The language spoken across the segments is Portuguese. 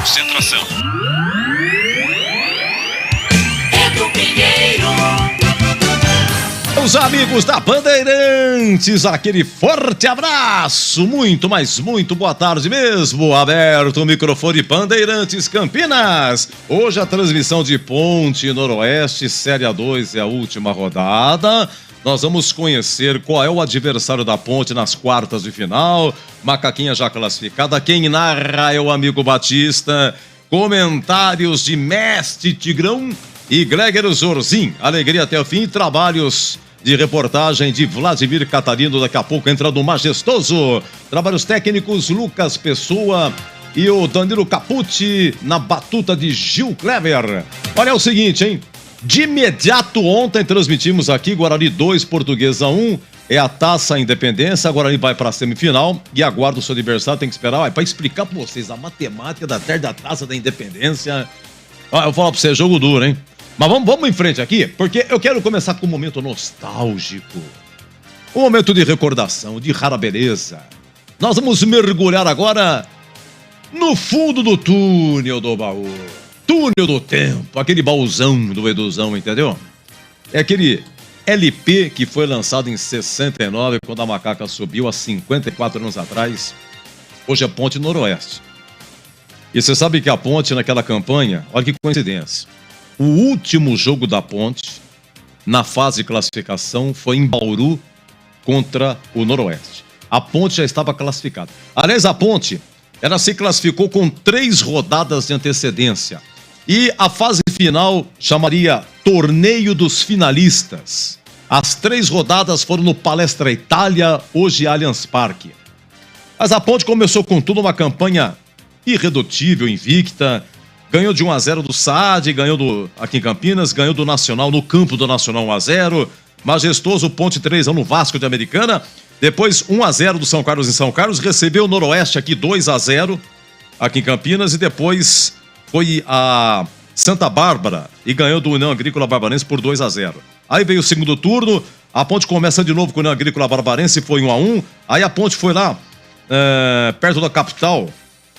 Concentração. Os amigos da Bandeirantes, aquele forte abraço, muito, mas muito boa tarde mesmo, aberto o microfone Bandeirantes Campinas. Hoje a transmissão de Ponte Noroeste, Série A2 é a última rodada. Nós vamos conhecer qual é o adversário da Ponte nas quartas de final. Macaquinha já classificada, quem narra é o amigo Batista. Comentários de Mestre Tigrão e Gleger Zorzin. Alegria até o fim, trabalhos de reportagem de Vladimir Catarino, daqui a pouco entra do Majestoso. Trabalhos técnicos Lucas Pessoa e o Danilo Capucci na batuta de Gil Clever. Olha, é o seguinte, hein? De imediato ontem transmitimos aqui Guarani 2, Portuguesa 1. É a Taça Independência, Guarani vai para a semifinal e aguarda o seu adversário, tem que esperar. Para explicar para vocês a matemática da Taça da Independência. Eu vou falar para você, jogo duro, hein? Mas vamos em frente aqui, porque eu quero começar com um momento nostálgico. Um momento de recordação, de rara beleza. Nós vamos mergulhar agora no fundo do túnel do baú. Túnel do tempo, aquele baúzão do Eduzão, entendeu? É aquele LP que foi lançado em 69, quando a Macaca subiu há 54 anos atrás. Hoje é Ponte Noroeste. E você sabe que a Ponte naquela campanha, olha que coincidência. O último jogo da Ponte, na fase de classificação, foi em Bauru contra o Noroeste. A Ponte já estava classificada. Aliás, a Ponte, ela se classificou com 3 rodadas de antecedência. E a fase final chamaria Torneio dos Finalistas. As 3 rodadas foram no Palestra Itália, hoje Allianz Parque. Mas a Ponte começou com tudo uma campanha irredutível, invicta. Ganhou de 1-0 do SAD, ganhou aqui em Campinas, ganhou do Nacional, no campo do Nacional 1-0. Majestoso, Ponte 3 no Vasco de Americana. Depois 1-0 do São Carlos em São Carlos. Recebeu o Noroeste aqui 2-0 aqui em Campinas. E depois foi a Santa Bárbara e ganhou do União Agrícola Barbarense por 2-0. Aí veio o segundo turno. A Ponte começa de novo com o União Agrícola Barbarense, foi 1-1. Aí a Ponte foi lá, perto da capital,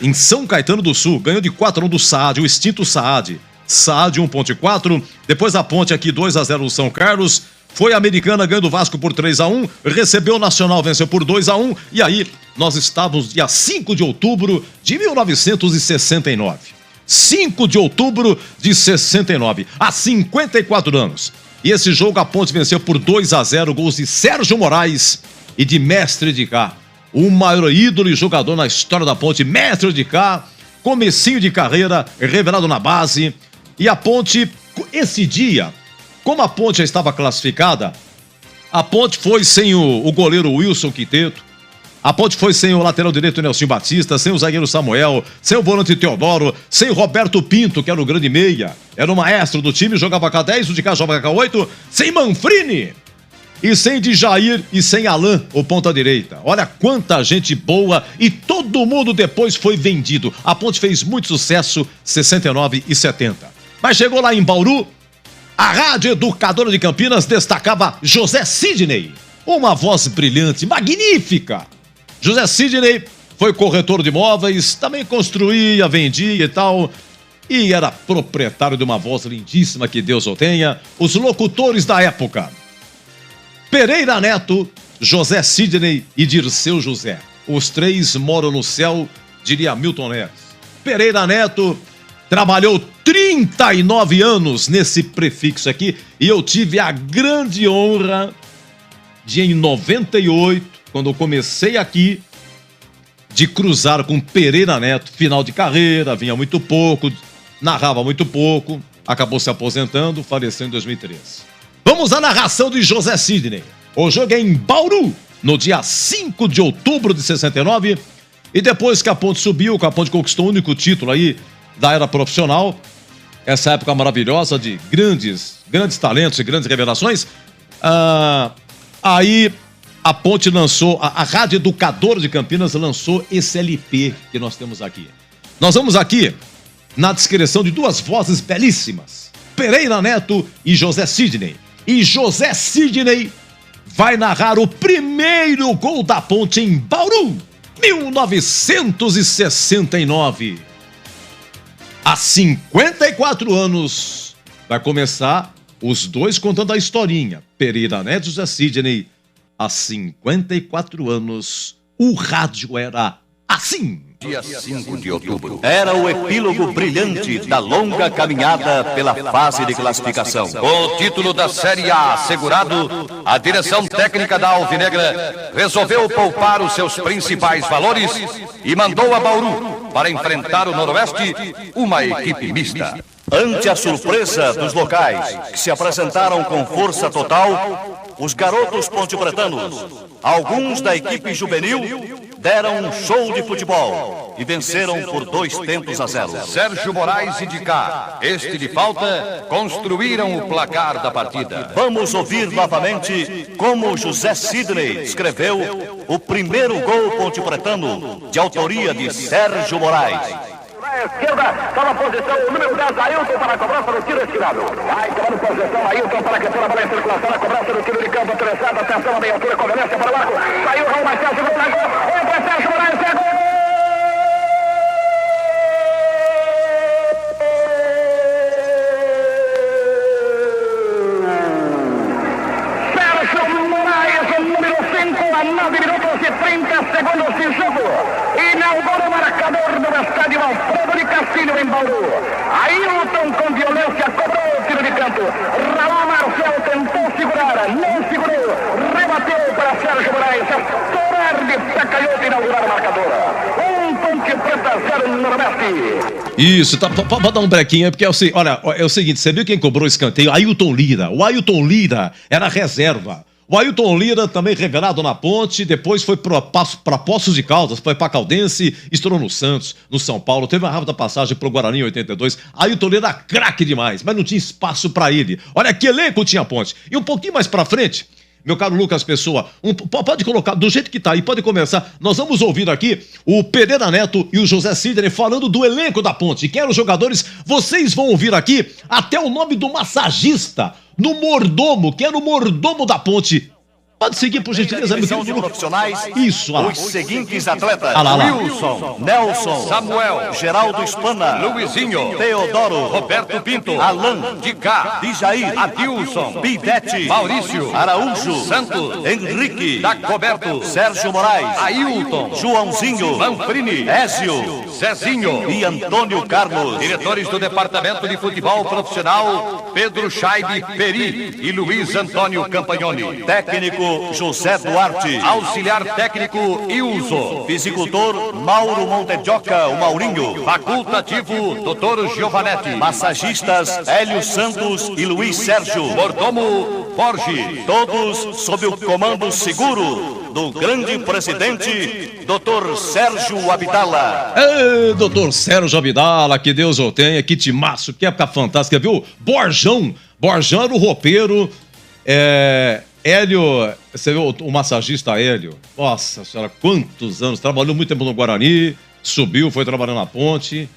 em São Caetano do Sul, ganhou de 4-1 do SAD, o extinto SAD. SAD 1.4, depois a Ponte aqui 2-0 do São Carlos, foi a Americana, ganhou do Vasco por 3-1, recebeu o Nacional, venceu por 2-1, e aí nós estávamos dia 5 de outubro de 1969. 5 de outubro de 69, há 54 anos. E esse jogo a Ponte venceu por 2-0, gols de Sérgio Moraes e de Mestre de Cá. O maior ídolo e jogador na história da Ponte, Mestre de Cá, comecinho de carreira, revelado na base. E a Ponte, esse dia, como a Ponte já estava classificada, a Ponte foi sem o goleiro Wilson Quiteto, a Ponte foi sem o lateral direito Nelson Batista, sem o zagueiro Samuel, sem o volante Teodoro, sem o Roberto Pinto, que era o grande meia, era o maestro do time, jogava K10, o de cá jogava K8, sem Manfrini. E sem Djair e sem Alain, o ponta direita. Olha quanta gente boa e todo mundo depois foi vendido. A Ponte fez muito sucesso, 69 e 70. Mas chegou lá em Bauru, a Rádio Educadora de Campinas destacava José Sidney. Uma voz brilhante, magnífica. José Sidney foi corretor de imóveis, também construía, vendia e tal. E era proprietário de uma voz lindíssima, que Deus o tenha. Os locutores da época: Pereira Neto, José Sidney e Dirceu José. Os 3 moram no céu, diria Milton Neves. Pereira Neto trabalhou 39 anos nesse prefixo aqui e eu tive a grande honra de, em 98, quando eu comecei aqui, de cruzar com Pereira Neto, final de carreira, vinha muito pouco, narrava muito pouco, acabou se aposentando, faleceu em 2013. Vamos à narração de José Sidney. O jogo é em Bauru, no dia 5 de outubro de 69. E depois que a Ponte subiu, que a Ponte conquistou o único título aí da era profissional, essa época maravilhosa de grandes talentos e grandes revelações, aí a Ponte lançou, a Rádio Educadora de Campinas lançou esse LP que nós temos aqui. Nós vamos aqui na descrição de 2 vozes belíssimas, Pereira Neto e José Sidney. E José Sidney vai narrar o primeiro gol da Ponte em Bauru, 1969. Há 54 anos vai começar os dois contando a historinha. Pereira Neto e José Sidney. Há 54 anos, o rádio era assim. Dia 5 de outubro. Era o epílogo brilhante da longa caminhada pela fase de classificação. Com o título da Série A assegurado, a direção técnica da Alvinegra resolveu poupar os seus principais valores e mandou a Bauru para enfrentar o Noroeste, uma equipe mista. Ante a surpresa dos locais, que se apresentaram com força total, os garotos ponte-pretanos, alguns da equipe juvenil, deram um show de futebol e venceram por 2-0. Sérgio Moraes e Dicá, este de falta, construíram o placar da partida. Vamos ouvir novamente como José Sidney escreveu o primeiro gol ponte-pretano, de autoria de Sérgio Moraes. À esquerda, toma posição o número 10, Ailton, para a cobrança do tiro estirado. Vai tomando posição, Ailton, para que a bola em circulação, a cobrança do tiro de campo interessado, atenção a meia altura, convergência para o arco. Saiu o Raul Marcelo, gol na gol, entra Sérgio Moraes, é gol! Sérgio Moraes, o número 5, a 9 minutos e 30 segundos de jogo. Inaugura o marcador do estádio Alfredo de Castilho, em Bauru. Ailton, com violência, cobrou o tiro de campo. Raul Marcelo tentou segurar, não segurou. Rebateu para Sérgio Moraes. Estourar de Sacaioto, inaugurar o marcador. Ponte Preta, 0 no Noroeste. Isso, tá, pode dar um brequinho, porque olha, é o seguinte, você viu quem cobrou o escanteio? Ailton Lira. O Ailton Lira era reserva. O Ailton Lira também revelado na Ponte, depois foi para Poços de Caldas, foi para Caldense, estourou no Santos, no São Paulo, teve uma rápida passagem pro Guarani em 82. Ailton Lira era craque demais, mas não tinha espaço para ele. Olha que elenco tinha a Ponte. E um pouquinho mais para frente, meu caro Lucas Pessoa, pode colocar do jeito que tá aí, pode começar. Nós vamos ouvir aqui o Pereira Neto e o José Sidney falando do elenco da Ponte. Quem eram os jogadores? Vocês vão ouvir aqui até o nome do massagista, no mordomo, que era o mordomo da Ponte. Pode seguir, por gentileza, amigo. De profissionais, isso, os seguintes atletas: lá. Wilson, Nelson, Samuel, Geraldo Espana, Luizinho, Teodoro, Roberto Pinto, Alan, Dicá, Dijair, Adilson, Bidete, Maurício, Araújo, Santos, Henrique, Dacoberto, Sérgio Moraes, Ailton, Joãozinho, Manfrini, Ézio, Zezinho e Antônio Carlos. Diretores do Departamento de Futebol Profissional: Pedro Scheibe Peri e Luiz Antônio Campagnoni. Técnico: José Duarte. Auxiliar técnico: Ilso. Fisicultor: Mauro Montedioca, o Maurinho. Facultativo: Dr. Giovanetti. Massagistas: Hélio Santos e Luiz Sérgio. Mordomo: Borges. Todos sob o comando seguro do grande presidente, Dr. Sérgio Abdala. Ei, Dr. Sérgio Abdala, que Deus o tenha, que timaço, que época fantástica, viu? Borjão era o roupeiro, Hélio, você viu o massagista Hélio? Nossa senhora, quantos anos, trabalhou muito tempo no Guarani, subiu, foi trabalhando na Ponte.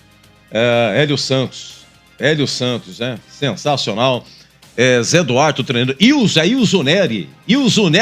Hélio Santos, né? Sensacional. Zé Duarte, o treinador. Ilso Neri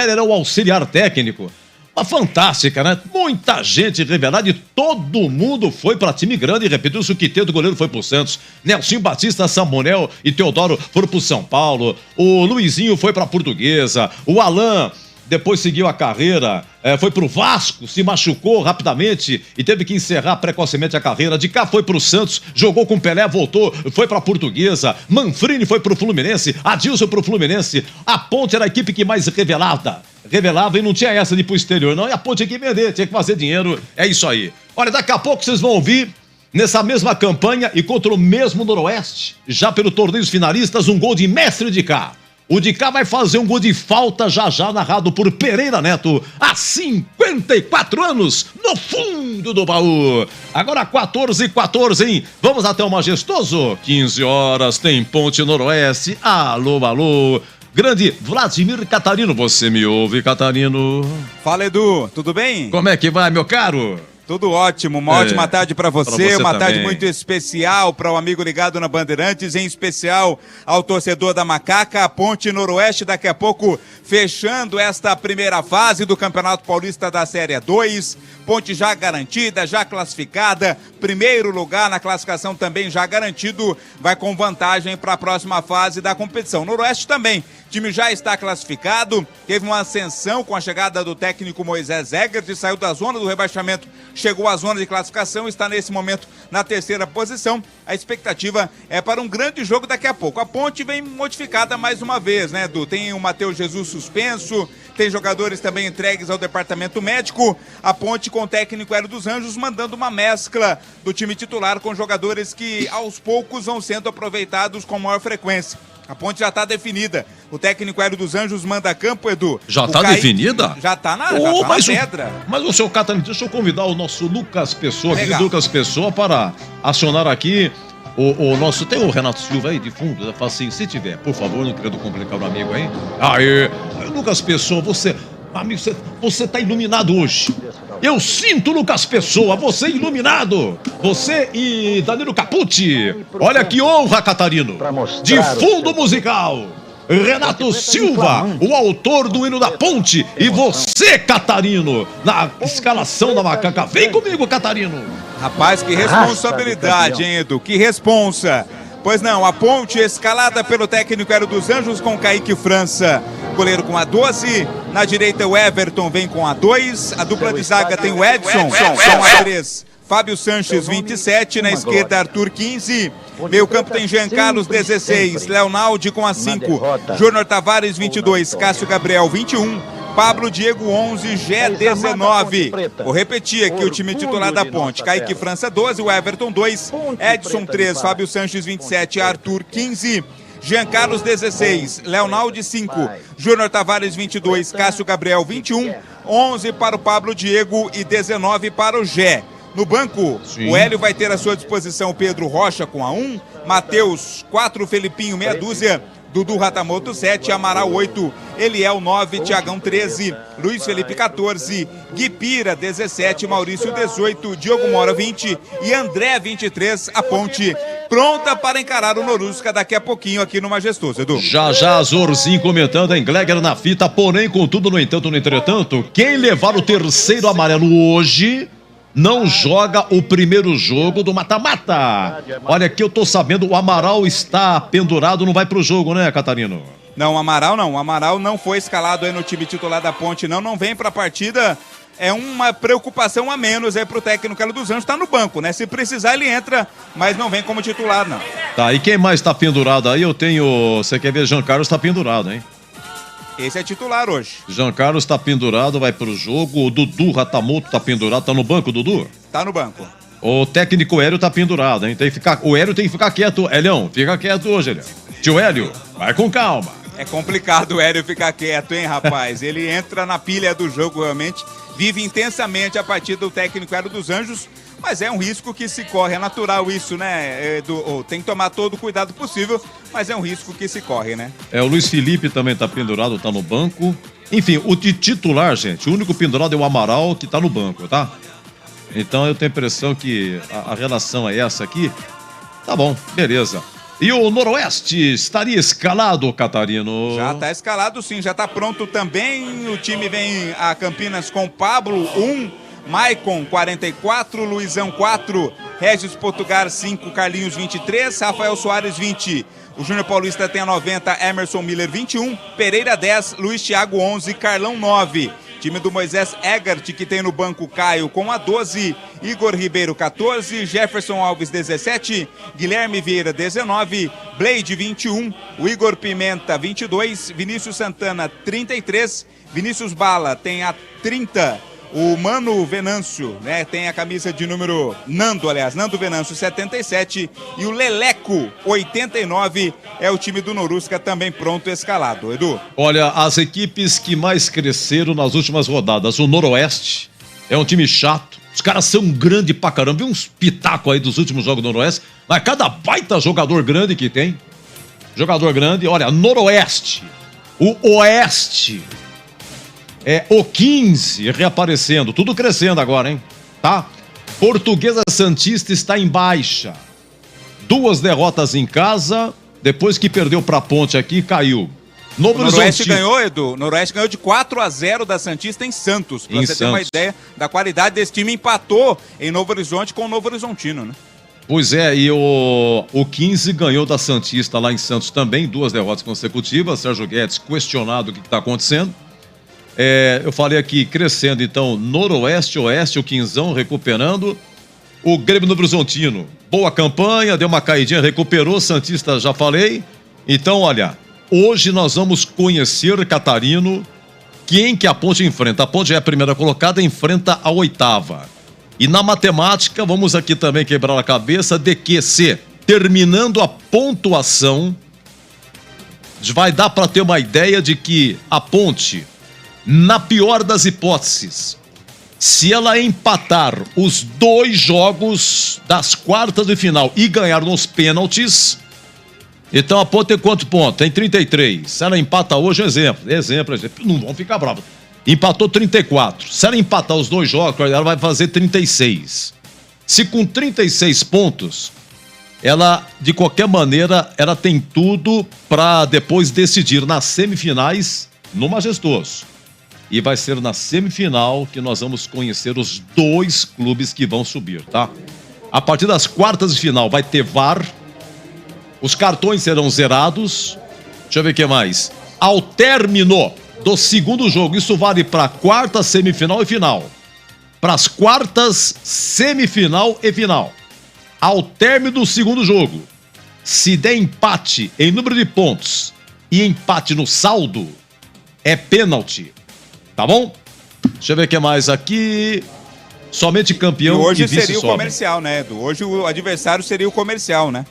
era o auxiliar técnico. Uma fantástica, né? Muita gente revelada e todo mundo foi para time grande. E repito, o Suquiteto, goleiro, foi pro Santos. Nelson Batista, Samuel e Teodoro foram pro São Paulo. O Luizinho foi pra Portuguesa. O Alan depois seguiu a carreira, foi pro Vasco, se machucou rapidamente e teve que encerrar precocemente a carreira. De cá foi pro Santos, jogou com Pelé, voltou, foi pra Portuguesa. Manfrini foi pro Fluminense, Adilson pro Fluminense. A Ponte era a equipe que mais revelava e não tinha essa de ir pro exterior, não. E a Ponte tinha que vender, tinha que fazer dinheiro, é isso aí. Olha, daqui a pouco vocês vão ouvir, nessa mesma campanha e contra o mesmo Noroeste, já pelo torneio finalistas, um gol de Mestre de Cá. O de cá vai fazer um gol de falta já narrado por Pereira Neto, há 54 anos, no fundo do baú. Agora 14h14, hein? Vamos até o Majestoso? 15 horas, tem Ponte Noroeste. Alô. Grande Vladimir Catarino, você me ouve, Catarino? Fala, Edu, tudo bem? Como é que vai, meu caro? Tudo ótimo, uma ótima tarde para você, uma tarde também. muito especial para o amigo ligado na Bandeirantes, em especial ao torcedor da Macaca, a Ponte Noroeste daqui a pouco fechando esta primeira fase do Campeonato Paulista da Série 2, Ponte já garantida, já classificada, primeiro lugar na classificação também já garantido, vai com vantagem para a próxima fase da competição. Noroeste também, o time já está classificado, teve uma ascensão com a chegada do técnico Moisés Egert, saiu da zona do rebaixamento, chegou à zona de classificação, está nesse momento na terceira posição. A expectativa é para um grande jogo daqui a pouco. A Ponte vem modificada mais uma vez, né, Edu? Tem o Matheus Jesus suspenso, tem jogadores também entregues ao departamento médico. A Ponte com o técnico Hélio dos Anjos mandando uma mescla do time titular com jogadores que aos poucos vão sendo aproveitados com maior frequência. A Ponte já está definida. O técnico Hélio dos Anjos manda a campo, Edu. Já está definida? Já está na pedra. Mas o seu Catarina, deixa eu convidar o nosso Lucas Pessoa, querido Lucas Pessoa, para acionar aqui o nosso... Tem o Renato Silva aí de fundo? Eu falo assim, se tiver, por favor, não querendo complicar o amigo aí. Aí, Lucas Pessoa, você... Amigo, você tá iluminado hoje. Eu sinto, Lucas Pessoa, você iluminado. Você e Danilo Capucci. Olha que honra, Catarino. De fundo musical, Renato Silva, o autor do hino da Ponte. E você, Catarino, na escalação da Macaca. Vem comigo, Catarino. Rapaz, que responsabilidade, hein, Edu? Que responsa. Pois não, a Ponte escalada pelo técnico Hélio dos Anjos com Kaique França. Goleiro com a 12, na direita o Everton vem com a 2, a dupla de zaga tem o Edson com a 3, Fábio Sanches 27, na esquerda Arthur 15, meio campo tem Jean Carlos 16, Leonaldi com a 5, Júnior Tavares 22, Cássio Gabriel 21, Pablo Diego 11, Gé 19. Vou repetir aqui o time titular da Ponte. Kaique França 12, o Everton 2, Edson 3, Fábio Sanches 27, Arthur 15, Jean Carlos 16, Leonaldi 5, Júnior Tavares 22, Cássio Gabriel 21, 11 para o Pablo Diego e 19 para o Gé. No banco, o Hélio vai ter à sua disposição Pedro Rocha com a 1, Matheus 4, Felipinho meia dúzia, Dudu Ratamoto 7, Amaral 8, Eliel 9, Tiagão 13, Luiz Felipe 14, Gui Pira 17, Maurício 18, Diogo Mora 20 e André 23, a Ponte pronta para encarar o Norusca daqui a pouquinho aqui no Majestoso, Edu. Já Zorzinho comentando, em Gleger na fita, porém, contudo, no entanto, no entretanto, quem levar o terceiro amarelo hoje não joga o primeiro jogo do mata-mata. Olha, aqui eu tô sabendo, o Amaral está pendurado, não vai pro jogo, né, Catarino? Não, o Amaral não foi escalado aí no time titular da Ponte, não vem pra partida. É uma preocupação a menos aí pro técnico Hélio dos Anjos, tá no banco, né? Se precisar ele entra, mas não vem como titular, não. Tá, e quem mais tá pendurado aí? Eu tenho, você quer ver, Jean Carlos tá pendurado, hein? Esse é titular hoje. Jean Carlos tá pendurado, vai pro jogo. O Dudu Ratamoto tá pendurado, tá no banco, Dudu? Tá no banco. O técnico Hélio tá pendurado, hein? O Hélio tem que ficar quieto. Helião, fica quieto hoje, Hélio. Tio Hélio, vai com calma. É complicado o Hélio ficar quieto, hein, rapaz? Ele entra na pilha do jogo, realmente. Vive intensamente a partida do técnico Hélio dos Anjos. Mas é um risco que se corre, é natural isso, né? Tem que tomar todo o cuidado possível, mas é um risco que se corre, né? O Luiz Felipe também tá pendurado, tá no banco. Enfim, o de titular, gente, o único pendurado é o Amaral, que tá no banco, tá? Então eu tenho a impressão que a relação é essa aqui. Tá bom, beleza. E o Noroeste estaria escalado, Catarino? Já tá escalado sim, já tá pronto também. O time vem a Campinas com Pablo 1, Maicon 44, Luizão 4, Regis Portugal 5, Carlinhos 23, Rafael Soares 20. O Júnior Paulista tem a 90, Emerson Miller 21, Pereira 10, Luiz Thiago 11, Carlão 9. Time do Moisés Egert, que tem no banco Caio com a 12, Igor Ribeiro 14, Jefferson Alves 17, Guilherme Vieira 19, Blade 21, o Igor Pimenta 22, Vinícius Santana 33, Vinícius Bala tem a 30, o Mano Venâncio, né, tem a camisa de número Nando Venâncio 77 e o Leleco 89 é o time do Norusca também pronto escalado, Edu. Olha, as equipes que mais cresceram nas últimas rodadas, o Noroeste é um time chato, os caras são grandes pra caramba, vi uns pitacos aí dos últimos jogos do Noroeste, mas cada baita jogador grande que tem, jogador grande, olha, Noroeste, o Oeste, o 15 reaparecendo, tudo crescendo agora, hein? Tá? Portuguesa Santista está em baixa. 2 derrotas em casa, depois que perdeu para a Ponte aqui, caiu. O Noroeste ganhou, Edu. O Noroeste ganhou de 4-0 da Santista em Santos. Pra você ter uma ideia da qualidade desse time, empatou em Novo Horizonte com o Novo Horizontino, né? Pois é, e o 15 ganhou da Santista lá em Santos também, 2 derrotas consecutivas. Sérgio Guedes questionado o que está acontecendo. Eu falei aqui, crescendo então, Noroeste, Oeste, o Quinzão recuperando. O Grêmio Novo Horizontino, boa campanha, deu uma caidinha, recuperou. Santista, já falei. Então, olha, hoje nós vamos conhecer, Catarino, quem que a Ponte enfrenta. A Ponte é a primeira colocada, enfrenta a 8ª. E na matemática, vamos aqui também quebrar a cabeça de que se terminando a pontuação, vai dar para ter uma ideia de que a Ponte, na pior das hipóteses, se ela empatar os 2 jogos das quartas de final e ganhar nos pênaltis, então a Ponte tem quanto ponto? Tem 33. Se ela empata hoje, exemplo, não vão ficar bravos. Empatou 34. Se ela empatar os 2 jogos, ela vai fazer 36. Se com 36 pontos, ela, de qualquer maneira, ela tem tudo para depois decidir nas semifinais no Majestoso. E vai ser na semifinal que nós vamos conhecer os 2 clubes que vão subir, tá? A partir das quartas de final vai ter VAR. Os cartões serão zerados. Deixa eu ver o que mais. Ao término do segundo jogo, isso vale para quarta, semifinal e final. Para as quartas, semifinal e final. Ao término do segundo jogo, se der empate em número de pontos e empate no saldo, é pênalti. Tá bom? Deixa eu ver o que mais aqui. Somente campeão e hoje e vice seria o sobem. Comercial, né, Edu? Hoje o adversário seria o Comercial, né?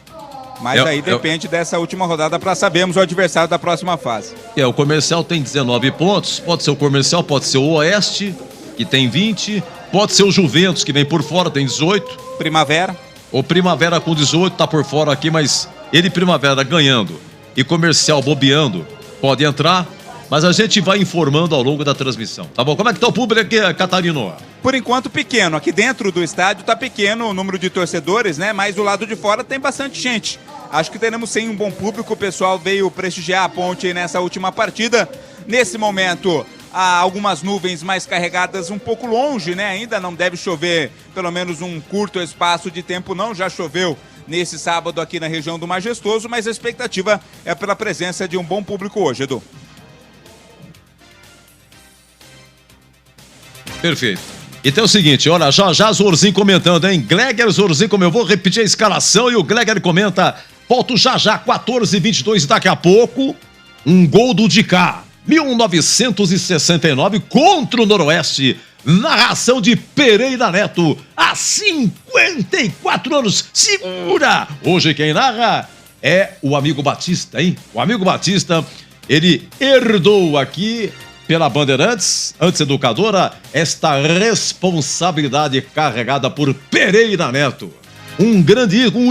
Mas aí depende dessa última rodada para sabermos o adversário da próxima fase. O Comercial tem 19 pontos. Pode ser o Comercial, pode ser o Oeste, que tem 20. Pode ser o Juventus, que vem por fora, tem 18. Primavera. O Primavera com 18 tá por fora aqui, mas ele Primavera ganhando e Comercial bobeando, pode entrar. Mas a gente vai informando ao longo da transmissão, tá bom? Como é que tá o público aqui, Catarino? Por enquanto pequeno, aqui dentro do estádio tá pequeno o número de torcedores, né? Mas do lado de fora tem bastante gente. Acho que teremos sim um bom público, o pessoal veio prestigiar a Ponte nessa última partida. Nesse momento, há algumas nuvens mais carregadas um pouco longe, né? Ainda não deve chover, pelo menos um curto espaço de tempo não, já choveu nesse sábado aqui na região do Majestoso, mas a expectativa é pela presença de um bom público hoje, Edu. Perfeito. Então é o seguinte, olha, já Zorzinho comentando, hein? Gleger, Zorzinho, como eu vou repetir a escalação e o Gleger comenta, volto já, 14h22, daqui a pouco, um gol do Dicá, 1969 contra o Noroeste, narração de Pereira Neto, há 54 anos, segura! Hoje quem narra é o amigo Batista, hein? O amigo Batista, ele herdou aqui pela Bandeirantes, antes educadora, esta responsabilidade carregada por Pereira Neto. Um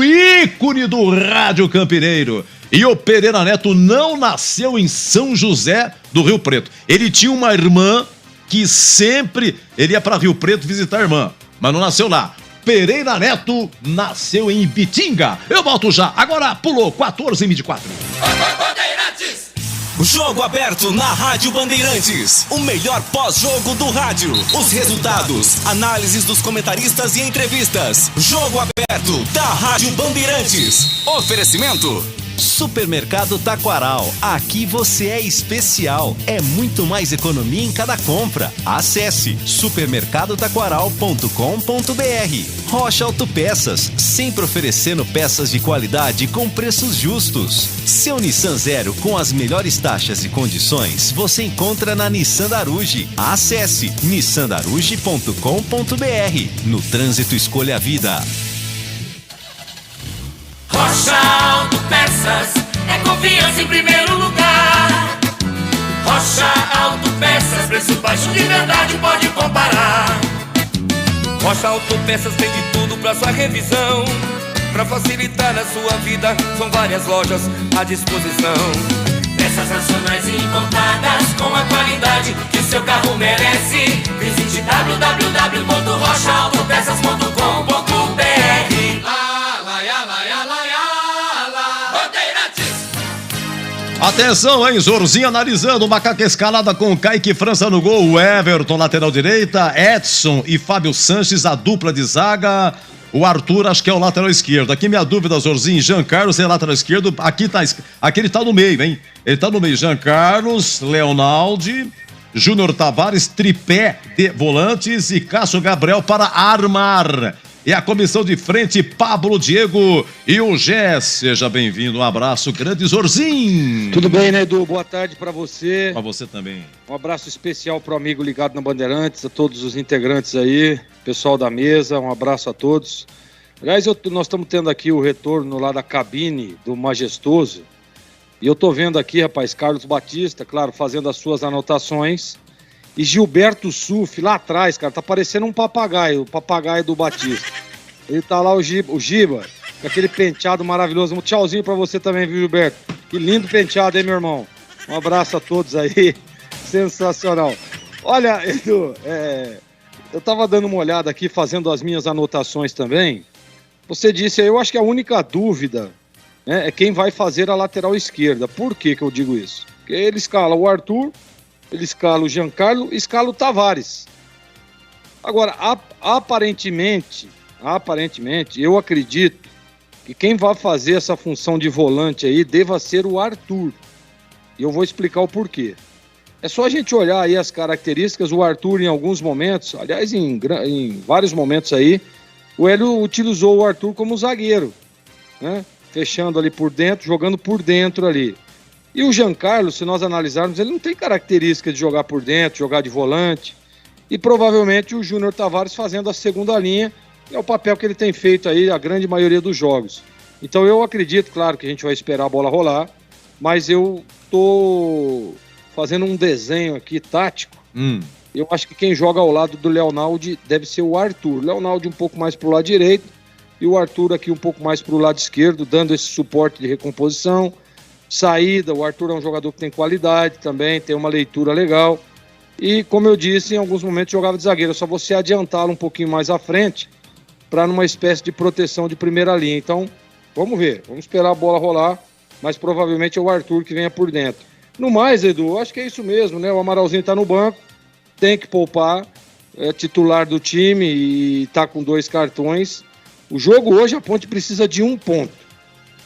ícone do rádio campineiro. E o Pereira Neto não nasceu em São José do Rio Preto. Ele tinha uma irmã que sempre ele ia para Rio Preto visitar a irmã, mas não nasceu lá. Pereira Neto nasceu em Ibitinga. Eu volto já. Agora pulou 14h24. Jogo aberto na Rádio Bandeirantes. O melhor pós-jogo do rádio. Os resultados, análises dos comentaristas e entrevistas. Jogo aberto da Rádio Bandeirantes. Oferecimento Supermercado Taquaral. Aqui você é especial. É muito mais economia em cada compra. Acesse supermercadotaquaral.com.br. Rocha Autopeças, sempre oferecendo peças de qualidade com preços justos. Seu Nissan Zero com as melhores taxas e condições você encontra na Nissan Daruge. Acesse nissandaruge.com.br. No trânsito, escolha a vida. Rocha Autopeças é confiança em primeiro lugar. Rocha Autopeças, preço baixo de verdade, pode comparar. Rocha Autopeças tem de tudo pra sua revisão. Pra facilitar a sua vida, são várias lojas à disposição. Peças nacionais e importadas com a qualidade que o seu carro merece. Visite www.rochaautopeças.com.br. Atenção, hein? Zorzinho analisando. Macaca escalada com Kaique França no gol. O Everton, lateral direita. Edson e Fábio Sanches, a dupla de zaga. O Arthur, acho que é o lateral esquerdo. Aqui minha dúvida, Zorzinho. Jean Carlos é lateral esquerdo. Aqui ele tá no meio, hein? Ele tá no meio. Jean Carlos, Leonaldi, Júnior Tavares, tripé de volantes e Cássio Gabriel para armar. E a comissão de frente, Pablo, Diego e o Gé. Seja bem-vindo, um abraço grande, Zorzinho. Tudo bem, né, Edu? Boa tarde pra você. Pra você também. Um abraço especial pro amigo ligado na Bandeirantes, a todos os integrantes aí, pessoal da mesa, um abraço a todos. Aliás, nós estamos tendo aqui o retorno lá da cabine do Majestoso. E eu tô vendo aqui, rapaz, Carlos Batista, claro, fazendo as suas anotações. E Gilberto Suf, lá atrás, cara, tá parecendo um papagaio, o papagaio do Batista. Ele tá lá, o Giba, com aquele penteado maravilhoso. Um tchauzinho pra você também, viu, Gilberto? Que lindo penteado, hein, meu irmão? Um abraço a todos aí. Sensacional. Olha, Edu, eu tava dando uma olhada aqui, fazendo as minhas anotações também. Você disse aí, eu acho que a única dúvida, né, é quem vai fazer a lateral esquerda. Por que que eu digo isso? Porque ele escala o Arthur, ele escala o Giancarlo, escala o Tavares. Agora, aparentemente, eu acredito que quem vai fazer essa função de volante aí deva ser o Arthur. E eu vou explicar o porquê. É só a gente olhar aí as características. O Arthur, em alguns momentos, aliás, em vários momentos aí, o Hélio utilizou o Arthur como zagueiro, né? Fechando ali por dentro, jogando por dentro ali. E o Giancarlo, se nós analisarmos, ele não tem característica de jogar por dentro, jogar de volante. E provavelmente o Júnior Tavares fazendo a segunda linha, é o papel que ele tem feito aí a grande maioria dos jogos. Então eu acredito, claro, que a gente vai esperar a bola rolar, mas eu tô fazendo um desenho aqui tático. Eu acho que quem joga ao lado do Leonaldi deve ser o Arthur. Leonaldi um pouco mais pro lado direito e o Arthur aqui um pouco mais pro lado esquerdo, dando esse suporte de recomposição. Saída, o Arthur é um jogador que tem qualidade também, tem uma leitura legal. E, como eu disse, em alguns momentos jogava de zagueiro. É só você adiantá-lo um pouquinho mais à frente para numa espécie de proteção de primeira linha. Então, vamos ver. Vamos esperar a bola rolar, mas provavelmente é o Arthur que venha por dentro. No mais, Edu, acho que é isso mesmo, né? O Amaralzinho tá no banco, tem que poupar, é titular do time e tá com 2 cartões. O jogo hoje, a Ponte precisa de 1 ponto,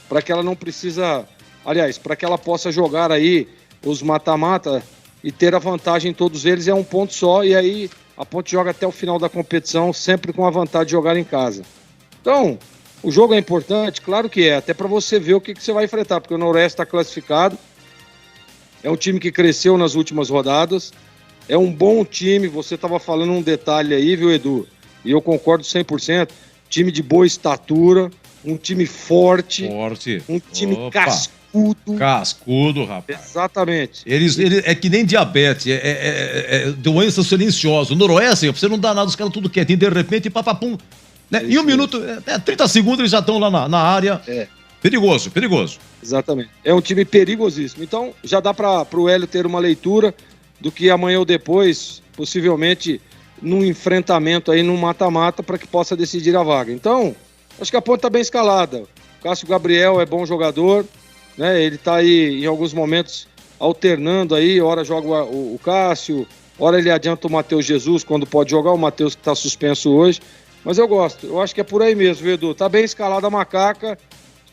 para que ela não precisa... Aliás, para que ela possa jogar aí os mata-mata e ter a vantagem em todos eles, é 1 ponto só, e aí a Ponte joga até o final da competição, sempre com a vantagem de jogar em casa. Então, o jogo é importante, claro que é, até para você ver o que você vai enfrentar, porque o Noroeste está classificado, é um time que cresceu nas últimas rodadas, é um bom time, você estava falando um detalhe aí, viu, Edu? E eu concordo 100%, time de boa estatura, um time forte. Um time cascudo, rapaz. Exatamente. Ele é que nem diabetes, é doença silenciosa. O Noroeste, você não dá nada, os caras tudo quietinho, de repente, papapum. Né? Em 1 minuto, 30 segundos eles já estão lá na área. Perigoso. Exatamente. É um time perigosíssimo. Então, já dá para o Hélio ter uma leitura do que amanhã ou depois, possivelmente, num enfrentamento aí, num mata-mata, para que possa decidir a vaga. Então, acho que a Ponte está bem escalada. O Cássio Gabriel é bom jogador, né? Ele está aí, em alguns momentos, alternando aí. Hora joga o Cássio, hora ele adianta o Matheus Jesus, quando pode jogar, o Matheus que está suspenso hoje. Mas eu gosto, eu acho que é por aí mesmo, viu, Edu? Tá bem escalada a macaca.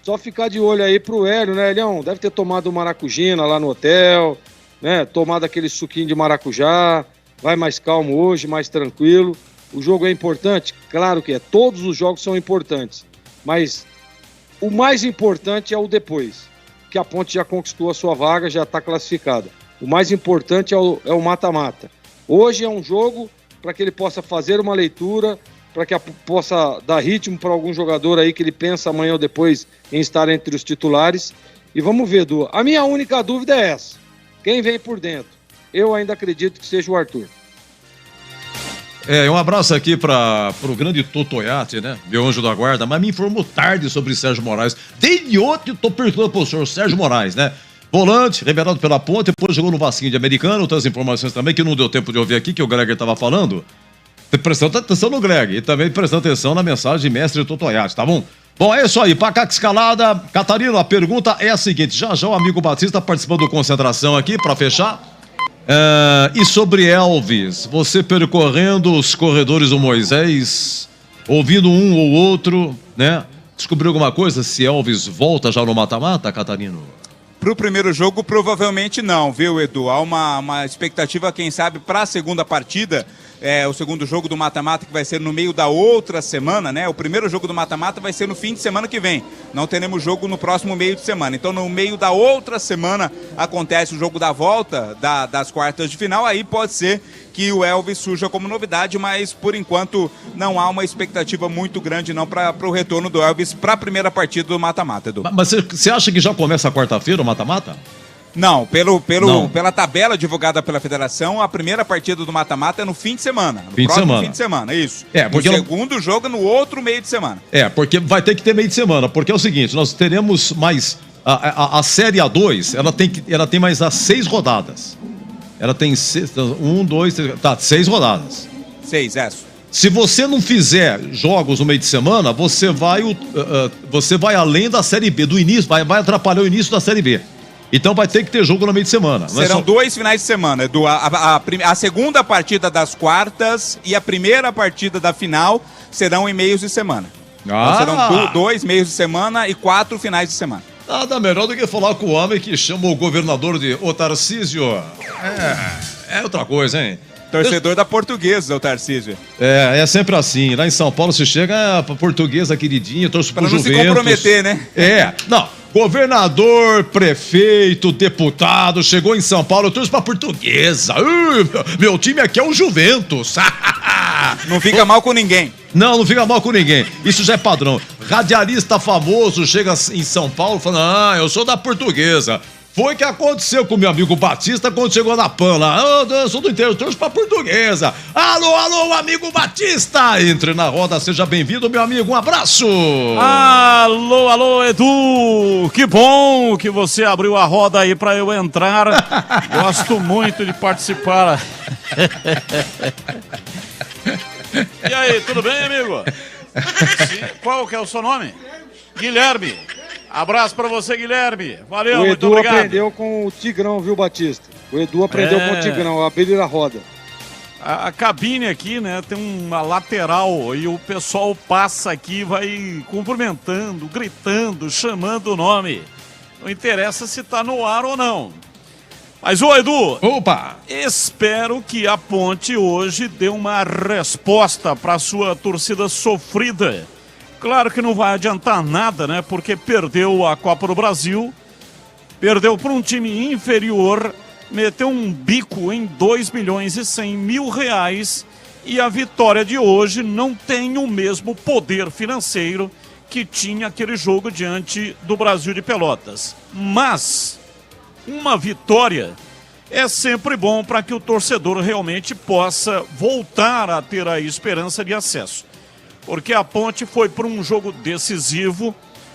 Só ficar de olho aí pro Hélio, né, Elião? Deve ter tomado maracujina lá no hotel, né? Tomado aquele suquinho de maracujá. Vai mais calmo hoje, mais tranquilo. O jogo é importante? Claro que é. Todos os jogos são importantes. Mas o mais importante é o depois. Que a Ponte já conquistou a sua vaga, já está classificada. O mais importante é o mata-mata. Hoje é um jogo para que ele possa fazer uma leitura, para que possa dar ritmo para algum jogador aí que ele pensa amanhã ou depois em estar entre os titulares. E vamos ver, Du. A minha única dúvida é essa. Quem vem por dentro? Eu ainda acredito que seja o Arthur. Um abraço aqui para o grande Totoiate, né? Meu anjo da guarda, mas me informou tarde sobre Sérgio Moraes. Desde ontem eu tô perguntando pro senhor Sérgio Moraes, né? volante, revelado pela Ponte, depois jogou no Vasquinho de Americano. Outras informações também que não deu tempo de ouvir aqui, que o Greger estava falando. Prestando atenção no Greg e também prestando atenção na mensagem de mestre Totoyati, tá bom? Bom, é isso aí, Pacaca Escalada. Catarino, a pergunta é a seguinte, já o amigo Batista participando do Concentração aqui, para fechar. E sobre Elvis, você percorrendo os corredores do Moisés, ouvindo um ou outro, né? Descobriu alguma coisa se Elvis volta já no mata-mata, Catarino? Pro primeiro jogo, provavelmente não, viu, Edu? Há uma expectativa, quem sabe, para a segunda partida, o segundo jogo do mata-mata, que vai ser no meio da outra semana, né? O primeiro jogo do mata-mata vai ser no fim de semana que vem. Não teremos jogo no próximo meio de semana. Então, no meio da outra semana, acontece o jogo da volta das quartas de final. Aí pode ser que o Elvis surja como novidade, mas por enquanto não há uma expectativa muito grande não para o retorno do Elvis para a primeira partida do mata-mata, Edu. Mas você acha que já começa quarta-feira o mata-mata? Não, pela tabela divulgada pela federação, a primeira partida do mata-mata é no fim de semana. No próximo fim de semana, isso. Porque o segundo jogo é no outro meio de semana. Porque vai ter que ter meio de semana, porque é o seguinte, nós teremos mais... A Série A2, ela tem mais as 6 rodadas. Ela tem 6 rodadas. 6, Se você não fizer jogos no meio de semana, você vai além da Série B, do início, vai atrapalhar o início da Série B. Então vai ter que ter jogo no meio de semana. Serão 2 finais de semana, Edu. A segunda partida das quartas e a primeira partida da final serão em meios de semana. Então serão 2 meios de semana e 4 finais de semana. Nada melhor do que falar com o homem que chama o governador de Ô Tarcísio. É outra coisa, hein? Torcedor da Portuguesa, o Tarcísio. É sempre assim. Lá em São Paulo, você chega pra Portuguesa queridinha, torce pro Juventus. Pra não se comprometer, né? Governador, prefeito, deputado, chegou em São Paulo, eu torço pra Portuguesa. Meu time aqui é o Juventus. Não fica mal com ninguém. Não fica mal com ninguém. Isso já é padrão. Radialista famoso chega em São Paulo falando, eu sou da Portuguesa. Foi o que aconteceu com o meu amigo Batista quando chegou na PAN lá. Eu sou do interior, torço pra Portuguesa. Alô, amigo Batista! Entre na roda, seja bem-vindo, meu amigo. Um abraço! Alô, Edu! Que bom que você abriu a roda aí pra eu entrar. Gosto muito de participar. E aí, tudo bem, amigo? Qual que é o seu nome? Guilherme. Abraço pra você, Guilherme. Valeu, muito obrigado. O Edu aprendeu com o Tigrão, viu, Batista? O Edu aprendeu com o Tigrão, abrir a roda. A cabine aqui, né, tem uma lateral e o pessoal passa aqui, vai cumprimentando, gritando, chamando o nome. Não interessa se tá no ar ou não. Mas, Edu, espero que a Ponte hoje dê uma resposta para sua torcida sofrida. Claro que não vai adiantar nada, né? Porque perdeu a Copa do Brasil, perdeu para um time inferior, meteu um bico em R$2.100.000 e a vitória de hoje não tem o mesmo poder financeiro que tinha aquele jogo diante do Brasil de Pelotas. Mas uma vitória é sempre bom para que o torcedor realmente possa voltar a ter a esperança de acesso. Porque a Ponte foi para um jogo decisivo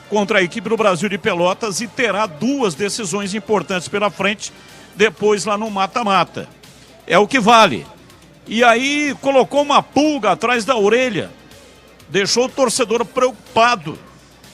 contra a equipe do Brasil de Pelotas e terá 2 decisões importantes pela frente depois lá no mata-mata. É o que vale. E aí colocou uma pulga atrás da orelha, deixou o torcedor preocupado.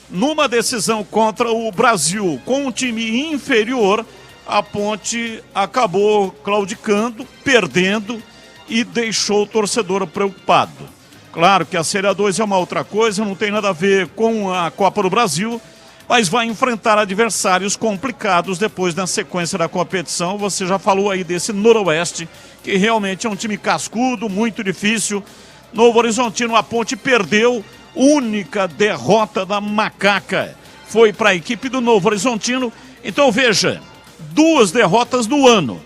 Numa decisão contra o Brasil com um time inferior, a Ponte acabou claudicando, perdendo e deixou o torcedor preocupado. Claro que a Série A2 é uma outra coisa, não tem nada a ver com a Copa do Brasil, mas vai enfrentar adversários complicados depois na sequência da competição. Você já falou aí desse Noroeste, que realmente é um time cascudo, muito difícil. Novo Horizontino, a Ponte perdeu, única derrota da Macaca foi para a equipe do Novo Horizontino. Então veja, 2 derrotas no ano.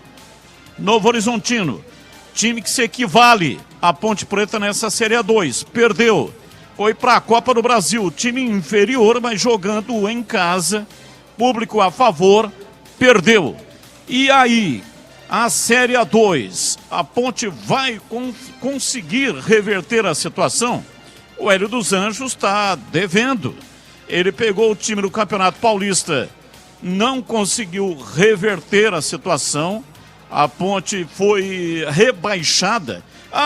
Novo Horizontino, time que se equivale à Ponte Preta nessa Série A2, perdeu. Foi para a Copa do Brasil, time inferior, mas jogando em casa, público a favor, perdeu. E aí, a Série A2, a Ponte vai conseguir reverter a situação? O Hélio dos Anjos está devendo. Ele pegou o time do Campeonato Paulista não conseguiu reverter a situação. A Ponte foi rebaixada.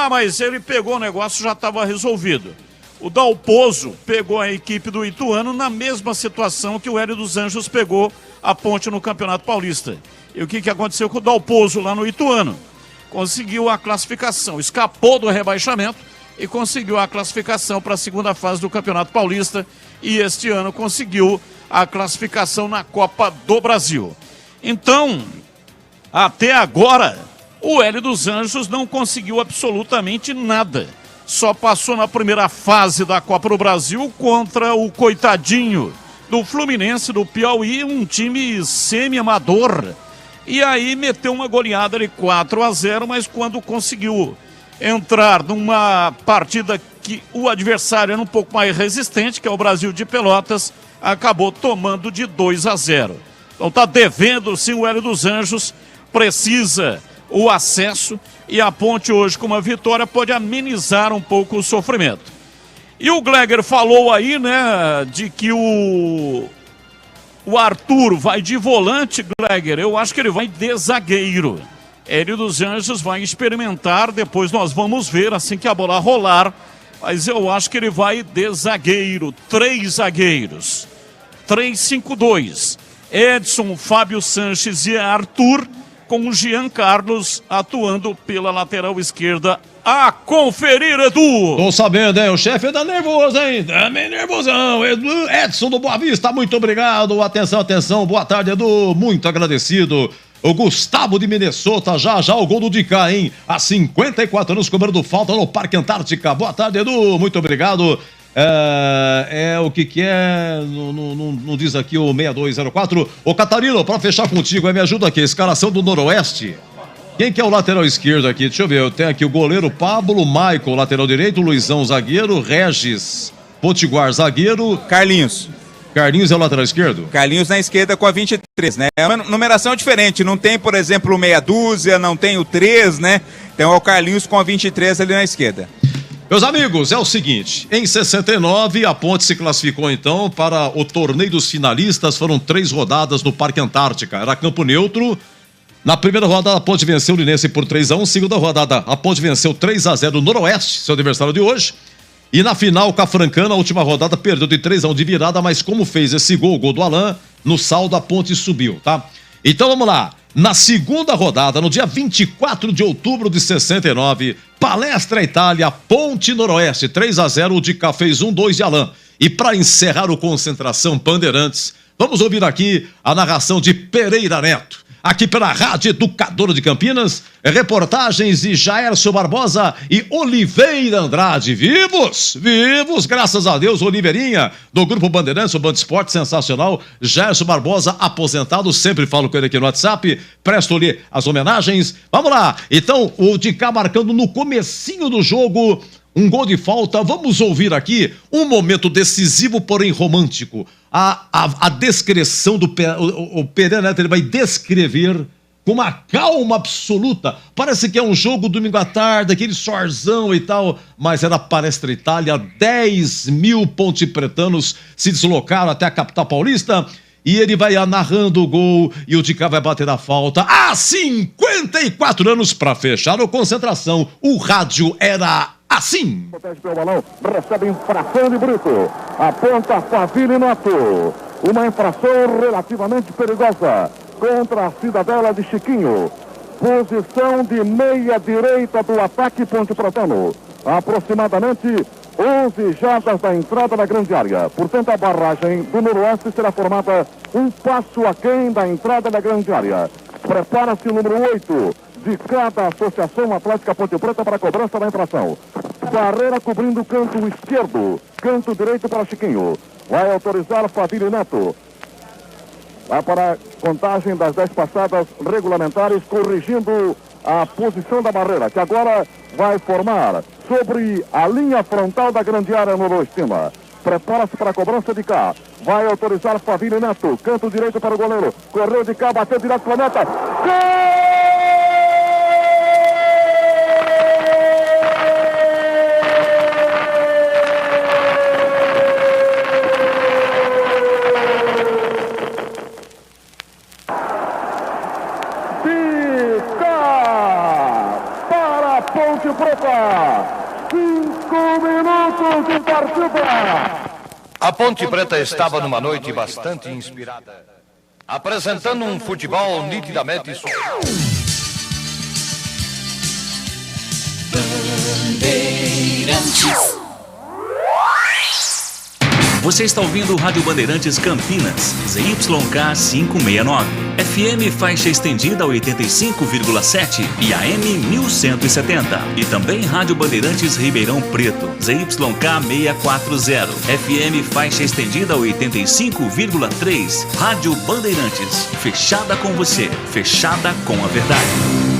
Mas ele pegou o negócio, já estava resolvido. O Dalpozo pegou a equipe do Ituano na mesma situação que o Hélio dos Anjos pegou a Ponte no Campeonato Paulista. E o que aconteceu com o Dalpozo lá no Ituano? Conseguiu a classificação, escapou do rebaixamento e conseguiu a classificação para a segunda fase do Campeonato Paulista e este ano conseguiu a classificação na Copa do Brasil. Então, até agora, o Hélio dos Anjos não conseguiu absolutamente nada. Só passou na primeira fase da Copa do Brasil contra o coitadinho do Fluminense do Piauí, um time semi-amador. E aí meteu uma goleada de 4-0, mas quando conseguiu entrar numa partida que o adversário era um pouco mais resistente, que é o Brasil de Pelotas, acabou tomando de 2-0. Então tá devendo sim o Hélio dos Anjos, precisa o acesso e a Ponte hoje com uma vitória pode amenizar um pouco o sofrimento. E o Gleger falou aí, né, de que o Arthur vai de volante, Gleger. Eu acho que ele vai de zagueiro. Hélio dos Anjos vai experimentar, depois nós vamos ver assim que a bola rolar, mas eu acho que ele vai de zagueiro, 3 zagueiros, 3-5-2, Edson, Fábio Sanches e Arthur, com o Jean Carlos atuando pela lateral esquerda. A conferir, Edu! Tô sabendo, hein? O chefe tá nervoso, hein? Também nervosão. Edson do Boa Vista, muito obrigado. Atenção, atenção. Boa tarde, Edu. Muito agradecido. O Gustavo de Minnesota, já o gol do Dicá, hein? Há 54 anos cobrando falta no Parque Antártica. Boa tarde, Edu. Muito obrigado. O que é? Não diz aqui o 6204. Ô, Catarino, pra fechar contigo, me ajuda aqui. Escalação do Noroeste. Quem que é o lateral esquerdo aqui? Deixa eu ver. Eu tenho aqui o goleiro Pablo, Michael, lateral direito, Luizão, zagueiro, Regis, Potiguar, zagueiro. Carlinhos é o lateral esquerdo? Carlinhos na esquerda com a 23, né? É uma numeração diferente. Não tem, por exemplo, o meia dúzia, não tem o 3, né? Então é o Carlinhos com a 23 ali na esquerda. Meus amigos, é o seguinte, em 69 a Ponte se classificou então para o torneio dos finalistas, foram 3 rodadas no Parque Antártica, era campo neutro. Na primeira rodada a Ponte venceu o Linense por 3-1, segunda rodada a Ponte venceu 3-0 no Noroeste, seu adversário de hoje. E na final, com a Francana, a última rodada perdeu de 3-1 de virada, mas como fez esse gol, o gol do Alain, no saldo a Ponte subiu, tá? Então vamos lá. Na segunda rodada, no dia 24 de outubro de 69, Palestra Itália, Ponte Noroeste, 3-0, o Dicá fez 1-2 de Alain. E para encerrar o Concentração Bandeirantes, vamos ouvir aqui a narração de Pereira Neto. Aqui pela Rádio Educadora de Campinas, reportagens de Jaércio Barbosa e Oliveira Andrade. Vivos, graças a Deus, Oliveirinha, do Grupo Bandeirantes, o Band Esporte, sensacional. Jaércio Barbosa, aposentado, sempre falo com ele aqui no WhatsApp, presto-lhe as homenagens. Vamos lá, então, o Dicá marcando no comecinho do jogo, um gol de falta. Vamos ouvir aqui um momento decisivo, porém romântico. A descrição do o Pereira Neto, ele vai descrever com uma calma absoluta. Parece que é um jogo domingo à tarde, aquele sorzão e tal, mas era Palestra Itália. 10 mil pontepretanos se deslocaram até a capital paulista e ele vai narrando o gol e o Dicá vai bater a falta. Há 54 anos para fechar a concentração. O rádio era assim. Protege pelo balão, recebe infração de Brito. Aponta Faville Neto. Uma infração relativamente perigosa contra a cidadela de Chiquinho. Posição de meia direita do ataque Ponte Protano. Aproximadamente 11 jardas da entrada da grande área. Portanto, a barragem do Noroeste será formada um passo aquém da entrada da grande área. Prepara-se o número 8 de cada Associação Atlética Ponte Preta para a cobrança da infração. Barreira cobrindo o canto esquerdo, canto direito para Chiquinho. Vai autorizar Faville Neto. Vai para a contagem das 10 passadas regulamentares, corrigindo a posição da barreira, que agora vai formar sobre a linha frontal da grande área noroestina. Prepara-se para a cobrança de cá. Vai autorizar Faville Neto, canto direito para o goleiro. Correu de cá, bateu direto para a meta. Gol! partida. A Ponte Preta estava numa noite bastante inspirada, apresentando um futebol nitidamente... Bandeirantes. Você está ouvindo o Rádio Bandeirantes Campinas, ZYK 569, FM faixa estendida 85,7 e AM 1170. E também Rádio Bandeirantes Ribeirão Preto, ZYK 640, FM faixa estendida 85,3. Rádio Bandeirantes, fechada com você, fechada com a verdade.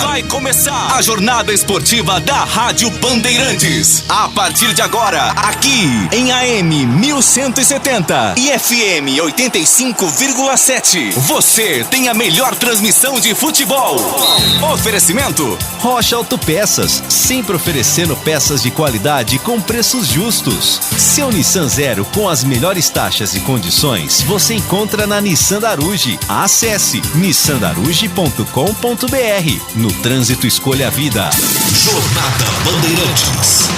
Vai começar a jornada esportiva da Rádio Bandeirantes. A partir de agora, aqui em AM 1170 e FM 85,7. Você tem a melhor transmissão de futebol. Oferecimento Rocha Autopeças, sempre oferecendo peças de qualidade com preços justos. Seu Nissan Zero com as melhores taxas e condições você encontra na Nissan Daruge. Acesse nissandaruge.com.br. No trânsito, escolha a vida. Jornada Bandeirantes.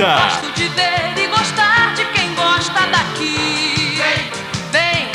Gosto de ver e gostar de quem gosta daqui. Vem.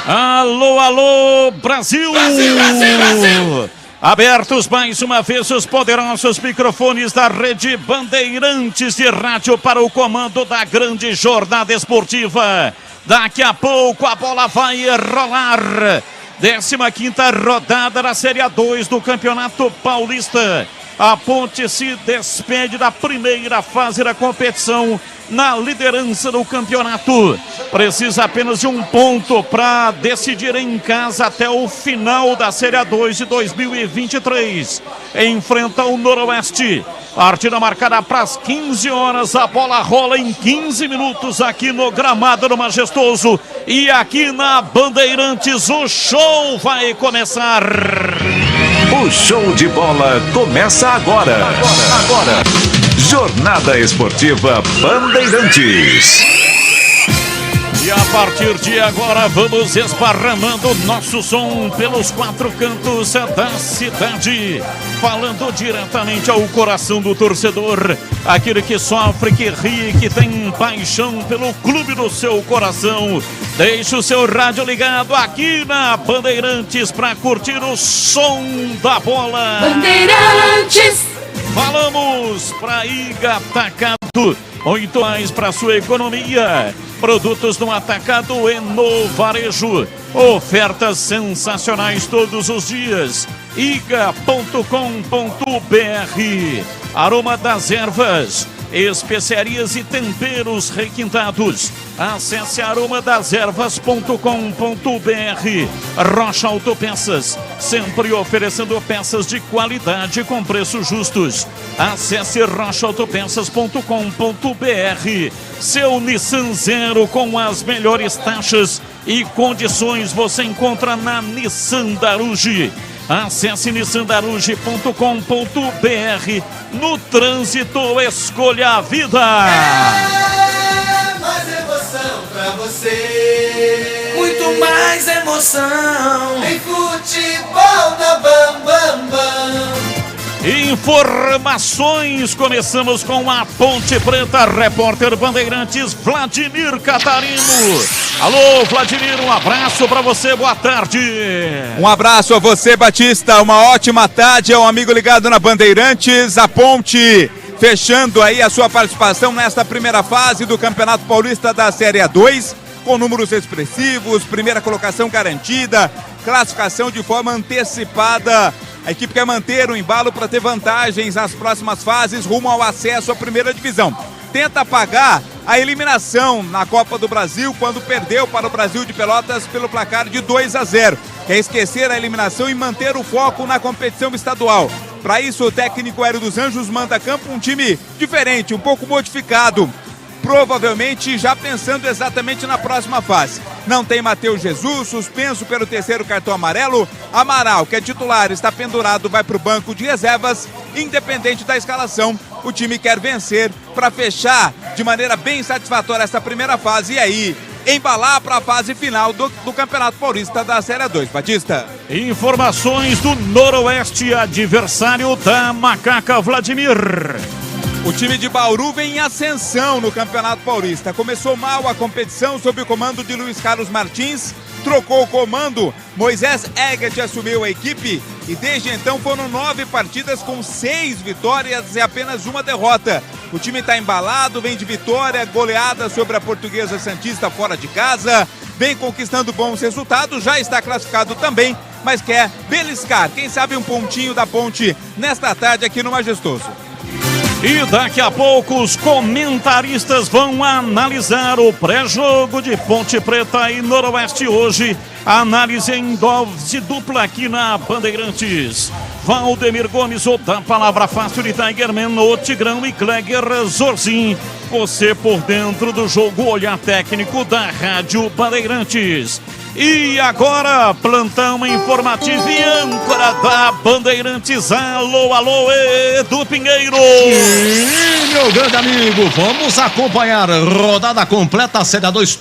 Alô, alô, Brasil! Brasil! Abertos mais uma vez os poderosos microfones da Rede Bandeirantes de Rádio para o comando da grande jornada esportiva. Daqui a pouco a bola vai rolar. 15ª rodada da Série A2 do Campeonato Paulista. A Ponte se despede da primeira fase da competição na liderança do campeonato. Precisa apenas de um ponto para decidir em casa até o final da Série A2 de 2023. Enfrenta o Noroeste. Partida marcada para as 15 horas. A bola rola em 15 minutos aqui no gramado do Majestoso. E aqui na Bandeirantes o show vai começar. O show de bola começa agora. Jornada Esportiva Bandeirantes. E a partir de agora vamos esparramando nosso som pelos 4 cantos da cidade, falando diretamente ao coração do torcedor, aquele que sofre, que ri, que tem paixão pelo clube do seu coração. Deixe o seu rádio ligado aqui na Bandeirantes para curtir o som da bola. Bandeirantes. Falamos para Iga Atacado, muito mais para sua economia. Produtos no atacado e no varejo. Ofertas sensacionais todos os dias. iga.com.br. Aroma das ervas, especiarias e temperos requintados. Acesse aromadeservas.com.br. Rocha Autopeças, sempre oferecendo peças de qualidade com preços justos. Acesse rochaautopeças.com.br. Seu Nissan Zero com as melhores taxas e condições você encontra na Nissan Daruge. Acesse nissandaruge.com.br. No trânsito, escolha a vida. É mais emoção pra você. Muito mais emoção. Em futebol na Bam Bam Bam. Informações, começamos com a Ponte Preta, repórter Bandeirantes Vladimir Catarino. Alô, Vladimir, um abraço para você, boa tarde. Um abraço a você, Batista, uma ótima tarde ao amigo ligado na Bandeirantes. A Ponte fechando aí a sua participação nesta primeira fase do Campeonato Paulista da Série A2, com números expressivos, primeira colocação garantida, classificação de forma antecipada. A equipe quer manter o embalo para ter vantagens nas próximas fases rumo ao acesso à primeira divisão. Tenta apagar a eliminação na Copa do Brasil quando perdeu para o Brasil de Pelotas pelo placar de 2-0. Quer esquecer a eliminação e manter o foco na competição estadual. Para isso, o técnico Hélio dos Anjos manda a campo um time diferente, um pouco modificado. Provavelmente já pensando exatamente na próxima fase. Não tem Matheus Jesus, suspenso pelo 3º cartão amarelo. Amaral, que é titular, está pendurado, vai para o banco de reservas. Independente da escalação, o time quer vencer para fechar de maneira bem satisfatória essa primeira fase e aí embalar para a fase final do Campeonato Paulista da Série A2. Batista. Informações do Noroeste, adversário da Macaca, Vladimir. O time de Bauru vem em ascensão no Campeonato Paulista. Começou mal a competição sob o comando de Luiz Carlos Martins, trocou o comando, Moisés Egert assumiu a equipe e desde então foram 9 partidas com 6 vitórias e apenas uma derrota. O time está embalado, vem de vitória, goleada sobre a Portuguesa Santista fora de casa, vem conquistando bons resultados, já está classificado também, mas quer beliscar, quem sabe um pontinho da Ponte nesta tarde aqui no Majestoso. E daqui a pouco os comentaristas vão analisar o pré-jogo de Ponte Preta e Noroeste hoje. Análise em dose dupla aqui na Bandeirantes. Valdemir Gomes, o da Palavra Fácil de Tigerman, o Tigrão e Kleger Zorzin. Você por dentro do jogo, olhar técnico da Rádio Bandeirantes. E agora, plantão informativo e âncora da Bandeirantes. Alô, alô, Edu Pinheiro. E meu grande amigo, vamos acompanhar rodada completa, Série A2,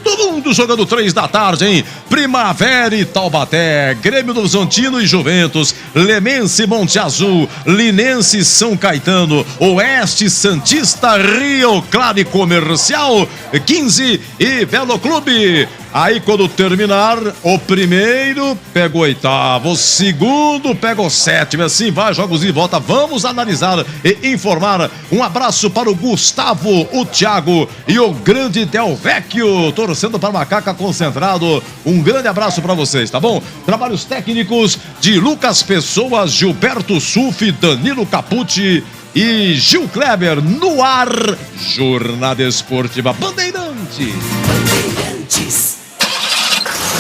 todo mundo jogando 3 da tarde, hein? Primavera e Taubaté, Grêmio do Horizontino e Juventus, Lemense Monte Azul, Linense São Caetano, Oeste Santista, Rio Claro e Comercial, 15 e Velo Clube. Aí quando terminar o primeiro, pega o oitavo, o segundo pega o sétimo, assim vai, jogos e volta. Vamos analisar e informar. Um abraço para o Gustavo, o Thiago e o grande Del Vecchio, torcendo para Macaca Concentrado. Um grande abraço para vocês, tá bom? Trabalhos técnicos de Lucas Pessoa, Gilberto Sufi, Danilo Capucci e Gil Kleber. No ar, Jornada Esportiva Bandeirantes.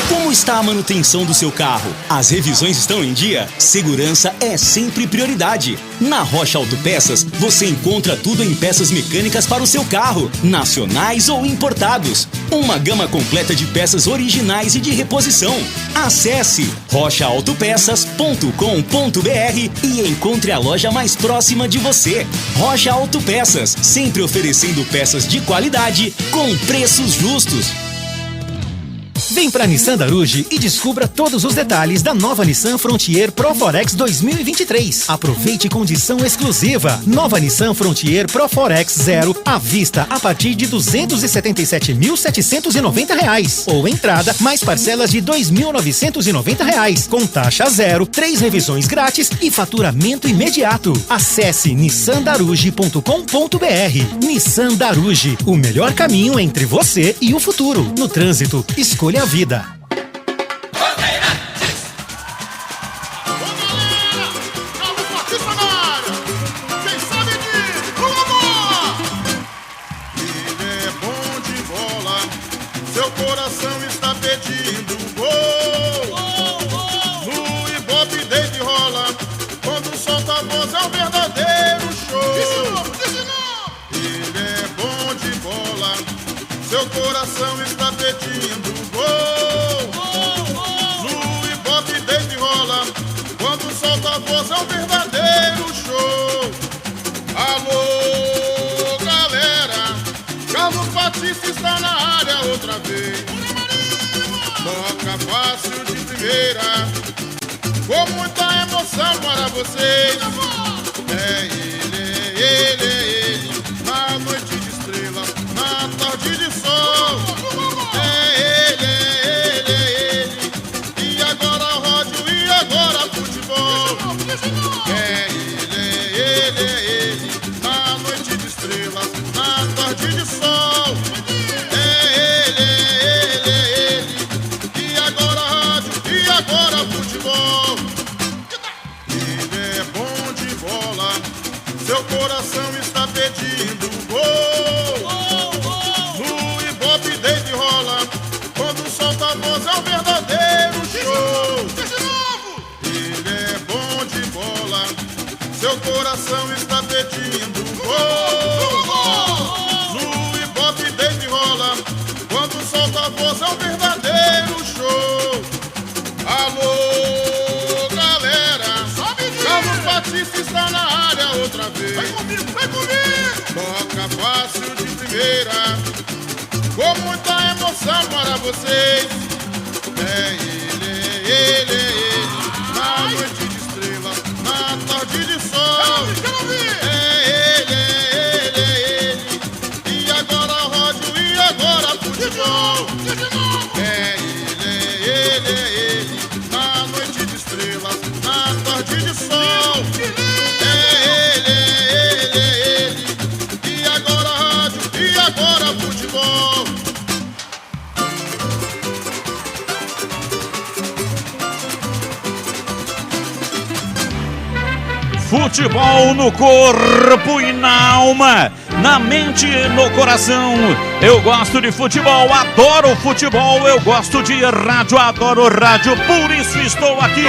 Como está a manutenção do seu carro? As revisões estão em dia? Segurança é sempre prioridade. Na Rocha Autopeças, você encontra tudo em peças mecânicas para o seu carro, nacionais ou importados. Uma gama completa de peças originais e de reposição. Acesse rochaautopeças.com.br e encontre a loja mais próxima de você. Rocha Autopeças, sempre oferecendo peças de qualidade com preços justos. Vem pra Nissan Daruge e descubra todos os detalhes da nova Nissan Frontier Pro Forex 2023. Aproveite condição exclusiva. Nova Nissan Frontier Pro Forex Zero à vista a partir de R$ 277.790 ou entrada mais parcelas de R$ 2.990 com taxa zero, 3 revisões grátis e faturamento imediato. Acesse nissandaruge.com.br. Nissan Daruge, o melhor caminho entre você e o futuro. No trânsito, escolha a vida. Seu coração está pedindo gol. No Ibope desde rola, quando solta a voz é um verdadeiro show. Ele é bom de bola, seu coração está pedindo gol. No Ibope desde rola, quando solta a voz é um verdadeiro show. Alô, galera, Carlos Batista está na área outra vez. Toca fácil de primeira, com muita emoção para vocês. É ele, na noite de estrelas, na tarde de sol. É ele, e agora rádio, e agora futebol. É ele, na noite de estrelas, na tarde de sol. Agora futebol. Ele é bom de bola, seu coração está pedindo gol. No Ibope desde rola, quando solta a voz é um verdadeiro show. Ele é bom de bola, seu coração está pedindo gol. No Ibope desde rola, quando solta a voz é um verdadeiro show. Alô, galera, Carlos Batista está na área outra vez. Vem comigo. Toca fácil de primeira, com muita emoção para vocês. É ele, na noite de estrelas, na tarde de sol. É ele, e agora rádio, e agora futebol. É ele, na noite de estrelas, na tarde de sol. É ele, e agora rádio, e agora futebol. Futebol no corpo e na alma, na mente e no coração. Eu gosto de futebol, adoro futebol. Eu gosto de rádio, adoro rádio. Por isso estou aqui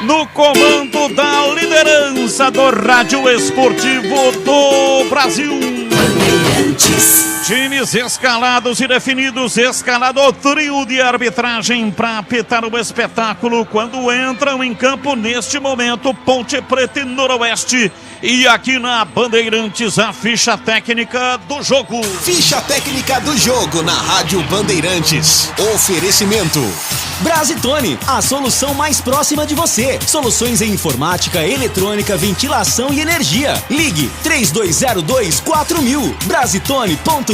no comando da liderança do rádio esportivo do Brasil. Times escalados e definidos, escalado o trio de arbitragem para apitar o espetáculo quando entram em campo neste momento Ponte Preta e Noroeste. E aqui na Bandeirantes a ficha técnica do jogo. Ficha técnica do jogo na Rádio Bandeirantes. Oferecimento Brasitone, a solução mais próxima de você. Soluções em informática, eletrônica, ventilação e energia. Ligue 3202-4000. Brasitone.com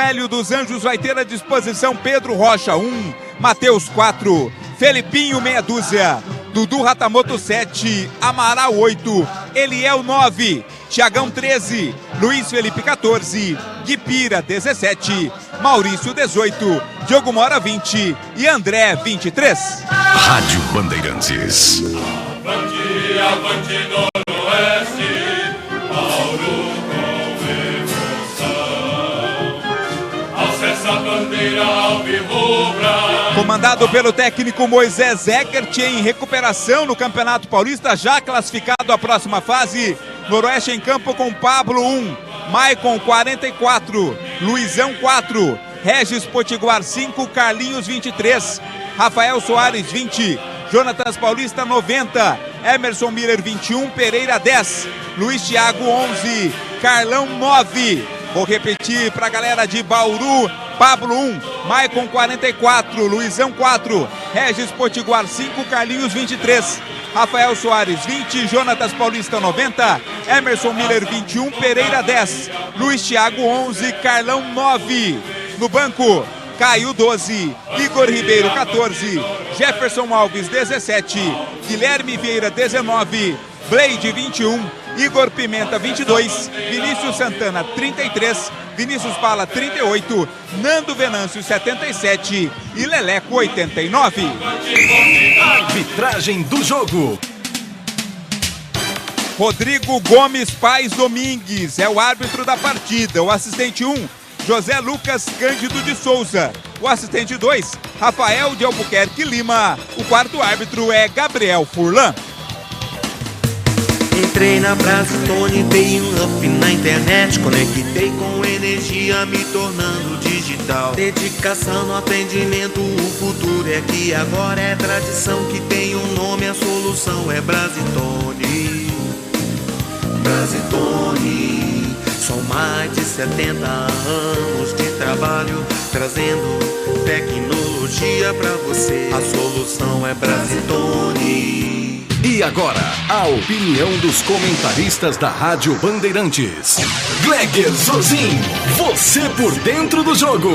Hélio dos Anjos vai ter à disposição Pedro Rocha 1, Matheus 4, Felipinho meia dúzia, Dudu Ratamoto 7, Amaral 8, Eliel 9, Thiagão 13, Luiz Felipe 14, Guipira 17, Maurício 18, Diogo Mora 20 e André 23. Rádio Bandeirantes. Avante, avante Noroeste, Bauru com emoção, alça essa bandeira alvirrubra. Comandado pelo técnico Moisés Eckert, em recuperação no Campeonato Paulista, já classificado à próxima fase. Noroeste em campo com Pablo 1, Maicon 44, Luizão 4, Regis Potiguar 5, Carlinhos 23, Rafael Soares 20, Jonatas Paulista 90, Emerson Miller 21, Pereira 10, Luiz Thiago 11, Carlão 9. Vou repetir para a galera de Bauru: Pablo 1, Maicon 44, Luizão 4, Regis Potiguar 5, Carlinhos 23, Rafael Soares 20, Jonatas Paulista 90, Emerson Miller 21, Pereira 10, Luiz Thiago 11, Carlão 9. No banco, Caio 12, Igor Ribeiro 14, Jefferson Alves 17, Guilherme Vieira 19, Blade 21, Igor Pimenta 22, Vinícius Santana 33, Vinícius Pala 38, Nando Venâncio 77 e Leleco 89. Arbitragem do jogo. Rodrigo Gomes Paes Domingues é o árbitro da partida. O assistente 1, José Lucas Cândido de Souza. O assistente 2, Rafael de Albuquerque Lima. O quarto árbitro é Gabriel Furlan. Entrei na Brasitone, dei um up na internet, conectei com energia, me tornando digital. Dedicação no atendimento, o futuro é aqui agora, é tradição que tem um nome, a solução é Brasitone. Brasitone, são mais de 70 anos de trabalho, trazendo tecnologia pra você. A solução é Brasitone. E agora, a opinião dos comentaristas da Rádio Bandeirantes. Gleger Zozin, você por dentro do jogo.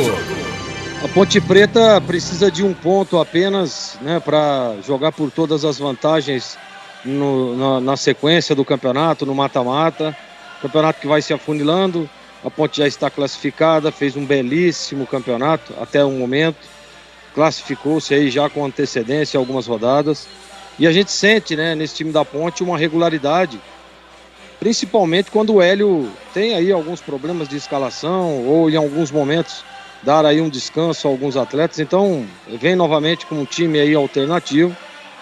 A Ponte Preta precisa de um ponto apenas, né, para jogar por todas as vantagens na sequência do campeonato, no mata-mata. Campeonato que vai se afunilando. A Ponte já está classificada, fez um belíssimo campeonato até o momento. Classificou-se aí já com antecedência algumas rodadas. E a gente sente, né, nesse time da Ponte uma regularidade, principalmente quando o Hélio tem aí alguns problemas de escalação ou em alguns momentos dar aí um descanso a alguns atletas. Então vem novamente com um time aí alternativo,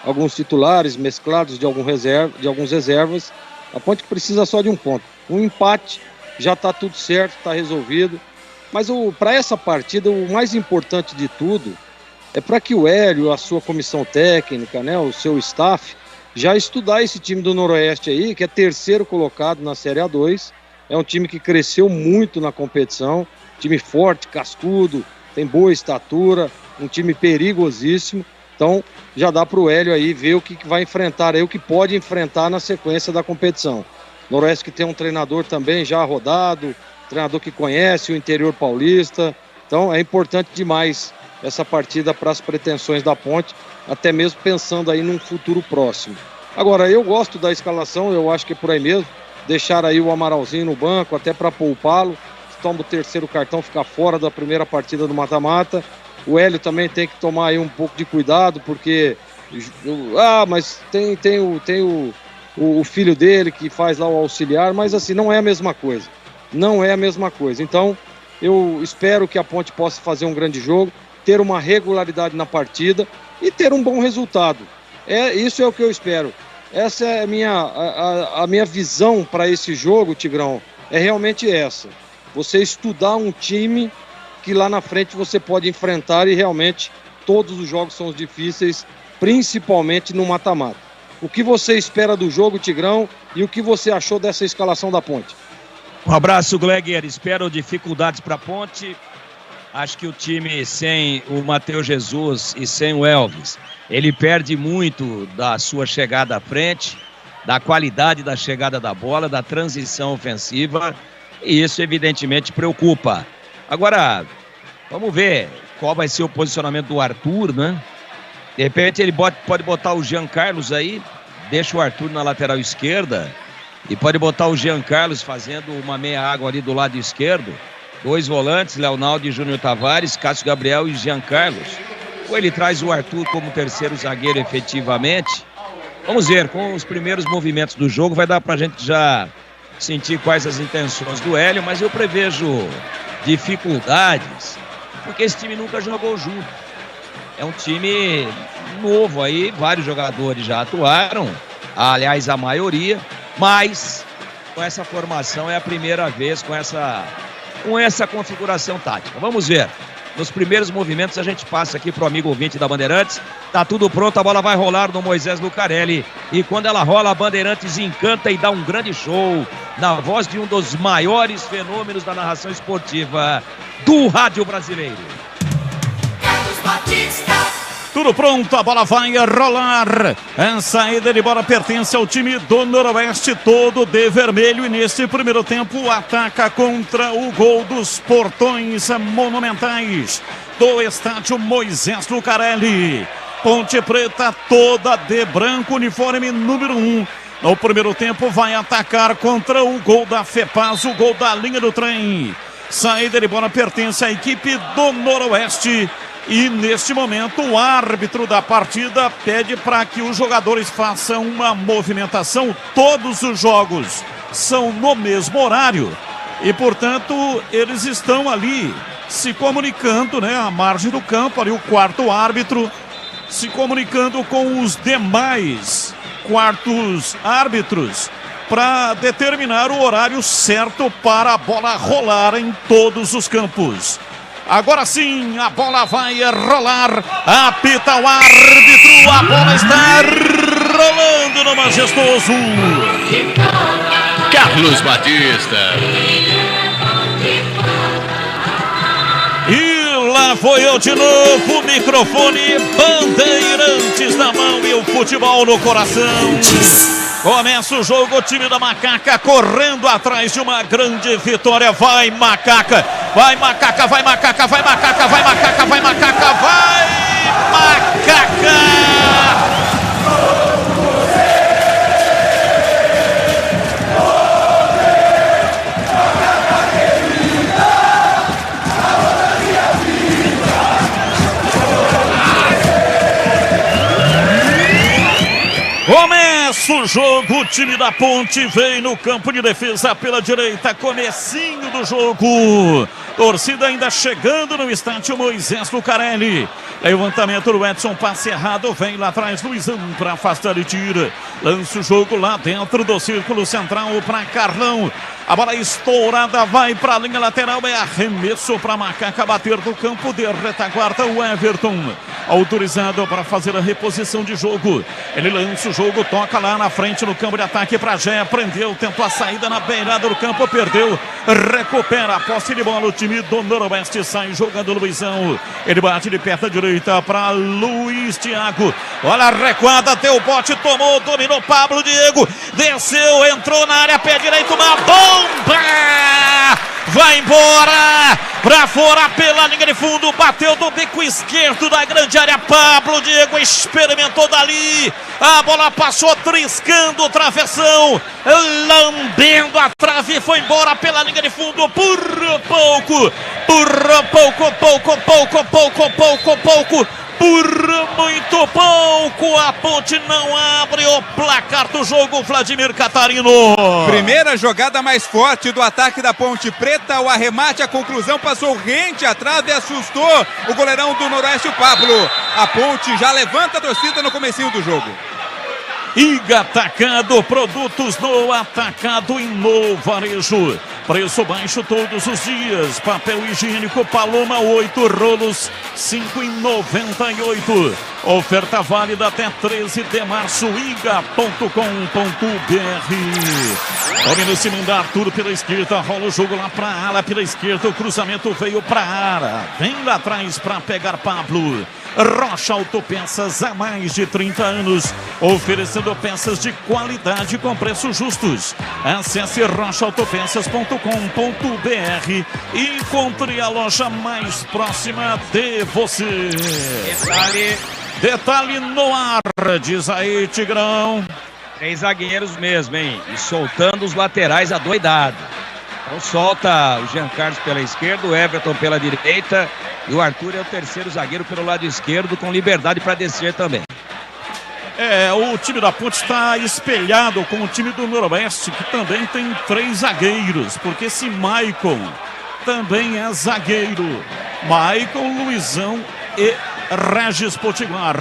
alguns titulares mesclados de alguns reservas. A Ponte precisa só de um ponto, um empate, já está tudo certo, está resolvido. Mas para essa partida o mais importante de tudo é para que o Hélio, a sua comissão técnica, né, o seu staff, já estudar esse time do Noroeste aí, que é terceiro colocado na Série A2. É um time que cresceu muito na competição, time forte, cascudo, tem boa estatura, um time perigosíssimo. Então já dá para o Hélio aí ver o que vai enfrentar aí, o que pode enfrentar na sequência da competição. Noroeste que tem um treinador também já rodado, treinador que conhece o interior paulista. Então é importante demais essa partida para as pretensões da Ponte, até mesmo pensando aí num futuro próximo. Agora, eu gosto da escalação, eu acho que é por aí mesmo, deixar aí o Amaralzinho no banco, até para poupá-lo, se toma o terceiro cartão, ficar fora da primeira partida do mata-mata. O Hélio também tem que tomar aí um pouco de cuidado, porque mas tem o filho dele que faz lá o auxiliar, mas assim, não é a mesma coisa. Não é a mesma coisa. Então, eu espero que a Ponte possa fazer um grande jogo, ter uma regularidade na partida e ter um bom resultado. Isso é o que eu espero. Essa é a minha visão para esse jogo, Tigrão. É realmente essa. Você estudar um time que lá na frente você pode enfrentar e realmente todos os jogos são difíceis, principalmente no mata-mata. O que você espera do jogo, Tigrão, e o que você achou dessa escalação da Ponte? Um abraço, Gleger. Espero dificuldades para a Ponte. Acho que o time sem o Matheus Jesus e sem o Elvis, ele perde muito da sua chegada à frente, da qualidade da chegada da bola, da transição ofensiva, e isso evidentemente preocupa. Agora, vamos ver qual vai ser o posicionamento do Arthur, né? De repente ele pode botar o Jean Carlos aí, deixa o Arthur na lateral esquerda e pode botar o Jean Carlos fazendo uma meia água ali do lado esquerdo. 2 volantes, Leonardo e Júnior Tavares, Cássio Gabriel e Jean Carlos. Ou ele traz o Arthur como terceiro zagueiro efetivamente. Vamos ver, com os primeiros movimentos do jogo vai dar pra gente já sentir quais as intenções do Hélio, mas eu prevejo dificuldades, porque esse time nunca jogou junto. É um time novo aí, vários jogadores já atuaram, aliás a maioria, mas com essa formação é a primeira vez com essa configuração tática. Vamos ver. Nos primeiros movimentos a gente passa aqui pro amigo ouvinte da Bandeirantes. Tá tudo pronto, a bola vai rolar no Moisés Lucarelli. E quando ela rola, a Bandeirantes encanta e dá um grande show na voz de um dos maiores fenômenos da narração esportiva do rádio brasileiro. Carlos Batista. Tudo pronto, a bola vai rolar. A saída de bola pertence ao time do Noroeste, todo de vermelho. E neste primeiro tempo ataca contra o gol dos portões monumentais do estádio Moisés Lucarelli. Ponte Preta toda de branco, uniforme número 1. No primeiro tempo vai atacar contra o gol da FEPAS, o gol da linha do trem. Saída de bola pertence à equipe do Noroeste. E neste momento o árbitro da partida pede para que os jogadores façam uma movimentação. Todos os jogos são no mesmo horário e, portanto, eles estão ali se comunicando, né, à margem do campo, ali o quarto árbitro se comunicando com os demais quartos árbitros para determinar o horário certo para a bola rolar em todos os campos. Agora sim, a bola vai rolar, apita o árbitro, a bola está rolando no Majestoso. Carlos Batista. E lá foi eu de novo, microfone, Bandeirantes na mão e o futebol no coração. Começa o jogo, o time da Macaca correndo atrás de uma grande vitória. Vai Macaca, vai Macaca, vai Macaca, vai Macaca, vai Macaca, vai Macaca, vai Macaca! Começa o jogo, o time da Ponte vem no campo de defesa pela direita, comecinho do jogo. Torcida ainda chegando no estádio Moisés Lucarelli. Levantamento do Edson, passe errado, vem lá atrás Luizão para afastar e tira. Lança o jogo lá dentro do círculo central para Carlão. A bola estourada vai para a linha lateral, é arremesso para Macaca bater do campo de retaguarda o Everton. Autorizado para fazer a reposição de jogo. Ele lança o jogo, toca lá na frente no campo de ataque para Gé, prendeu, tentou a saída na beirada do campo, perdeu, recupera a posse de bola, o time do Noroeste sai jogando o Luizão. Ele bate de perna direita para Luiz Thiago. Olha a recuada, deu bote, tomou, dominou Pablo Diego, desceu, entrou na área, pé direito, uma bomba! Vai embora, pra fora pela linha de fundo, bateu do bico esquerdo da grande área, Pablo Diego experimentou dali, a bola passou triscando o travessão, lambendo a trave, foi embora pela linha de fundo, por pouco, por muito pouco, a Ponte não abre o placar do jogo, Vladimir Catarino. Primeira jogada mais forte do ataque da Ponte Preta, o arremate, a conclusão passou rente à trave e assustou o goleirão do Noroeste, o Pablo. A Ponte já levanta a torcida no comecinho do jogo. Iga Atacado, produtos no atacado e no varejo. Preço baixo todos os dias. Papel higiênico Paloma, 8 rolos, R$ 5,98. Oferta válida até 13 de março, iga.com.br. Domina em cima da Arthur pela esquerda, rola o jogo lá pra ala pela esquerda, o cruzamento veio pra área. Vem lá atrás pra pegar Pablo. Rocha Autopeças, há mais de 30 anos, oferecendo peças de qualidade com preços justos. Acesse rochaautopeças.com.br e encontre a loja mais próxima de você. Detalhe no ar, diz aí, Tigrão. 3 zagueiros mesmo, hein? E soltando os laterais adoidado. Então solta o Jean Carlos pela esquerda, o Everton pela direita e o Arthur é o terceiro zagueiro pelo lado esquerdo, com liberdade para descer também. O time da Ponte está espelhado com o time do Noroeste, que também tem 3 zagueiros, porque esse Maicon também é zagueiro. Maicon, Luizão e Regis Potiguar.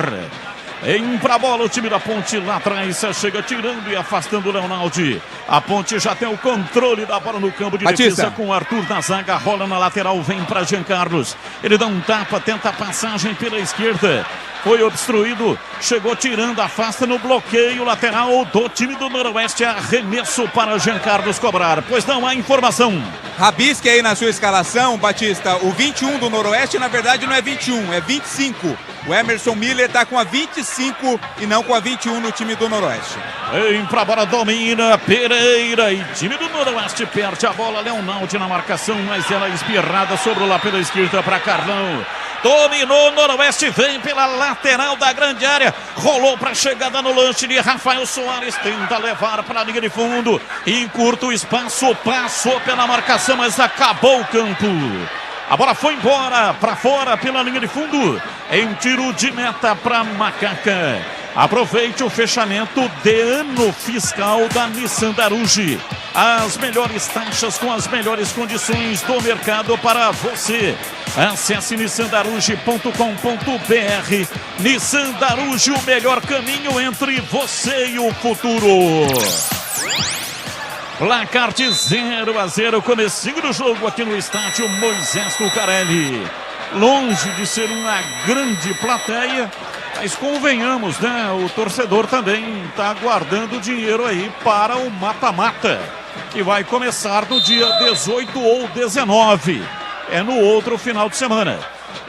Em pra bola o time da Ponte lá atrás, chega tirando e afastando o Leonaldi. A Ponte já tem o controle da bola no campo de defesa com o Arthur na zaga, rola na lateral, vem para Jean Carlos. Ele dá um tapa, tenta a passagem pela esquerda. Foi obstruído, chegou tirando, afasta no bloqueio lateral do time do Noroeste. Arremesso para Jean Carlos cobrar, pois não há informação. Rabisque aí na sua escalação, Batista. O 21 do Noroeste, na verdade, não é 21, é 25. O Emerson Miller está com a 25 e não com a 21 no time do Noroeste. Vem pra bola, domina Pereira e time do Noroeste perde a bola. Leonaldi na marcação, mas ela espirrada, sobrou lá pela esquerda para Carlão. Dominou o Noroeste, vem pela lateral da grande área, rolou para a chegada no lanche de Rafael Soares, tenta levar para a linha de fundo, encurta o espaço, passou pela marcação, mas acabou o campo. A bola foi embora, para fora pela linha de fundo, em tiro de meta para Macaca. Aproveite o fechamento de ano fiscal da Nissan Daruge. As melhores taxas com as melhores condições do mercado para você. Acesse nissandaruge.com.br. Nissan Daruge, o melhor caminho entre você e o futuro. Placar de 0-0, comecinho do jogo aqui no estádio Moisés Lucarelli. Longe de ser uma grande plateia, mas convenhamos, né? O torcedor também está guardando dinheiro aí para o mata-mata, que vai começar no dia 18 ou 19. É no outro final de semana.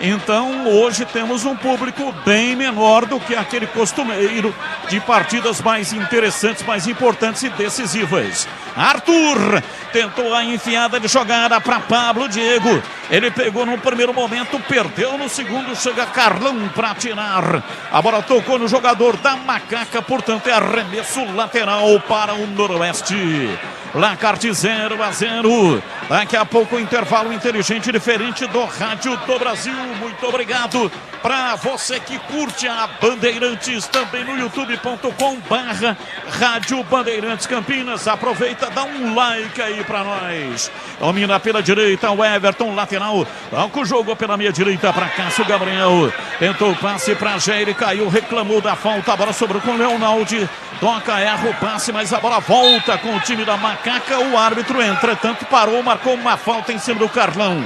Então hoje temos um público bem menor do que aquele costumeiro de partidas mais interessantes, mais importantes e decisivas. Arthur tentou a enfiada de jogada para Pablo Diego. Ele pegou no primeiro momento, perdeu no segundo, chega Carlão para tirar. A bola tocou no jogador da Macaca, portanto é arremesso lateral para o Noroeste. Placar de 0-0. Daqui a pouco intervalo inteligente, diferente do Rádio do Brasil. Muito obrigado para você que curte a Bandeirantes também no youtube.com/Rádio Bandeirantes Campinas. Aproveita, dá um like aí para nós. Domina pela direita o Everton, lateral. Toca o jogo pela meia direita para Cássio Gabriel. Tentou o passe para Jair, caiu, reclamou da falta. A bola sobrou com o Leonaldi. Toca, erra o passe, mas a bola volta com o time da Macaca. O árbitro, entretanto, parou, marcou uma falta em cima do Carlão.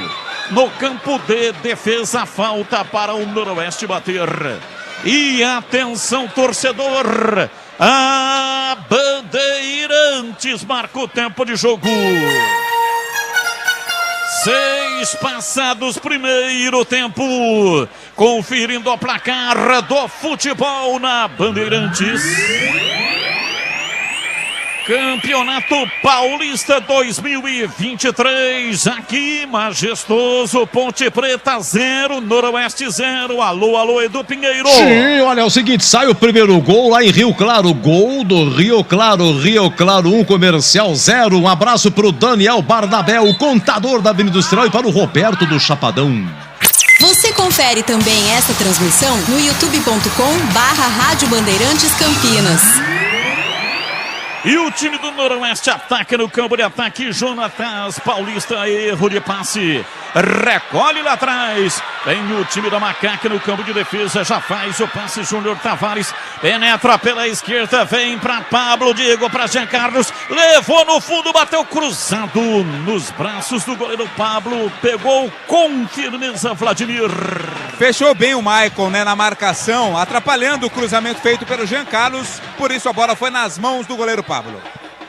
No campo de defesa, falta para o Noroeste bater. E atenção, torcedor, a Bandeirantes marca o tempo de jogo. 6 passados, primeiro tempo. Conferindo o placar do futebol na Bandeirantes. Campeonato Paulista 2023, aqui majestoso, Ponte Preta 0, Noroeste 0. Alô, alô, Edu Pinheiro. Sim, olha, é o seguinte, sai o primeiro gol lá em Rio Claro, gol do Rio Claro 1, Comercial 0. Um abraço pro Daniel Barnabé, o contador da Avenida Industrial, e para o Roberto do Chapadão. Você confere também essa transmissão no youtube.com/Rádio Bandeirantes Campinas. E o time do Noroeste ataca no campo de ataque. Jonatas Paulista, erro de passe. Recolhe lá atrás. Vem o time da Macaca no campo de defesa. Já faz o passe. Júnior Tavares penetra pela esquerda. Vem para Pablo Diego, para Jean Carlos. Levou no fundo, bateu cruzado nos braços do goleiro Pablo. Pegou com firmeza Vladimir. Fechou bem o Maicon, né, na marcação, atrapalhando o cruzamento feito pelo Jean Carlos. Por isso a bola foi nas mãos do goleiro Pablo.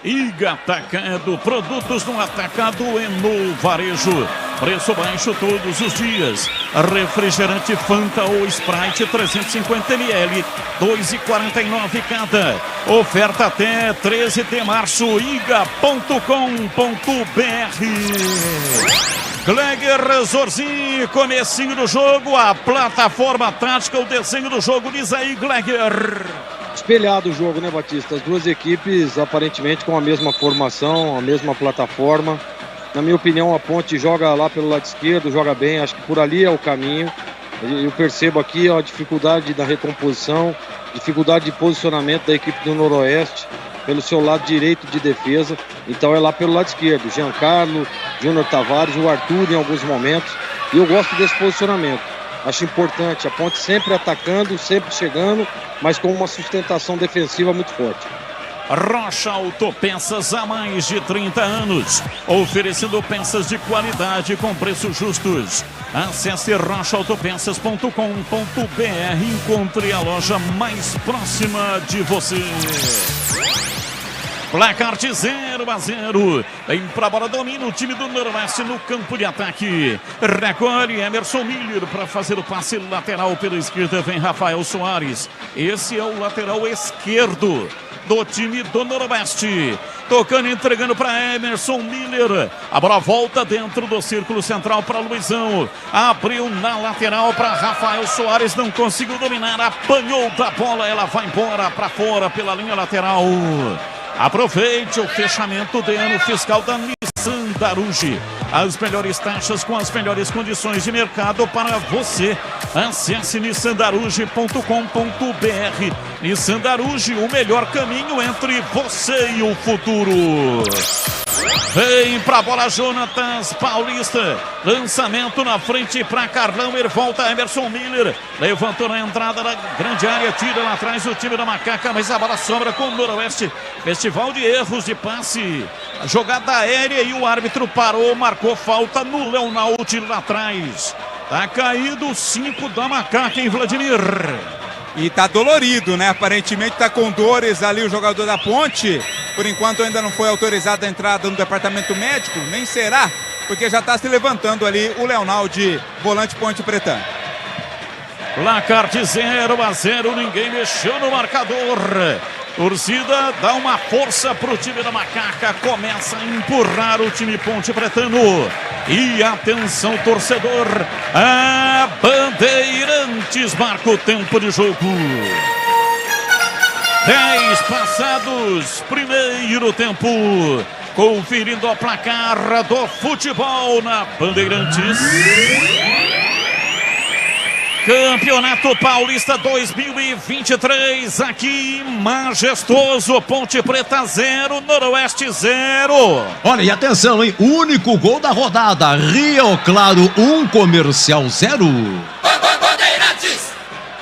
Iga Atacado, produtos no atacado e no varejo. Preço baixo todos os dias. Refrigerante Fanta ou Sprite 350 ml, 2,49 cada. Oferta até 13 de março. iga.com.br. Gleger Zorzi, comecinho do jogo, a plataforma tática, o desenho do jogo, diz aí, Gleger. Espelhado o jogo, né, Batista? As duas equipes aparentemente com a mesma formação, a mesma plataforma. Na minha opinião, a Ponte joga lá pelo lado esquerdo, joga bem, acho que por ali é o caminho. Eu percebo aqui a dificuldade da recomposição, dificuldade de posicionamento da equipe do Noroeste pelo seu lado direito de defesa. Então é lá pelo lado esquerdo, Giancarlo, Júnior Tavares, o Arthur em alguns momentos. E eu gosto desse posicionamento. Acho importante, a Ponte sempre atacando, sempre chegando, mas com uma sustentação defensiva muito forte. Rocha Autopeças há mais de 30 anos, oferecendo peças de qualidade com preços justos. Acesse rochaautopeças.com.br e encontre a loja mais próxima de você. Placar de 0-0. Vem pra bola, domina o time do Noroeste no campo de ataque. Recolhe Emerson Miller para fazer o passe lateral pela esquerda. Vem Rafael Soares. Esse é o lateral esquerdo do time do Noroeste. Tocando e entregando para Emerson Miller. A bola volta dentro do círculo central para Luizão. Abriu na lateral para Rafael Soares. Não conseguiu dominar. Apanhou da bola. Ela vai embora para fora pela linha lateral. Aproveite o fechamento de ano fiscal da Nissan Daruge. As melhores taxas com as melhores condições de mercado para você. Acesse nissandaruge.com.br. Nissan Daruge, o melhor caminho entre você e o futuro. Vem pra bola Jonatas Paulista. Lançamento na frente para Carlão. Ele volta Emerson Miller. Levantou na entrada da grande área. Tira lá atrás o time da Macaca. Mas a bola sobra com o Noroeste. Festival de erros de passe. A jogada aérea e o árbitro parou. Marcou falta no Leonaldi lá atrás. Tá caído o 5 da Macaca em Vladimir. E tá dolorido, né? Aparentemente tá com dores ali o jogador da Ponte. Por enquanto ainda não foi autorizada a entrada no departamento médico. Nem será, porque já tá se levantando ali o Leonaldi, volante Ponte Preta. Placar de 0-0, ninguém mexeu no marcador. Torcida dá uma força pro time da Macaca, começa a empurrar o time Ponte Pretano. E atenção, torcedor, a Bandeirantes marca o tempo de jogo. 10 passados, primeiro tempo. Conferindo a placar do futebol na Bandeirantes. Campeonato Paulista 2023, aqui majestoso, Ponte Preta 0, Noroeste 0. Olha, e atenção, hein? Único gol da rodada, Rio Claro 1, Comercial 0.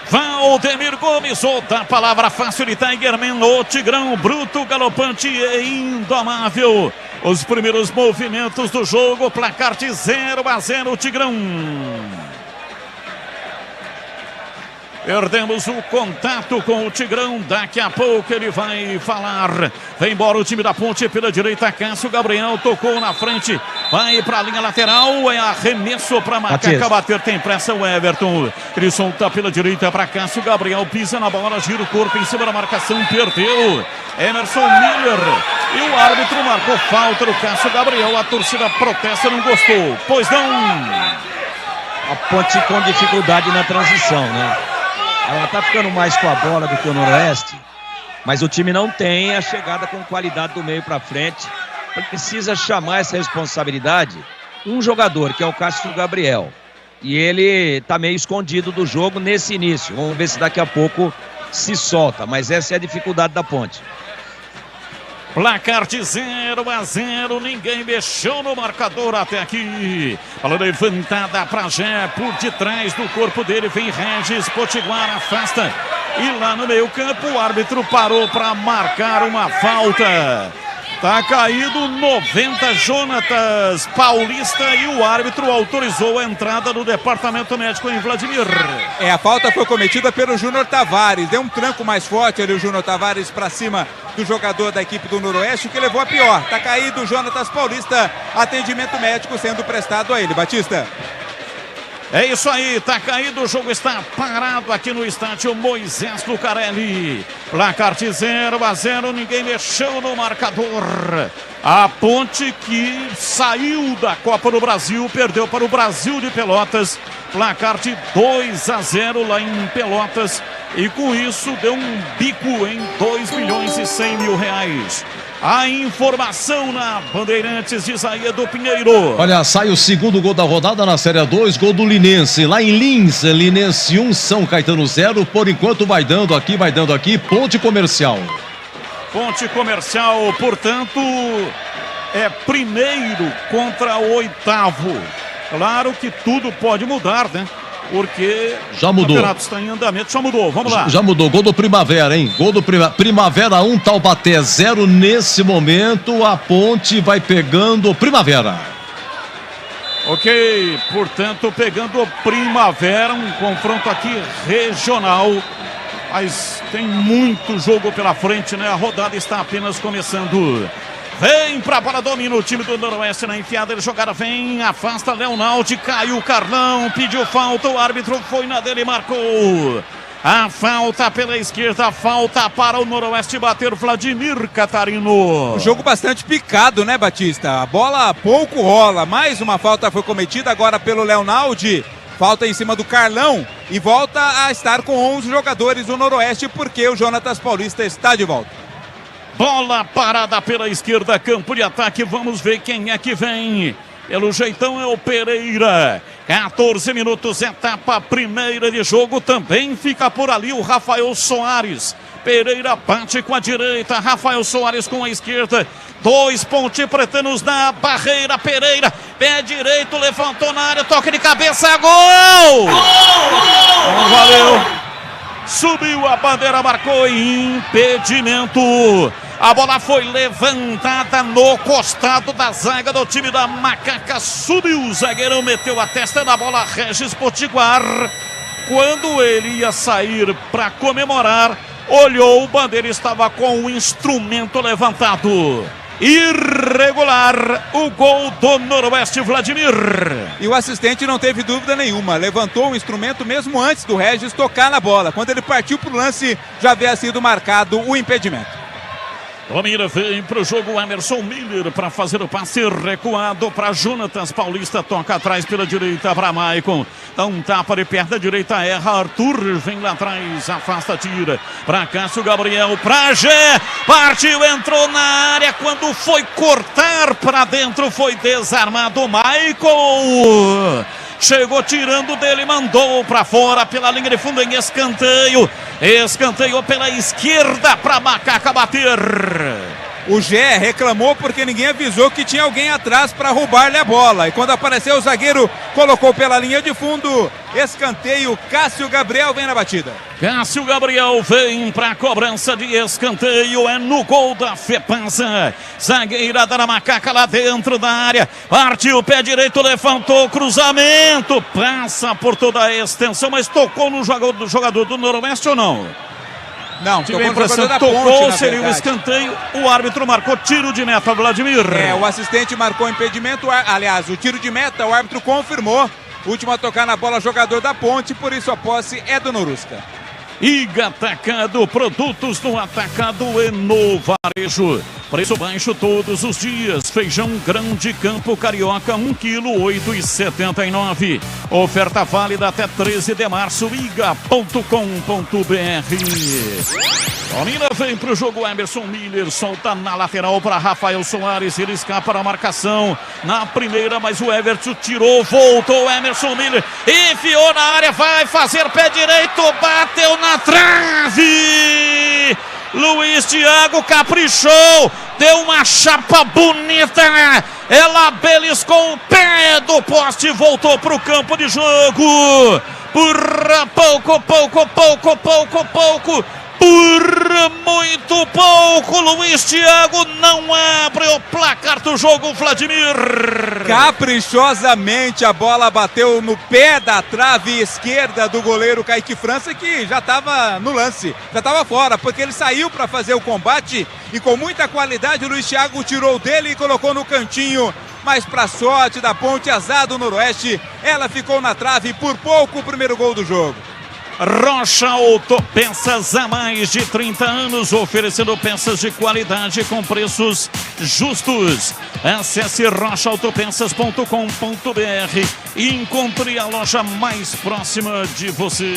Valdemir Gomes, outra palavra fácil de Tigerman, o Tigrão, bruto, galopante e indomável. Os primeiros movimentos do jogo, placar de 0-0, Tigrão. Perdemos o contato com o Tigrão, daqui a pouco ele vai falar. Vem embora o time da Ponte pela direita, Cássio Gabriel tocou na frente, vai para a linha lateral, é arremesso para Macaca bater, tem pressa o Everton. Ele solta pela direita para Cássio Gabriel, pisa na bola, gira o corpo em cima da marcação, perdeu. Emerson Miller e o árbitro marcou falta do Cássio Gabriel, a torcida protesta, não gostou, pois não. A Ponte com dificuldade na transição, né? Ela tá ficando mais com a bola do que o Noroeste, mas o time não tem a chegada com qualidade do meio para frente. Precisa chamar essa responsabilidade um jogador, que é o Cássio Gabriel. E ele tá meio escondido do jogo nesse início. Vamos ver se daqui a pouco se solta, mas essa é a dificuldade da Ponte. Placar de 0-0, ninguém mexeu no marcador até aqui. Bola levantada para Jé, por detrás do corpo dele vem Regis, Potiguar afasta. E lá no meio campo o árbitro parou para marcar uma falta. Tá caído 90, Jonatas Paulista, e o árbitro autorizou a entrada do departamento médico em Vladimir. A falta foi cometida pelo Júnior Tavares. Deu um tranco mais forte ali o Júnior Tavares para cima do jogador da equipe do Noroeste, que levou a pior. Tá caído o Jonatas Paulista, atendimento médico sendo prestado a ele. Batista. É isso aí, tá caído, o jogo está parado aqui no estádio Moisés Lucarelli. Placar de 0-0, ninguém mexeu no marcador. A Ponte, que saiu da Copa do Brasil, perdeu para o Brasil de Pelotas. Placar de 2-0 lá em Pelotas. E com isso deu um bico em 2.100.000 reais. A informação na Bandeirantes de Isaías do Pinheiro. Olha, sai o segundo gol da rodada na Série 2, gol do Linense, lá em Lins. Linense 1, São Caetano 0. Por enquanto vai dando aqui, Ponte Comercial. Ponte Comercial, portanto, é primeiro contra o oitavo. Claro que tudo pode mudar, né? Porque já mudou. O campeonato está em andamento, já mudou, vamos lá. Já mudou, gol do Primavera, hein? Gol do Primavera 1, Taubaté 0. Nesse momento, a Ponte vai pegando o Primavera. Ok, portanto, pegando o Primavera, um confronto aqui regional. Mas tem muito jogo pela frente, né? A rodada está apenas começando. Vem pra bola, domina o time do Noroeste na enfiada, ele jogada, vem, afasta Leonaldi, caiu o Carlão, pediu falta, o árbitro foi na dele e marcou. A falta pela esquerda, falta para o Noroeste bater Vladimir Catarino. Um jogo bastante picado, né, Batista? A bola pouco rola, mais uma falta foi cometida agora pelo Leonaldi. Falta em cima do Carlão e volta a estar com 11 jogadores do Noroeste, porque o Jonatas Paulista está de volta. Bola parada pela esquerda, campo de ataque, vamos ver quem é que vem. Pelo jeitão é o Pereira. 14 minutos, etapa primeira de jogo, também fica por ali o Rafael Soares. Pereira bate com a direita, Rafael Soares com a esquerda. 2 ponte-pretanos na barreira, Pereira, pé direito, levantou na área, toque de cabeça, gol! Gol! Valeu! Subiu a bandeira, marcou impedimento. A bola foi levantada no costado da zaga do time da Macaca. Subiu o zagueirão, meteu a testa na bola, Regis Potiguar. Quando ele ia sair para comemorar, olhou, o bandeira estava com o instrumento levantado. Irregular, o gol do Noroeste, Vladimir. E o assistente não teve dúvida nenhuma, levantou o instrumento mesmo antes do Regis tocar na bola. Quando ele partiu para o lance, já havia sido marcado o impedimento. Domina, vem para o jogo Emerson Miller para fazer o passe recuado para Jonatas Paulista, toca atrás pela direita para Maicon, dá um tapa de perna direita, erra, Arthur vem lá atrás, afasta, tira para Cássio Gabriel, para Gé, partiu, entrou na área, quando foi cortar para dentro foi desarmado Maicon. Chegou tirando dele, mandou para fora pela linha de fundo em escanteio. Escanteio pela esquerda para Macaca bater. O Gé reclamou porque ninguém avisou que tinha alguém atrás para roubar-lhe a bola. E quando apareceu o zagueiro, colocou pela linha de fundo. Escanteio, Cássio Gabriel vem na batida. Cássio Gabriel vem para a cobrança de escanteio, é no gol da Fepasa. Zagueirada da Macaca lá dentro da área. Partiu, pé direito, levantou, cruzamento. Passa por toda a extensão, mas tocou no jogador do Noroeste ou não? Não, tocou no jogador da Ponte, seria o escanteio, o árbitro marcou tiro de meta, Vladimir. O assistente marcou impedimento, aliás, o tiro de meta, o árbitro confirmou. Último a tocar na bola, jogador da Ponte, por isso a posse é do Norusca. Iga Atacado, produtos no atacado e no varejo. Preço baixo todos os dias. Feijão grande Campo Carioca, 1 kg, 8,79. Oferta válida até 13 de março, iga.com.br. Domina, vem pro jogo Emerson Miller, solta na lateral para Rafael Soares, ele escapa da marcação na primeira, mas o Everton tirou, voltou Emerson Miller, enfiou na área, vai fazer pé direito, bateu na trave. Luiz Thiago caprichou, deu uma chapa bonita, ela beliscou o pé do poste, voltou pro campo de jogo. Por pouco, Por muito pouco, Luiz Thiago não abre o placar do jogo, Vladimir. Caprichosamente a bola bateu no pé da trave esquerda do goleiro Kaique França, que já estava no lance, já estava fora, porque ele saiu para fazer o combate e com muita qualidade o Luiz Thiago tirou dele e colocou no cantinho. Mas para sorte da Ponte, azar do Noroeste, ela ficou na trave, por pouco o primeiro gol do jogo. Rocha Autopeças, há mais de 30 anos, oferecendo peças de qualidade com preços justos. Acesse rochaautopeças.com.br e encontre a loja mais próxima de você.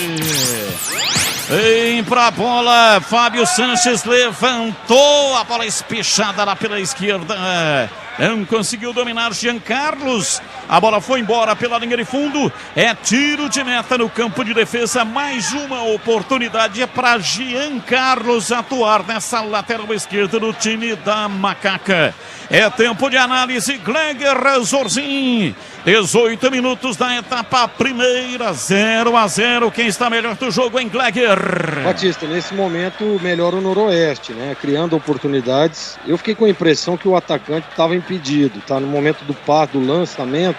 Vem pra bola, Fábio Sanches levantou a bola espichada lá pela esquerda. Não conseguiu dominar Jean Carlos. A bola foi embora pela linha de fundo. É tiro de meta no campo de defesa. Mais uma oportunidade para Jean Carlos atuar nessa lateral esquerda do time da Macaca. É tempo de análise. Gleger Zorzin. 18 minutos da etapa primeira. 0-0. Quem está melhor do jogo em Gleger? Batista, nesse momento melhora o Noroeste, né? Criando oportunidades. Eu fiquei com a impressão que o atacante estava impedido, tá? No momento do passe, do lançamento,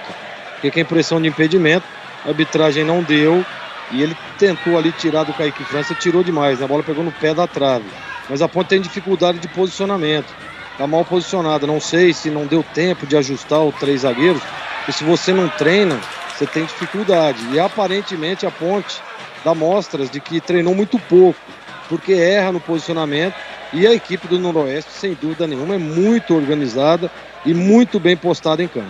fiquei com a impressão de impedimento. A arbitragem não deu e ele tentou ali tirar do Kaique França, tirou demais, né? A bola pegou no pé da trave. Mas a Ponte tem dificuldade de posicionamento. Tá mal posicionada. Não sei se não deu tempo de ajustar os 3 zagueiros. E se você não treina, você tem dificuldade. E aparentemente a Ponte dá mostras de que treinou muito pouco, porque erra no posicionamento. E a equipe do Noroeste, sem dúvida nenhuma, é muito organizada e muito bem postada em campo.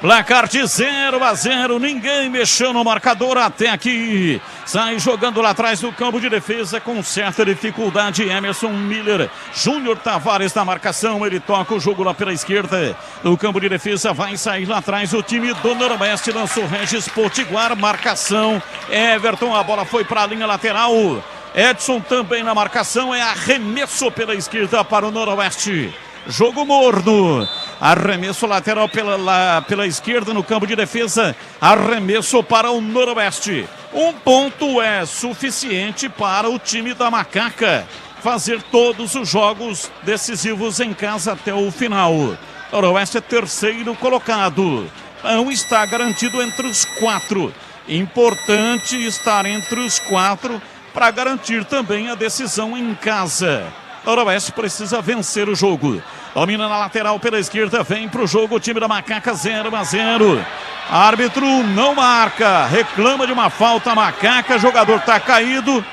Placar de 0-0, ninguém mexeu no marcador até aqui. Sai jogando lá atrás do campo de defesa com certa dificuldade. Emerson Miller, Júnior Tavares na marcação. Ele toca o jogo lá pela esquerda. No campo de defesa vai sair lá atrás o time do Noroeste. Lançou Regis Potiguar, marcação. Everton, a bola foi para a linha lateral. Edson também na marcação. É arremesso pela esquerda para o Noroeste. Jogo morno. Arremesso lateral pela esquerda no campo de defesa. Arremesso para o Noroeste. Um ponto é suficiente para o time da Macaca fazer todos os jogos decisivos em casa até o final. Noroeste é terceiro colocado. Não está garantido entre os 4. Importante estar entre os 4 para garantir também a decisão em casa. Noroeste precisa vencer o jogo. Domina na lateral pela esquerda, vem pro jogo o time da Macaca, 0-0. Árbitro não marca, reclama de uma falta Macaca, jogador tá caído,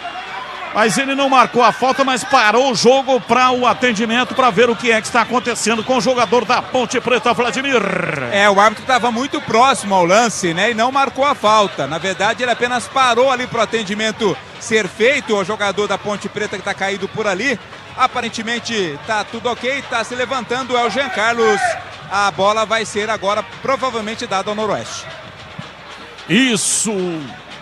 mas ele não marcou a falta, mas parou o jogo para o atendimento, para ver o que é que está acontecendo com o jogador da Ponte Preta, Vladimir. O árbitro estava muito próximo ao lance, né, e não marcou a falta. Na verdade, ele apenas parou ali para o atendimento ser feito. O jogador da Ponte Preta que está caído por ali. Aparentemente tá tudo ok, tá se levantando, é o Jean Carlos. A bola vai ser agora provavelmente dada ao Noroeste. Isso,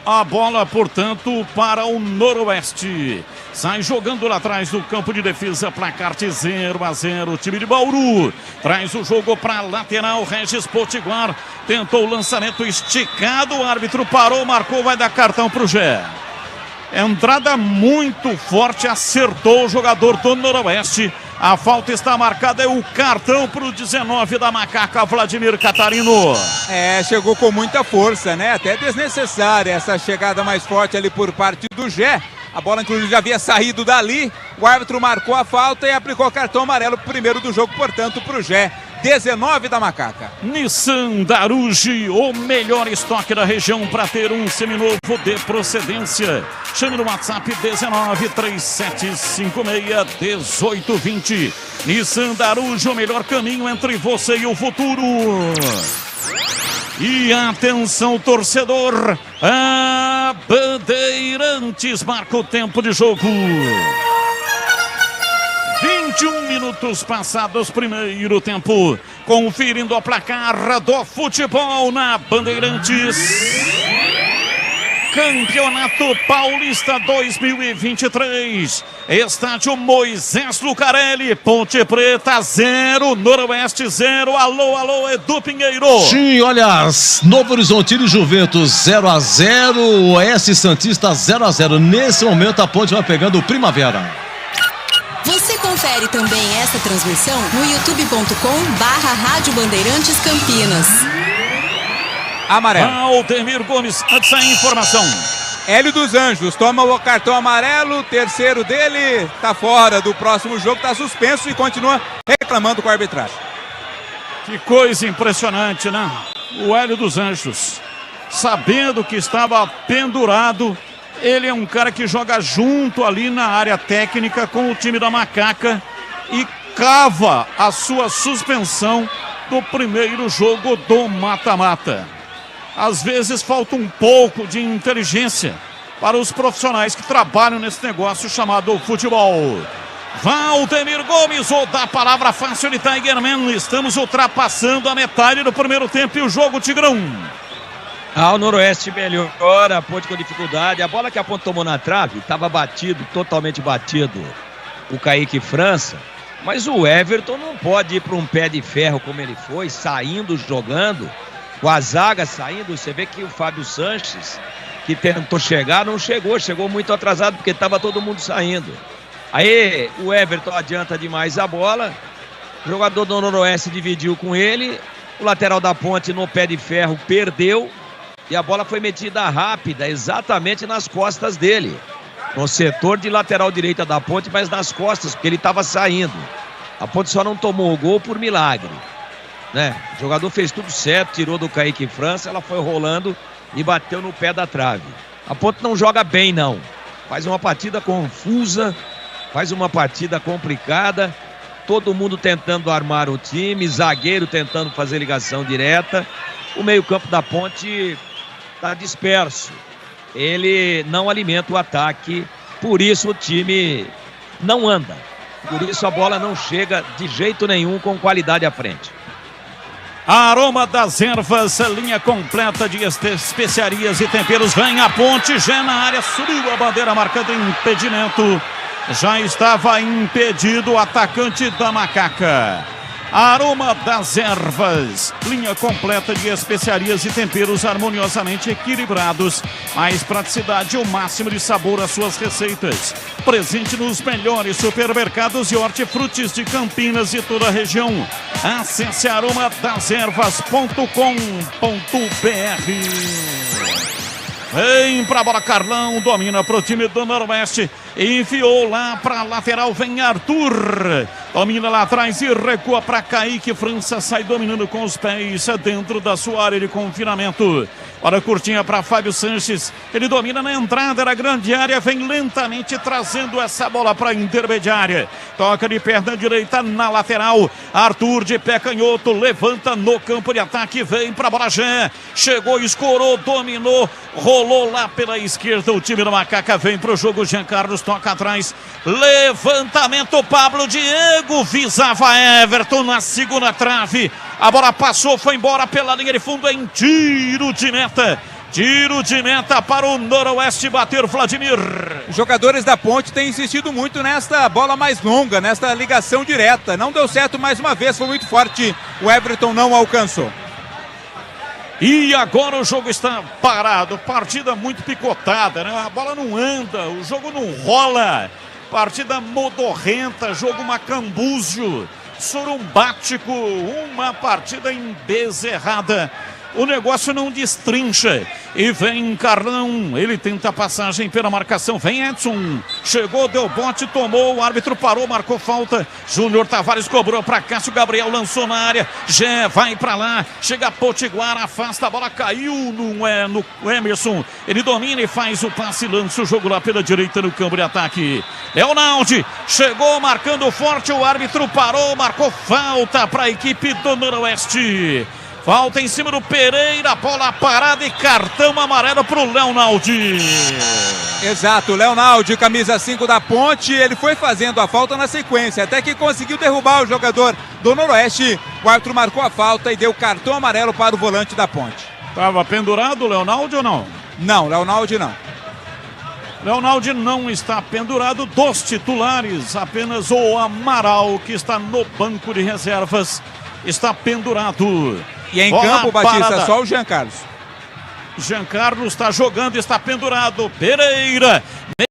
a bola portanto para o Noroeste. Sai jogando lá atrás do campo de defesa, placar de 0-0, o time de Bauru. Traz o jogo para lateral, Regis Potiguar. Tentou o lançamento esticado, o árbitro parou, marcou, vai dar cartão pro Gé. Entrada muito forte, acertou o jogador do Noroeste. A falta está marcada, é o cartão para o 19 da Macaca, Vladimir Catarino. Chegou com muita força, né? Até desnecessária essa chegada mais forte ali por parte do Gé. A bola inclusive já havia saído dali. O árbitro marcou a falta e aplicou cartão amarelo primeiro do jogo, portanto, para o Gé. 19 da Macaca. Nissan Daruge, o melhor estoque da região para ter um seminovo de procedência. Chame no WhatsApp 1937561820. Nissan Daruge, o melhor caminho entre você e o futuro. E atenção, torcedor, a Bandeirantes marca o tempo de jogo. 21 minutos passados, primeiro tempo. Conferindo a placar do futebol na Bandeirantes. Campeonato Paulista 2023. Estádio Moisés Lucarelli. Ponte Preta 0, Noroeste 0. Alô, alô, Edu Pinheiro. Sim, olha, Novo Horizontino e Juventus 0-0. Oeste Santista 0-0. Nesse momento a Ponte vai pegando o Primavera. Você confere também essa transmissão no youtube.com/Rádio Bandeirantes Campinas. Amarelo. Valdemir Gomes, antes da informação. Hélio dos Anjos toma o cartão amarelo, terceiro dele, tá fora do próximo jogo, tá suspenso e continua reclamando com a arbitragem. Que coisa impressionante, né? O Hélio dos Anjos, sabendo que estava pendurado, ele é um cara que joga junto ali na área técnica com o time da Macaca e cava a sua suspensão do primeiro jogo do mata-mata. Às vezes falta um pouco de inteligência para os profissionais que trabalham nesse negócio chamado futebol. Valdemir Gomes, ou da palavra fácil de Tigerman. Estamos ultrapassando a metade do primeiro tempo e o jogo, Tigrão. O Noroeste melhora, a Ponte com dificuldade. A bola que a Ponte tomou na trave, estava batido, totalmente batido, o Kaique França. Mas o Everton não pode ir para um pé de ferro como ele foi, saindo, jogando. Com a zaga saindo, você vê que o Fábio Sanches, que tentou chegar, não chegou. Chegou muito atrasado porque estava todo mundo saindo. Aí o Everton adianta demais a bola. O jogador do Noroeste dividiu com ele. O lateral da Ponte no pé de ferro perdeu. E a bola foi metida rápida, exatamente nas costas dele. No setor de lateral direita da Ponte, mas nas costas, porque ele estava saindo. A Ponte só não tomou o gol por milagre, né? O jogador fez tudo certo, tirou do Kaique França, ela foi rolando e bateu no pé da trave. A Ponte não joga bem, não. Faz uma partida confusa, faz uma partida complicada. Todo mundo tentando armar o time, zagueiro tentando fazer ligação direta. O meio-campo da Ponte está disperso. Ele não alimenta o ataque, por isso o time não anda. Por isso a bola não chega de jeito nenhum com qualidade à frente. Aroma das Ervas, linha completa de especiarias e temperos. Vem a Ponte, já na área, subiu a bandeira marcando impedimento. Já estava impedido o atacante da Macaca. Aroma das Ervas, linha completa de especiarias e temperos harmoniosamente equilibrados. Mais praticidade e o máximo de sabor às suas receitas. Presente nos melhores supermercados e hortifrutis de Campinas e toda a região. Acesse aromadasерvas.com.br. Vem pra bola, Carlão, domina pro time do Noroeste, enfiou lá pra lateral, vem Arthur, domina lá atrás e recua pra Kaique França, sai dominando com os pés dentro da sua área de confinamento. Olha a curtinha para Fábio Sanches, ele domina na entrada da grande área, vem lentamente trazendo essa bola para a intermediária. Toca de perna direita na lateral, Arthur de pé canhoto, levanta no campo de ataque, vem para a bola já, chegou, escorou, dominou, rolou lá pela esquerda, o time do Macaca vem para o jogo, Jean Carlos toca atrás, levantamento, Pablo Diego, visava Everton na segunda trave, a bola passou, foi embora pela linha de fundo em tiro de meta. Tiro de meta para o Noroeste bater, Vladimir. Os jogadores da Ponte têm insistido muito nesta bola mais longa, nesta ligação direta. Não deu certo mais uma vez, foi muito forte. O Everton não alcançou. E agora o jogo está parado. Partida muito picotada, né? A bola não anda, o jogo não rola. Partida modorrenta, jogo macambúzio, sorumbático, uma partida embezerrada. O negócio não destrincha. E vem Carlão. Ele tenta a passagem pela marcação. Vem Edson. Chegou, deu bote, tomou. O árbitro parou, marcou falta. Júnior Tavares cobrou para Cássio. Gabriel lançou na área. Jé vai para lá. Chega Potiguar, afasta. A bola caiu no Emerson. Ele domina e faz o passe. Lança o jogo lá pela direita no campo de ataque. Leonaldi chegou marcando forte. O árbitro parou, marcou falta para a equipe do Noroeste. Falta em cima do Pereira, bola parada e cartão amarelo para o Leonaldi. Exato, Leonaldi, camisa 5 da Ponte, ele foi fazendo a falta na sequência, até que conseguiu derrubar o jogador do Noroeste. O árbitro marcou a falta e deu cartão amarelo para o volante da Ponte. Estava pendurado o Leonaldi ou não? Não, Leonaldi não. Leonaldi não está pendurado. Dos titulares, apenas o Amaral, que está no banco de reservas, está pendurado. E em campo, Batista, só o Jean Carlos. Jean Carlos está jogando, está pendurado. Pereira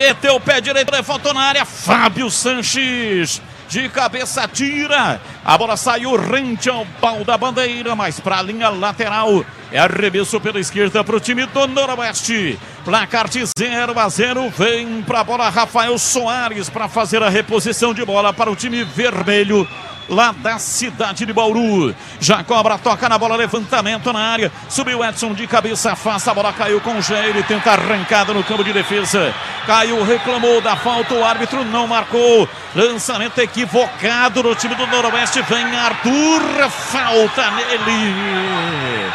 meteu o pé direito, levantou na área. Fábio Sanches de cabeça tira. A bola saiu rente ao pau da bandeira, mas para a linha lateral. É arremesso pela esquerda para o time do Noroeste. Placar de 0-0. Vem para a bola Rafael Soares para fazer a reposição de bola para o time vermelho lá da cidade de Bauru. Já cobra, toca na bola, levantamento na área. Subiu Edson de cabeça, afasta, a bola caiu com o Gé. Ele tenta arrancada no campo de defesa. Caiu, reclamou da falta, o árbitro não marcou. Lançamento equivocado no time do Noroeste. Vem Arthur, falta nele.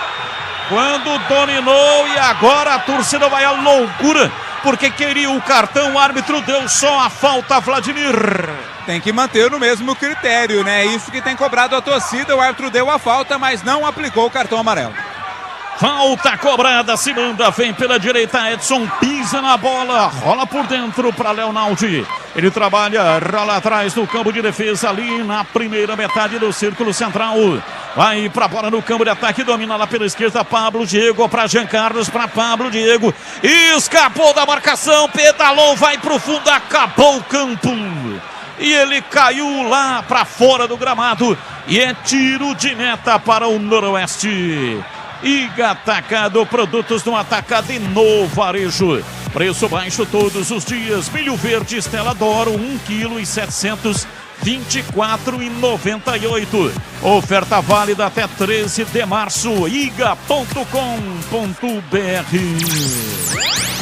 Quando dominou e agora a torcida vai à loucura, porque queria o cartão, o árbitro deu só a falta, Vladimir. Tem que manter no mesmo critério, né? Isso que tem cobrado a torcida. O árbitro deu a falta, mas não aplicou o cartão amarelo. Falta cobrada, se manda, vem pela direita, Edson pisa na bola, rola por dentro para Leonaldi. Ele trabalha lá atrás no campo de defesa, ali na primeira metade do círculo central. Vai para a bola no campo de ataque, domina lá pela esquerda, Pablo Diego para Jean Carlos, para Pablo Diego. Escapou da marcação, pedalou, vai para o fundo, acabou o campo. E ele caiu lá para fora do gramado. E é tiro de meta para o Noroeste. Iga Atacado, produtos no atacado e no varejo. Preço baixo todos os dias. Milho verde Stella D'Oro, 1,724 kg. Oferta válida até 13 de março. iga.com.br.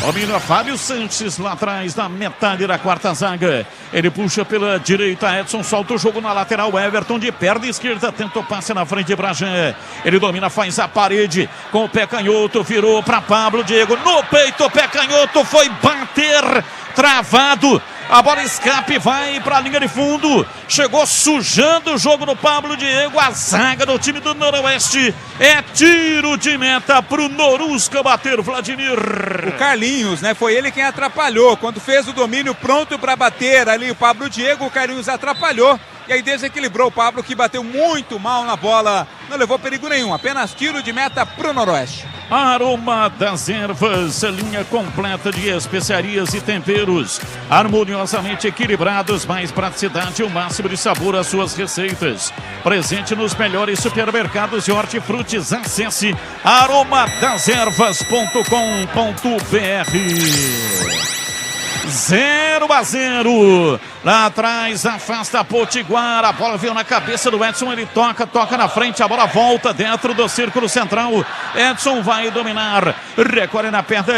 Domina Fábio Sanches lá atrás, na metade da quarta zaga. Ele puxa pela direita, Edson solta o jogo na lateral. Everton de perna esquerda, tenta o passe na frente de Brajan. Ele domina, faz a parede com o pé canhoto, virou para Pablo Diego. No peito, o pé canhoto foi bater, travado. A bola escape, vai para a linha de fundo. Chegou sujando o jogo no Pablo Diego. A zaga do time do Noroeste. É tiro de meta para o Norusca bater, Vladimir. O Carlinhos, né? Foi ele quem atrapalhou. Quando fez o domínio pronto para bater ali o Pablo Diego, o Carlinhos atrapalhou. E aí desequilibrou o Pablo, que bateu muito mal na bola. Não levou perigo nenhum, apenas tiro de meta para o Noroeste. Aroma das Ervas, linha completa de especiarias e temperos, harmoniosamente equilibrados, mais praticidade e o máximo de sabor às suas receitas. Presente nos melhores supermercados de hortifrutis. Acesse aromadas-ervas.com.br. 0-0. Lá atrás, afasta Potiguar. A bola veio na cabeça do Edson. Ele toca na frente. A bola volta dentro do círculo central. Edson vai dominar. Recolhe na perna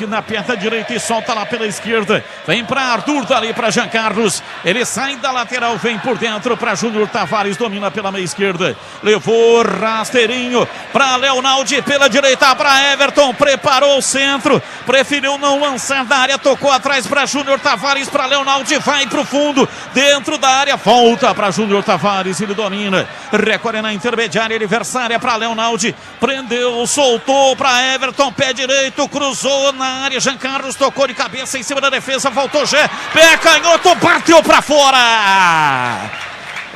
na perna direita e solta lá pela esquerda. Vem para Arthur, dali para Jean Carlos. Ele sai da lateral, vem por dentro para Júnior Tavares. Domina pela meia esquerda. Levou rasteirinho para Leonaldi pela direita, para Everton. Preparou o centro. Preferiu não lançar da área. Tocou atrás para Júnior Tavares, para Leonaldi, vai para o fundo, dentro da área, volta para Júnior Tavares, ele domina, recolhe na intermediária adversária para Leonaldi, prendeu, soltou para Everton, pé direito, cruzou na área, Jean Carlos tocou de cabeça em cima da defesa, voltou Gé, pé canhoto, bateu para fora,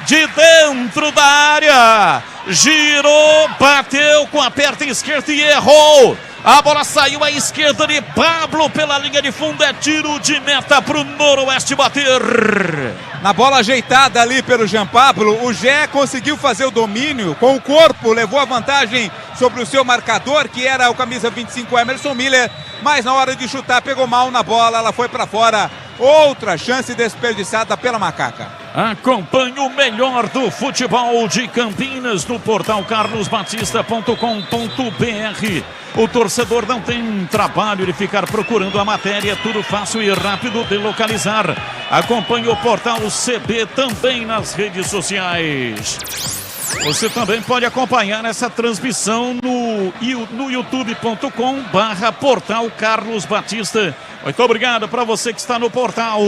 de dentro da área, girou, bateu com a perna esquerda e errou. A bola saiu à esquerda de Pablo pela linha de fundo. É tiro de meta para o Noroeste bater. Na bola ajeitada ali pelo Jean Pablo, o Gé conseguiu fazer o domínio com o corpo, levou a vantagem sobre o seu marcador, que era o camisa 25 Emerson Miller, mas na hora de chutar pegou mal na bola, ela foi para fora. Outra chance desperdiçada pela Macaca. Acompanhe o melhor do futebol de Campinas no portal carlosbatista.com.br. O torcedor não tem trabalho de ficar procurando a matéria, tudo fácil e rápido de localizar. Acompanhe o portal CB também nas redes sociais. Você também pode acompanhar essa transmissão no youtube.com/portal Carlos Batista. Muito obrigado para você que está no portal.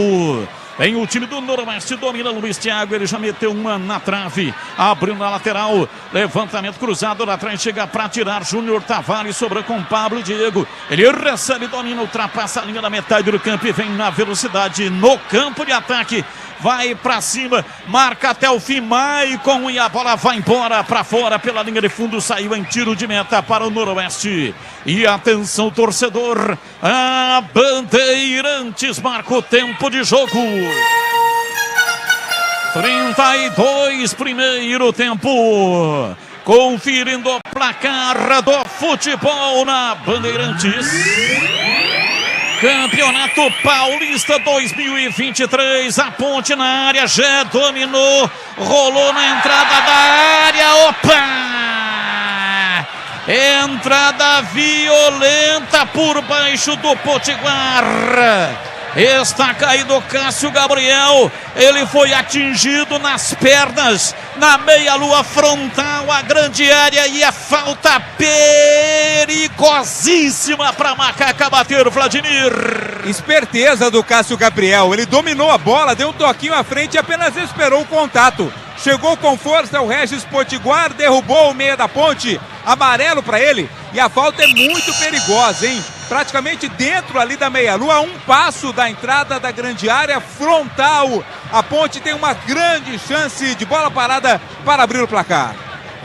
Vem o time do Noroeste, domina Luiz Thiago, ele já meteu uma na trave, abriu na lateral, levantamento cruzado lá atrás, chega para tirar Júnior Tavares, sobra com Pablo Diego, ele recebe, domina, ultrapassa a linha da metade do campo e vem na velocidade no campo de ataque, vai para cima, marca até o fim, Maicon, e a bola vai embora para fora pela linha de fundo, saiu em tiro de meta para o Noroeste. E atenção, torcedor, a Bandeirantes marca o tempo de jogo. 32, primeiro tempo. Conferindo o placar do futebol na Bandeirantes. Campeonato Paulista 2023, a Ponte na área, já dominou, rolou na entrada da área, opa! Entrada violenta por baixo do Potiguar. Está caído Cássio Gabriel, ele foi atingido nas pernas, na meia-lua frontal, a grande área, e a falta perigosíssima para Macaca bater o Vladimir. Esperteza do Cássio Gabriel, ele dominou a bola, deu um toquinho à frente e apenas esperou o contato. Chegou com força o Regis Potiguar, derrubou o meia da Ponte, amarelo para ele, e a falta é muito perigosa, hein? Praticamente dentro ali da meia-lua, um passo da entrada da grande área frontal. A Ponte tem uma grande chance de bola parada para abrir o placar.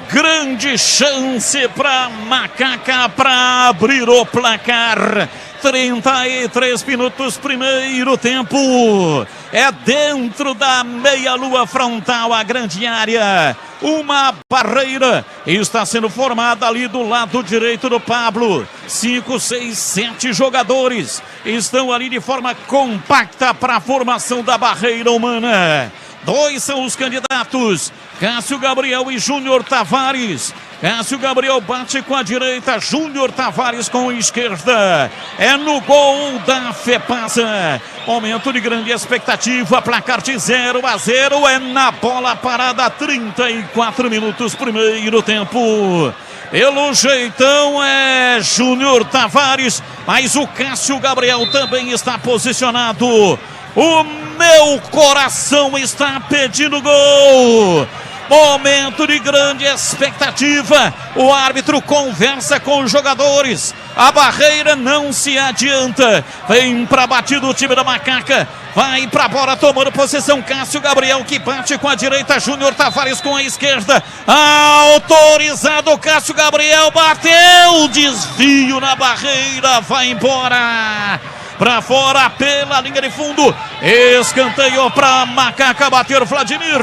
Grande chance para Macaca para abrir o placar. 33 minutos, primeiro tempo. É dentro da meia-lua frontal, a grande área. Uma barreira está sendo formada ali do lado direito do Pablo. 5, 6, 7 jogadores estão ali de forma compacta para a formação da barreira humana. 2 são os candidatos, Cássio Gabriel e Júnior Tavares. Cássio Gabriel bate com a direita, Júnior Tavares com a esquerda. É no gol da FEPASA. Momento de grande expectativa, placar de 0-0. É na bola parada, 34 minutos, primeiro tempo. Pelo jeitão é Júnior Tavares, mas o Cássio Gabriel também está posicionado. O meu coração está pedindo gol. Momento de grande expectativa. O árbitro conversa com os jogadores. A barreira não se adianta. Vem para batida o time da Macaca. Vai para a bola, tomando possessão. Cássio Gabriel que bate com a direita. Júnior Tavares com a esquerda. Autorizado. Cássio Gabriel bateu. Desvio na barreira. Vai embora. Para fora pela linha de fundo. Escanteio para Macaca bater Vladimir.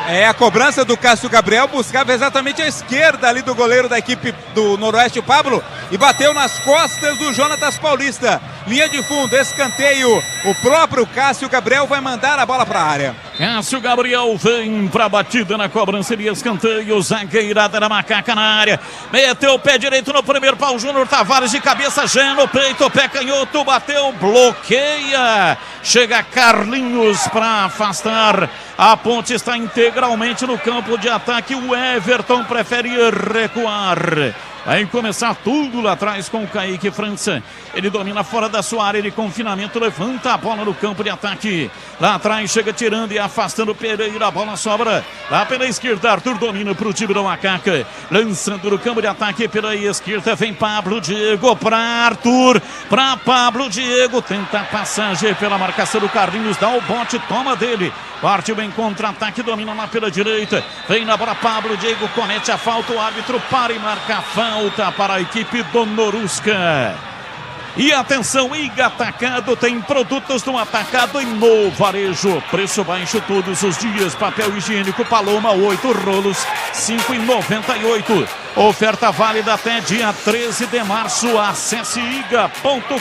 É, a cobrança do Cássio Gabriel buscava exatamente a esquerda ali do goleiro da equipe do Noroeste, o Pablo, e bateu nas costas do Jonatas Paulista. Linha de fundo, escanteio. O próprio Cássio Gabriel vai mandar a bola para a área. Cássio Gabriel vem para a batida na cobrança de escanteio. Zagueirada da Macaca na área. Meteu o pé direito no primeiro pau. Júnior Tavares de cabeça já no peito. Pé canhoto, bateu, bloqueia. Chega Carlinhos para afastar. A Ponte está integralmente no campo de ataque. O Everton prefere recuar. Vai começar tudo lá atrás com o Kaique França. Ele domina fora da sua área de confinamento, levanta a bola no campo de ataque. Lá atrás chega tirando e afastando Pereira, a bola sobra. Lá pela esquerda, Arthur domina para o time da Macaca. Lançando no campo de ataque pela esquerda, vem Pablo Diego para Arthur. Para Pablo Diego, tenta a passagem pela marcação do Carlinhos, dá o bote, toma dele. Partiu em contra-ataque, domina lá pela direita. Vem na bola Pablo Diego, comete a falta, o árbitro para e marca a falta para a equipe do Norusca. E atenção, Iga Atacado tem produtos no atacado e no varejo. Preço baixo todos os dias. Papel higiênico Paloma, 8 rolos, R$5,98. Oferta válida até dia 13 de março. Acesse iga.com.br.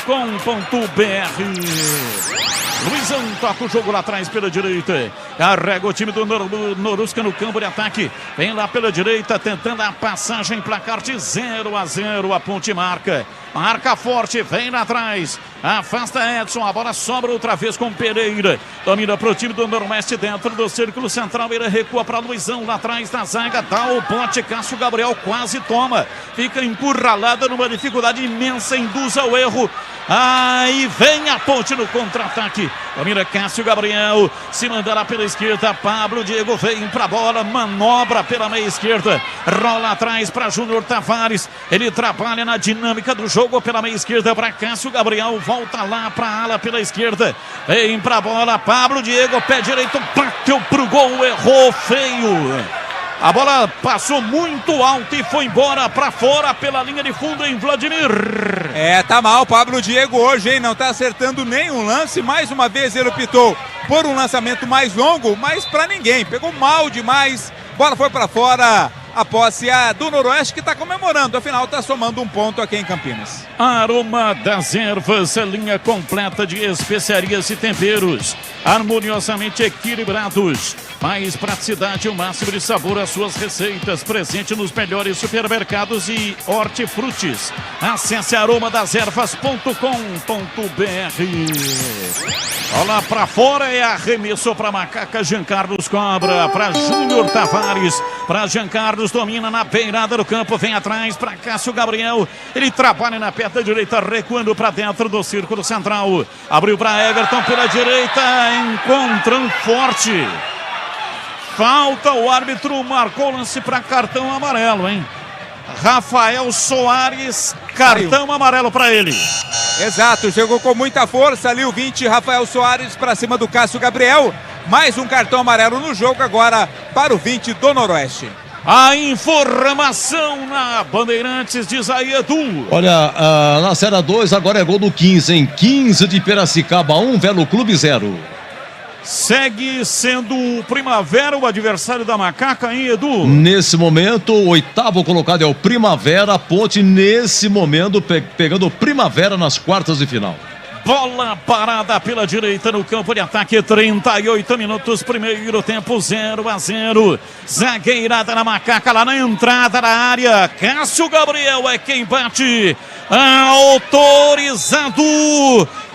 Luizão toca o jogo lá atrás pela direita. Carrega o time do Norusca no campo de ataque. Vem lá pela direita, tentando a passagem. Placar de 0-0. A Ponte marca. Marca forte, vem lá atrás. Afasta Edson, a bola sobra outra vez com Pereira. Domina pro time do Noroeste dentro do círculo central. Ele recua para Luizão lá atrás da zaga. Dá o bote, Cássio Gabriel quase toma. Fica encurralada numa dificuldade imensa, induz ao erro. Aí vem a Ponte no contra-ataque. Domina Cássio Gabriel. Se mandará pela esquerda. Pablo Diego vem pra bola. Manobra pela meia esquerda. Rola atrás para Júnior Tavares. Ele trabalha na dinâmica do jogo pela meia esquerda para Cássio Gabriel. Volta lá pra ala pela esquerda. Vem pra bola. Pablo Diego, pé direito. Bateu pro gol. Errou feio. A bola passou muito alto e foi embora para fora pela linha de fundo em Vladimir. Tá mal Pablo Diego hoje, hein? Não tá acertando nenhum lance. Mais uma vez ele optou por um lançamento mais longo, mas para ninguém. Pegou mal demais. Bola foi para fora. A posse do Noroeste que está comemorando. Afinal, está somando um ponto aqui em Campinas. Aroma das Ervas, linha completa de especiarias e temperos, harmoniosamente equilibrados. Mais praticidade e o máximo de sabor às suas receitas. Presente nos melhores supermercados e hortifrutis. Acesse aromadeservas.com.br. Bola para fora, é arremesso para Macaca. Jean Carlos cobra para Júnior Tavares. Para Jean Carlos, domina na beirada do campo, vem atrás para Cássio Gabriel. Ele trabalha na perna direita, recuando para dentro do círculo central. Abriu para Everton pela direita, encontram forte. Falta, o árbitro marcou o lance para cartão amarelo, hein? Rafael Soares, cartão amarelo para ele. Exato, chegou com muita força ali o 20, Rafael Soares para cima do Cássio Gabriel. Mais um cartão amarelo no jogo agora para o 20 do Noroeste. A informação na Bandeirantes, diz aí Edu. Olha, na Série 2 agora é gol do 15, hein? 15 de Piracicaba 1, Velo Clube 0. Segue sendo o Primavera o adversário da Macaca, hein, Edu? Nesse momento, o 8º colocado é o Primavera. A Ponte, nesse momento, pegando o Primavera nas quartas de final. Bola parada pela direita no campo de ataque, 38 minutos, primeiro tempo, 0-0. Zagueirada na Macaca, lá na entrada da área. Cássio Gabriel é quem bate. Autorizado.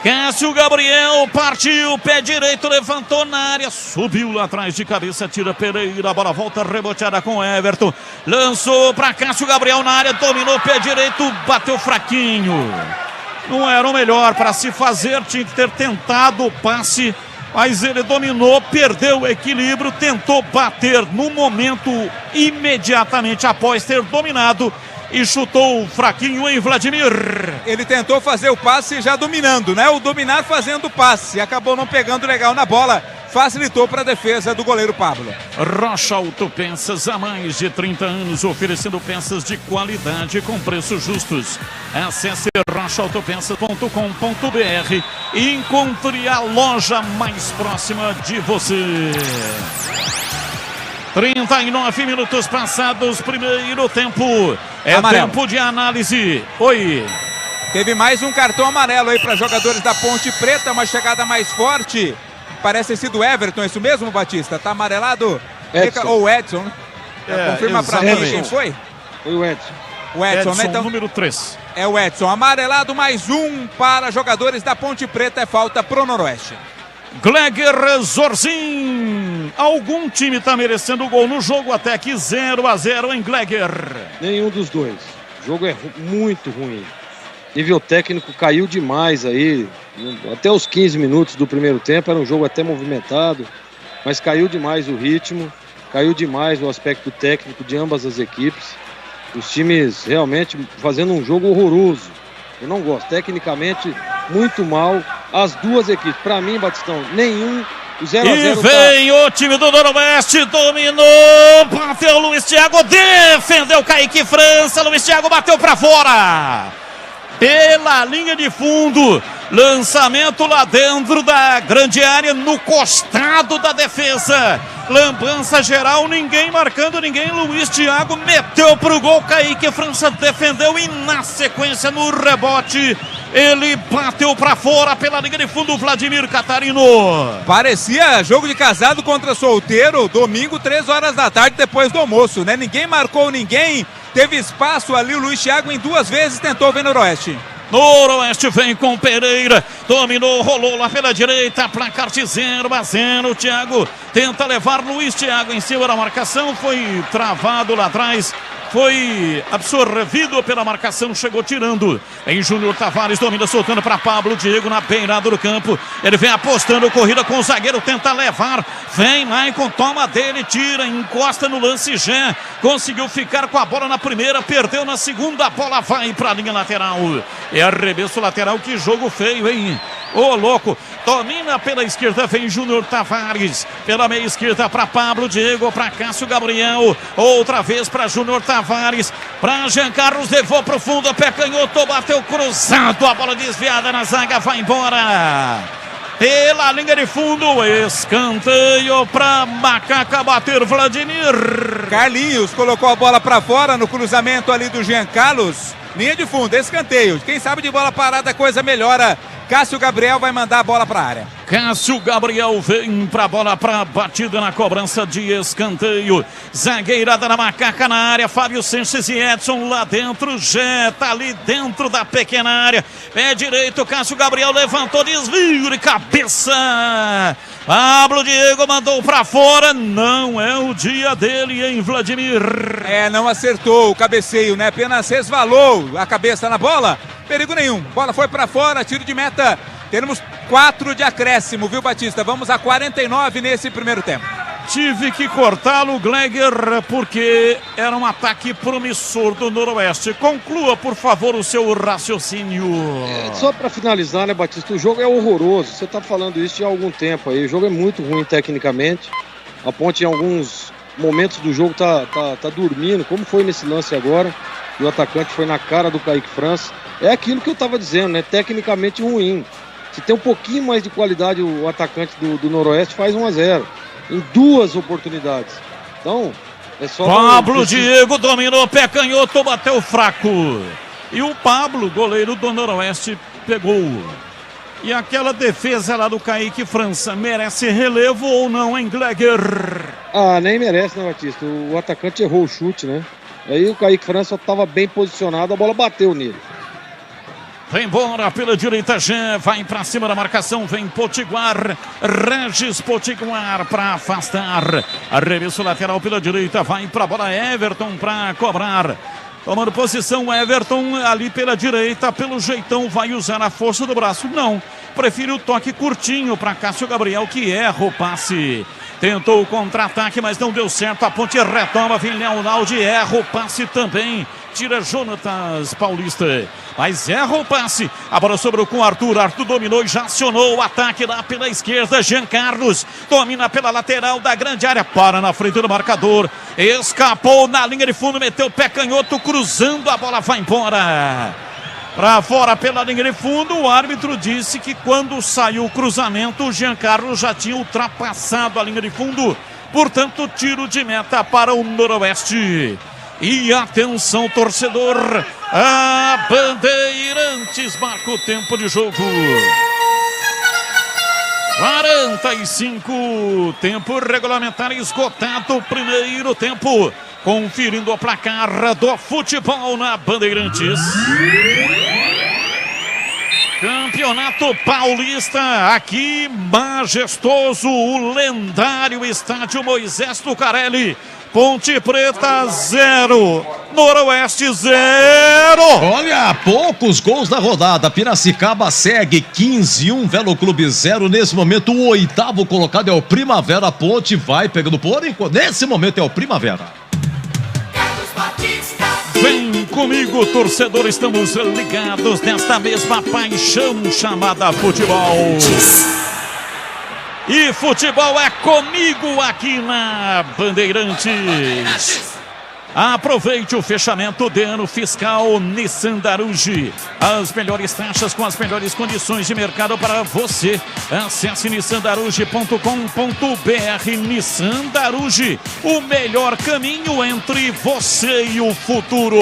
Cássio Gabriel partiu, pé direito, levantou na área, subiu lá atrás de cabeça, tira Pereira, a bola volta reboteada com Everton. Lançou para Cássio Gabriel na área, dominou pé direito, bateu fraquinho. Não era o melhor para se fazer, tinha que ter tentado o passe, mas ele dominou, perdeu o equilíbrio, tentou bater no momento imediatamente após ter dominado e chutou fraquinho em Vladimir. Ele tentou fazer o passe já dominando, né? O dominar fazendo o passe, acabou não pegando legal na bola. Facilitou para a defesa do goleiro Pablo. Rocha Autopeças, há mais de 30 anos, oferecendo peças de qualidade com preços justos. Acesse rochaautopeças.com.br e encontre a loja mais próxima de você. 39 minutos passados, primeiro tempo. É amarelo. Tempo de análise. Oi. Teve mais um cartão amarelo aí para jogadores da Ponte Preta, uma chegada mais forte. Parece ter sido Everton, é isso mesmo, Batista? Tá amarelado? Edson. Ou Edson, né? Confirma pra mim quem foi? Foi o Edson. O Edson, né? Então, número 3. É o Edson. Amarelado, mais um para jogadores da Ponte Preta. É falta pro Noroeste. Gleger Zorzin. Algum time tá merecendo gol no jogo até aqui, 0-0 em Gleger. Nenhum dos dois. O jogo é muito ruim. Nível técnico caiu demais aí. Até os 15 minutos do primeiro tempo era um jogo até movimentado, mas caiu demais o ritmo, caiu demais o aspecto técnico de ambas as equipes. Os times realmente fazendo um jogo horroroso. Eu não gosto. Tecnicamente, muito mal as duas equipes. Para mim, Batistão, nenhum. O 0-0 e vem o time do Noroeste, dominou, bateu Luiz Thiago, defendeu Kaique França, Luiz Thiago bateu para fora. Pela linha de fundo, lançamento lá dentro da grande área, no costado da defesa. Lambança geral, ninguém marcando ninguém. Luiz Thiago meteu pro gol, Kaique França defendeu e na sequência no rebote Ele bateu pra fora pela linha de fundo, Vladimir Catarino. Parecia jogo de casado contra solteiro, domingo, 3 horas da tarde, depois do almoço, né? Ninguém marcou ninguém, teve espaço ali, o Luiz Thiago em 2 vezes tentou ver Noroeste. Noroeste vem com Pereira, dominou, rolou lá pela direita, placar de 0-0. O Thiago tenta levar Luiz Thiago em cima da marcação, foi travado lá atrás. Foi absorvido pela marcação, chegou tirando. Em Júnior Tavares, domina, soltando para Pablo Diego na beirada do campo. Ele vem apostando, corrida com o zagueiro, tenta levar. Vem lá e com toma dele, tira, encosta no lance já. Conseguiu ficar com a bola na primeira, perdeu na segunda, a bola vai para a linha lateral. É arremesso lateral, que jogo feio, hein? Ô, louco, domina pela esquerda, vem Júnior Tavares, pela meia esquerda para Pablo Diego, para Cássio Gabriel, outra vez para Júnior Tavares, para Jean Carlos, levou pro fundo, pé canhoto, bateu cruzado, a bola desviada na zaga, vai embora. Pela linha de fundo, escanteio para Macaca bater Vladimir. Carlinhos colocou a bola para fora no cruzamento ali do Jean Carlos. Linha de fundo, escanteio. Quem sabe de bola parada a coisa melhora. Cássio Gabriel vai mandar a bola para a área. Cássio Gabriel vem para a bola, para batida na cobrança de escanteio. Zagueirada na Macaca na área. Fábio Sanches e Edson lá dentro. Já tá ali dentro da pequena área. Pé direito, Cássio Gabriel levantou, desvio de cabeça. Pablo Diego mandou para fora. Não é o dia dele, hein, Vladimir? Não acertou o cabeceio, né? Apenas resvalou a cabeça na bola. Perigo nenhum. Bola foi para fora, tiro de meta. Teremos 4 de acréscimo, viu, Batista? Vamos a 49 nesse primeiro tempo. Tive que cortá-lo, Gleger, porque era um ataque promissor do Noroeste. Conclua, por favor, o seu raciocínio. Só para finalizar, né, Batista? O jogo é horroroso. Você tá falando isso há algum tempo aí. O jogo é muito ruim tecnicamente. A Ponte, em alguns momentos do jogo, tá dormindo, como foi nesse lance agora. E o atacante foi na cara do Kaique França. É aquilo que eu estava dizendo, né? Tecnicamente ruim. Se tem um pouquinho mais de qualidade, o atacante do Noroeste faz 1-0 em 2 oportunidades. Então, é só... Pablo Diego dominou, pé canhoto, bateu fraco. E o Pablo, goleiro do Noroeste, pegou. E aquela defesa lá do Kaique França, merece relevo ou não, hein, Gleger? Nem merece, né, Batista? O atacante errou o chute, né? Aí o Kaique França estava bem posicionado, a bola bateu nele. Vem embora pela direita, já vai pra cima da marcação, vem Potiguar, Regis Potiguar para afastar. Arremesso lateral pela direita, vai pra bola Everton para cobrar. Tomando posição, Everton ali pela direita, pelo jeitão, vai usar a força do braço. Não, prefere o toque curtinho para Cássio Gabriel, que erra o passe. Tentou o contra-ataque, mas não deu certo. A Ponte retoma, vem Leonaldi, erra o passe também. Tira Jonatas Paulista, mas erra o passe. A bola sobrou com Arthur. Arthur dominou e já acionou o ataque lá pela esquerda. Jean Carlos domina pela lateral da grande área. Para na frente do marcador. Escapou na linha de fundo, meteu o pé canhoto, cruzando. A bola vai embora. Para fora pela linha de fundo, o árbitro disse que quando saiu o cruzamento, o Jean Carlos já tinha ultrapassado a linha de fundo. Portanto, tiro de meta para o Noroeste. E atenção, torcedor, a Bandeirantes marca o tempo de jogo. 45, tempo regulamentar esgotado, primeiro tempo. Conferindo o placar do futebol na Bandeirantes. Campeonato Paulista, aqui majestoso, o lendário estádio Moisés Lucarelli. Ponte Preta 0, Noroeste 0. Olha, poucos gols da rodada. Piracicaba segue 15-1, Velo Clube 0. Nesse momento, o 8º colocado é o Primavera. Ponte vai pegando por enquanto. Nesse momento é o Primavera. Vem comigo, torcedor, estamos ligados nesta mesma paixão chamada futebol. E futebol é comigo aqui na Bandeirantes. Aproveite o fechamento de ano fiscal Nissan Daruge. As melhores taxas com as melhores condições de mercado para você. Acesse nissandaruge.com.br. Nissan Daruge, o melhor caminho entre você e o futuro.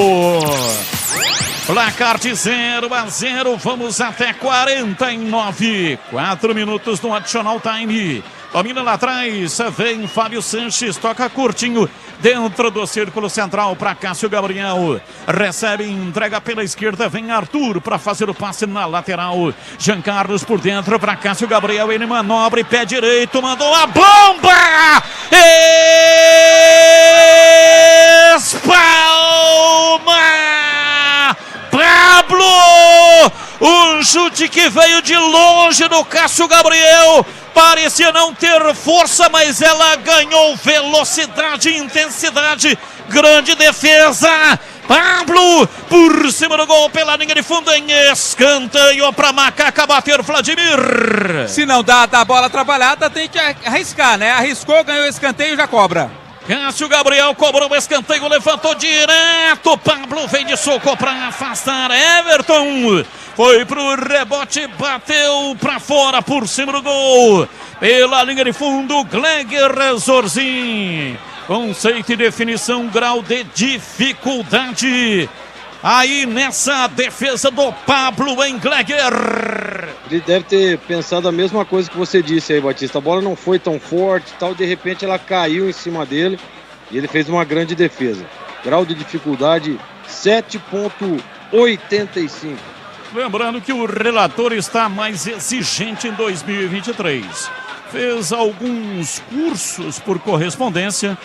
Placar de 0-0, vamos até 49. 4 minutos no aditional time. Domina lá atrás, vem Fábio Sanches, toca curtinho, dentro do círculo central para Cássio Gabriel. Recebe, entrega pela esquerda, vem Arthur para fazer o passe na lateral. Jean Carlos por dentro para Cássio Gabriel, ele manobra e pé direito, mandou a bomba! Espalma! Pablo! Um chute que veio de longe do Cássio Gabriel. Parecia não ter força, mas ela ganhou velocidade e intensidade. Grande defesa. Pablo por cima do gol pela linha de fundo em escanteio para Macaca bater Vladimir. Se não dá a bola trabalhada, tem que arriscar, né? Arriscou, ganhou o escanteio e já cobra. Cássio Gabriel cobrou o escanteio, levantou direto. Pablo vem de soco para afastar Everton. Foi pro rebote, bateu para fora por cima do gol. Pela linha de fundo, Gleger Zorzin. Conceito e definição, grau de dificuldade. Aí nessa defesa do Pablo em Gleger. Ele deve ter pensado a mesma coisa que você disse aí, Batista. A bola não foi tão forte e tal, de repente ela caiu em cima dele e ele fez uma grande defesa. Grau de dificuldade 7,85. Lembrando que o relator está mais exigente em 2023. Fez alguns cursos por correspondência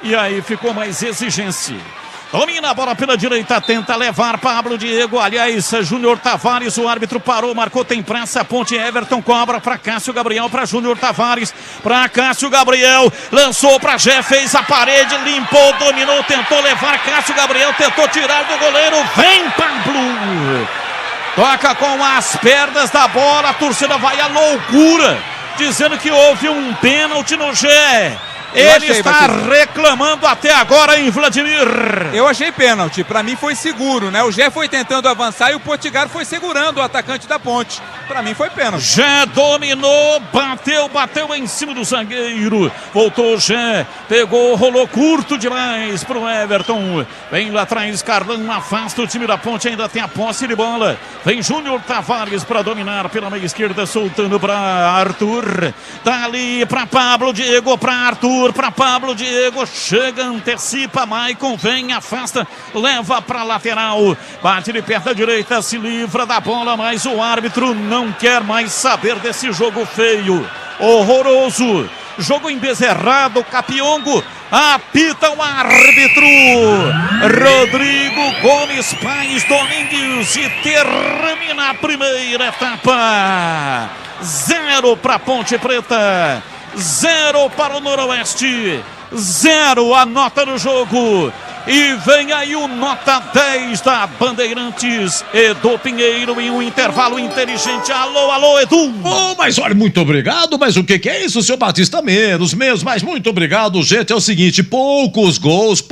e aí ficou mais exigência. Domina a bola pela direita, tenta levar Pablo Diego, aliás, Júnior Tavares, o árbitro parou, marcou, tem pressa, ponte Everton, cobra para Cássio Gabriel, para Júnior Tavares, para Cássio Gabriel, lançou para Gé, fez a parede, limpou, dominou, tentou levar Cássio Gabriel, tentou tirar do goleiro, vem Pablo! Toca com as pernas da bola, a torcida vai à loucura, dizendo que houve um pênalti no Gé. Ele está reclamando até agora em Vladimir. Eu achei pênalti, pra mim foi seguro, né? O Gé foi tentando avançar e o Potigar foi segurando o atacante da Ponte. Pra mim foi pênalti. Gé dominou, bateu em cima do zagueiro. Voltou o Gé, pegou, rolou curto demais pro Everton. Vem lá atrás, Carlão afasta o time da Ponte, ainda tem a posse de bola. Vem Júnior Tavares para dominar pela meia esquerda, soltando para Arthur. Dali para Pablo Diego, para Arthur. Para Pablo Diego, chega, antecipa, Maicon vem, afasta, leva para lateral, bate de perto da direita, se livra da bola, mas o árbitro não quer mais saber desse jogo feio, horroroso, jogo embezerrado, Capiongo, apita o árbitro, Rodrigo Gomes Paes Domingues, e termina a primeira etapa, 0 para Ponte Preta, 0 para o Noroeste, 0 a nota do jogo. E vem aí o nota 10 da Bandeirantes, Edu Pinheiro, em um intervalo inteligente. Alô, Edu. Oh, mas olha, muito obrigado, mas o que é isso, seu Batista? Menos, mas muito obrigado, gente. É o seguinte, poucos gols,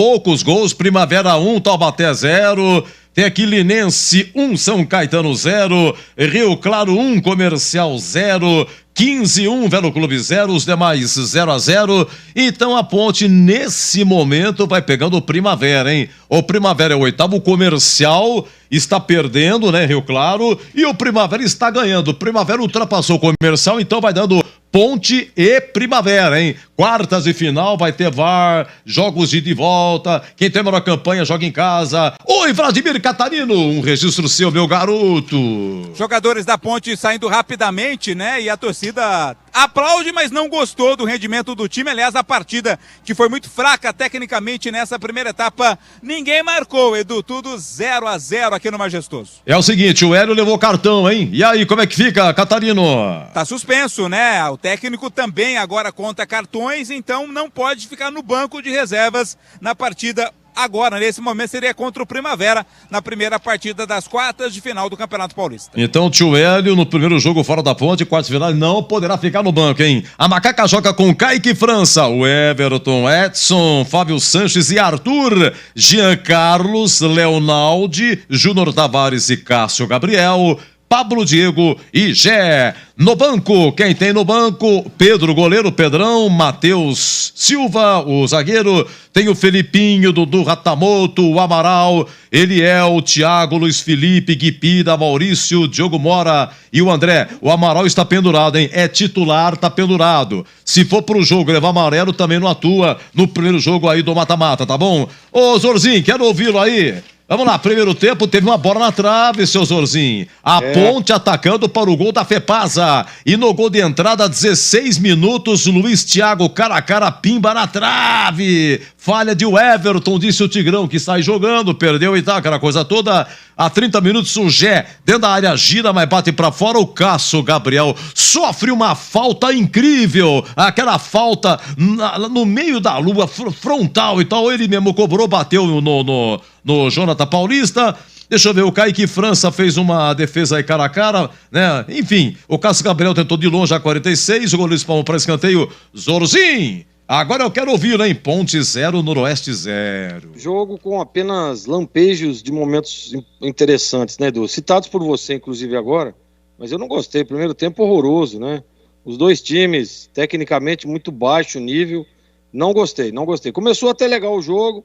Primavera 1, Taubaté 0. Tem aqui Linense 1, São Caetano 0, Rio Claro 1, Comercial 0, 15-1, Velo Clube 0, os demais 0-0. Então a Ponte, nesse momento, vai pegando o Primavera, hein? O Primavera é o oitavo, o Comercial está perdendo, né, Rio Claro, e o Primavera está ganhando. O Primavera ultrapassou o Comercial, então vai dando Ponte e Primavera, hein? Quartas de final, vai ter VAR, jogos de volta, quem tem a melhor campanha joga em casa. Oi, Vladimir Catarino, um registro seu, meu garoto. Jogadores da Ponte saindo rapidamente, né? E a torcida aplaude, mas não gostou do rendimento do time. Aliás, a partida que foi muito fraca tecnicamente nessa primeira etapa, ninguém marcou, Edu, tudo 0-0 aqui no Majestoso. É o seguinte, o Hélio levou cartão, hein? E aí, como é que fica, Catarino? Tá suspenso, né? O técnico também agora conta cartões, então não pode ficar no banco de reservas na partida. Agora, nesse momento, seria contra o Primavera, na primeira partida das quartas de final do Campeonato Paulista. Então, o tio Hélio, no primeiro jogo fora da Ponte, quartas de final, não poderá ficar no banco, hein? A Macaca joga com Kaique França, o Everton, Edson, Fábio Sanches e Arthur, Jean Carlos, Leonaldi, Júnior Tavares e Cássio Gabriel, Pablo Diego e Gé. No banco, quem tem no banco? Pedro, goleiro, Pedrão, Matheus Silva, o zagueiro, tem o Felipinho, Dudu Ratamoto, o Amaral, Eliel, Thiago, Luiz Felipe, Guipira, Maurício, Diogo Mora e o André. O Amaral está pendurado, hein? É titular, tá pendurado. Se for pro jogo levar amarelo, também não atua no primeiro jogo aí do mata-mata, tá bom? Ô, Zorzinho, quero ouvi-lo aí. Vamos lá, primeiro tempo, teve uma bola na trave, seu Zorzinho. A Ponte atacando para o gol da Fepasa. E no gol de entrada, 16 minutos, Luiz Thiago, cara a cara, pimba na trave. Falha de Everton, disse o Tigrão, que sai jogando, perdeu e tal, aquela coisa toda. A 30 minutos, o Gé, dentro da área, gira, mas bate pra fora. O Cássio Gabriel sofre uma falta incrível. Aquela falta no meio da lua, frontal e tal. Ele mesmo cobrou, bateu no Jonathan Paulista. Deixa eu ver, o Kaique França fez uma defesa aí cara a cara, né? Enfim, o Cássio Gabriel tentou de longe a 46, o goleiro espalmou para escanteio, Zorzinho. Agora eu quero ouvir, hein? Ponte 0, Noroeste 0. Jogo com apenas lampejos de momentos interessantes, né, Edu? Citados por você, inclusive, agora, mas eu não gostei. Primeiro tempo horroroso, né? Os dois times, tecnicamente, muito baixo nível. Não gostei. Começou até legal o jogo,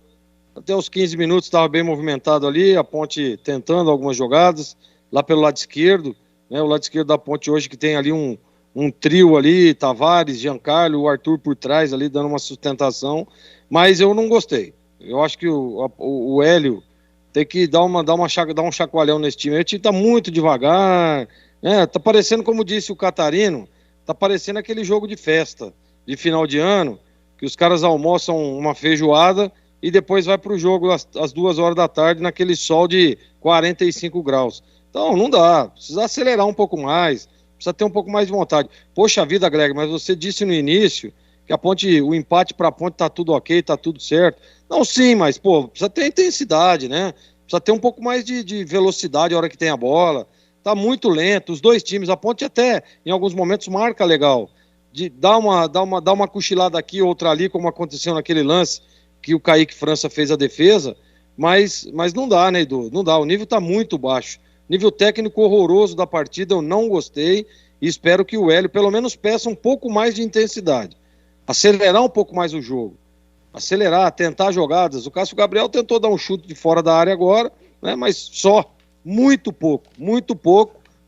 até os 15 minutos estava bem movimentado ali, a Ponte tentando algumas jogadas, lá pelo lado esquerdo, né? O lado esquerdo da Ponte hoje que tem ali um trio ali, Tavares, Giancarlo, o Arthur por trás ali dando uma sustentação, mas eu não gostei. Eu acho que o Hélio tem que dar um chacoalhão nesse time. O time tá muito devagar, né? Tá parecendo, como disse o Catarino, tá parecendo aquele jogo de festa, de final de ano, que os caras almoçam uma feijoada e depois vai pro jogo às 2h da tarde naquele sol de 45 graus. Então não dá, precisa acelerar um pouco mais, precisa ter um pouco mais de vontade. Poxa vida, Greg, mas você disse no início que o empate para a Ponte tá tudo ok, tá tudo certo. Não, sim, mas, precisa ter intensidade, né? Precisa ter um pouco mais de velocidade a hora que tem a bola. Tá muito lento, os dois times, a Ponte até, em alguns momentos, marca legal. De dar uma cochilada aqui, outra ali, como aconteceu naquele lance que o Kaique França fez a defesa, mas não dá, né, Edu? Não dá, o nível tá muito baixo. Nível técnico horroroso da partida, eu não gostei e espero que o Hélio pelo menos peça um pouco mais de intensidade. Acelerar um pouco mais o jogo. Acelerar, tentar jogadas. O Cássio Gabriel tentou dar um chute de fora da área agora, né? Mas só. Muito pouco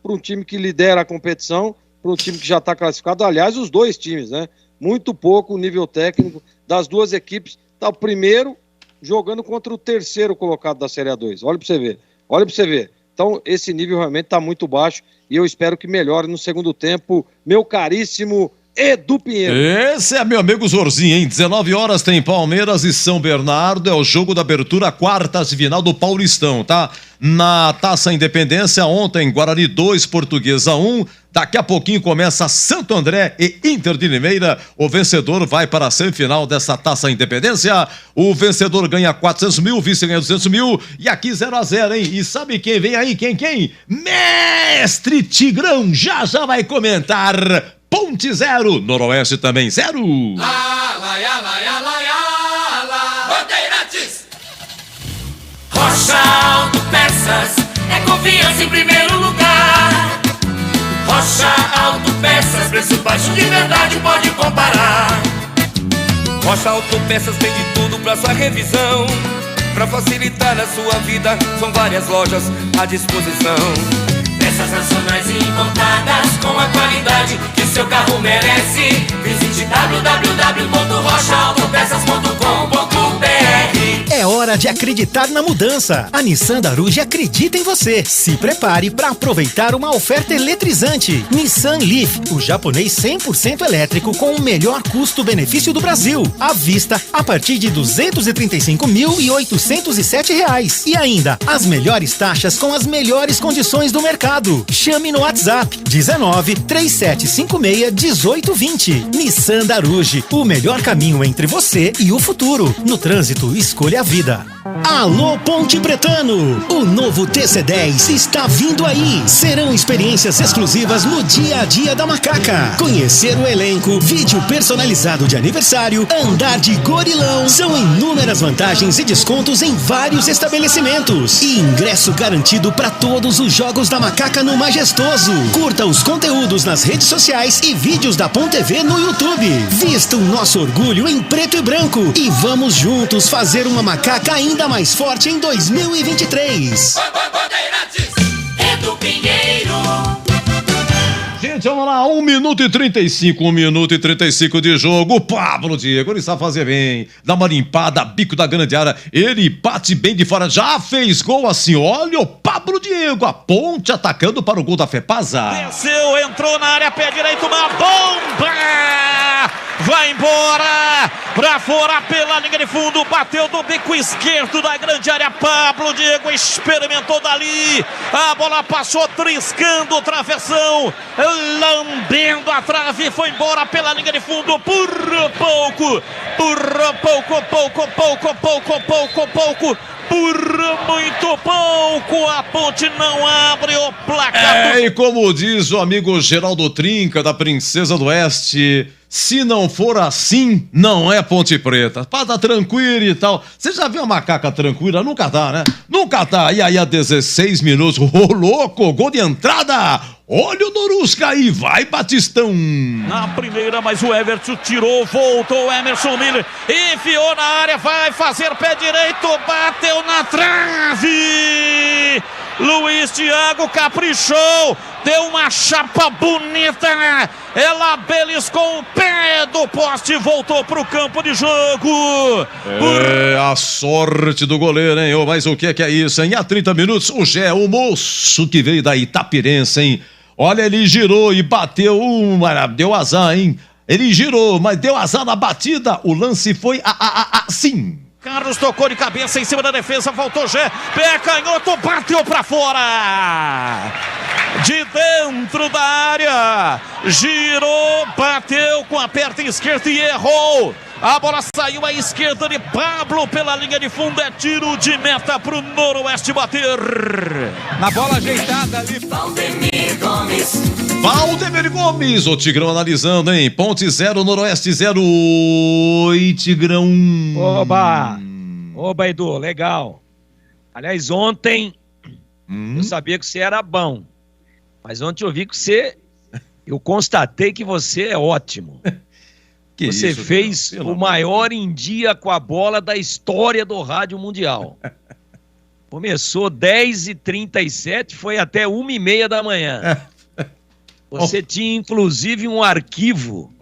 para um time que lidera a competição, para um time que já está classificado. Aliás, os dois times, né? Muito pouco o nível técnico das duas equipes. Tá o primeiro jogando contra o terceiro colocado da Série A2. Olha para você ver. Então, esse nível realmente está muito baixo e eu espero que melhore no segundo tempo, meu caríssimo Edu Pinheiro. Esse é meu amigo Zorzinho, hein? 19h tem Palmeiras e São Bernardo, é o jogo da abertura, quartas de final do Paulistão, tá? Na Taça Independência, ontem, Guarani 2, Portuguesa 1, daqui a pouquinho começa Santo André e Inter de Limeira, o vencedor vai para a semifinal dessa Taça Independência, o vencedor ganha 400 mil, o vice ganha 200 mil, e aqui 0-0, hein? E sabe quem vem aí? Quem? Mestre Tigrão, já vai comentar. Ponte 0, Noroeste também 0. Bandeirantes. Rocha Autopeças é confiança em primeiro lugar. Rocha Autopeças, preço baixo de verdade, pode comparar. Rocha Autopeças tem de tudo pra sua revisão. Pra facilitar a sua vida, são várias lojas à disposição. Peças nacionais e importadas com a qualidade que o seu carro merece. Visite www.rochaautopeças.com.br. É hora de acreditar na mudança. A Nissan da Aruge acredita em você. Se prepare para aproveitar uma oferta eletrizante. Nissan Leaf, o japonês 100% elétrico com o melhor custo-benefício do Brasil. À vista, a partir de R$ 235.807. E ainda, as melhores taxas com as melhores condições do mercado. Chame no WhatsApp 19 3756 1820. Nissan da Aruge, o melhor caminho entre você e o futuro. No trânsito, escolha a vida. Alô Ponte Pretano, o novo TC10 está vindo aí. Serão experiências exclusivas no dia a dia da Macaca. Conhecer o elenco, vídeo personalizado de aniversário, andar de gorilão. São inúmeras vantagens e descontos em vários estabelecimentos. E ingresso garantido para todos os jogos da Macaca no Majestoso. Curta os conteúdos nas redes sociais e vídeos da Ponte TV no YouTube. Vista o nosso orgulho em preto e branco e vamos juntos fazer uma Macaca ainda mais forte em 2023. É do Pinheiro. Gente, vamos lá, 1 minuto e 35 de jogo. O Pablo Diego, ele sabe fazer bem, dá uma limpada, bico da grande área, ele bate bem de fora, já fez gol assim, olha o Pablo Diego, a Ponte atacando para o gol da Fepasa. Desceu, entrou na área, pé direito, uma bomba! Vai embora, pra fora pela linha de fundo, bateu do bico esquerdo da grande área, Pablo Diego experimentou dali, a bola passou triscando o travessão, lambendo a trave, foi embora pela linha de fundo, por pouco, por muito pouco, a Ponte não abre o placar. E como diz o amigo Geraldo Trinca, da Princesa do Oeste, se não for assim, não é Ponte Preta. Pra tá tranquilo e tal. Você já viu a Macaca tranquila? Nunca tá, né? Nunca tá. E aí, a 16 minutos, ô louco, gol de entrada. Olha o Norusca aí, vai Batistão. Na primeira, mas o Everton tirou, voltou o Emerson Miller, enfiou na área, vai fazer pé direito, bateu na trave. Luiz Thiago caprichou, deu uma chapa bonita, ela beliscou o pé do poste, voltou pro campo de jogo. A sorte do goleiro, hein? Mas o que é isso, hein? Há 30 minutos, o Gé, o moço que veio da Itapirense, hein? Olha, ele girou e bateu, deu azar, hein? Ele girou, mas deu azar na batida, o lance foi assim. Carlos tocou de cabeça em cima da defesa, voltou Gé, pé canhoto, bateu pra fora. De dentro da área, girou, bateu com a perna esquerda e errou. A bola saiu à esquerda de Pablo pela linha de fundo, é tiro de meta pro Noroeste bater. Na bola ajeitada ali. Valdemir Gomes, o Tigrão analisando, hein? Ponte 0, Noroeste 0. Oi, Tigrão. Oba, Edu, legal. Aliás, ontem eu sabia que você era bom, mas ontem eu vi que eu constatei que você é ótimo. Que você isso, fez o maior em dia com a bola da história do rádio mundial. Começou 10h37, foi até 1h30 da manhã. Você tinha, inclusive, um arquivo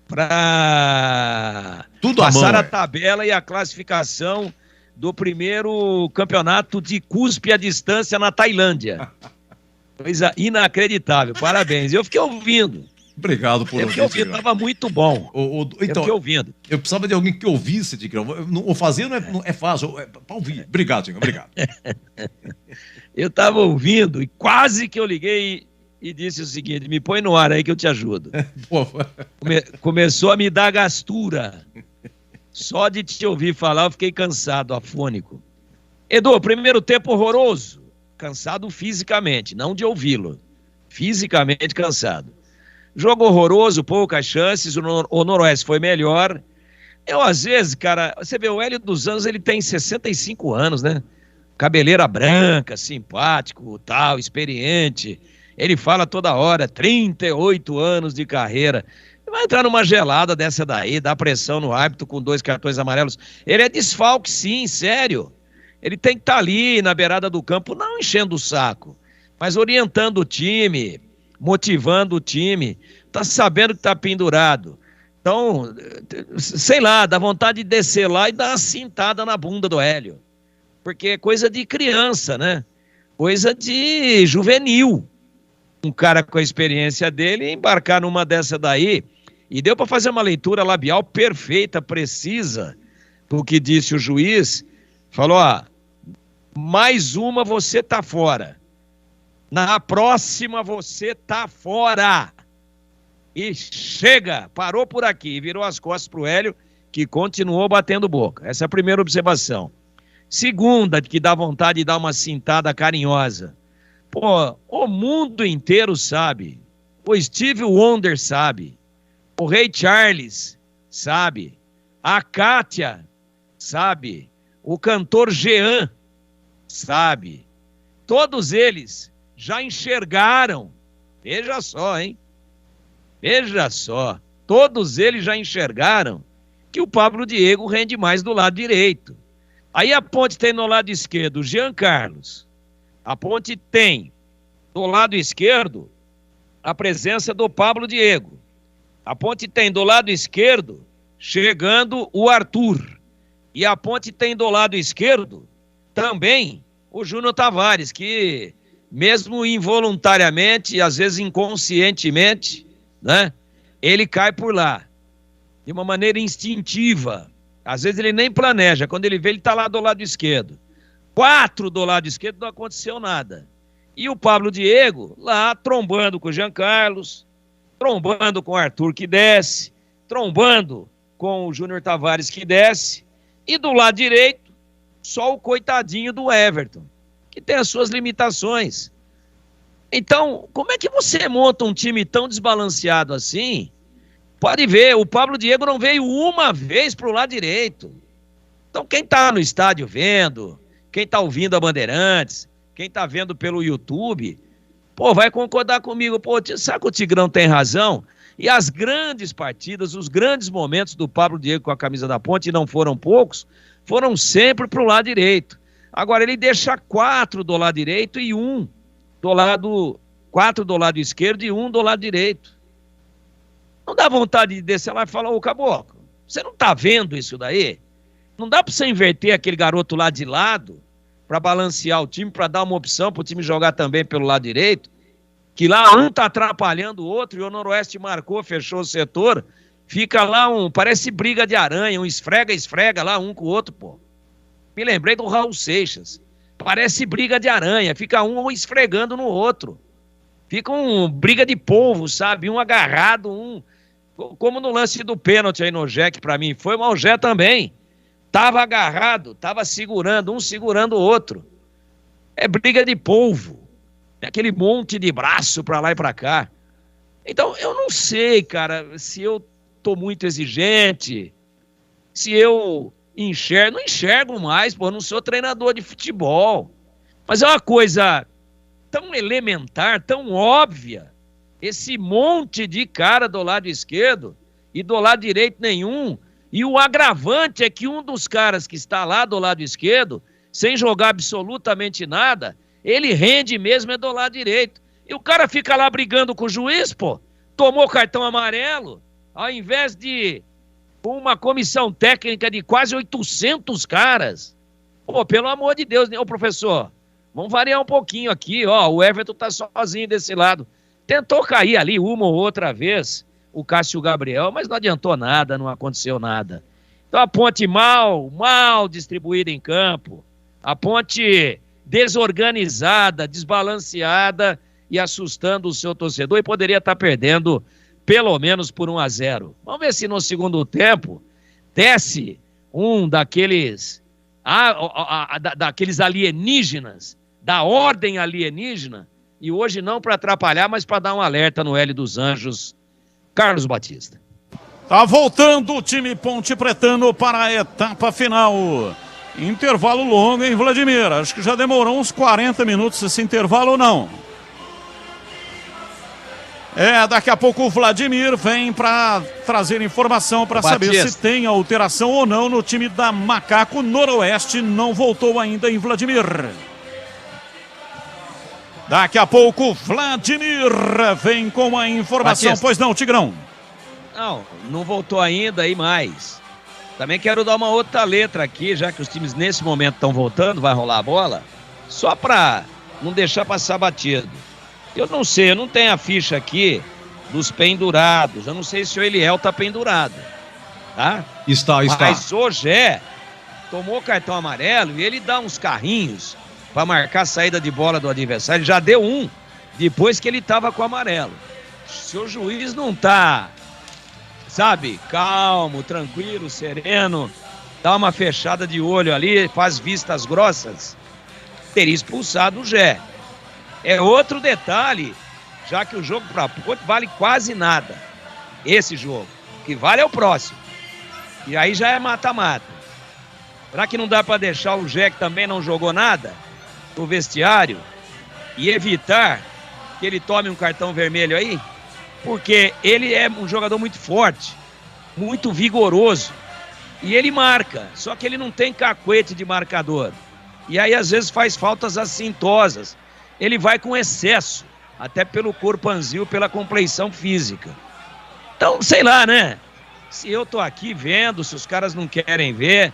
para passar a tabela e a classificação do primeiro campeonato de cuspe à distância na Tailândia. Coisa inacreditável, parabéns. Eu fiquei ouvindo. Obrigado por ouvir. Eu estava muito bom. Então, eu fiquei ouvindo. Eu precisava de alguém que ouvisse, Tigrão. O fazer não é fácil, é para ouvir. Obrigado, Tigrão, obrigado. Eu estava ouvindo e quase que eu liguei e disse o seguinte: me põe no ar aí que eu te ajudo. Começou a me dar gastura. Só de te ouvir falar eu fiquei cansado, afônico. Edu, primeiro tempo horroroso. Cansado fisicamente, não de ouvi-lo. Fisicamente cansado. Jogo horroroso, poucas chances, o Noroeste foi melhor. Eu, às vezes, cara, você vê, o Hélio dos Anjos, ele tem 65 anos, né? Cabeleira branca, simpático, tal, experiente. Ele fala toda hora, 38 anos de carreira. Vai entrar numa gelada dessa daí, dá pressão no árbitro com 2 cartões amarelos. Ele é desfalque, sim, sério. Ele tem que estar ali na beirada do campo, não enchendo o saco, mas orientando o time, motivando o time, tá sabendo que tá pendurado. Então, sei lá, dá vontade de descer lá e dar uma cintada na bunda do Hélio. Porque é coisa de criança, né? Coisa de juvenil. Um cara com a experiência dele embarcar numa dessa daí, e deu para fazer uma leitura labial perfeita, precisa, do que disse o juiz. Falou, mais uma você tá fora. Na próxima você tá fora. E chega, parou por aqui, virou as costas pro Hélio, que continuou batendo boca. Essa é a primeira observação. Segunda, que dá vontade de dar uma cintada carinhosa. Pô, o mundo inteiro sabe. O Steve Wonder sabe. O Ray Charles sabe. A Kátia sabe. O cantor Jean sabe. Todos eles já enxergaram. Veja só, hein? Veja só. Todos eles já enxergaram que o Pablo Diego rende mais do lado direito. Aí a Ponte tem no lado esquerdo o Jean Carlos. A Ponte tem do lado esquerdo a presença do Pablo Diego. A Ponte tem do lado esquerdo chegando o Arthur. E a Ponte tem do lado esquerdo também o Júnior Tavares, que mesmo involuntariamente, às vezes inconscientemente, né, ele cai por lá, de uma maneira instintiva. Às vezes ele nem planeja, quando ele vê, ele está lá do lado esquerdo. 4 do lado esquerdo, não aconteceu nada. E o Pablo Diego lá trombando com o Jean Carlos, trombando com o Arthur que desce, trombando com o Júnior Tavares que desce, e do lado direito, só o coitadinho do Everton, que tem as suas limitações. Então, como é que você monta um time tão desbalanceado assim? Pode ver, o Pablo Diego não veio uma vez para o lado direito. Então, quem está no estádio vendo, quem está ouvindo a Bandeirantes, quem está vendo pelo YouTube, pô, vai concordar comigo. Pô, sabe que o Tigrão tem razão? E as grandes partidas, os grandes momentos do Pablo Diego com a camisa da Ponte, e não foram poucos, foram sempre para o lado direito. Agora, ele deixa 4 do lado direito e 1 do lado... 4 do lado esquerdo e 1 do lado direito. Não dá vontade de descer lá e falar, ô Caboclo, você não tá vendo isso daí? Não dá para você inverter aquele garoto lá de lado para balancear o time, para dar uma opção para o time jogar também pelo lado direito, que lá um tá atrapalhando o outro e o Noroeste marcou, fechou o setor, fica lá parece briga de aranha, um esfrega lá um com o outro, pô. Me lembrei do Raul Seixas. Parece briga de aranha, fica um esfregando no outro. Fica briga de polvo, sabe? Um agarrado, como no lance do pênalti aí no Jack pra mim. Foi mal o Jé também. Tava agarrado, tava segurando, um segurando o outro. É briga de polvo. É aquele monte de braço pra lá e pra cá. Então, eu não sei, cara, se eu tô muito exigente, se eu não enxergo mais, pô, não sou treinador de futebol. Mas é uma coisa tão elementar, tão óbvia, esse monte de cara do lado esquerdo e do lado direito nenhum, e o agravante é que um dos caras que está lá do lado esquerdo, sem jogar absolutamente nada, ele rende mesmo é do lado direito. E o cara fica lá brigando com o juiz, pô, tomou cartão amarelo, ao invés de uma comissão técnica de quase 800 caras. Pô, pelo amor de Deus, né, ô professor? Vamos variar um pouquinho aqui, ó, o Everton tá sozinho desse lado. Tentou cair ali uma ou outra vez o Cássio Gabriel, mas não adiantou nada, não aconteceu nada. Então a Ponte mal distribuída em campo, a Ponte desorganizada, desbalanceada e assustando o seu torcedor, e poderia estar perdendo pelo menos por 1-0. Vamos ver se no segundo tempo desce um daqueles daqueles alienígenas, da ordem alienígena, e hoje não para atrapalhar, mas para dar um alerta no L dos Anjos, Carlos Batista. Tá voltando o time Ponte Pretano para a etapa final. Intervalo longo, hein, Vladimir? Acho que já demorou uns 40 minutos esse intervalo ou não? Daqui a pouco o Vladimir vem para trazer informação para saber se tem alteração ou não no time da Macaco Noroeste. Não voltou ainda em Vladimir. Daqui a pouco, Vladimir vem com a informação. Batista. Pois não, Tigrão? Não voltou ainda e mais. Também quero dar uma outra letra aqui, já que os times nesse momento estão voltando, vai rolar a bola, só para não deixar passar batido. Eu não sei, eu não tenho a ficha aqui dos pendurados. Eu não sei se o Eliel tá pendurado, tá? Está. Mas o Gé tomou cartão amarelo e ele dá uns carrinhos para marcar a saída de bola do adversário. Ele já deu um depois que ele tava com o amarelo. Se o juiz não tá, sabe, calmo, tranquilo, sereno, dá uma fechada de olho ali, faz vistas grossas, teria expulsado o Gé. É outro detalhe, já que o jogo para Ponte vale quase nada. Esse jogo, o que vale é o próximo. E aí já é mata-mata. Será que não dá para deixar o Gé, que também não jogou nada, no vestiário e evitar que ele tome um cartão vermelho aí? Porque ele é um jogador muito forte, muito vigoroso. E ele marca, só que ele não tem cacuete de marcador. E aí às vezes faz faltas assintosas. Ele vai com excesso, até pelo corpo anzil, pela compleição física. Então, sei lá, né? Se eu tô aqui vendo, se os caras não querem ver,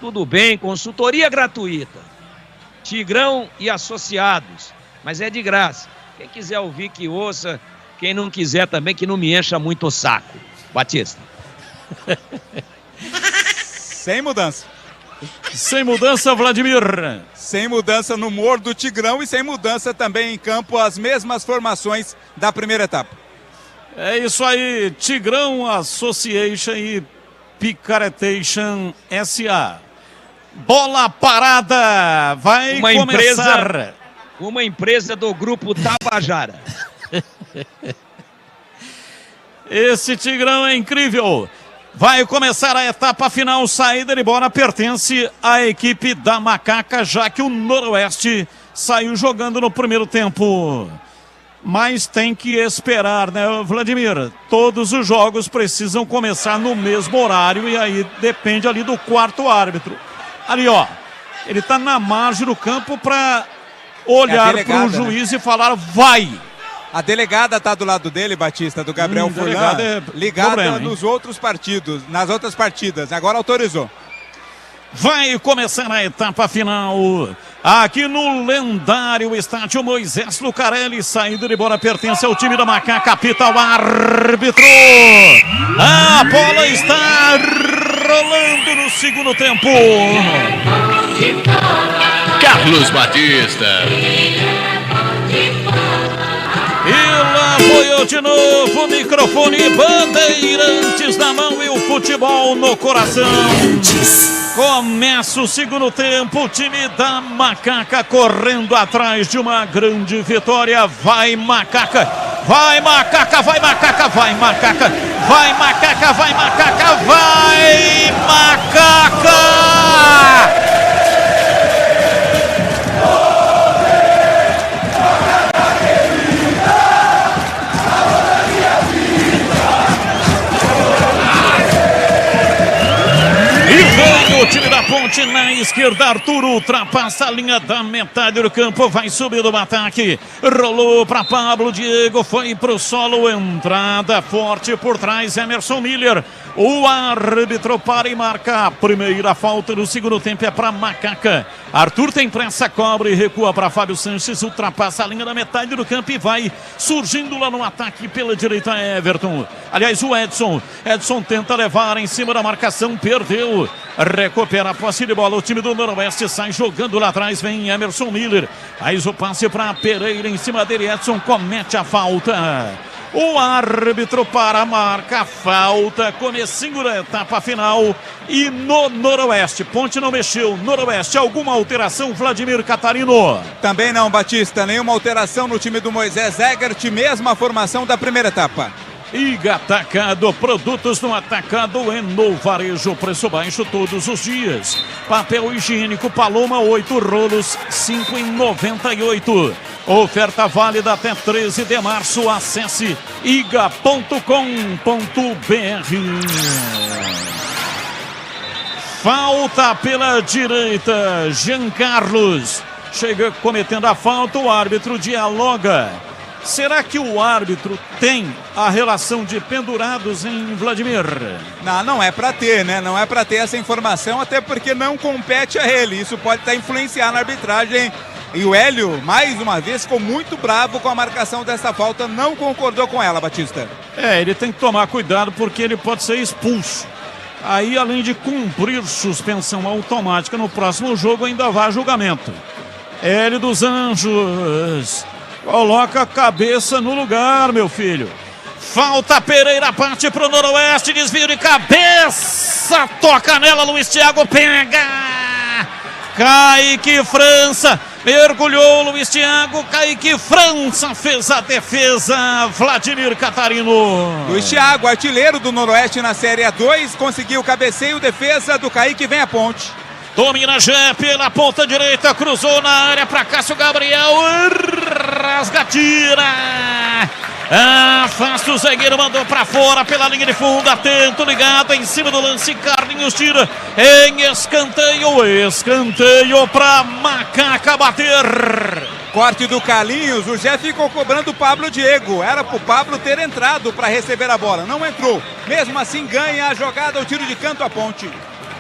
tudo bem, consultoria gratuita. Tigrão e Associados, mas é de graça. Quem quiser ouvir, que ouça. Quem não quiser também, que não me encha muito o saco. Batista. Sem mudança. Sem mudança, Vladimir. Sem mudança no humor do Tigrão e sem mudança também em campo, as mesmas formações da primeira etapa. É isso aí, Tigrão Association e Picaretation SA. Bola parada, vai começar. Uma empresa do grupo Tabajara. Esse Tigrão é incrível. Vai começar a etapa final, saída de bola pertence à equipe da Macaca, já que o Noroeste saiu jogando no primeiro tempo. Mas tem que esperar, né, Vladimir? Todos os jogos precisam começar no mesmo horário e aí depende ali do quarto árbitro. Ali, ó, ele tá na margem do campo para olhar para o juiz, né, e falar, vai! A delegada tá do lado dele, Batista, do Gabriel Furlan, ligada problema, nos outros partidos, nas outras partidas. Agora autorizou. Vai começar a etapa final aqui no lendário estádio Moisés Lucarelli. Saída de bola pertence ao time da Macaca. Apita o árbitro. A bola está rolando no segundo tempo. Carlos Batista. E lá apoiou de novo o microfone, Bandeirantes na mão e o futebol no coração. Começa o segundo tempo, o time da Macaca correndo atrás de uma grande vitória. Vai Macaca, vai Macaca, vai Macaca, vai Macaca, vai Macaca, vai Macaca, vai Macaca! O time da Ponte na esquerda, Arthur ultrapassa a linha da metade do campo, vai subindo o ataque, rolou para Pablo Diego, foi pro solo, entrada forte por trás, Emerson Miller, o árbitro para e marca a primeira falta do segundo tempo, é para Macaca. Arthur tem pressa, cobre e recua para Fábio Sanches, ultrapassa a linha da metade do campo e vai surgindo lá no ataque pela direita, Everton. Aliás, o Edson tenta levar em cima da marcação, perdeu. Recupera a posse de bola, o time do Noroeste sai jogando lá atrás, vem Emerson Miller, faz o passe para Pereira, em cima dele Edson comete a falta. O árbitro para a marca, falta, comecinho da etapa final e no Noroeste, Ponte não mexeu, Noroeste, alguma alteração, Vladimir Catarino? Também não, Batista, nenhuma alteração no time do Moisés Egert, mesma formação da primeira etapa. Iga Atacado, produtos no atacado e no varejo, preço baixo todos os dias. Papel higiênico Paloma, 8 rolos, 5,98. Oferta válida até 13 de março, acesse iga.com.br. Falta pela direita, Jean Carlos chega cometendo a falta, o árbitro dialoga. Será que o árbitro tem a relação de pendurados em Vladimir? Não é para ter, né? Não é para ter essa informação, até porque não compete a ele. Isso pode estar influenciando na arbitragem. E o Hélio, mais uma vez, ficou muito bravo com a marcação dessa falta, não concordou com ela, Batista. Ele tem que tomar cuidado porque ele pode ser expulso. Aí, além de cumprir suspensão automática, no próximo jogo ainda vai a julgamento. Hélio dos Anjos, coloca a cabeça no lugar, meu filho. Falta, Pereira parte pro Noroeste, desvio de cabeça, toca nela, Luiz Thiago pega. Kaique França, mergulhou Luiz Thiago, Kaique França fez a defesa, Vladimir Catarino. Luiz Thiago, artilheiro do Noroeste na Série A2, conseguiu o cabeceio, defesa do Kaique, vem a ponte. Domina Jé pela ponta direita, cruzou na área para Cássio Gabriel, rasga, tira. Afasta o zagueiro, mandou para fora pela linha de fundo, atento, ligado em cima do lance, Carlinhos tira em escanteio para Macaca bater. Corte do Carlinhos, o Jé ficou cobrando o Pablo Diego, era pro Pablo ter entrado para receber a bola, não entrou, mesmo assim ganha a jogada, o tiro de canto à ponte.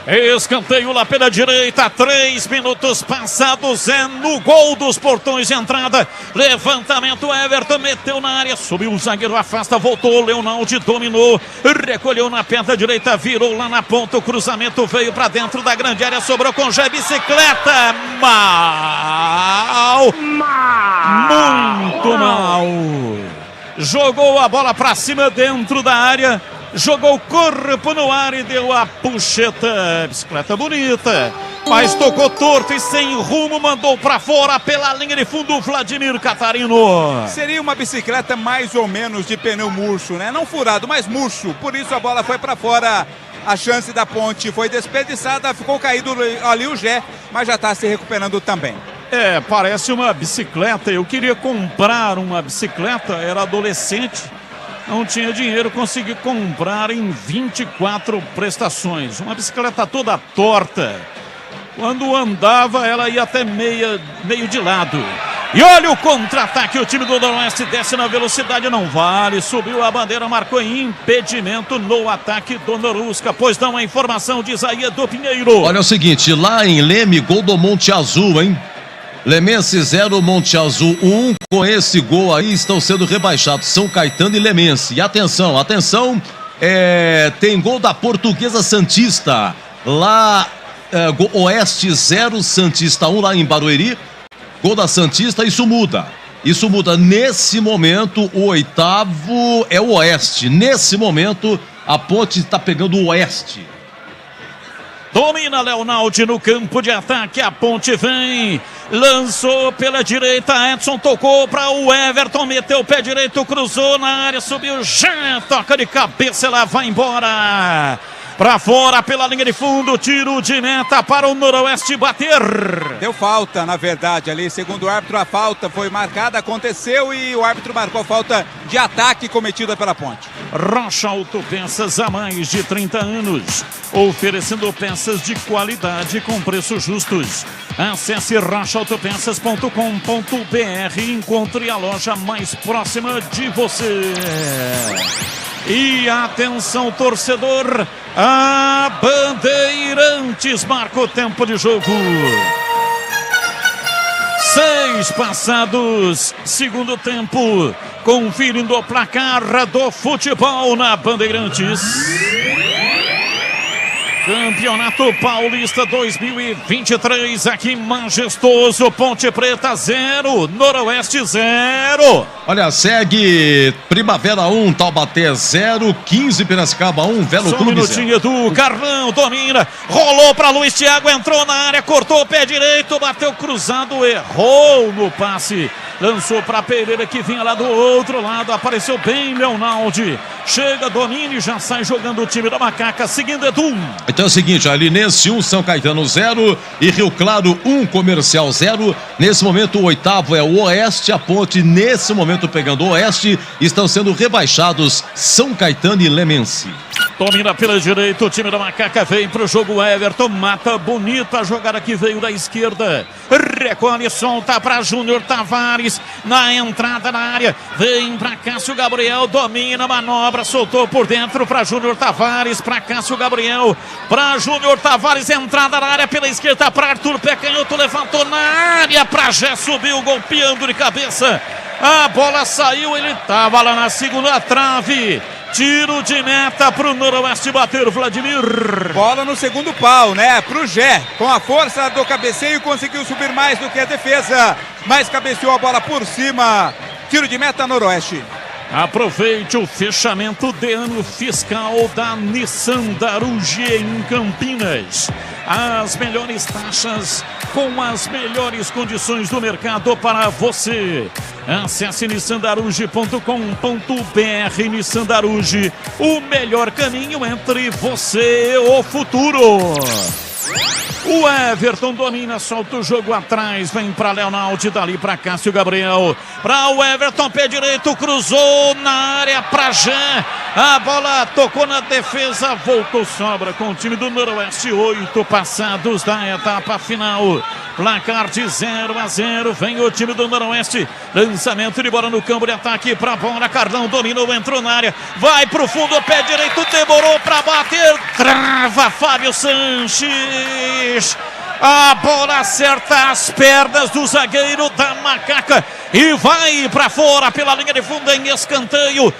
Escanteio lá pela direita, 3 minutos passados, é no gol dos portões de entrada. Levantamento, Everton meteu na área, subiu o zagueiro, afasta, voltou, Leonaldi dominou, recolheu na perna direita, virou lá na ponta, o cruzamento veio para dentro da grande área, sobrou com Jé, bicicleta, mal, muito mal. Jogou a bola para cima dentro da área. Jogou o corpo no ar e deu a puxeta. Bicicleta bonita, mas tocou torto e sem rumo, mandou para fora pela linha de fundo, Vladimir Catarino. Seria uma bicicleta mais ou menos de pneu murcho, né? Não furado, mas murcho. Por isso a bola foi para fora. A chance da ponte foi desperdiçada, ficou caído ali o Jé, mas já está se recuperando também. Parece uma bicicleta. Eu queria comprar uma bicicleta, era adolescente. Não tinha dinheiro, consegui comprar em 24 prestações. Uma bicicleta toda torta. Quando andava, ela ia até meio de lado. E olha o contra-ataque, o time do Noroeste desce na velocidade, não vale. Subiu a bandeira, marcou impedimento no ataque do Norusca. Pois não, a informação de Isaías do Pinheiro. Olha o seguinte, lá em Leme, gol do Monte Azul, hein? Lemense 0, Monte Azul 1. Com esse gol aí estão sendo rebaixados São Caetano e Lemense. E atenção, tem gol da Portuguesa Santista. Lá, Oeste 0, Santista 1, lá em Barueri. Gol da Santista, isso muda. Nesse momento, o oitavo é o Oeste. Nesse momento, a Ponte está pegando o Oeste. Domina Leonaldi no campo de ataque, a Ponte vem, lançou pela direita, Edson tocou para o Everton, meteu o pé direito, cruzou na área, subiu, já toca de cabeça, ela vai embora. Para fora pela linha de fundo, tiro de meta para o Noroeste bater. Deu falta, na verdade, ali, segundo o árbitro, a falta foi marcada, aconteceu e o árbitro marcou falta de ataque cometida pela Ponte. Rocha Autopeças há mais de 30 anos, oferecendo peças de qualidade com preços justos. Acesse rochaautopeças.com.br e encontre a loja mais próxima de você. E atenção, torcedor, a Bandeirantes marca o tempo de jogo. 6 passados, segundo tempo, conferindo o placar do futebol na Bandeirantes. Campeonato Paulista 2023, aqui majestoso, Ponte Preta 0, Noroeste 0. Olha, segue Primavera 1, Taubaté 0, 15 Piracicaba 1, Velo Clube 0. Só um minutinho do Carlão, domina, rolou para Luiz Thiago, entrou na área, cortou o pé direito, bateu cruzado, errou no passe. Lançou para Pereira que vinha lá do outro lado, apareceu bem Leonaldi. Chega, domina e já sai jogando o time da Macaca, seguindo Edu. Então é o seguinte, Alinense 1, São Caetano 0 e Rio Claro 1, Comercial 0. Nesse momento o oitavo é o Oeste, a Ponte nesse momento pegando o Oeste. Estão sendo rebaixados São Caetano e Lemense. Domina pela direita, o time da Macaca vem pro jogo, Everton mata bonito, a jogada que veio da esquerda, recolhe, solta para Júnior Tavares, na entrada na área, vem para Cássio Gabriel, domina a manobra, soltou por dentro para Júnior Tavares, para Cássio Gabriel, para Júnior Tavares, entrada na área pela esquerda para Arthur Pecanhoto, levantou na área, para Jé, subiu golpeando de cabeça, a bola saiu, ele estava lá na segunda trave. Tiro de meta pro Noroeste bater, Vladimir. Bola no segundo pau, né? Pro Jé. Com a força do cabeceio conseguiu subir mais do que a defesa. Mas cabeceou a bola por cima. Tiro de meta, Noroeste. Aproveite o fechamento de ano fiscal da Nissan Daruge em Campinas. As melhores taxas com as melhores condições do mercado para você. Acesse nissandaruge.com.br. Nissan Daruge, o melhor caminho entre você e o futuro. O Everton domina, solta o jogo atrás, vem para Leonaldi, dali para Cássio Gabriel, para o Everton, pé direito, cruzou na área para Jean, a bola tocou na defesa, voltou, sobra com o time do Noroeste, 8 passados da etapa final. Placar de 0-0, vem o time do Noroeste, lançamento de bola no campo de ataque para a bola, Carlão dominou, entrou na área, vai pro fundo, pé direito, demorou para bater, trava Fábio Sanches, a bola acerta as pernas do zagueiro da Macaca e vai para fora pela linha de fundo em escanteio.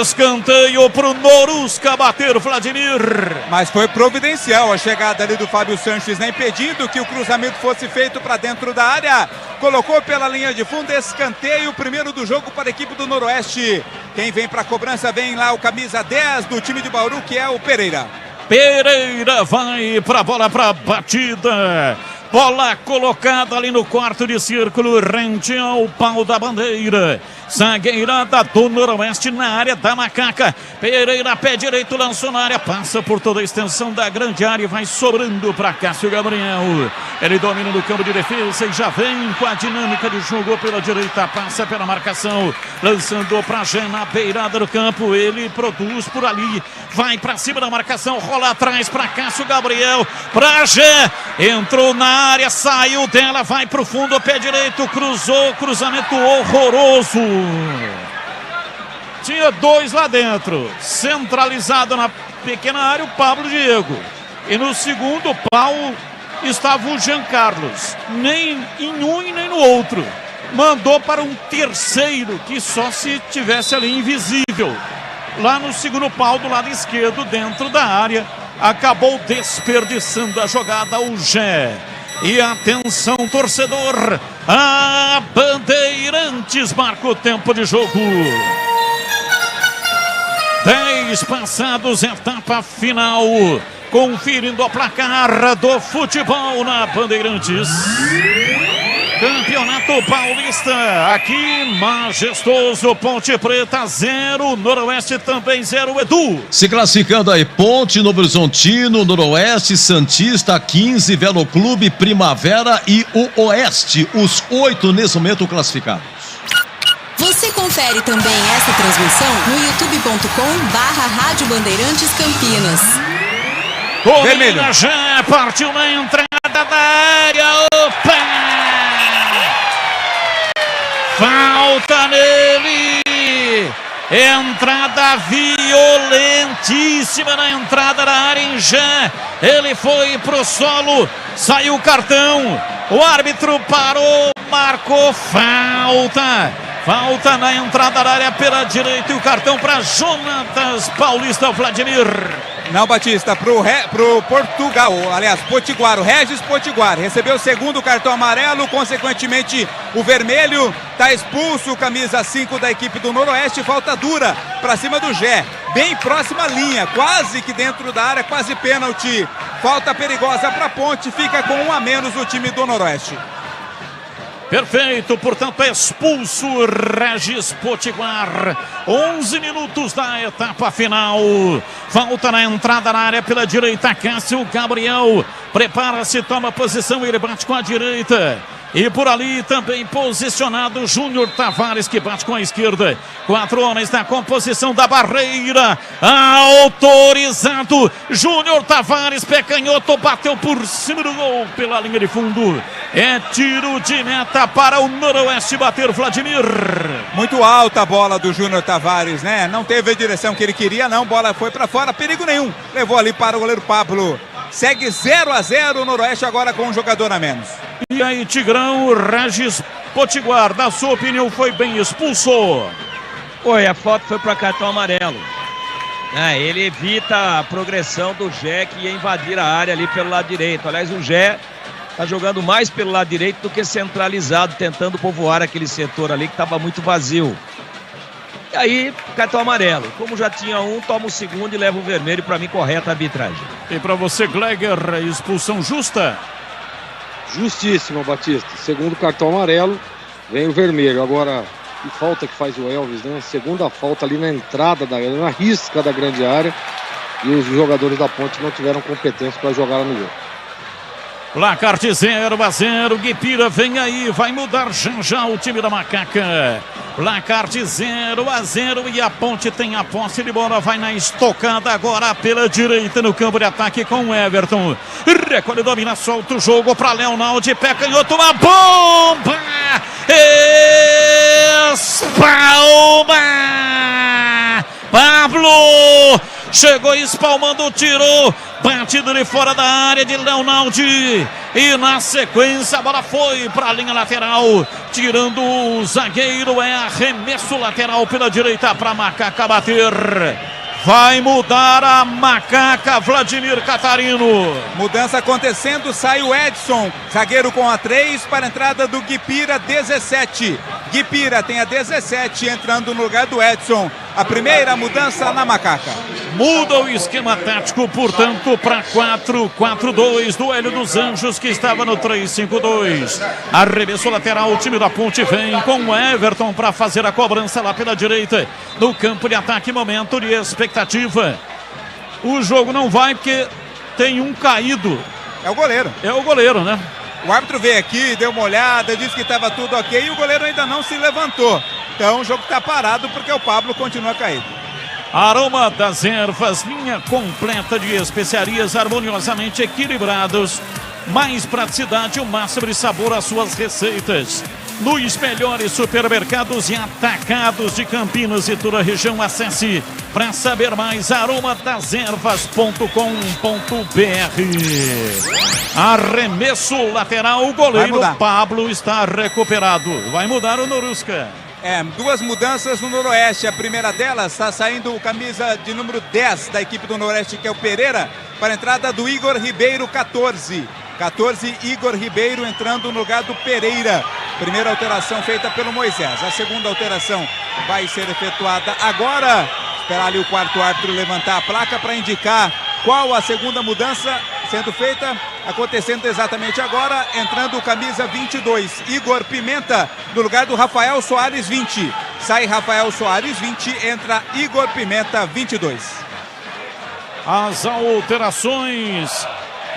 Escanteio pro Norusca bater, Vladimir. Mas foi providencial a chegada ali do Fábio Sanches, né? Impedindo que o cruzamento fosse feito para dentro da área. Colocou pela linha de fundo, escanteio, primeiro do jogo para a equipe do Noroeste. Quem vem para a cobrança, vem lá o camisa 10 do time de Bauru, que é o Pereira. Pereira vai para a bola, para a batida. Bola colocada ali no quarto de círculo, rente ao pau da bandeira. Zagueirada do Noroeste na área da Macaca. Pereira, pé direito, lançou na área, passa por toda a extensão da grande área e vai sobrando para Cássio Gabriel. Ele domina no campo de defesa e já vem com a dinâmica de jogo pela direita, passa pela marcação, lançando para Jean na beirada do campo. Ele produz por ali, vai para cima da marcação, rola atrás para Cássio Gabriel, para Jean, entrou na área, saiu dela, vai pro fundo, pé direito, cruzou, cruzamento horroroso. Tinha dois lá dentro, centralizado na pequena área o Pablo Diego, e no segundo pau estava o Jean Carlos, nem em um e nem no outro, mandou para um terceiro que só se tivesse ali invisível, lá no segundo pau do lado esquerdo dentro da área, acabou desperdiçando a jogada o Jean. E atenção, torcedor, a Bandeirantes marca o tempo de jogo. 10 passados, etapa final. Conferindo a placar do futebol na Bandeirantes. Campeonato Paulista, aqui majestoso, Ponte Preta 0, Noroeste também 0, Edu. Se classificando aí, Ponte, Novo Horizontino, Noroeste, Santista, 15, Velo Clube, Primavera e o Oeste, os 8 nesse momento classificados. Você confere também essa transmissão no youtube.com/Rádio Bandeirantes Campinas. Vermelho. Já partiu na entrada da área, opa! Falta nele, entrada violentíssima na entrada da área em Jean, ele foi pro solo, saiu o cartão, o árbitro parou, marcou falta na entrada da área pela direita e o cartão para Jonatas Paulista, Vladimir. Não, Batista, pro Portugal, aliás, Potiguar, o Regis Potiguar, recebeu o segundo cartão amarelo, consequentemente o vermelho, tá expulso o camisa 5 da equipe do Noroeste, falta dura pra cima do Gé, bem próxima à linha, quase que dentro da área, quase pênalti, falta perigosa pra Ponte, fica com 1 a menos o time do Noroeste. Perfeito, portanto expulso Regis Potiguar. 11 minutos da etapa final. Falta na entrada na área pela direita, Cássio Gabriel. Prepara-se, toma posição, ele bate com a direita. E por ali também posicionado Júnior Tavares, que bate com a esquerda. 4 homens na composição da barreira. Autorizado. Júnior Tavares, pé canhoto, bateu por cima do gol pela linha de fundo. É tiro de meta para o Noroeste bater, Vladimir. Muito alta a bola do Júnior Tavares, né? Não teve a direção que ele queria, não. Bola foi para fora, perigo nenhum. Levou ali para o goleiro Pablo. Segue 0 a 0 o Noroeste agora com um jogador a menos. E aí, Tigrão, Regis Potiguar, na sua opinião, foi bem expulso? Foi, a falta foi para cartão amarelo. Ele evita a progressão do Gé, que ia invadir a área ali pelo lado direito. Aliás, o Gé está jogando mais pelo lado direito do que centralizado, tentando povoar aquele setor ali que estava muito vazio. E aí, cartão amarelo. Como já tinha um, toma o segundo e leva o vermelho. Para mim, correta a arbitragem. E para você, Gleger, expulsão justa? Justíssima, Batista. Segundo cartão amarelo, vem o vermelho. Agora, que falta que faz o Elvis, né? Segunda falta ali na entrada, na risca da grande área. E os jogadores da Ponte não tiveram competência para jogar lá no jogo. Placar de 0-0, Guipira vem aí, vai mudar já o time da Macaca. Placar de 0-0 e a Ponte tem a posse de bola, vai na estocada agora pela direita no campo de ataque com o Everton. Recolhe, domina, solta o jogo para Leonaldo, pé canhoto, uma bomba! Espalma! Pablo! Chegou espalmando, tirou, batido de fora da área de Leonaldi. E na sequência a bola foi para a linha lateral, tirando o zagueiro. É arremesso lateral pela direita para Macaca bater. Vai mudar a Macaca, Vladimir Catarino. Mudança acontecendo, sai o Edson, zagueiro com a 3 para a entrada do Guipira, 17. Guipira tem a 17 entrando no lugar do Edson. A primeira mudança na Macaca. Muda o esquema tático, portanto, para 4-4-2 do Hélio dos Anjos, que estava no 3-5-2. Arremesso lateral, o time da Ponte vem com o Everton para fazer a cobrança lá pela direita. No campo de ataque, momento de expectativa. O jogo não vai porque tem um caído. É o goleiro. É o goleiro, né? O árbitro veio aqui, deu uma olhada, disse que estava tudo ok e o goleiro ainda não se levantou. Então o jogo está parado porque o Pablo continua caído. Aroma das ervas, linha completa de especiarias harmoniosamente equilibrados. Mais praticidade, o máximo de sabor às suas receitas. Nos melhores supermercados e atacados de Campinas e toda a região. Acesse para saber mais aromadeservas.com.br. Arremesso lateral, o goleiro Pablo está recuperado. Vai mudar o Norusca. Duas mudanças no Noroeste. A primeira delas, está saindo o camisa de número 10 da equipe do Noroeste, que é o Pereira, para a entrada do Igor Ribeiro, 14. 14, Igor Ribeiro entrando no lugar do Pereira. Primeira alteração feita pelo Moisés. A segunda alteração vai ser efetuada agora. Esperar ali o quarto árbitro levantar a placa para indicar qual a segunda mudança sendo feita. Acontecendo exatamente agora. Entrando o camisa 22, Igor Pimenta, no lugar do Rafael Soares, 20. Sai Rafael Soares, 20. Entra Igor Pimenta, 22. As alterações.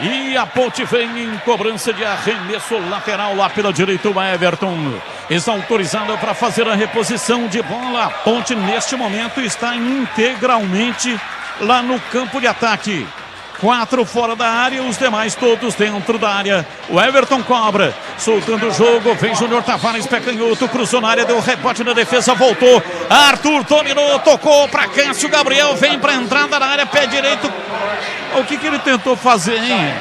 E a Ponte vem em cobrança de arremesso lateral lá pela direita. O Everton está autorizado para fazer a reposição de bola. A Ponte neste momento está integralmente lá no campo de ataque. 4 fora da área, os demais todos dentro da área. O Everton cobra, soltando o jogo. Vem Júnior Tavares, pé canhoto, cruzou na área, deu rebote na defesa, voltou. Arthur dominou, tocou para Cássio Gabriel, vem para a entrada da área, pé direito. O que ele tentou fazer, hein?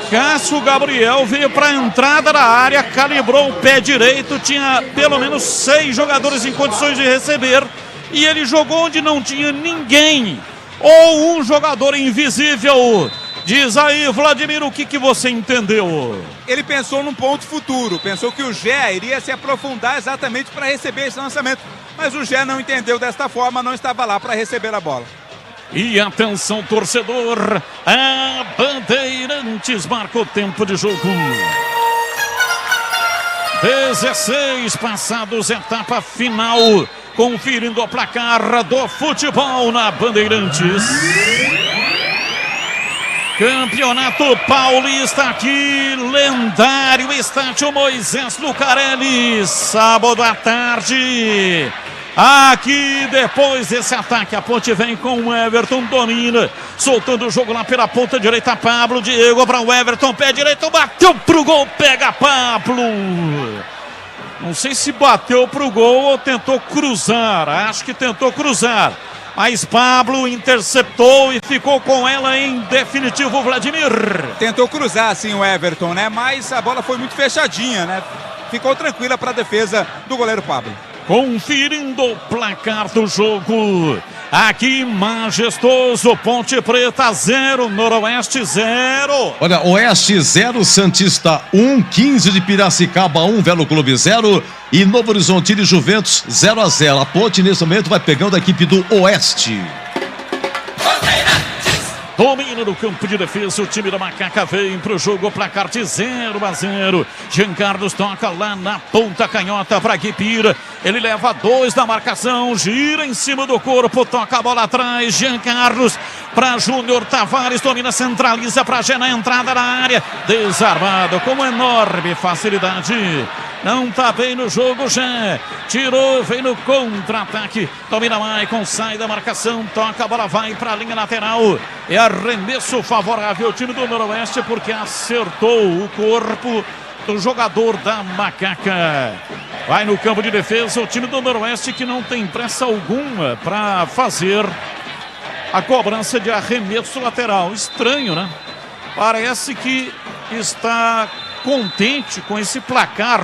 Cássio Gabriel veio para a entrada da área, calibrou o pé direito, tinha pelo menos 6 jogadores em condições de receber e ele jogou onde não tinha ninguém ou um jogador invisível. Diz aí, Vladimir, o que você entendeu? Ele pensou num ponto futuro, pensou que o Gé iria se aprofundar exatamente para receber esse lançamento, mas o Gé não entendeu desta forma, não estava lá para receber a bola. E atenção, torcedor, a Bandeirantes marca o tempo de jogo. 16 passados, etapa final, conferindo o placar do futebol na Bandeirantes. Campeonato Paulista aqui, lendário estádio Moisés Lucarelli, sábado à tarde. Aqui, depois desse ataque, a Ponte vem com o Everton, domina, soltando o jogo lá pela ponta direita, Pablo, Diego para o Everton, pé direito, bateu pro gol, pega Pablo. Não sei se bateu pro gol ou tentou cruzar, acho que tentou cruzar. Mas Pablo interceptou e ficou com ela em definitivo, Vladimir. Tentou cruzar sim o Everton, né? Mas a bola foi muito fechadinha, né? Ficou tranquila para a defesa do goleiro Pablo. Conferindo o placar do jogo. Aqui Majestoso, Ponte Preta 0, Noroeste 0. Olha, Oeste 0, Santista 1, 15 de Piracicaba 1, Velo Clube 0 e Novo Horizontino e Juventus 0-0. A Ponte nesse momento vai pegando a equipe do Oeste. Domina no campo de defesa, o time da Macaca vem pro jogo, placar de 0-0. Jean Carlos toca lá na ponta canhota para Guipira. Ele leva 2 da marcação, gira em cima do corpo, toca a bola atrás. Jean Carlos para Júnior Tavares, domina, centraliza para Gé na entrada da área. Desarmado com enorme facilidade. Não tá bem no jogo, Gé. Tirou, vem no contra-ataque. Domina Maicon, sai da marcação, toca a bola, vai para a linha lateral. É arremesso favorável ao time do Noroeste porque acertou o corpo do jogador da Macaca. Vai no campo de defesa o time do Noroeste que não tem pressa alguma para fazer a cobrança de arremesso lateral. Estranho, né? Parece que está contente com esse placar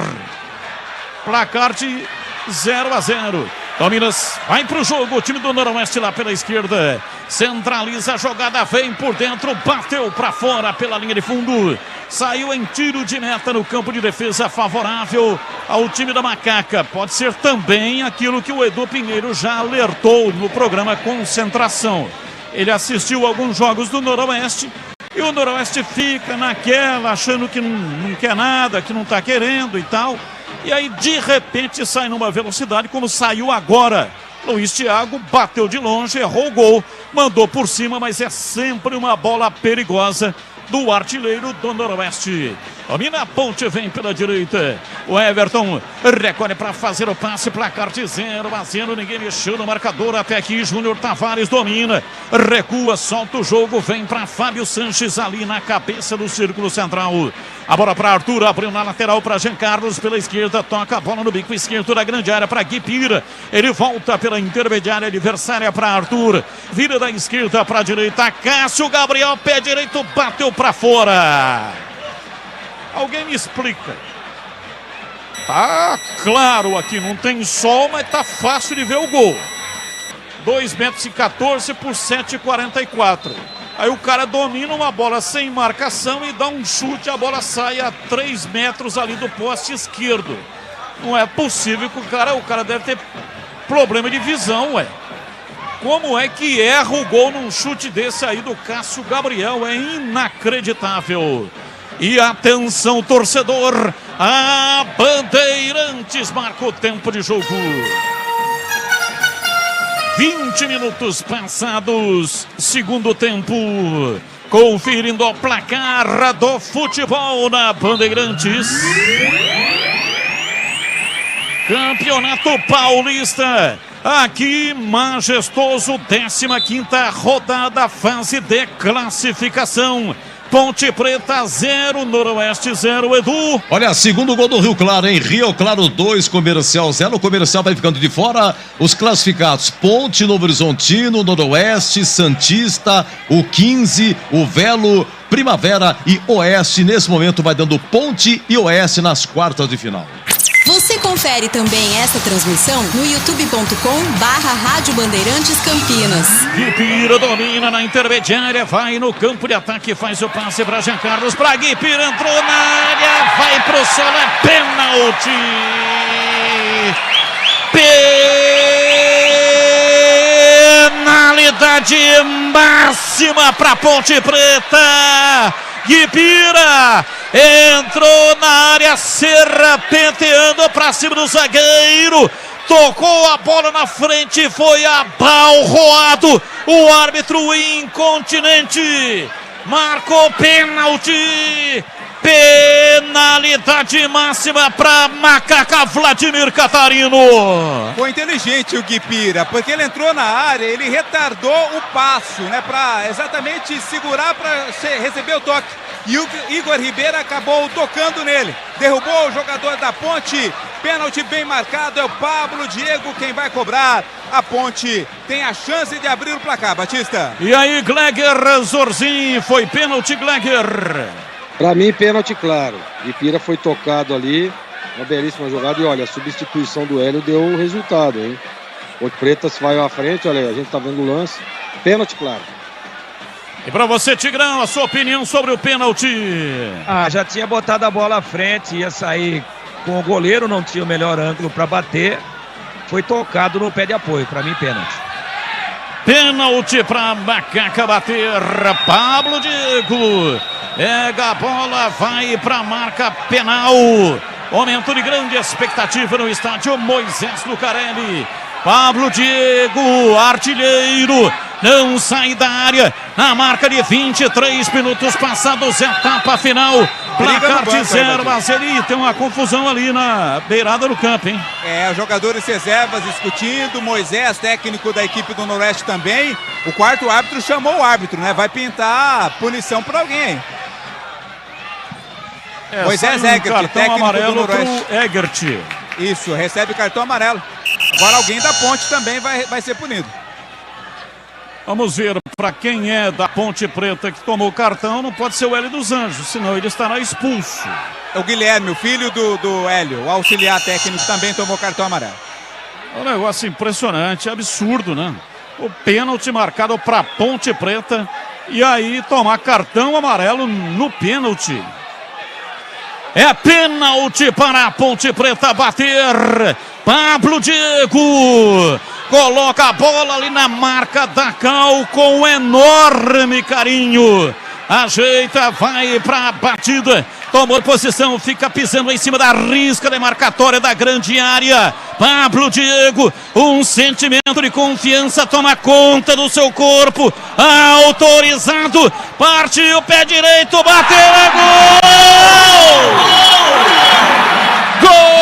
de 0-0. Dominas, vai pro jogo, o time do Noroeste lá pela esquerda, centraliza a jogada, vem por dentro, bateu para fora pela linha de fundo, saiu em tiro de meta no campo de defesa favorável ao time da Macaca. Pode ser também aquilo que o Edu Pinheiro já alertou no programa Concentração. Ele assistiu alguns jogos do Noroeste e o Noroeste fica naquela, achando que não quer nada, que não tá querendo e tal. E aí, de repente, sai numa velocidade, como saiu agora. Luiz Thiago bateu de longe, errou o gol, mandou por cima, mas é sempre uma bola perigosa do artilheiro do Noroeste. Domina a Ponte, vem pela direita. O Everton recolhe para fazer o passe, placar de 0-0. Ninguém mexeu no marcador até aqui. Júnior Tavares domina, recua, solta o jogo, vem para Fábio Sanches ali na cabeça do círculo central. A bola para Arthur, abriu na lateral para Jean Carlos pela esquerda, toca a bola no bico esquerdo da grande área para Guipira. Ele volta pela intermediária adversária para Arthur, vira da esquerda para a direita. Cássio Gabriel, pé direito, bateu para fora. Alguém me explica. Tá claro aqui, não tem sol, mas tá fácil de ver o gol. 2,14 m por 7,44. Aí o cara domina uma bola sem marcação e dá um chute, a bola sai a 3 metros ali do poste esquerdo. Não é possível que o cara deve ter problema de visão, ué. Como é que erra o gol num chute desse aí do Cássio Gabriel? É inacreditável. E atenção, torcedor, a Bandeirantes marca o tempo de jogo. 20 minutos passados, segundo tempo. Conferindo o placar do futebol na Bandeirantes. Campeonato Paulista. Aqui, Majestoso, 15ª rodada, fase de classificação. Ponte Preta 0, Noroeste 0, Edu. Olha, segundo gol do Rio Claro, hein? Rio Claro 2, Comercial 0. O Comercial vai ficando de fora. Os classificados: Ponte, Novo Horizontino, Noroeste, Santista, o 15, o Velo, Primavera e Oeste. Nesse momento vai dando Ponte e Oeste nas quartas de final. Você confere também essa transmissão no youtube.com/Rádio Bandeirantes Campinas. Guipira domina na intermediária, vai no campo de ataque, faz o passe para Jean Carlos, para Guipira, entrou na área, vai pro solo, é pênalti! Penalidade máxima para Ponte Preta! Guipira entrou na área, serpenteando para cima do zagueiro, tocou a bola na frente, foi abalroado, o árbitro incontinente marcou pênalti. Penalidade máxima para Macaca Vladimir Catarino. Foi inteligente o Guipira, porque ele entrou na área, ele retardou o passo, né, para exatamente segurar para receber o toque. E o Igor Ribeiro acabou tocando nele, derrubou o jogador da Ponte. Pênalti bem marcado, é o Pablo Diego quem vai cobrar. A Ponte tem a chance de abrir o placar, Batista. E aí, Gleger Zorzin, foi pênalti, Gleger? Para mim, pênalti claro. Guipira foi tocado ali, uma belíssima jogada. E olha, a substituição do Hélio deu o resultado, hein? Ponte Preta se vai à frente, olha aí, a gente tá vendo o lance. Pênalti, claro. E pra você, Tigrão, a sua opinião sobre o pênalti? Já tinha botado a bola à frente, ia sair com o goleiro, não tinha o melhor ângulo para bater. Foi tocado no pé de apoio, para mim, pênalti. Pênalti pra Macaca bater. Pablo Diego pega a bola, vai pra marca penal. Momento de grande expectativa no estádio Moisés Lucarelli. Pablo Diego, artilheiro, não sai da área. Na marca de 23 minutos passados, etapa final. Placar de 0, mas ele tem uma confusão ali na beirada do campo, hein? Os jogadores reservas discutindo, Moisés, técnico da equipe do Noroeste também. O quarto árbitro chamou o árbitro, né? Vai pintar punição para alguém. Moisés Egert, técnico do Noroeste. Egert. Isso, recebe cartão amarelo. Agora alguém da Ponte também vai ser punido. Vamos ver para quem é da Ponte Preta que tomou o cartão. Não pode ser o Hélio dos Anjos, senão ele estará expulso. O Guilherme, o filho do Hélio, o auxiliar técnico, também tomou cartão amarelo. É um negócio impressionante, absurdo, né? O pênalti marcado para Ponte Preta e aí tomar cartão amarelo no pênalti. É pênalti para a Ponte Preta bater. Pablo Diego coloca a bola ali na marca da Cal com enorme carinho. Ajeita, vai para a batida. Tomou posição, fica pisando em cima da risca demarcatória da grande área. Pablo Diego, um sentimento de confiança toma conta do seu corpo. Autorizado, partiu o pé direito, bateu, é gol! Gol!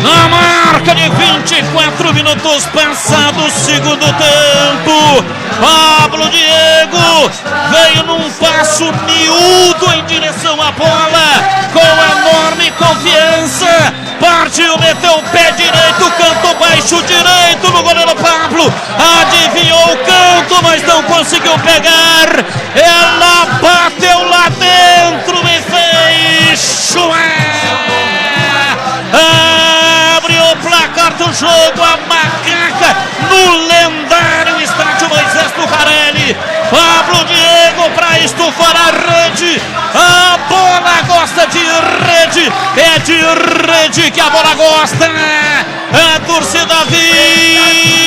Na marca de 24 minutos passados, segundo tempo, Pablo Diego veio num passo miúdo em direção à bola, com enorme confiança, partiu, meteu o pé direito, canto baixo direito no goleiro Pablo, adivinhou o canto, mas não conseguiu pegar, ela bateu lá dentro e fez chué. Abre o placar do jogo, a Macaca no lendário estádio Moisés Lucarelli. Pablo Diego para estufar a rede. A bola gosta de rede, é de rede que a bola gosta. A torcida vibra,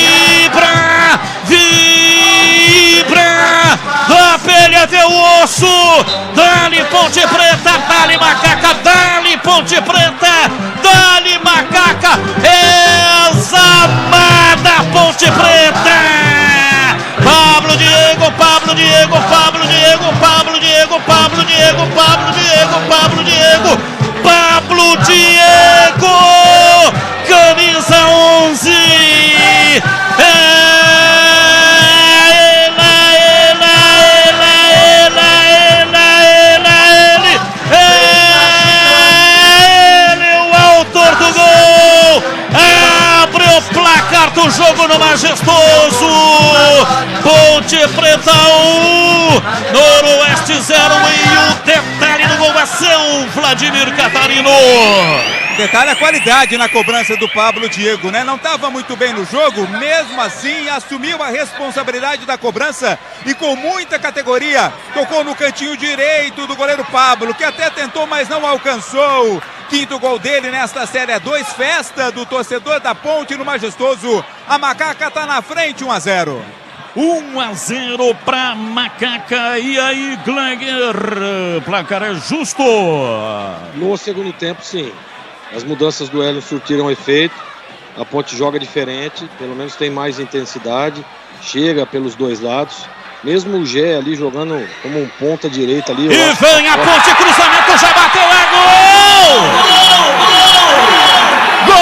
da pele até o osso. Dali Ponte Preta, dali Macaca, dali Ponte Preta, dali Macaca, examada Ponte Preta. Pablo Diego, Pablo Diego, Pablo Diego, Pablo Diego, Pablo Diego, Pablo Diego, Pablo Diego, Pablo Diego, camisa 11. Do jogo no Majestoso, Ponte Preta 1, Noroeste 0, e o detalhe do gol vai ser o Vladimir Catarino. Detalhe a qualidade na cobrança do Pablo Diego, né? Não estava muito bem no jogo, mesmo assim assumiu a responsabilidade da cobrança e com muita categoria tocou no cantinho direito do goleiro Pablo, que até tentou, mas não alcançou. Quinto gol dele nesta Série A2, festa do torcedor da Ponte no Majestoso. A Macaca está na frente, 1-0. 1-0 para Macaca. E aí, Gleger, placar é justo. No segundo tempo, sim. As mudanças do Hélio surtiram efeito. A Ponte joga diferente, pelo menos tem mais intensidade. Chega pelos dois lados. Mesmo o Gé ali jogando como um ponta direita ali. E vem a Ponte, cruzamento, já bateu, é gol! Gol!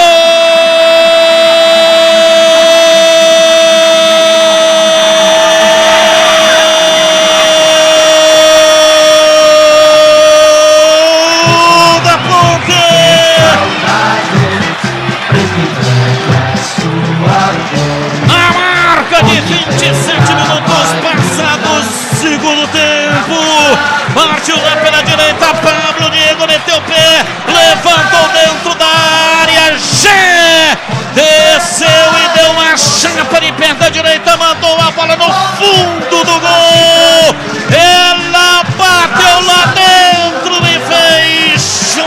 Da Ponte! meteu o pé, levantou dentro da área, Gé! Desceu e deu uma chapa de perna direita, mandou a bola no fundo do gol. Ela bateu lá dentro e fez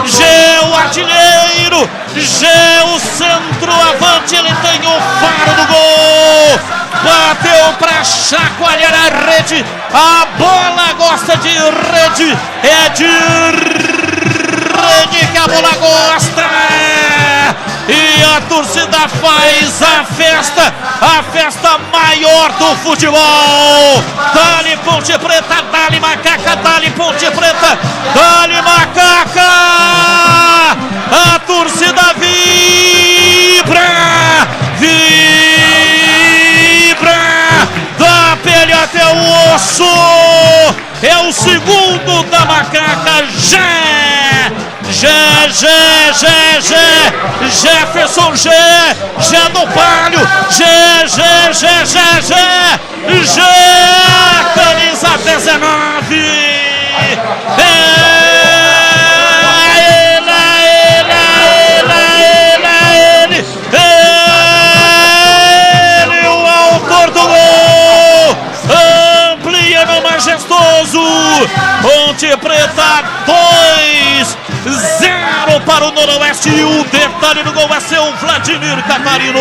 Gé, o artilheiro, Gé, o centroavante, ele tem o faro do gol. Bateu pra chacoalhar a rede. A bola gosta de rede. É de rede que a bola gosta. E a torcida faz a festa maior do futebol. Dali Ponte Preta, dali Macaca, dali Ponte Preta, dali Macaca. A torcida vibra, da pele até o osso. É o segundo da Macaca, Jefferson, Gé do Palio, camisa 19. Ele, o autor do gol, amplia no majestoso. Ponte Preta 2-0 para o Noroeste. E o detalhe do gol vai ser o Vladimir Catarino.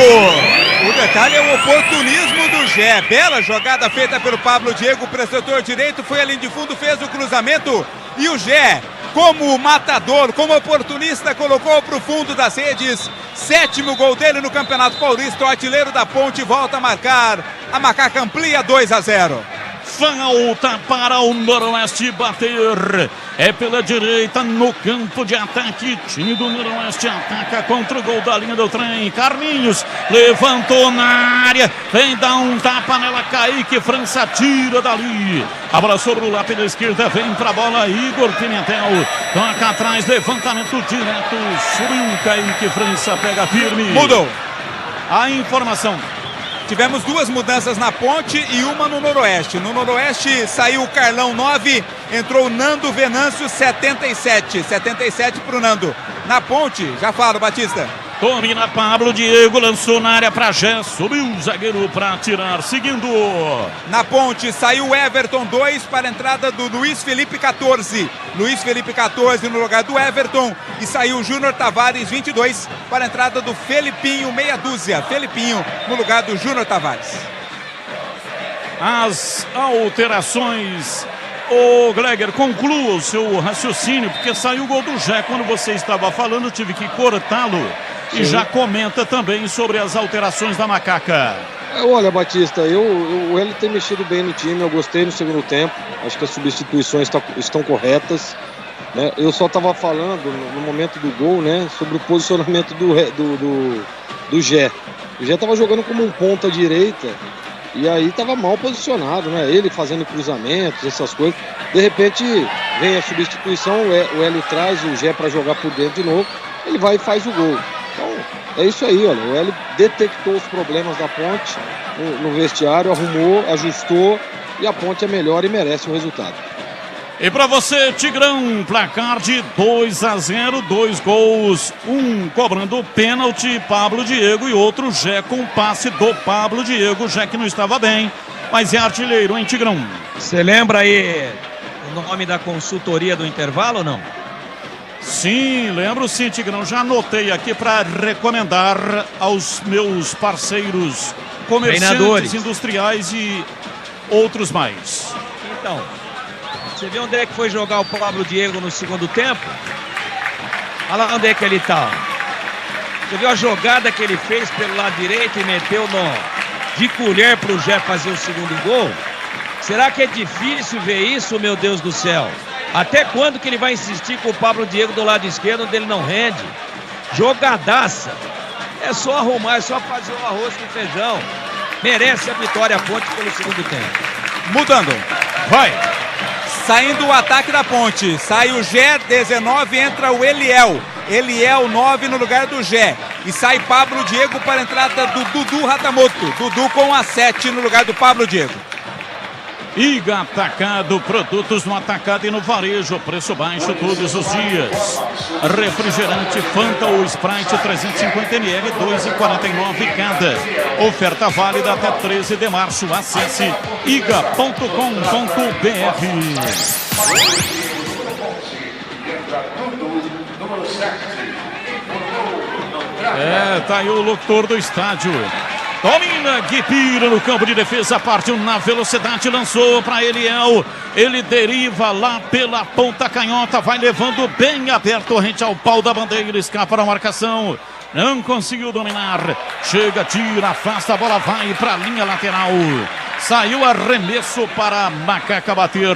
O detalhe é o oportunismo do Gé. Bela jogada feita pelo Pablo Diego para o setor direito. Foi a linha de fundo, fez o cruzamento. E o Gé, como matador, como oportunista, colocou para o fundo das redes. 7º gol dele no Campeonato Paulista. O artilheiro da Ponte volta a marcar. A Macaca amplia 2-0. Falta para o Noroeste bater. É pela direita no campo de ataque. Time do Noroeste ataca contra o gol da linha do trem. Carlinhos levantou na área. Vem dar um tapa nela. Kaique França tira dali. A bola sobre o lado pela esquerda. Vem pra bola Igor Pimentel. Toca atrás. Levantamento direto. Subiu Kaique França. Pega firme. Mudou a informação. Tivemos 2 mudanças na Ponte e uma no Noroeste. No Noroeste saiu o Carlão 9, entrou o Nando Venâncio 77 para o Nando. Na Ponte, já falo, Batista. Domina Pablo Diego, lançou na área para Gé, subiu o zagueiro para tirar, seguindo. Na Ponte saiu o Everton 2 para a entrada do Luiz Felipe 14. Luiz Felipe 14 no lugar do Everton. E saiu o Júnior Tavares 22 para a entrada do Felipinho meia dúzia. Felipinho no lugar do Júnior Tavares. As alterações. Ô Gleger, conclua o seu raciocínio, porque saiu o gol do Gé. Quando você estava falando, eu tive que cortá-lo. E já comenta também sobre as alterações da Macaca. Olha, Batista, o Hélio tem mexido bem no time, eu gostei no segundo tempo. Acho que as substituições estão corretas. Né? Eu só estava falando no momento do gol, né, sobre o posicionamento do Gé. O Gé estava jogando como um ponta direita e aí estava mal posicionado, né? Ele fazendo cruzamentos, essas coisas. De repente vem a substituição, o Hélio traz o Gé para jogar por dentro de novo, ele vai e faz o gol. Então é isso aí, olha, o Hélio detectou os problemas da Ponte no vestiário, arrumou, ajustou e a Ponte é melhor e merece o resultado. E para você, Tigrão, placar de 2-0, 2 gols, um cobrando pênalti, Pablo Diego, e outro Gé com passe do Pablo Diego, Gé que não estava bem, mas é artilheiro, hein, Tigrão? Você lembra aí o nome da consultoria do intervalo ou não? Sim, lembro sim, Tigrão, já anotei aqui para recomendar aos meus parceiros comerciantes, industriais e outros mais. Então, você vê onde é que foi jogar o Pablo Diego no segundo tempo? Olha lá onde é que ele tá. Você viu a jogada que ele fez pelo lado direito e meteu de colher pro Gé fazer o segundo gol? Será que é difícil ver isso, meu Deus do céu? Até quando que ele vai insistir com o Pablo Diego do lado esquerdo, onde ele não rende? Jogadaça. É só arrumar, é só fazer o arroz com feijão. Merece a vitória a Ponte pelo segundo tempo. Mudando. Vai. Saindo o ataque da Ponte. Sai o Gé, 19, entra o Eliel. Eliel, 9 no lugar do Gé. E sai Pablo Diego para a entrada do Dudu Ratamoto. Dudu com a 7 no lugar do Pablo Diego. Iga Atacado, produtos no atacado e no varejo, preço baixo todos os dias. Refrigerante Fanta ou Sprite 350ml, 2,49 cada. Oferta válida até 13 de março. Acesse iga.com.br. Tá aí o locutor do estádio. Domina Guipira no campo de defesa, partiu na velocidade, lançou para Eliel. Ele deriva lá pela ponta canhota, vai levando bem aberto rente ao pau da bandeira, escapa da marcação. Não conseguiu dominar. Chega, tira, afasta, a bola vai para a linha lateral. Saiu arremesso para a Macaca bater.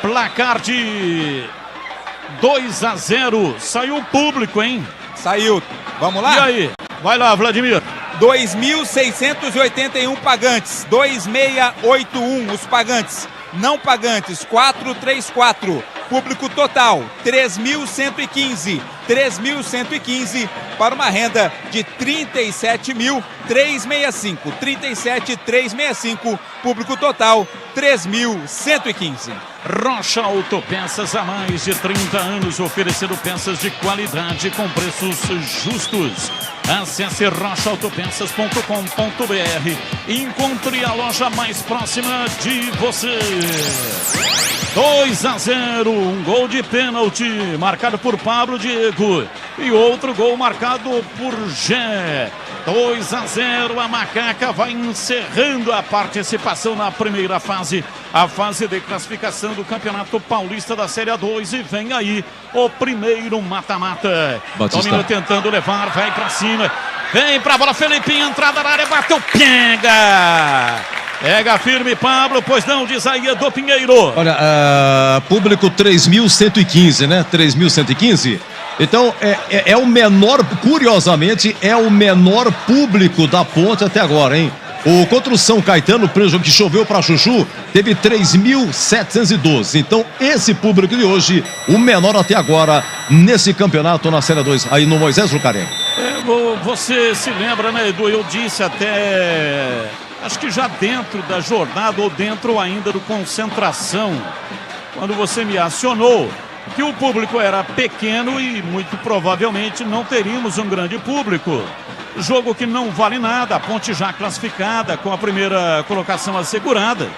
Placar de 2-0. Saiu o público, hein? Saiu. Vamos lá? E aí? Vai lá, Vladimir. 2.681 pagantes, 2.681 os pagantes, não pagantes, 434, público total, 3.115 para uma renda de 37.365, 37.365, público total, 3.115. Rocha Autopeças, há mais de 30 anos, oferecendo peças de qualidade com preços justos. Acesse rochaautopeças.com.br e encontre a loja mais próxima de você. 2-0, um gol de pênalti marcado por Pablo Diego e outro gol marcado por Gé. 2-0, a Macaca vai encerrando a participação na primeira fase, a fase de classificação do Campeonato Paulista da Série A2, e vem aí o primeiro mata-mata. Domínio tentando levar, vai pra cima, vem pra bola, Felipinho, entrada na área, bateu, pega firme Pablo, pois não, diz aí do Pinheiro. Olha, público 3.115, né? 3.115. Então, é o menor, curiosamente, é o menor público da Ponte até agora, hein? Contra o São Caetano, o jogo que choveu para Chuchu, teve 3.712. Então, esse público de hoje, o menor até agora, nesse campeonato na Série 2. Aí no Moisés Lucarelli. Você se lembra, né, Edu? Eu disse até, acho que já dentro da jornada ou dentro ainda do Concentração, quando você me acionou, que o público era pequeno e muito provavelmente não teríamos um grande público. Jogo que não vale nada, a Ponte já classificada, com a primeira colocação assegurada,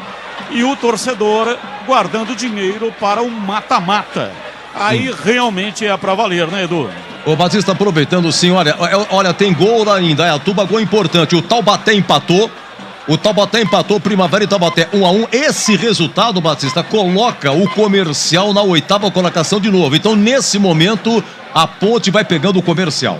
e o torcedor guardando dinheiro para o mata-mata. Aí realmente é para valer, né, Edu? O Batista aproveitando, sim, olha, tem gol lá em Indaiatuba, gol importante. O Taubaté empatou. Primavera e Taubaté 1-1. Esse resultado, Batista, coloca o Comercial na 8ª colocação de novo. Então, nesse momento, a Ponte vai pegando o Comercial.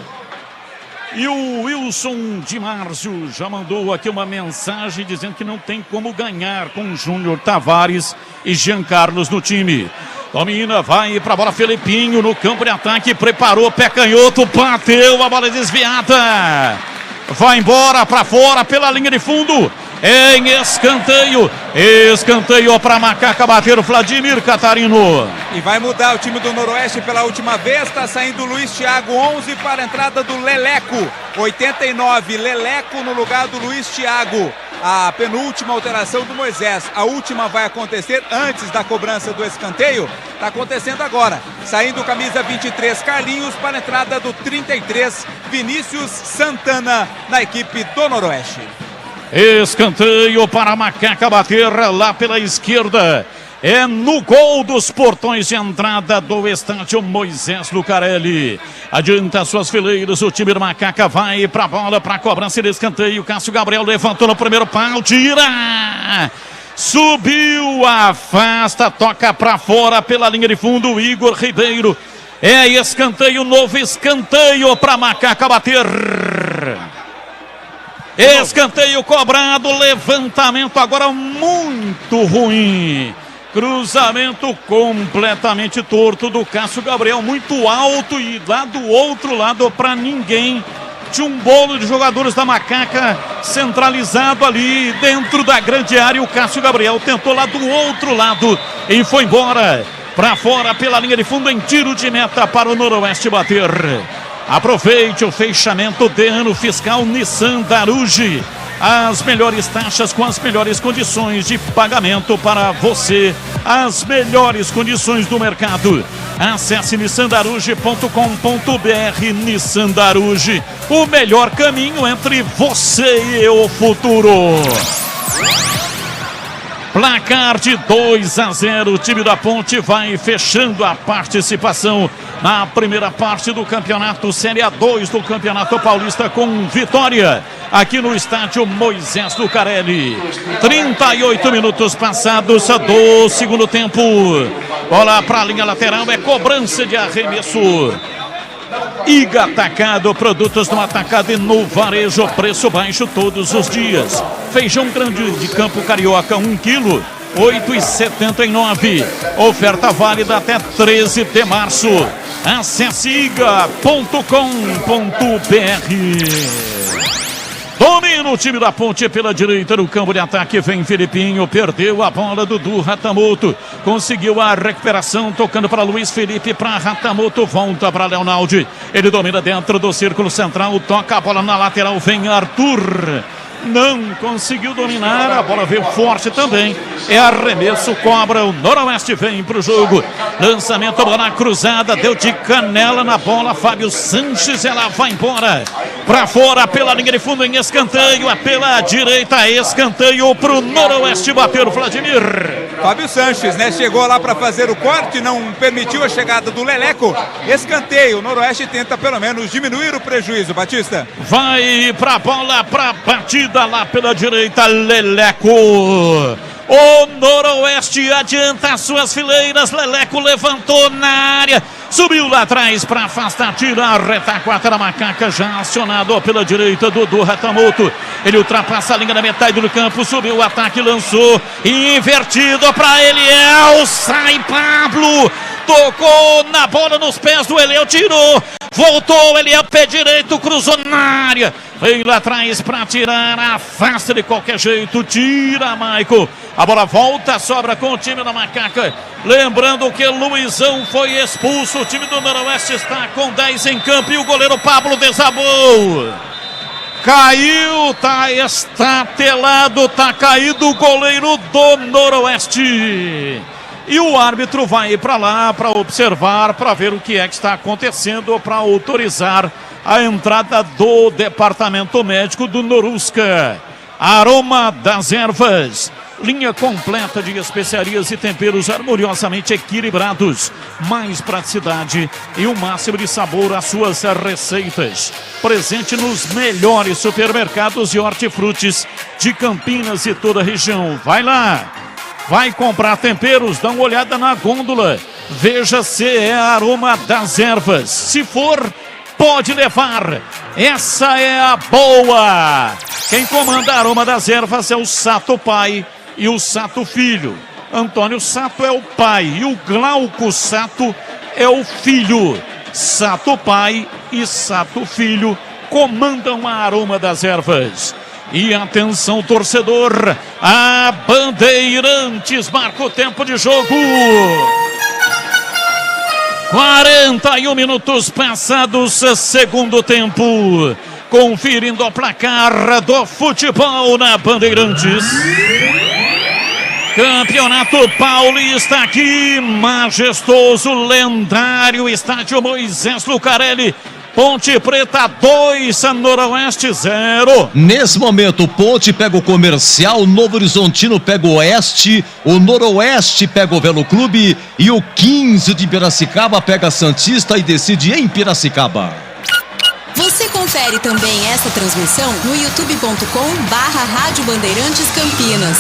E o Wilson de Márcio já mandou aqui uma mensagem dizendo que não tem como ganhar com Júnior Tavares e Jean Carlos no time. Domina, vai pra bola, Felipinho no campo de ataque, preparou, pé canhoto, bateu, a bola desviada. Vai embora pra fora pela linha de fundo. Em escanteio para Macaca bater o Vladimir Catarino. E vai mudar o time do Noroeste pela última vez. Está saindo o Luiz Thiago, 11 para a entrada do Leleco, 89. Leleco no lugar do Luiz Thiago. A penúltima alteração do Moisés. A última vai acontecer antes da cobrança do escanteio. Está acontecendo agora. Saindo camisa 23, Carlinhos, para a entrada do 33, Vinícius Santana, na equipe do Noroeste. Escanteio para a Macaca bater lá pela esquerda. É no gol dos portões de entrada do estádio Moisés Lucarelli. Adianta suas fileiras, o time do Macaca vai para a bola, para a cobrança de escanteio. Cássio Gabriel levantou no primeiro pau, tira! Subiu, afasta, toca para fora pela linha de fundo, Igor Ribeiro. É escanteio, novo escanteio para a Macaca bater. Escanteio cobrado, levantamento agora muito ruim. Cruzamento completamente torto do Cássio Gabriel, muito alto, e lá do outro lado para ninguém. Tinha um bolo de jogadores da Macaca centralizado ali dentro da grande área. O Cássio Gabriel tentou lá do outro lado e foi embora para fora pela linha de fundo em tiro de meta para o Noroeste bater. Aproveite o fechamento de ano fiscal Nissan Daruge. As melhores taxas com as melhores condições de pagamento para você. As melhores condições do mercado. Acesse nissandaruge.com.br. Nissan Daruge, o melhor caminho entre você e o futuro. Placar de 2-0, o time da Ponte vai fechando a participação na primeira parte do campeonato Série A2 do Campeonato Paulista com vitória aqui no estádio Moisés Lucarelli. 38 minutos passados do segundo tempo. Bola para a linha lateral, é cobrança de arremesso. Iga Atacado, produtos no atacado e no varejo, preço baixo todos os dias. Feijão grande de Campo Carioca, 1 quilo, R$8,79. Oferta válida até 13 de março. Acesse iga.com.br. Domina o time da Ponte pela direita no campo de ataque. Vem Filipinho, perdeu a bola. Dudu Ratamoto conseguiu a recuperação, tocando para Luiz Felipe, para Ratamoto, volta para Leonaldi. Ele domina dentro do círculo central, toca a bola na lateral, vem Arthur. Não conseguiu dominar, a bola veio forte também. É arremesso, cobra, o Noroeste vem para o jogo. Lançamento, bola cruzada, deu de canela na bola. Fábio Sanches, ela vai embora. Para fora, pela linha de fundo em escanteio, é pela direita, escanteio para o Noroeste bater o Vladimir. Fábio Sanches, né? Chegou lá para fazer o corte, não permitiu a chegada do Leleco. Escanteio, o Noroeste tenta pelo menos diminuir o prejuízo, Batista. Vai para a bola, para a batida lá pela direita, Leleco. O Noroeste adianta as suas fileiras. Leleco levantou na área, subiu lá atrás para afastar, tira a retaguarda da Macaca, já acionado pela direita do Ratamoto. Ele ultrapassa a linha da metade do campo, subiu o ataque, lançou, invertido para Eliel, sai Pablo, tocou na bola nos pés do Eliel, tirou, voltou, Eliel, pé direito, cruzou na área, veio lá atrás para tirar, afasta de qualquer jeito, tira Maico. A bola volta, sobra com o time da Macaca. Lembrando que Luizão foi expulso. O time do Noroeste está com 10 em campo e o goleiro Pablo desabou. Caiu, tá estatelado, tá caído o goleiro do Noroeste. E o árbitro vai para lá para observar, para ver o que é que está acontecendo, para autorizar a entrada do departamento médico do Norusca. Aroma das Ervas. Linha completa de especiarias e temperos harmoniosamente equilibrados. Mais praticidade e o máximo de sabor às suas receitas. Presente nos melhores supermercados e hortifrutis de Campinas e toda a região. Vai lá, vai comprar temperos, dá uma olhada na gôndola. Veja se é Aroma das Ervas. Se for, pode levar. Essa é a boa. Quem comanda a Aroma das Ervas é o Sato pai e o Sato filho. Antônio Sato é o pai e o Glauco Sato é o filho. Sato pai e Sato filho comandam a Aroma das Ervas. E atenção, torcedor, a Bandeirantes marca o tempo de jogo. 41 minutos passados, segundo tempo. Conferindo o placar do futebol na Bandeirantes. Campeonato Paulista aqui, majestoso, lendário, estádio Moisés Lucarelli. Ponte Preta 2, Noroeste 0. Nesse momento, o Ponte pega o Comercial, o Novo Horizontino pega o Oeste, o Noroeste pega o Velo Clube e o 15 de Piracicaba pega a Santista e decide em Piracicaba. Você confere também essa transmissão no youtube.com/Rádio Bandeirantes Campinas.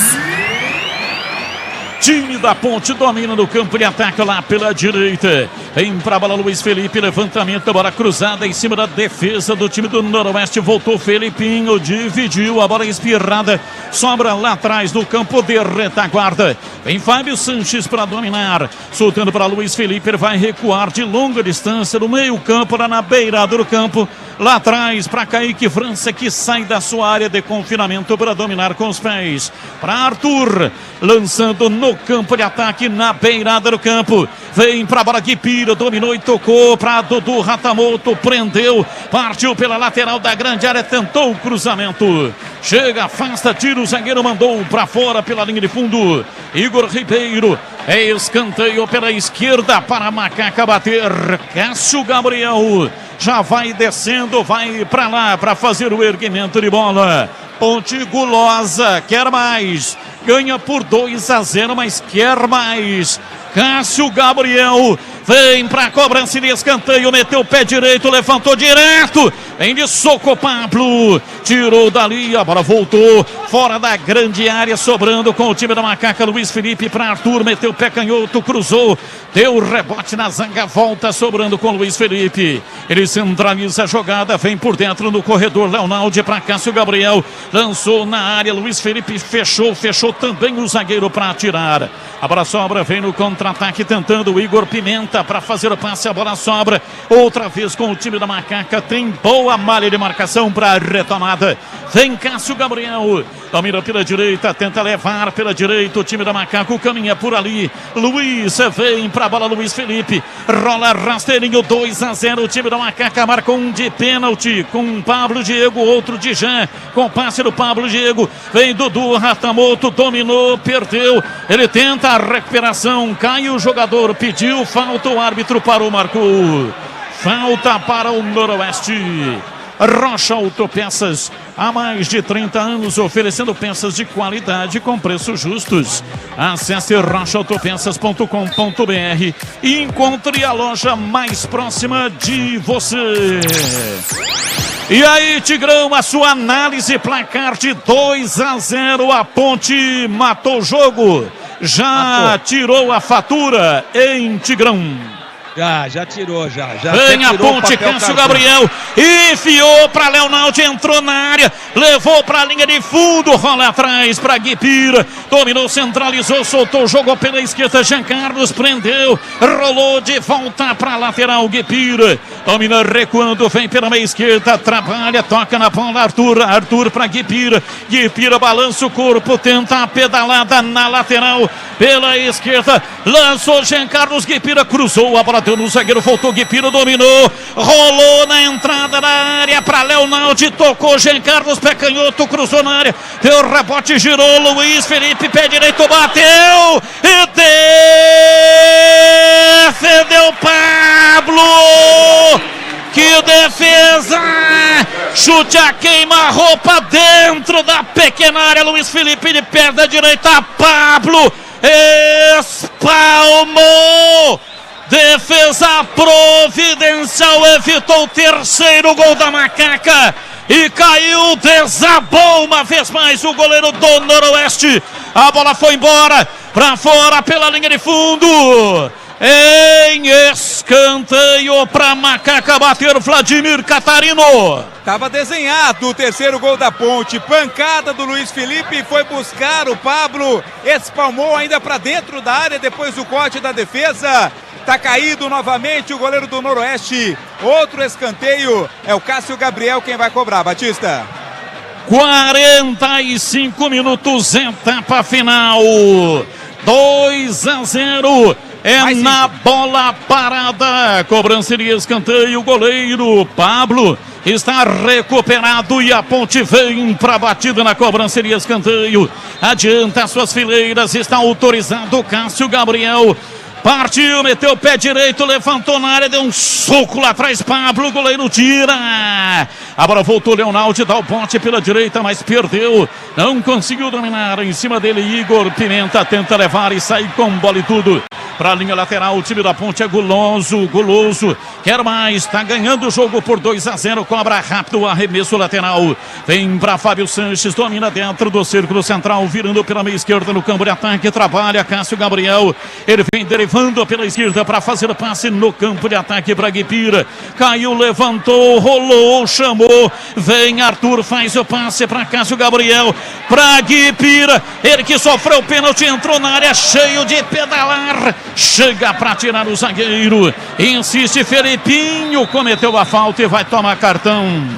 Time da Ponte domina no campo de ataque lá pela direita. Vem pra bola Luiz Felipe, levantamento, bola cruzada em cima da defesa do time do Noroeste. Voltou Felipinho, dividiu a bola espirrada, sobra lá atrás do campo de retaguarda. Vem Fábio Sanches para dominar, soltando para Luiz Felipe, ele vai recuar de longa distância no meio campo, lá na beirada do campo. Lá atrás para Kaique França, que sai da sua área de confinamento para dominar com os pés. Para Arthur, lançando no campo de ataque, na beirada do campo. vem pra bola Guipira, dominou e tocou pra Dudu Ratamoto, prendeu, partiu pela lateral da grande área, tentou o cruzamento, chega, afasta, tira, o zagueiro mandou pra fora pela linha de fundo. Igor Ribeiro, é escanteio pela esquerda para a Macaca bater. Cássio Gabriel já vai descendo, vai pra lá para fazer o erguimento de bola. Ponte gulosa, quer mais, ganha por 2-0, mas quer mais. Cássio Gabriel vem pra cobrança de escanteio, meteu o pé direito, levantou direto, vem de soco Pablo, tirou dali, a bola voltou fora da grande área, sobrando com o time da Macaca. Luiz Felipe para Arthur, meteu o pé canhoto, cruzou, deu rebote na zaga, volta sobrando com Luiz Felipe, ele centraliza a jogada, vem por dentro no corredor, Leonaldi para Cássio Gabriel, lançou na área, Luiz Felipe fechou também o zagueiro para atirar. A bola sobra, vem no contra-ataque tentando o Igor Pimenta para fazer o passe, a bola sobra outra vez com o time da Macaca, tem boa malha de marcação para a retomada, vem Cássio Gabriel, domina pela direita, tenta levar pela direita, o time da Macaca caminha por ali, Luiz vem para a bola, Luiz Felipe, rola rasteirinho, 2-0, o time da Macaca marcou um de pênalti com o Pablo Diego, outro de Jean, com o passe do Pablo Diego, vem Dudu Ratamoto, dominou, perdeu, ele tenta a recuperação, cai o jogador, pediu falta, o árbitro parou, marcou falta para o Noroeste. Rocha Autopeças, há mais de 30 anos oferecendo peças de qualidade com preços justos. Acesse rochaautopeças.com.br e encontre a loja mais próxima de você. E aí, Tigrão, a sua análise, placar de 2-0, a Ponte matou o jogo, já tirou a fatura em Tigrão. Já tirou, já. Vem a Ponte, Cássio Gabriel, enfiou para Leonaldi, entrou na área, levou para a linha de fundo, rola atrás para Guipira, dominou, centralizou, soltou, jogou pela esquerda, Jean Carlos prendeu, rolou de volta para a lateral, Guipira, domina recuando, vem pela meia esquerda, trabalha, toca na bola, Arthur para Guipira, balança o corpo, tenta a pedalada na lateral, pela esquerda, lançou Jean Carlos, Guipira cruzou, a bola deu no zagueiro, voltou, Guipira dominou, rolou na entrada da área para Leonaldi, tocou Jean Carlos, pé canhoto, cruzou na área, deu rebote, girou, Luiz Felipe, pé direito, bateu e defendeu Pablo. Que defesa! Chute a queima-roupa dentro da pequena área, Luiz Felipe de perna direita, Pablo espalmou. Defesa providencial, evitou o terceiro gol da Macaca e caiu, desabou uma vez mais o goleiro do Noroeste. A bola foi embora, para fora pela linha de fundo. Em escanteio para Macaca bater, Vladimir Catarino. Estava desenhado o terceiro gol da Ponte, pancada do Luiz Felipe, foi buscar o Pablo, espalmou ainda para dentro da área depois do corte da defesa. Tá caído novamente o goleiro do Noroeste. Outro escanteio, é o Cássio Gabriel quem vai cobrar, Batista. 45 minutos, etapa final. 2-0. É na bola parada. Cobrança de escanteio. O goleiro Pablo está recuperado e a Ponte vem para a batida na cobrança de escanteio. Adianta suas fileiras. Está autorizado o Cássio Gabriel. Partiu, meteu o pé direito, levantou na área, deu um soco lá atrás, Pablo, o goleiro tira. A bola voltou, Leonaldi dá o bote pela direita, mas perdeu. Não conseguiu dominar, em cima dele Igor Pimenta tenta levar e sai com bola e tudo. Para a linha lateral, o time da Ponte é guloso, quer mais, está ganhando o jogo por 2-0, cobra rápido o arremesso lateral. Vem para Fábio Sanches, domina dentro do círculo central, virando pela meia esquerda no campo de ataque, trabalha Cássio Gabriel, ele vem derivando pela esquerda para fazer o passe no campo de ataque para Guipira, caiu, levantou, rolou, chamou, vem Arthur, faz o passe para Cássio Gabriel, para Guipira, ele que sofreu o pênalti, entrou na área cheio de pedalar, chega para tirar o zagueiro, insiste Felipinho, cometeu a falta e vai tomar cartão.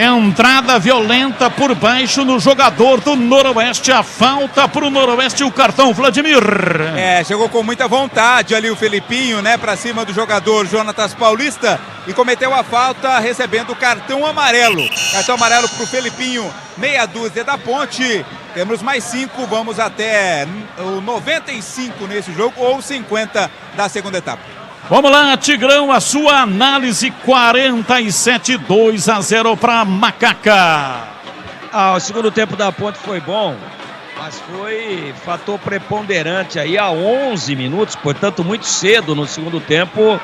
Entrada violenta por baixo no jogador do Noroeste. A falta pro Noroeste, o cartão Vladimir. Chegou com muita vontade ali o Felipinho, né? Pra cima do jogador Jonatas Paulista e cometeu a falta recebendo o cartão amarelo. Cartão amarelo pro Felipinho, meia dúzia da Ponte. Temos mais 5, vamos até o 95 nesse jogo ou 50 da segunda etapa. Vamos lá, Tigrão, a sua análise. 47, 2-0 para Macaca. O segundo tempo da Ponte foi bom, mas foi fator preponderante aí a 11 minutos, portanto muito cedo no segundo tempo,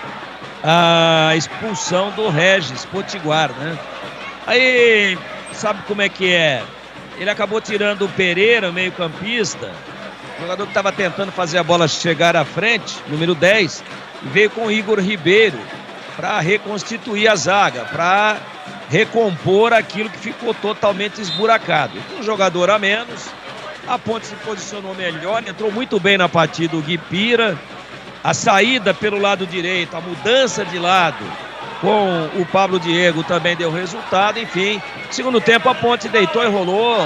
a expulsão do Regis Potiguar, né? Aí, sabe como é que é? Ele acabou tirando o Pereira, meio campista, jogador que estava tentando fazer a bola chegar à frente, número 10, e veio com o Igor Ribeiro para reconstituir a zaga, para recompor aquilo que ficou totalmente esburacado. Um jogador a menos, a Ponte se posicionou melhor, entrou muito bem na partida o Gui Pira, a saída pelo lado direito, a mudança de lado com o Pablo Diego também deu resultado. Enfim, segundo tempo a Ponte deitou e rolou,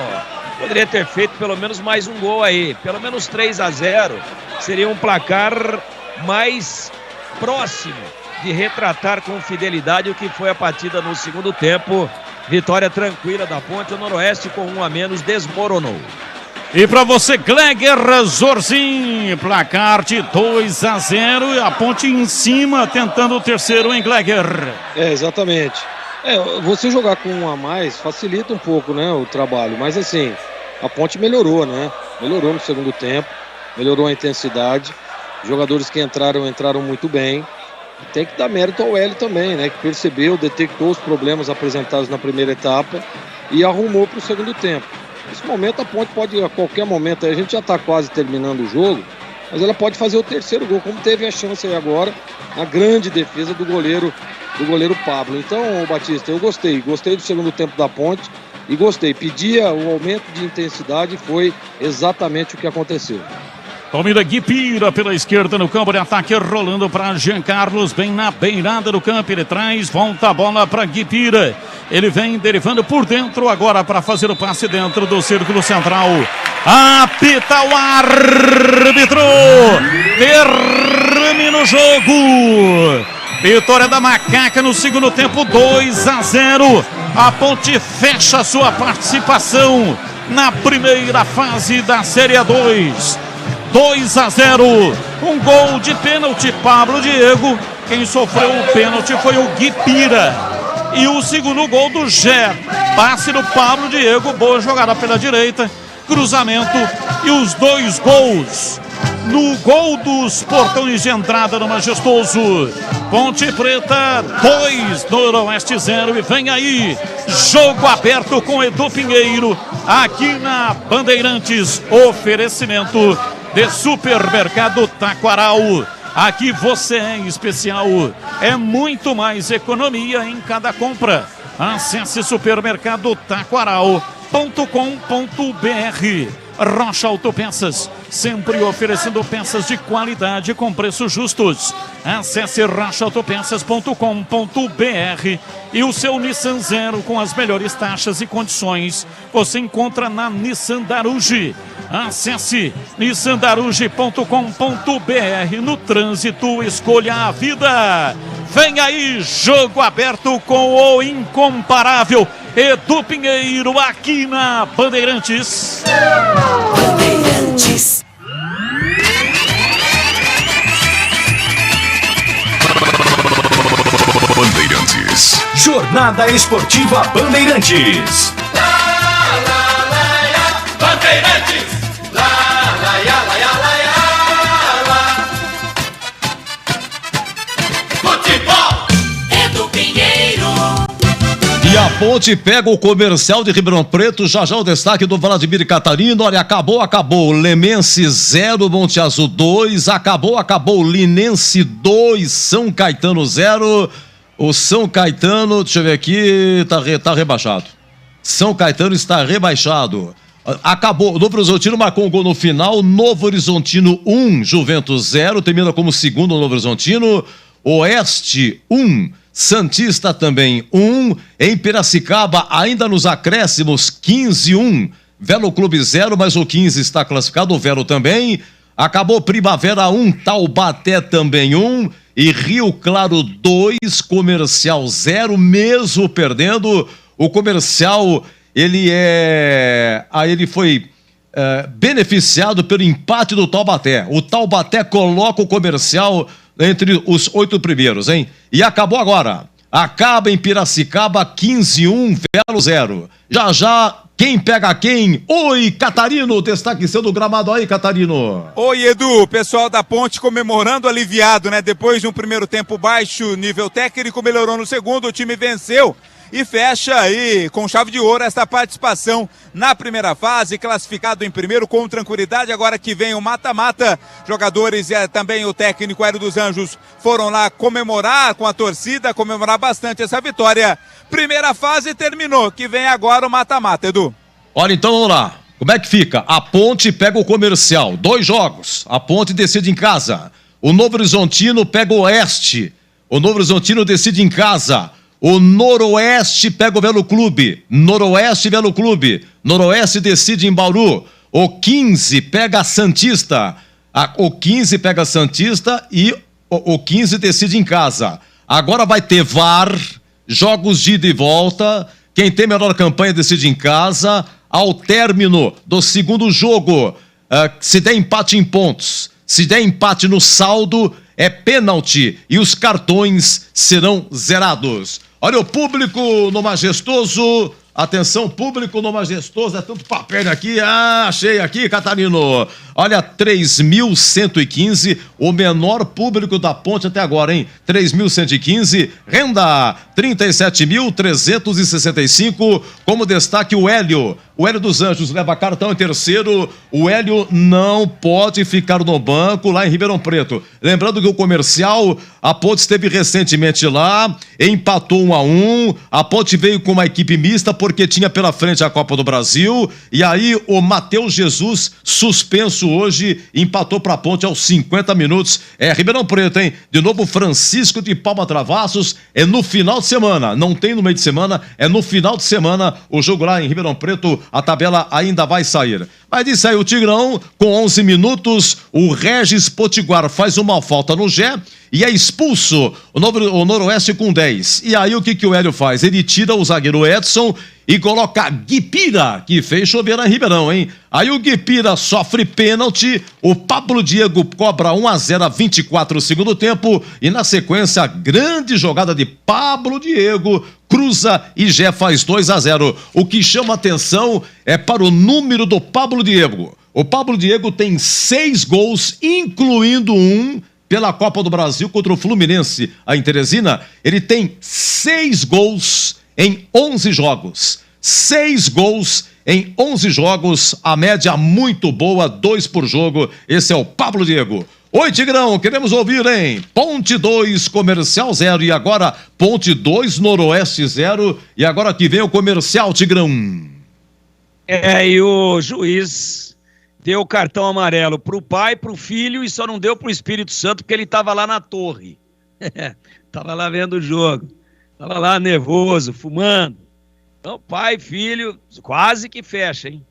poderia ter feito pelo menos mais um gol aí, pelo menos 3-0, seria um placar mais próximo de retratar com fidelidade o que foi a partida no segundo tempo. Vitória tranquila da Ponte, o Noroeste com 1 a menos desmoronou. E para você, Gleger Zorzin, placar de 2-0 e a Ponte em cima tentando o terceiro, hein, Gleger? Exatamente. Você jogar com 1 a mais facilita um pouco, né, o trabalho, mas assim, a Ponte melhorou, né? Melhorou no segundo tempo, melhorou a intensidade. Jogadores que entraram muito bem. Tem que dar mérito ao Hélio também, né? Que percebeu, detectou os problemas apresentados na primeira etapa e arrumou para o segundo tempo. Nesse momento a Ponte pode, a qualquer momento, a gente já está quase terminando o jogo, mas ela pode fazer o terceiro gol, como teve a chance aí agora, na grande defesa do goleiro Pablo. Então, Batista, eu gostei do segundo tempo da Ponte e gostei. Pedia o aumento de intensidade e foi exatamente o que aconteceu. Palmeiras Guipira pela esquerda no campo de ataque, rolando para Jean Carlos, bem na beirada do campo, ele traz, volta a bola para Guipira, ele vem derivando por dentro agora para fazer o passe dentro do círculo central, apita o árbitro, termina o jogo, vitória da Macaca no segundo tempo, 2-0, a Ponte fecha sua participação na primeira fase da Série A2. 2-0, um gol de pênalti, Pablo Diego. Quem sofreu o pênalti foi o Guipira. E o segundo gol do Gé, passe do Pablo Diego, boa jogada pela direita, cruzamento e os 2 gols. No gol dos portões de entrada no Majestoso, Ponte Preta 2, Noroeste 0. E vem aí, jogo aberto com Edu Pinheiro, aqui na Bandeirantes, oferecimento de Supermercado Taquaral. Aqui você é em especial, é muito mais economia em cada compra. Acesse supermercadotaquaral.com.br. Rocha Autopeças, sempre oferecendo peças de qualidade com preços justos. Acesse rochaautopeças.com.br e o seu Nissan Zero com as melhores taxas e condições você encontra na Nissan Daruge. Acesse nissandaruge.com.br. No trânsito, escolha a vida. Vem aí, jogo aberto com o incomparável Edu Pinheiro aqui na Bandeirantes. Bandeirantes. Bandeirantes. Jornada Esportiva Bandeirantes. Bandeirantes. Futebol. Edu Pinheiro. E a Ponte pega o Comercial de Ribeirão Preto, já o destaque do Vladimir Catarino. Olha, acabou, Lemense 0, Monte Azul 2, acabou, Linense 2, São Caetano 0, o São Caetano, deixa eu ver aqui, tá rebaixado. São Caetano está rebaixado. Acabou, Novo Horizontino marcou um gol no final, Novo Horizontino 1, Juventus 0, termina como segundo o Novo Horizontino, Oeste 1, Santista também 1. Em Piracicaba, ainda nos acréscimos, 15-1. Velo Clube 0, mas o 15 está classificado, o Velo também. Acabou Primavera 1, Taubaté também 1. E Rio Claro 2, Comercial 0, mesmo perdendo. O Comercial, ele foi beneficiado pelo empate do Taubaté. O Taubaté coloca o Comercial entre os 8 primeiros, hein? E acabou agora. Acaba em Piracicaba, 15-1, Velo 0. Já, quem pega quem? Oi, Catarino, destaque seu do gramado aí, Catarino. Oi, Edu, pessoal da Ponte comemorando aliviado, né? Depois de um primeiro tempo baixo, nível técnico melhorou no segundo, o time venceu e fecha aí com chave de ouro esta participação na primeira fase, classificado em primeiro com tranquilidade. Agora que vem o mata-mata, jogadores e também o técnico Hélio dos Anjos foram lá comemorar com a torcida, comemorar bastante essa vitória. Primeira fase terminou, que vem agora o mata-mata, Edu. Olha, então vamos lá. Como é que fica? A Ponte pega o Comercial, 2 jogos. A Ponte decide em casa. O Novo Horizontino pega o Oeste. O Novo Horizontino decide em casa. O Noroeste pega o Velo Clube. Noroeste, Velo Clube. Noroeste decide em Bauru. O 15 pega a Santista. O 15 pega a Santista e o 15 decide em casa. Agora vai ter VAR, jogos de ida e volta. Quem tem melhor campanha decide em casa. Ao término do segundo jogo, se der empate em pontos, se der empate no saldo, é pênalti e os cartões serão zerados. Olha o público no Majestoso. Atenção, público no Majestoso. É tanto papel aqui. Achei aqui, Catarino. Olha, 3.115. O menor público da Ponte até agora, hein? 3.115. Renda, 37.365. Como destaque, o Hélio. O Hélio dos Anjos leva cartão em terceiro. O Hélio não pode ficar no banco lá em Ribeirão Preto. Lembrando que o Comercial, a Ponte esteve recentemente lá, empatou 1-1. A Ponte veio com uma equipe mista porque tinha pela frente a Copa do Brasil. E aí o Matheus Jesus, suspenso hoje, empatou para a Ponte aos 50 minutos. É Ribeirão Preto, hein? De novo, Francisco de Palma Travassos. É no final de semana. Não tem no meio de semana, é no final de semana. O jogo lá em Ribeirão Preto. A tabela ainda vai sair. Mas disse aí o Tigrão, com 11 minutos, o Regis Potiguar faz uma falta no Gé e é expulso o Noroeste com 10. E aí o que o Hélio faz? Ele tira o zagueiro Edson e coloca Guipira, que fez chover na Ribeirão, hein? Aí o Guipira sofre pênalti, o Pablo Diego cobra 1-0 a 24 segundo tempo e na sequência, grande jogada de Pablo Diego, cruza e Gé faz 2-0. O que chama atenção é para o número do Pablo Diego. O Pablo Diego tem 6 gols, incluindo um pela Copa do Brasil contra o Fluminense. Aí em Teresina, ele tem 6 gols em 11 jogos. 6 gols em 11 jogos, a média muito boa, 2 por jogo. Esse é o Pablo Diego. Oi, Tigrão, queremos ouvir, hein? Ponte 2, Comercial 0. E agora, Ponte 2, Noroeste 0. E agora que vem o Comercial, Tigrão. E o juiz deu o cartão amarelo pro pai, pro filho e só não deu pro Espírito Santo porque ele tava lá na torre. Tava lá vendo o jogo. Tava lá nervoso, fumando. Então, pai e filho, quase que fecha, hein?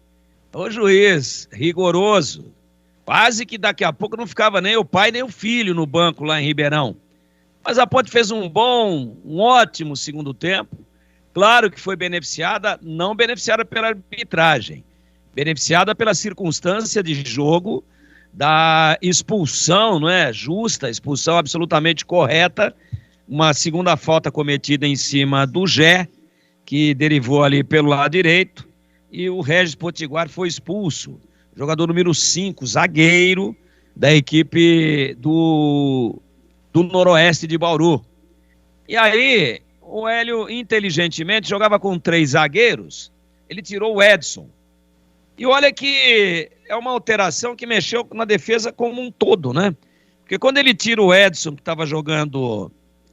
O juiz, rigoroso. Quase que daqui a pouco não ficava nem o pai nem o filho no banco lá em Ribeirão. Mas a Ponte fez um ótimo segundo tempo. Claro que foi beneficiada, não beneficiada pela arbitragem. Beneficiada pela circunstância de jogo, da expulsão, não é? Justa, expulsão absolutamente correta. Uma segunda falta cometida em cima do Gé, que derivou ali pelo lado direito, e o Regis Potiguar foi expulso. Jogador número 5, zagueiro da equipe do Noroeste de Bauru. E aí, o Hélio, inteligentemente, jogava com 3 zagueiros, ele tirou o Edson. E olha que é uma alteração que mexeu na defesa como um todo, né? Porque quando ele tira o Edson, que estava jogando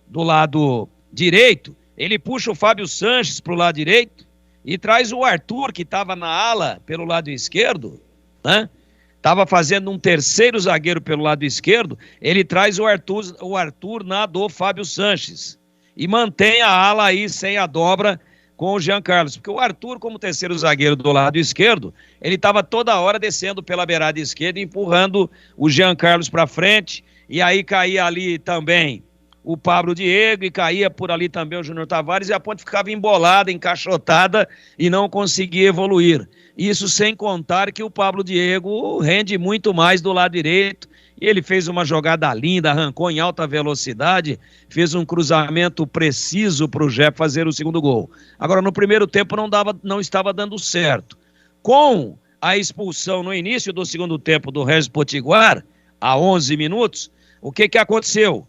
do lado direito, ele puxa o Fábio Sanches para o lado direito e traz o Arthur, que estava na ala pelo lado esquerdo, né? Estava fazendo um terceiro zagueiro pelo lado esquerdo, ele traz o Arthur na do Fábio Sanches. e mantém a ala aí sem a dobra com o Jean Carlos, porque o Arthur, como terceiro zagueiro do lado esquerdo, ele estava toda hora descendo pela beirada esquerda, empurrando o Jean Carlos para frente, e aí caía ali também o Pablo Diego, e caía por ali também o Júnior Tavares, e a Ponte ficava embolada, encaixotada, e não conseguia evoluir. Isso sem contar que o Pablo Diego rende muito mais do lado direito, e ele fez uma jogada linda, arrancou em alta velocidade, fez um cruzamento preciso para o Jé fazer o segundo gol. Agora, no primeiro tempo não estava dando certo. Com a expulsão no início do segundo tempo do Regis Potiguar, a 11 minutos, o que aconteceu?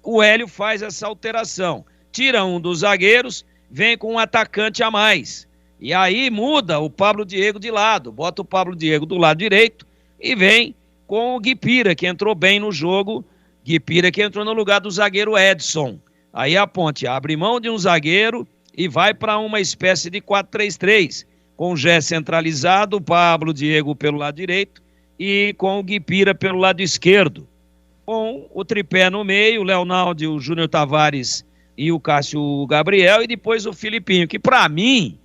O Hélio faz essa alteração, tira um dos zagueiros, vem com um atacante a mais. E aí muda o Pablo Diego de lado, bota o Pablo Diego do lado direito e vem com o Guipira, que entrou bem no jogo, Guipira que entrou no lugar do zagueiro Edson. Aí a Ponte abre mão de um zagueiro e vai para uma espécie de 4-3-3, com o Jé centralizado, o Pablo Diego pelo lado direito e com o Guipira pelo lado esquerdo. Com o tripé no meio, o Leonardo, o Júnior Tavares e o Cássio Gabriel, e depois o Filipinho, que para mim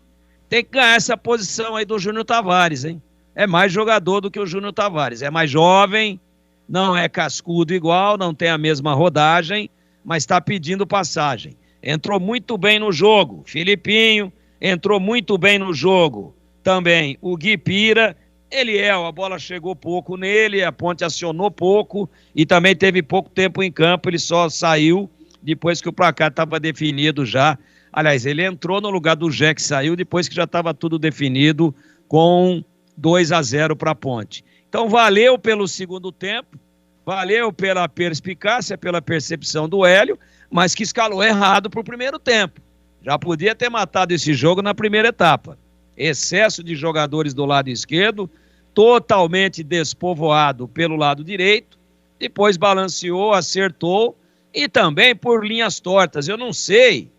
tem que ganhar essa posição aí do Júnior Tavares, hein? É mais jogador do que o Júnior Tavares, é mais jovem, não é cascudo igual, não tem a mesma rodagem, mas está pedindo passagem. Entrou muito bem no jogo, Filipinho, entrou muito bem no jogo também o Guipira, a bola chegou pouco nele, a Ponte acionou pouco e também teve pouco tempo em campo, ele só saiu depois que o placar estava definido já. Aliás, ele entrou no lugar do Jé, que saiu depois que já estava tudo definido com 2-0 para a Ponte. Então valeu pelo segundo tempo, valeu pela perspicácia, pela percepção do Hélio, mas que escalou errado para o primeiro tempo. Já podia ter matado esse jogo na primeira etapa. Excesso de jogadores do lado esquerdo, totalmente despovoado pelo lado direito, depois balanceou, acertou, e também por linhas tortas. Eu não sei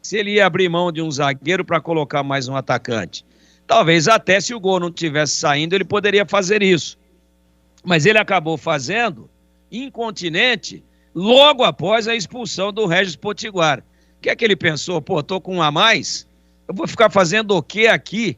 se ele ia abrir mão de um zagueiro para colocar mais um atacante. Talvez até se o gol não tivesse saindo, ele poderia fazer isso. Mas ele acabou fazendo, incontinente, logo após a expulsão do Regis Potiguar. O que é que ele pensou? Pô, tô com um a mais, eu vou ficar fazendo o que aqui?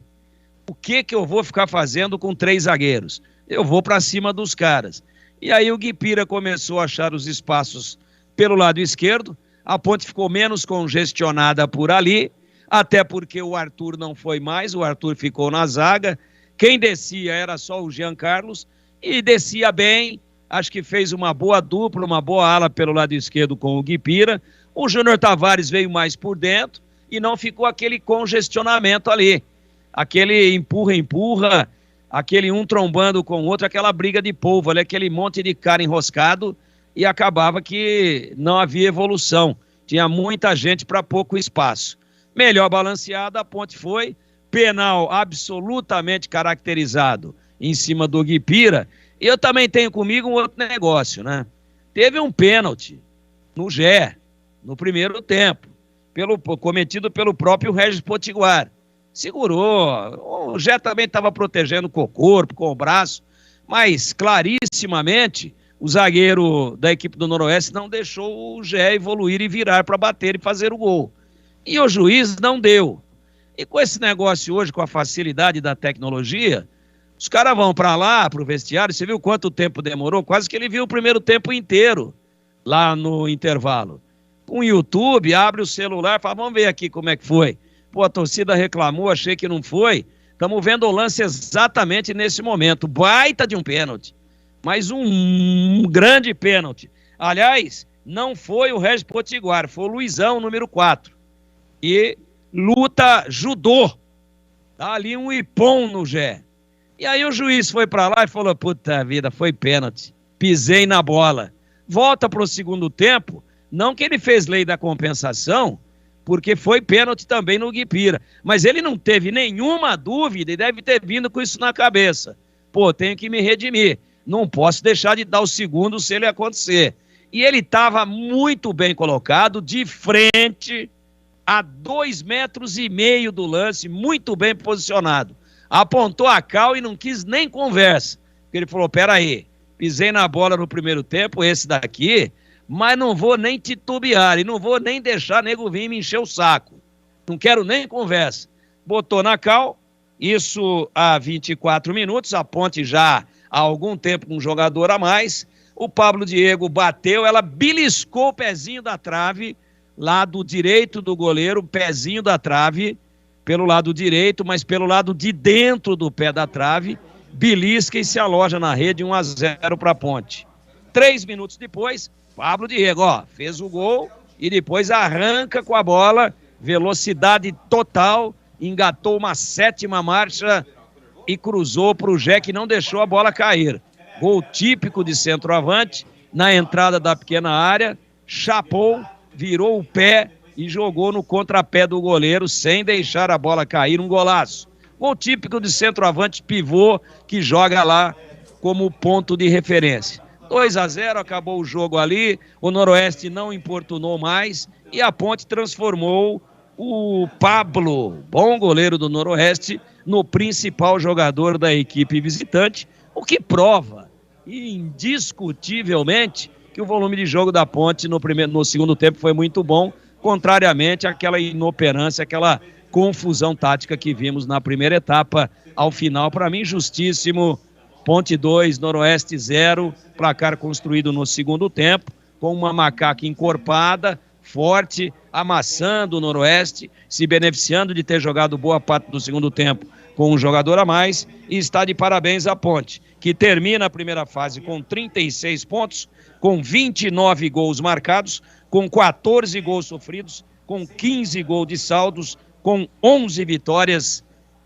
O que eu vou ficar fazendo com 3 zagueiros? Eu vou para cima dos caras. E aí o Guipira começou a achar os espaços pelo lado esquerdo, a Ponte ficou menos congestionada por ali, até porque o Arthur não foi mais, o Arthur ficou na zaga, quem descia era só o Jean Carlos, e descia bem, acho que fez uma boa dupla, uma boa ala pelo lado esquerdo com o Guipira, o Júnior Tavares veio mais por dentro, e não ficou aquele congestionamento ali, aquele empurra-empurra, aquele um trombando com o outro, aquela briga de polvo ali, aquele monte de cara enroscado, e acabava que não havia evolução, tinha muita gente para pouco espaço. Melhor balanceada, a Ponte foi, penal absolutamente caracterizado em cima do Guipira, e eu também tenho comigo um outro negócio, né? Teve um pênalti no Jé, no primeiro tempo, cometido pelo próprio Regis Potiguar. Segurou, o Jé também estava protegendo com o corpo, com o braço, mas clarissimamente o zagueiro da equipe do Noroeste não deixou o Jé evoluir e virar para bater e fazer o gol. E o juiz não deu. E com esse negócio hoje, com a facilidade da tecnologia, os caras vão para lá, para o vestiário, você viu quanto tempo demorou? Quase que ele viu o primeiro tempo inteiro lá no intervalo. Com o YouTube, abre o celular, fala, vamos ver aqui como é que foi. Pô, a torcida reclamou, achei que não foi. Estamos vendo o lance exatamente nesse momento. Baita de um pênalti. Mas um grande pênalti. Aliás, não foi o Regis Potiguar, foi o Luizão, número 4. E luta judô. Tá ali um ipom no Jé. E aí o juiz foi pra lá e falou, puta vida, foi pênalti. Pisei na bola. Volta pro segundo tempo, não que ele fez lei da compensação, porque foi pênalti também no Guipira. Mas ele não teve nenhuma dúvida e deve ter vindo com isso na cabeça. Pô, tenho que me redimir. Não posso deixar de dar o segundo se ele acontecer. E ele estava muito bem colocado, de frente, a 2,5 metros do lance, muito bem posicionado. Apontou a cal e não quis nem conversa. Ele falou, peraí, pisei na bola no primeiro tempo, esse daqui, mas não vou nem titubear e não vou nem deixar nego vir me encher o saco. Não quero nem conversa. Botou na cal, isso há 24 minutos, a Ponte já há algum tempo com um jogador a mais. O Pablo Diego bateu, ela beliscou o pezinho da trave, lado direito do goleiro, pezinho da trave, pelo lado direito, mas pelo lado de dentro do pé da trave, belisca e se aloja na rede, 1-0 para a Ponte. 3 minutos depois, Pablo Diego, fez o gol e depois arranca com a bola, velocidade total, engatou uma 7ª marcha e cruzou para o Jé, que não deixou a bola cair. Gol típico de centroavante, na entrada da pequena área, chapou, virou o pé e jogou no contrapé do goleiro, sem deixar a bola cair, um golaço. Gol típico de centroavante pivô, que joga lá como ponto de referência. 2-0, acabou o jogo ali, o Noroeste não importunou mais e a Ponte transformou o Pablo, bom goleiro do Noroeste, no principal jogador da equipe visitante, o que prova indiscutivelmente que o volume de jogo da Ponte no segundo tempo foi muito bom, contrariamente àquela inoperância, aquela confusão tática que vimos na primeira etapa. Ao final, para mim, justíssimo. Ponte 2, Noroeste 0, placar construído no segundo tempo, com uma macaca encorpada, forte, amassando o Noroeste, se beneficiando de ter jogado boa parte do segundo tempo com um jogador a mais, e está de parabéns a Ponte, que termina a primeira fase com 36 pontos, com 29 gols marcados, com 14 gols sofridos, com 15 gols de saldos, com 11 vitórias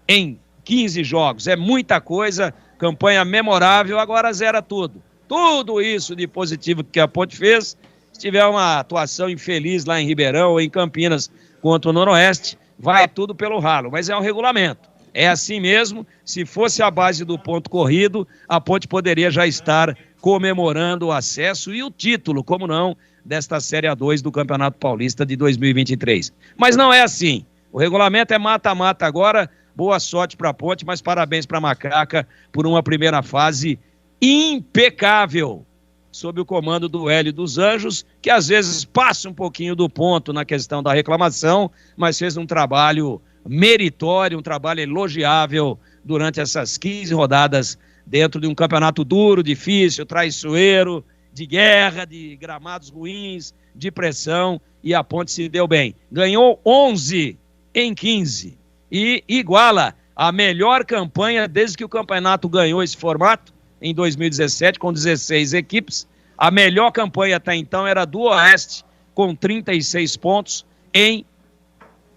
em 15 jogos. É muita coisa, campanha memorável, agora zera tudo. Tudo isso de positivo que a Ponte fez, se tiver uma atuação infeliz lá em Ribeirão ou em Campinas contra o Noroeste, vai tudo pelo ralo, mas é um regulamento. É assim mesmo, se fosse a base do ponto corrido, a Ponte poderia já estar comemorando o acesso e o título, como não, desta Série A2 do Campeonato Paulista de 2023. Mas não é assim. O regulamento é mata-mata agora. Boa sorte para a Ponte, mas parabéns para a Macaca por uma primeira fase impecável, sob o comando do Hélio dos Anjos, que às vezes passa um pouquinho do ponto na questão da reclamação, mas fez um trabalho meritório, um trabalho elogiável durante essas 15 rodadas dentro de um campeonato duro, difícil, traiçoeiro, de guerra, de gramados ruins, de pressão, e a Ponte se deu bem. Ganhou 11 em 15 e iguala a melhor campanha desde que o campeonato ganhou esse formato, em 2017, com 16 equipes. A melhor campanha até então era do Oeste, com 36 pontos em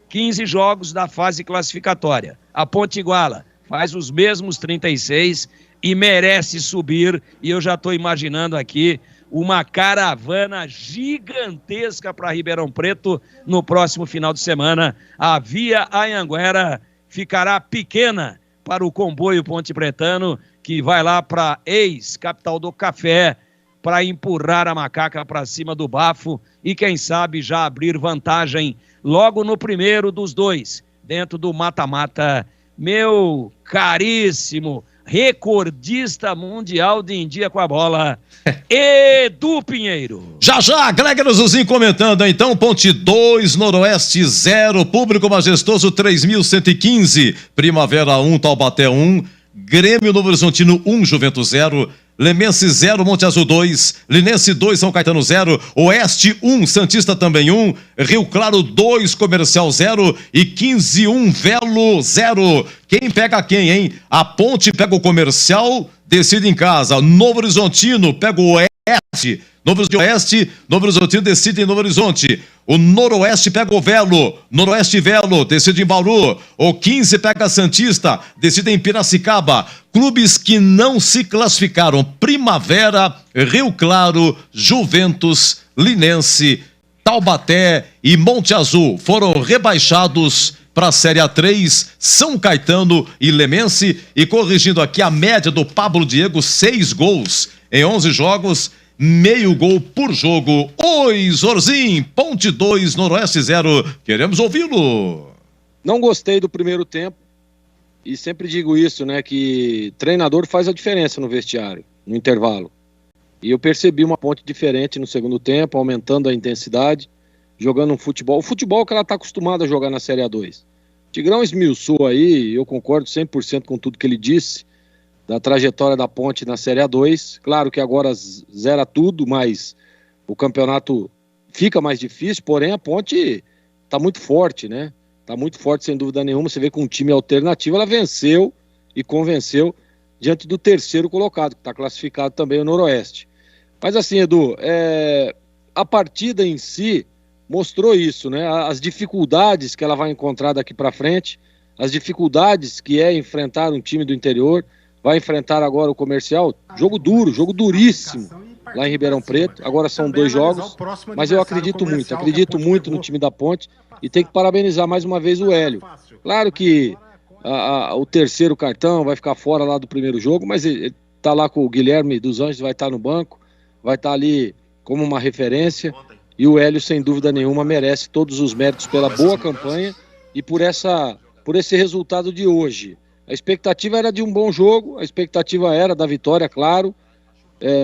15 jogos da fase classificatória. A Ponte iguala, faz os mesmos 36 e merece subir, e eu já estou imaginando aqui uma caravana gigantesca para Ribeirão Preto no próximo final de semana. A Via Anhanguera ficará pequena para o comboio pontepretano, que vai lá para ex-capital do café, para empurrar a Macaca para cima do bafo e quem sabe já abrir vantagem logo no primeiro dos dois, dentro do mata-mata. Meu caríssimo recordista mundial de em dia com a bola, Edu Pinheiro. Já, Gleger Zuzinho comentando, então, Ponte 2, Noroeste 0, Público Majestoso 3.115, Primavera 1, Taubaté 1, Grêmio Novo Horizontino 1, Juventus 0, Lemense 0, Monte Azul 2, Linense 2, São Caetano 0, Oeste 1, Santista também 1, Rio Claro 2, Comercial 0 e 15 1, Velo 0. Quem pega quem, hein? A Ponte pega o Comercial, decide em casa. Novo Horizontino pega o Oeste. Novo Horizontino decide em Novo Horizonte. O Noroeste pega o Velo, Noroeste e Velo, decide em Bauru. O 15 pega Santista, decide em Piracicaba. Clubes que não se classificaram: Primavera, Rio Claro, Juventus, Linense, Taubaté e Monte Azul foram rebaixados para a Série A3, São Caetano e Lemense. E corrigindo aqui a média do Pablo Diego, 6 gols em 11 jogos, meio gol por jogo. Oi, Zorzinho, Ponte 2, Noroeste 0. Queremos ouvi-lo. Não gostei do primeiro tempo e sempre digo isso, né, que treinador faz a diferença no vestiário, no intervalo. E eu percebi uma Ponte diferente no segundo tempo, aumentando a intensidade, jogando um futebol. O futebol que ela está acostumada a jogar na Série A2. Tigrão esmiuçou aí, eu concordo 100% com tudo que ele disse, da trajetória da Ponte na Série A2. Claro que agora zera tudo, mas o campeonato fica mais difícil, porém a Ponte está muito forte, né? Está muito forte, sem dúvida nenhuma. Você vê que um time alternativo, ela venceu e convenceu diante do terceiro colocado, que está classificado também o Noroeste. Mas assim, Edu, a partida em si mostrou isso, né? As dificuldades que ela vai encontrar daqui para frente, as dificuldades que é enfrentar um time do interior, vai enfrentar agora o Comercial, jogo duro, jogo duríssimo lá em Ribeirão Preto. Agora são 2 jogos, mas eu acredito muito no time da Ponte e tem que parabenizar mais uma vez o Hélio. Claro que o terceiro cartão vai ficar fora lá do primeiro jogo, mas ele tá lá com o Guilherme dos Anjos, vai estar no banco, vai estar ali como uma referência, e o Hélio, sem dúvida nenhuma, merece todos os méritos pela boa campanha e por esse resultado de hoje. A expectativa era de um bom jogo, a expectativa era da vitória, claro.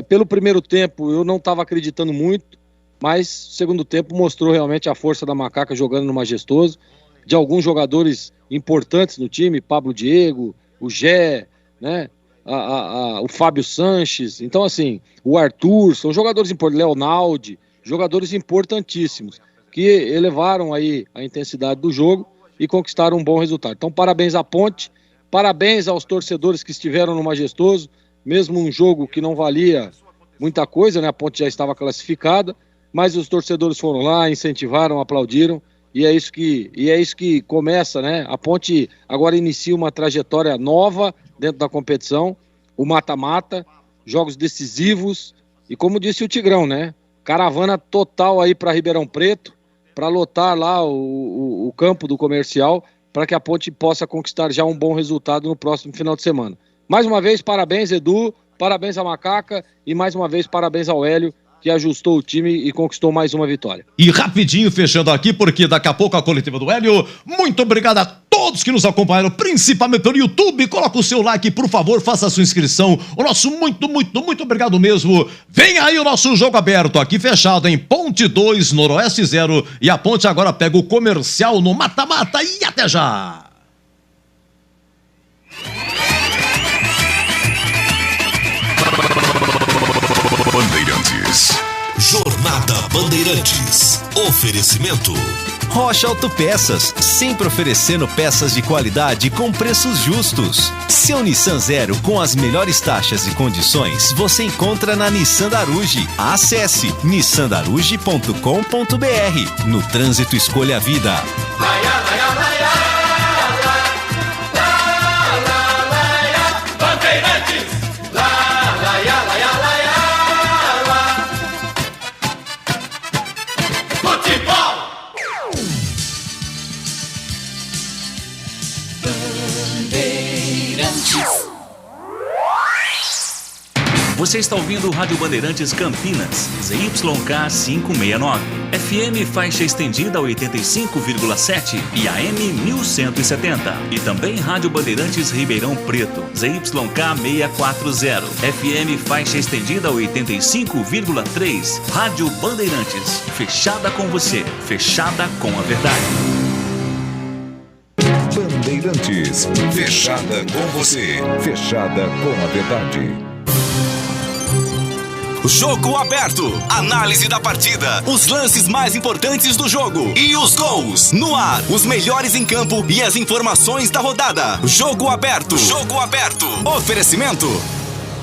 Pelo primeiro tempo eu não estava acreditando muito, mas segundo tempo mostrou realmente a força da Macaca jogando no Majestoso, de alguns jogadores importantes no time, Pablo Diego, o Gé, né? O Fábio Sanches, então assim, o Arthur, são jogadores importantes, Leonaldi, jogadores importantíssimos, que elevaram aí a intensidade do jogo e conquistaram um bom resultado. Então parabéns à Ponte, parabéns aos torcedores que estiveram no Majestoso, mesmo um jogo que não valia muita coisa, né? A Ponte já estava classificada, mas os torcedores foram lá, incentivaram, aplaudiram, e é isso que começa, né? A Ponte agora inicia uma trajetória nova dentro da competição, o mata-mata, jogos decisivos, e como disse o Tigrão, né? Caravana total aí para Ribeirão Preto, para lotar lá o campo do Comercial, para que a Ponte possa conquistar já um bom resultado no próximo final de semana. Mais uma vez, parabéns, Edu, parabéns à Macaca e mais uma vez, parabéns ao Hélio, que ajustou o time e conquistou mais uma vitória. E rapidinho, fechando aqui, porque daqui a pouco a coletiva do Hélio. Muito obrigado a todos que nos acompanharam, principalmente pelo YouTube. Coloca o seu like, por favor, faça a sua inscrição. O nosso muito obrigado mesmo. Vem aí o nosso jogo aberto, aqui fechado em Ponte 2, Noroeste 0. E a Ponte agora pega o Comercial no mata-mata e até já! Bandeirantes. Jornada Bandeirantes. Oferecimento. Rocha Autopeças, sempre oferecendo peças de qualidade com preços justos. Seu Nissan Zero com as melhores taxas e condições você encontra na Nissan da Aruge. Acesse nissandaruge.com.br. No trânsito, escolha a vida. Você está ouvindo o Rádio Bandeirantes Campinas, ZYK 569, FM faixa estendida 85,7 e AM 1170. E também Rádio Bandeirantes Ribeirão Preto, ZYK 640, FM faixa estendida 85,3. Rádio Bandeirantes, fechada com você, fechada com a verdade. Bandeirantes, fechada com você, fechada com a verdade. Jogo aberto. Análise da partida. Os lances mais importantes do jogo. E os gols. No ar. Os melhores em campo e as informações da rodada. Jogo aberto. Jogo aberto. Oferecimento.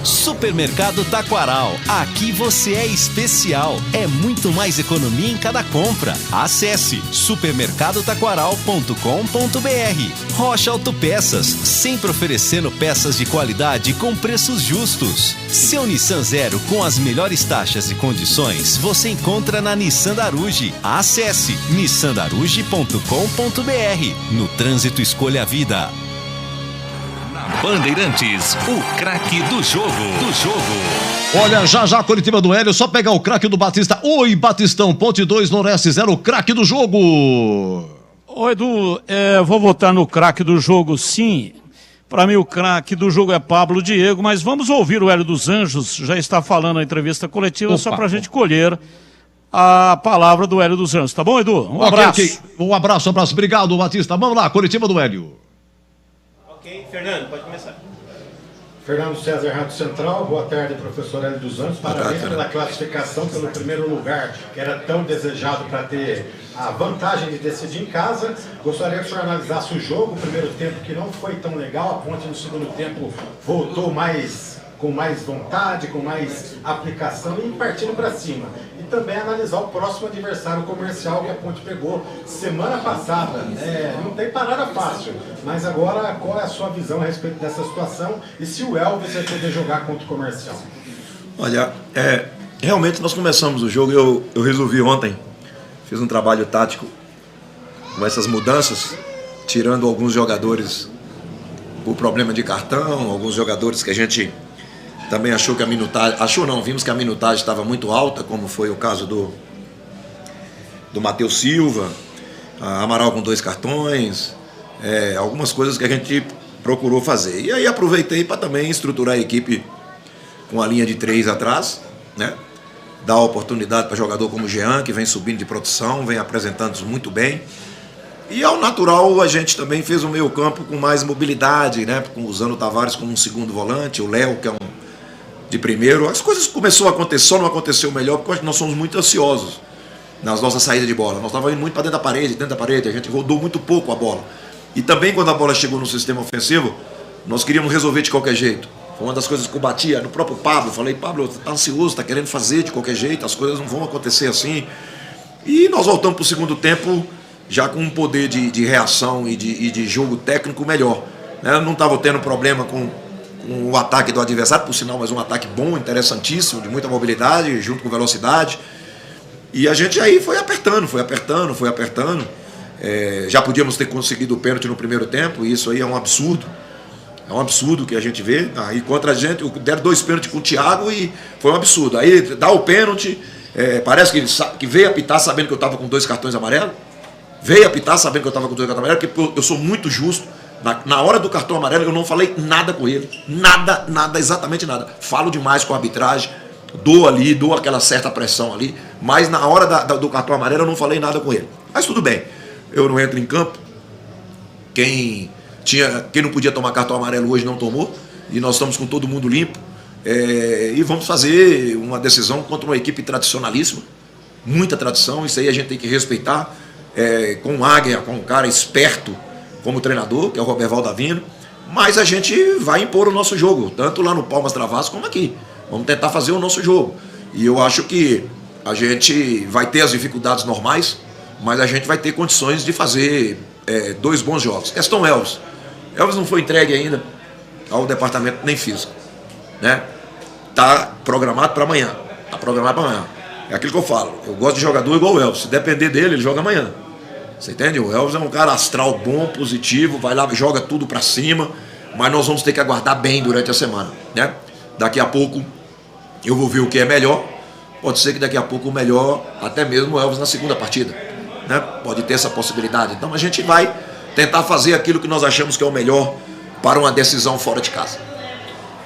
Supermercado Taquaral. Aqui você é especial. É muito mais economia em cada compra. Acesse supermercadotaquaral.com.br. Rocha Autopeças, sempre oferecendo peças de qualidade com preços justos. Seu Nissan Zero com as melhores taxas e condições você encontra na Nissan da Aruge. Acesse nissandaruge.com.br. No trânsito, escolha a vida. Bandeirantes, o craque do jogo. Olha, já a coletiva do Hélio, só pegar o craque do Batista. Oi, Batistão, Ponte 2, Noroeste 0, o craque do jogo. Ô Edu, vou votar no craque do jogo sim, Para mim, o craque do jogo é Pablo Diego, mas vamos ouvir o Hélio dos Anjos, já está falando na entrevista coletiva, só para a gente colher a palavra do Hélio dos Anjos. Tá bom, Edu? Um abraço. Okay. Um abraço. Obrigado, Batista. Vamos lá, coletiva do Hélio. Ok, Fernando, pode começar. Fernando César, Rádio Central. Boa tarde, professor Hélio dos Anjos. Parabéns pela classificação, pelo primeiro lugar, que era tão desejado para ter a vantagem de decidir em casa. Gostaria que o senhor analisasse o jogo, o primeiro tempo que não foi tão legal, a Ponte no segundo tempo voltou com mais vontade, com mais aplicação e partindo para cima. E também analisar o próximo adversário comercial que a Ponte pegou semana passada. Não tem parada fácil, mas agora qual é a sua visão a respeito dessa situação e se o Elvis vai poder jogar contra o comercial? Olha, realmente nós começamos o jogo, eu resolvi ontem, fiz um trabalho tático com essas mudanças, tirando alguns jogadores por problema de cartão, alguns jogadores que a gente também achou que a minutagem... vimos que a minutagem estava muito alta, como foi o caso do Matheus Silva, Amaral com 2 cartões, algumas coisas que a gente procurou fazer. E aí aproveitei para também estruturar a equipe com a linha de 3 atrás, né? Dar oportunidade para jogador como o Jean, que vem subindo de produção, vem apresentando-se muito bem. E ao natural a gente também fez o meio campo com mais mobilidade, né? Usando o Tavares como um segundo volante, o Léo, que é um de primeiro. As coisas começaram a acontecer, só não aconteceu melhor porque nós somos muito ansiosos nas nossas saídas de bola. Nós estávamos indo muito para dentro da parede, a gente rodou muito pouco a bola. E também quando a bola chegou no sistema ofensivo, nós queríamos resolver de qualquer jeito. Foi uma das coisas que eu batia no próprio Pablo. Falei, Pablo, tá ansioso, tá querendo fazer de qualquer jeito, as coisas não vão acontecer assim. E nós voltamos para o segundo tempo já com um poder de reação e de jogo técnico melhor. Não estava tendo problema com o ataque do adversário, por sinal, mas um ataque bom, interessantíssimo, de muita mobilidade, junto com velocidade. E a gente aí foi apertando. Já podíamos ter conseguido o pênalti no primeiro tempo, e isso aí é um absurdo. É um absurdo que a gente vê. Aí contra a gente, deram 2 pênaltis com o Thiago e foi um absurdo. Aí dá o pênalti, parece que veio apitar sabendo que eu estava com 2 cartões amarelos. Veio apitar sabendo que eu estava com 2 cartões amarelos, porque eu sou muito justo. Na hora do cartão amarelo eu não falei nada com ele. Nada, exatamente nada. Falo demais com a arbitragem, dou aquela certa pressão ali, mas na hora do cartão amarelo eu não falei nada com ele. Mas tudo bem, eu não entro em campo. Quem não podia tomar cartão amarelo hoje não tomou, e nós estamos com todo mundo limpo. E vamos fazer uma decisão contra uma equipe tradicionalíssima, muita tradição, isso aí a gente tem que respeitar, com o Águia, com um cara esperto como treinador, que é o Roberval Davino, mas a gente vai impor o nosso jogo, tanto lá no Palmas Travassos como aqui. Vamos tentar fazer o nosso jogo. E eu acho que a gente vai ter as dificuldades normais, mas a gente vai ter condições de fazer 2 bons jogos. Questão Elvis. Elvis não foi entregue ainda ao departamento nem físico, né? Tá programado para amanhã. É aquilo que eu falo. Eu gosto de jogador igual o Elvis. Se depender dele, ele joga amanhã. Você entende? O Elvis é um cara astral bom, positivo, vai lá, joga tudo para cima, mas nós vamos ter que aguardar bem durante a semana, né? Daqui a pouco eu vou ver o que é melhor. Pode ser que daqui a pouco o melhor, até mesmo o Elvis na segunda partida, né? Pode ter essa possibilidade. Então a gente vai tentar fazer aquilo que nós achamos que é o melhor para uma decisão fora de casa.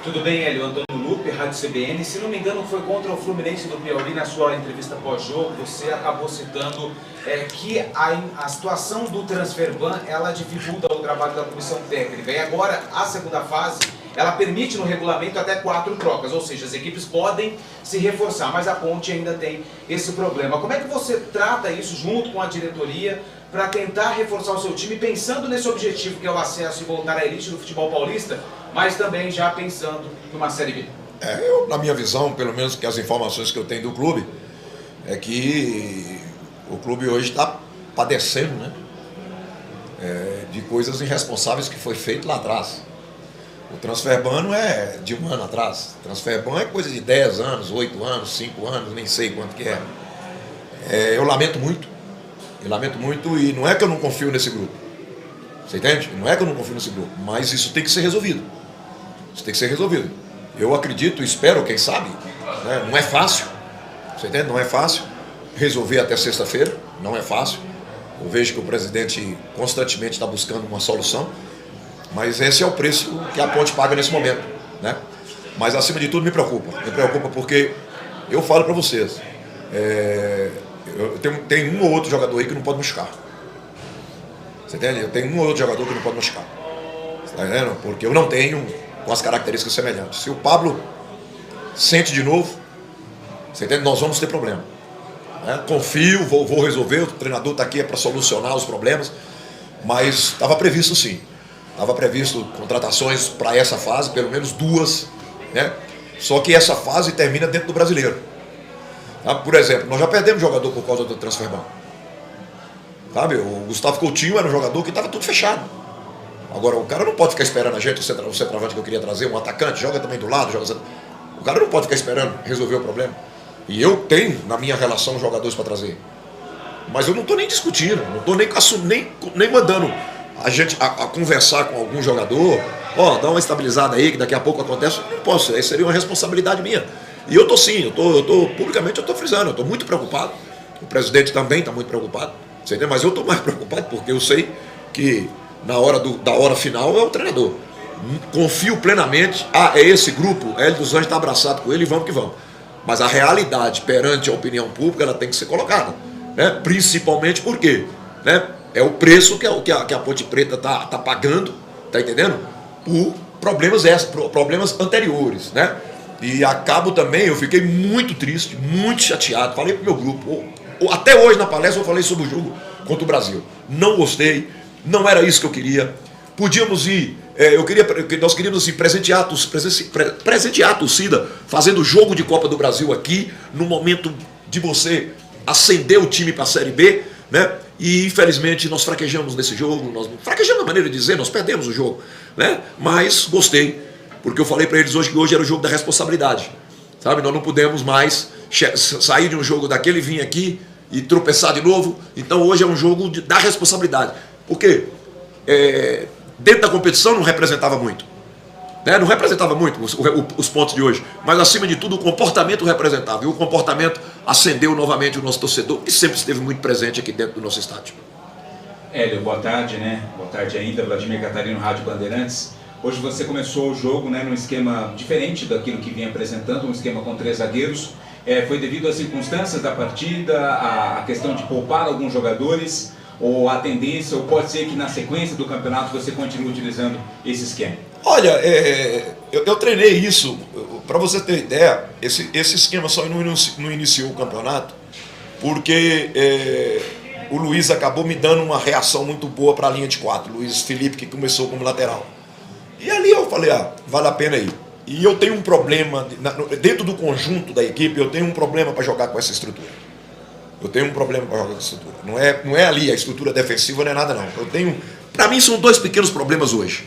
Tudo bem, Hélio? Antônio Lupe, Rádio CBN. Se não me engano, foi contra o Fluminense do Piauí, na sua entrevista pós-jogo, você acabou citando que a situação do Transferban, ela dificulta o trabalho da comissão técnica. E agora, a segunda fase, ela permite no regulamento até 4 trocas, ou seja, as equipes podem se reforçar, mas a Ponte ainda tem esse problema. Como é que você trata isso junto com a diretoria para tentar reforçar o seu time, pensando nesse objetivo que é o acesso e voltar à elite do futebol paulista, mas também já pensando numa Série B? Na minha visão, pelo menos que as informações que eu tenho do clube, é que o clube hoje está padecendo, né? De coisas irresponsáveis que foi feito lá atrás. O Transferban não é de um ano atrás. O Transferban é coisa de 10 anos, 8 anos, 5 anos, nem sei quanto que é. Eu lamento muito e não é que eu não confio nesse grupo. Você entende? Não é que eu não confio nesse grupo, mas isso tem que ser resolvido. Eu acredito, espero, quem sabe, né? Não é fácil. Você entende? Não é fácil resolver até sexta-feira, não é fácil. Eu vejo que o presidente constantemente está buscando uma solução. Mas esse é o preço que a Ponte paga nesse momento, né? Mas acima de tudo me preocupa porque eu falo para vocês, tem um ou outro jogador aí que não pode machucar. Você entende? Eu tenho um ou outro jogador que não pode machucar. Você tá entendendo? Porque eu não tenho com as características semelhantes. Se o Pablo sente de novo, você entende? Nós vamos ter problema. Confio, vou resolver, o treinador está aqui para solucionar os problemas, mas estava previsto sim. Estava previsto contratações para essa fase, pelo menos 2, né? Só que essa fase termina dentro do brasileiro. Tá? Por exemplo, nós já perdemos jogador por causa do transferban. Sabe? O Gustavo Coutinho era um jogador que estava tudo fechado. Agora, o cara não pode ficar esperando a gente, o centroavante que eu queria trazer, um atacante, joga também do lado, o cara não pode ficar esperando resolver o problema. E eu tenho na minha relação jogadores para trazer. Mas eu não estou nem discutindo, não estou nem mandando a gente a conversar com algum jogador, dá uma estabilizada aí, que daqui a pouco acontece. Não posso, aí seria uma responsabilidade minha. E eu estou sim, publicamente eu estou frisando, eu estou muito preocupado. O presidente também está muito preocupado, você entende? Mas eu estou mais preocupado porque eu sei que na hora da hora final é o treinador. Confio plenamente, é esse grupo, Hélio dos Anjos está abraçado com ele e vamos que vamos. Mas a realidade perante a opinião pública ela tem que ser colocada, né? Principalmente porque, né? É o preço que a Ponte Preta tá pagando, tá entendendo? Por problemas anteriores, né? E acabo também, eu fiquei muito triste, muito chateado. Falei pro meu grupo, até hoje na palestra eu falei sobre o jogo contra o Brasil. Não gostei, não era isso que eu queria. Podíamos ir, nós queríamos presentear a torcida, fazendo o jogo de Copa do Brasil aqui, no momento de você acender o time para a Série B, né? E infelizmente nós fraquejamos nesse jogo, fraquejamos a maneira de dizer, nós perdemos o jogo, né? Mas gostei, porque eu falei para eles hoje que hoje era o jogo da responsabilidade, sabe? Nós não podemos mais sair de um jogo daquele, vir aqui e tropeçar de novo. Então hoje é um jogo da responsabilidade, porque dentro da competição não representava muito, né? Não representava muito os pontos de hoje, mas acima de tudo o comportamento representava, e o comportamento acendeu novamente o nosso torcedor, que sempre esteve muito presente aqui dentro do nosso estádio. Hélio, boa tarde, né? Boa tarde ainda, Vladimir Catarino, Rádio Bandeirantes. Hoje você começou o jogo, né, num esquema diferente daquilo que vinha apresentando, um esquema com 3 zagueiros. Foi devido às circunstâncias da partida, a questão de poupar alguns jogadores, ou a tendência, ou pode ser que na sequência do campeonato você continue utilizando esse esquema? Olha, eu treinei isso, para você ter ideia, esse esquema só não iniciou o campeonato, porque o Luiz acabou me dando uma reação muito boa para a linha de 4, Luiz Felipe, que começou como lateral. E ali eu falei, vale a pena ir. E eu tenho um problema, dentro do conjunto da equipe, eu tenho um problema para jogar com essa estrutura. Eu tenho um problema para jogar com essa estrutura. Não é ali a estrutura defensiva, não é nada não. Para mim são 2 pequenos problemas hoje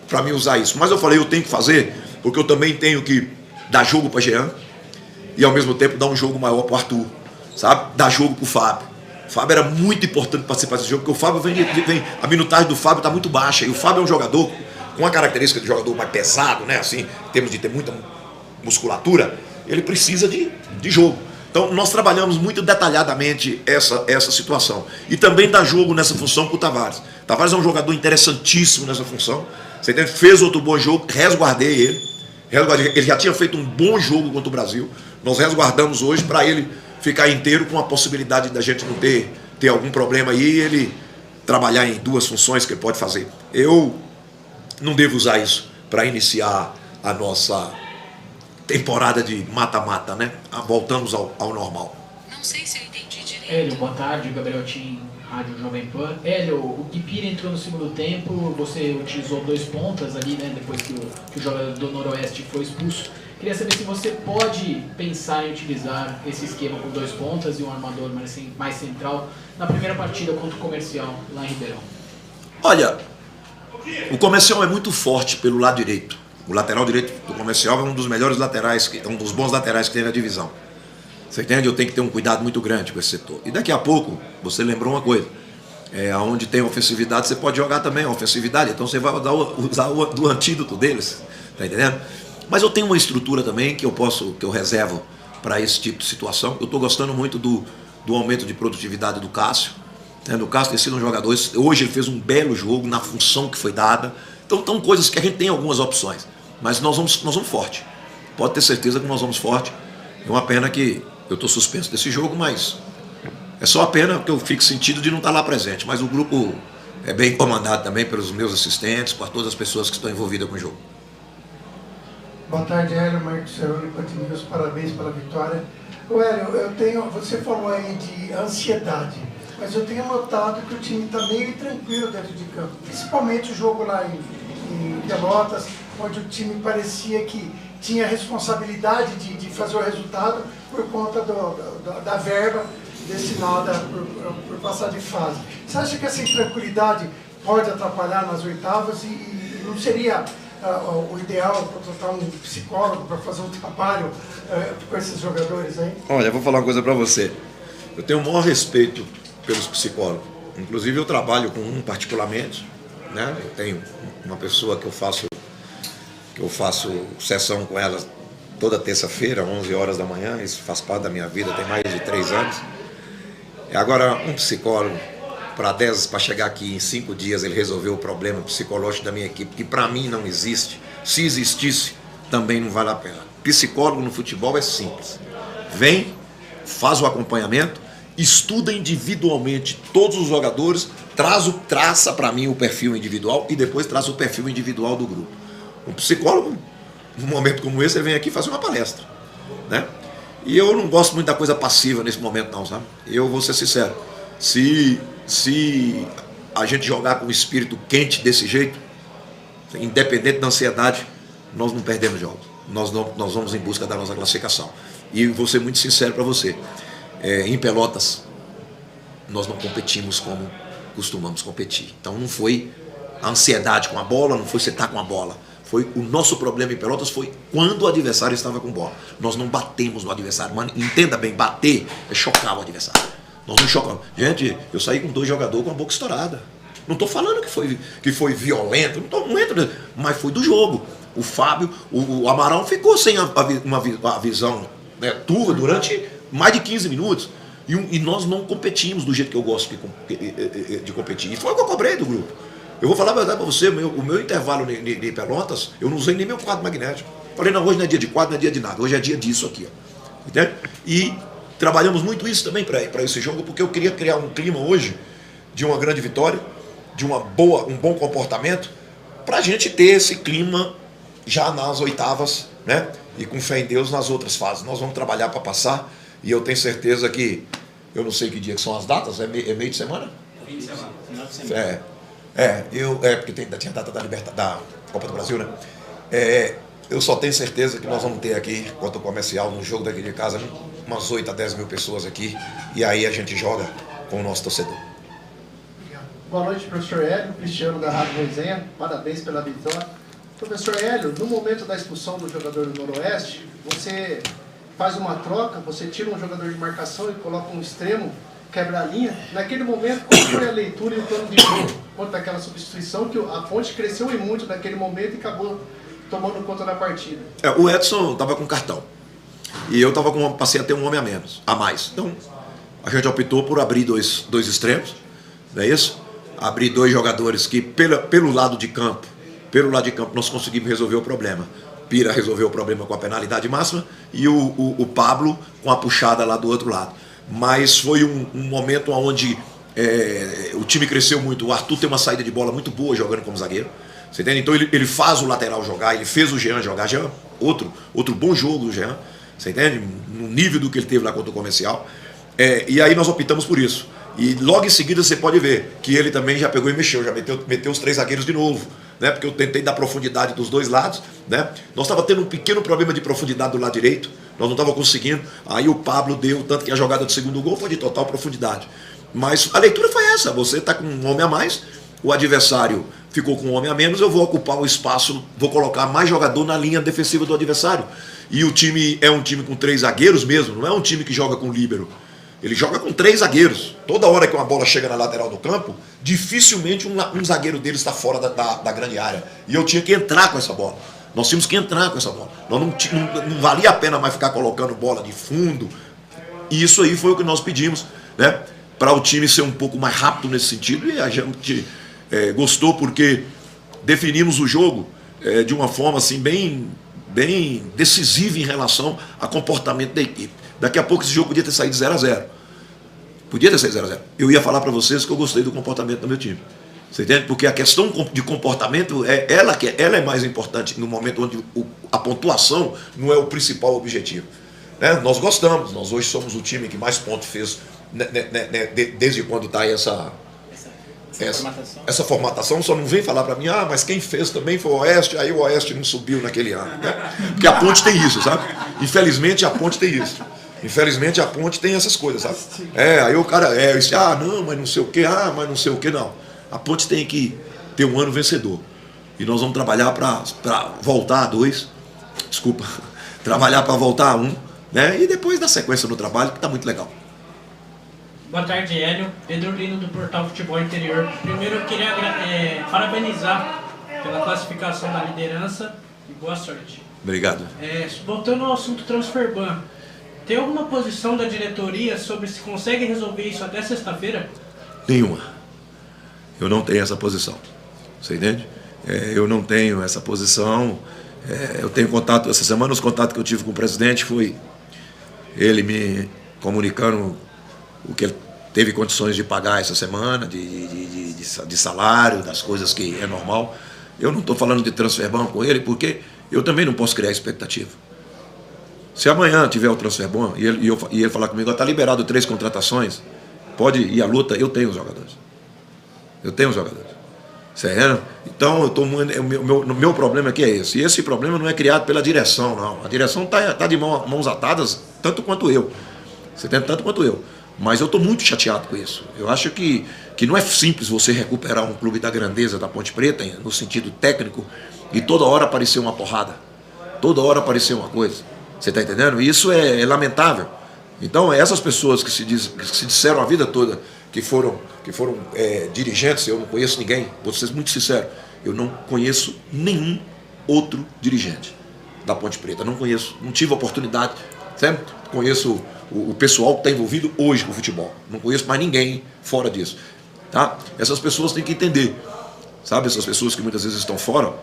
para mim usar isso. Mas eu falei, eu tenho que fazer, porque eu também tenho que dar jogo para Jean e ao mesmo tempo dar um jogo maior para o Arthur, sabe? Dar jogo para o Fábio. O Fábio era muito importante participar desse jogo, porque o Fábio a minutagem do Fábio está muito baixa, e o Fábio é um jogador com a característica de jogador mais pesado, né? Assim, em termos de ter muita musculatura, ele precisa de jogo. Então nós trabalhamos muito detalhadamente essa situação. E também dá jogo nessa função para o Tavares. Tavares é um jogador interessantíssimo nessa função. Você entende? Fez outro bom jogo, resguardei ele. Ele já tinha feito um bom jogo contra o Brasil. Nós resguardamos hoje para ele ficar inteiro, com a possibilidade da gente não ter algum problema aí e ele trabalhar em 2 funções que ele pode fazer. Eu não devo usar isso para iniciar a nossa temporada de mata-mata, né? Voltamos ao normal. Não sei se eu entendi direito. Hélio, boa tarde, Gabriel Tim, Rádio Jovem Pan. Hélio, o Kipira entrou no segundo tempo, você utilizou 2 pontas ali, né? Depois que o jogador do Noroeste foi expulso. Queria saber se você pode pensar em utilizar esse esquema com 2 pontas e um armador mais central na primeira partida contra o Comercial lá em Ribeirão. Olha, o Comercial é muito forte pelo lado direito. O lateral direito do Comercial é um dos melhores laterais, é um dos bons laterais que tem na divisão. Você entende? Eu tenho que ter um cuidado muito grande com esse setor. E daqui a pouco, você lembrou uma coisa. Onde tem ofensividade, você pode jogar também a ofensividade. Então você vai usar do antídoto deles. Tá entendendo? Mas eu tenho uma estrutura também que eu reservo para esse tipo de situação. Eu estou gostando muito do aumento de produtividade do Cássio. O Cássio tem sido um jogador. Hoje ele fez um belo jogo na função que foi dada. Então, são coisas que a gente tem algumas opções, mas nós vamos forte. Pode ter certeza que nós vamos forte. É uma pena que eu estou suspenso desse jogo, mas é só a pena que eu fico sentido de não estar lá presente. Mas o grupo é bem comandado também pelos meus assistentes, por todas as pessoas que estão envolvidas com o jogo. Boa tarde, Hélio, Marcos Ceroni, News, parabéns pela vitória. Ô, Hélio, você falou aí de ansiedade, mas eu tenho notado que o time está meio tranquilo dentro de campo, principalmente o jogo lá em Pelotas, onde o time parecia que tinha responsabilidade de fazer o resultado por conta da verba destinada por passar de fase. Você acha que essa intranquilidade pode atrapalhar nas oitavas e não seria o ideal contratar um psicólogo para fazer um trabalho com esses jogadores aí? Olha, eu vou falar uma coisa para você. Eu tenho o maior respeito pelos psicólogos. Inclusive eu trabalho com um particularmente, né? Eu tenho uma pessoa que eu faço sessão com ela toda terça-feira, 11 horas da manhã. Isso faz parte da minha vida, tem mais de 3 anos. Agora, um psicólogo, para chegar aqui em 5 dias, ele resolveu o problema psicológico da minha equipe, que para mim não existe. Se existisse, também não vale a pena. Psicólogo no futebol é simples. Vem, faz o acompanhamento, estuda individualmente todos os jogadores, traça para mim o perfil individual e depois traz o perfil individual do grupo. Um psicólogo, num momento como esse, ele vem aqui fazer uma palestra, né? E eu não gosto muito da coisa passiva nesse momento não, sabe? Eu vou ser sincero, se a gente jogar com o espírito quente desse jeito, independente da ansiedade, nós não perdemos jogos. Nós vamos em busca da nossa classificação. E vou ser muito sincero para você, em Pelotas, nós não competimos como costumamos competir. Então não foi a ansiedade com a bola, não foi você estar com a bola. O nosso problema em Pelotas foi quando o adversário estava com bola. Nós não batemos no adversário. Mano, entenda bem, bater é chocar o adversário. Nós não chocamos. Gente, eu saí com 2 jogadores com a boca estourada. Não estou falando que foi violento, não entra, mas foi do jogo. O Fábio, o Amaral ficou sem a visão, né, turva durante mais de 15 minutos. E nós não competimos do jeito que eu gosto de competir. E foi o que eu cobrei do grupo. Eu vou falar a verdade para você, o meu intervalo de Pelotas, eu não usei nem meu quadro magnético. Falei, não, hoje não é dia de quadro, não é dia de nada, hoje é dia disso aqui. Ó. Entende? E trabalhamos muito isso também para esse jogo, porque eu queria criar um clima hoje de uma grande vitória, de um bom comportamento, para a gente ter esse clima já nas oitavas, né? E com fé em Deus nas outras fases. Nós vamos trabalhar para passar, e eu tenho certza que, eu não sei que dia que são as datas, é meio de semana? Fim de semana, final de semana. Porque tinha a data da Copa do Brasil, né? Eu só tenho certeza que nós vamos ter aqui, contra o Comercial, no jogo daqui de casa, umas 8 a 10 mil pessoas aqui, e aí a gente joga com o nosso torcedor. Boa noite, professor Hélio, Cristiano da Rádio Resenha, parabéns pela vitória. Professor Hélio, no momento da expulsão do jogador do Noroeste, você faz uma troca, você tira um jogador de marcação e coloca um extremo, quebra a linha. Naquele momento, qual foi a leitura e o plano de jogo contra aquela substituição que a Ponte cresceu muito naquele momento e acabou tomando conta da partida? O Edson estava com cartão e eu passei a ter um homem a mais. Então, a gente optou por abrir dois extremos, não é isso? Abrir 2 jogadores que pelo lado de campo nós conseguimos resolver o problema. Pira resolveu o problema com a penalidade máxima e o Pablo com a puxada lá do outro lado. Mas foi um momento onde o time cresceu muito. O Arthur tem uma saída de bola muito boa jogando como zagueiro. Você entende? Então ele faz o lateral jogar, ele fez o Jean jogar. Jean, outro bom jogo do Jean. Você entende? No nível do que ele teve lá contra o Comercial. E aí nós optamos por isso. E logo em seguida você pode ver que ele também já pegou e mexeu, já meteu os 3 zagueiros de novo. Né? Porque eu tentei dar profundidade dos 2 lados. Né? Nós estávamos tendo um pequeno problema de profundidade do lado direito. Nós não estávamos conseguindo. Aí o Pablo deu, tanto que a jogada do segundo gol foi de total profundidade. Mas a leitura foi essa. Você está com um homem a mais, o adversário ficou com um homem a menos, eu vou ocupar o espaço, vou colocar mais jogador na linha defensiva do adversário. E o time é um time com 3 zagueiros mesmo, não é um time que joga com líbero. Ele joga com 3 zagueiros. Toda hora que uma bola chega na lateral do campo, dificilmente um zagueiro deles está fora da grande área. E eu tinha que entrar com essa bola. Nós tínhamos que entrar com essa bola. Nós não valia a pena mais ficar colocando bola de fundo. E isso aí foi o que nós pedimos, né? Para o time ser um pouco mais rápido nesse sentido. E a gente gostou porque definimos o jogo de uma forma assim bem decisiva em relação ao comportamento da equipe. Daqui a pouco esse jogo podia ter saído 0-0. Podia ter saído 0-0. Eu ia falar para vocês que eu gostei do comportamento do meu time. Você entende? Porque a questão de comportamento, ela é mais importante no momento onde a pontuação não é o principal objetivo. Né? Nós gostamos, nós hoje somos o time que mais pontos fez desde quando está essa formatação. Só não vem falar para mim, mas quem fez também foi o Oeste, aí o Oeste não subiu naquele ano. Né? Porque a Ponte tem isso, sabe? Infelizmente a Ponte tem isso. Infelizmente a Ponte tem essas coisas, sabe? Aí o cara, não, mas não sei o que, não. A Ponte tem que ter um ano vencedor. E nós vamos trabalhar para voltar a 2. Desculpa. Trabalhar para voltar a 1. Né? E depois dar sequência no trabalho, que está muito legal. Boa tarde, Hélio. Pedro Lino, do Portal Futebol Interior. Primeiro, eu queria parabenizar pela classificação da liderança e boa sorte. Obrigado. Voltando ao assunto Transferban, tem alguma posição da diretoria sobre se consegue resolver isso até sexta-feira? Nenhuma. Eu não tenho essa posição. Você entende? Eu não tenho essa posição. Eu tenho contato, essa semana os contatos que eu tive com o presidente foi ele me comunicando o que ele teve condições de pagar essa semana, de salário, das coisas que é normal. Eu não estou falando de transferban com ele, porque eu também não posso criar expectativa. Se amanhã tiver o transferban e ele falar comigo, está liberado 3 contratações, pode ir à luta, eu tenho os jogadores. Certo? Então, o meu problema aqui é esse. E esse problema não é criado pela direção, não. A direção está de mãos atadas, tanto quanto eu. Você tem tanto quanto eu. Mas eu estou muito chateado com isso. Eu acho que não é simples você recuperar um clube da grandeza da Ponte Preta, no sentido técnico, e toda hora aparecer uma porrada. Toda hora aparecer uma coisa. Você está entendendo? E isso é lamentável. Então, essas pessoas que se disseram a vida toda que foram dirigentes, eu não conheço ninguém, vou ser muito sincero, eu não conheço nenhum outro dirigente da Ponte Preta, não conheço, não tive oportunidade, certo? Conheço o pessoal que está envolvido hoje com o futebol, não conheço mais ninguém fora disso, tá? Essas pessoas têm que entender, sabe, essas pessoas que muitas vezes estão fora,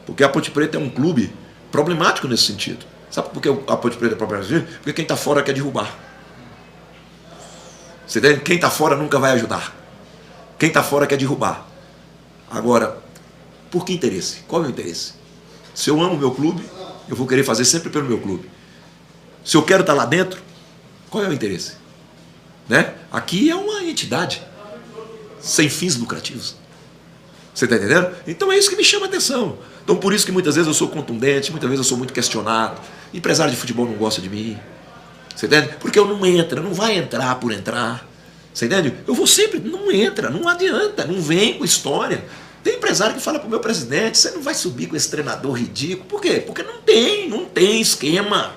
porque a Ponte Preta é um clube problemático nesse sentido. Sabe por que a Ponte Preta é problemática? Porque quem está fora quer derrubar. Você entende? Quem está fora nunca vai ajudar. Quem está fora quer derrubar. Agora, por que interesse? Qual é o interesse? Se eu amo o meu clube, eu vou querer fazer sempre pelo meu clube. Se eu quero estar lá dentro, qual é o interesse? Né? Aqui é uma entidade sem fins lucrativos. Você está entendendo? Então é isso que me chama a atenção. Então por isso que muitas vezes eu sou contundente, muitas vezes eu sou muito questionado. Empresário de futebol não gosta de mim. Você entende? Porque eu não vai entrar por entrar. Você entende? Eu vou sempre, não entra, não adianta, não vem com história. Tem empresário que fala pro meu presidente, você não vai subir com esse treinador ridículo. Por quê? Porque não tem esquema.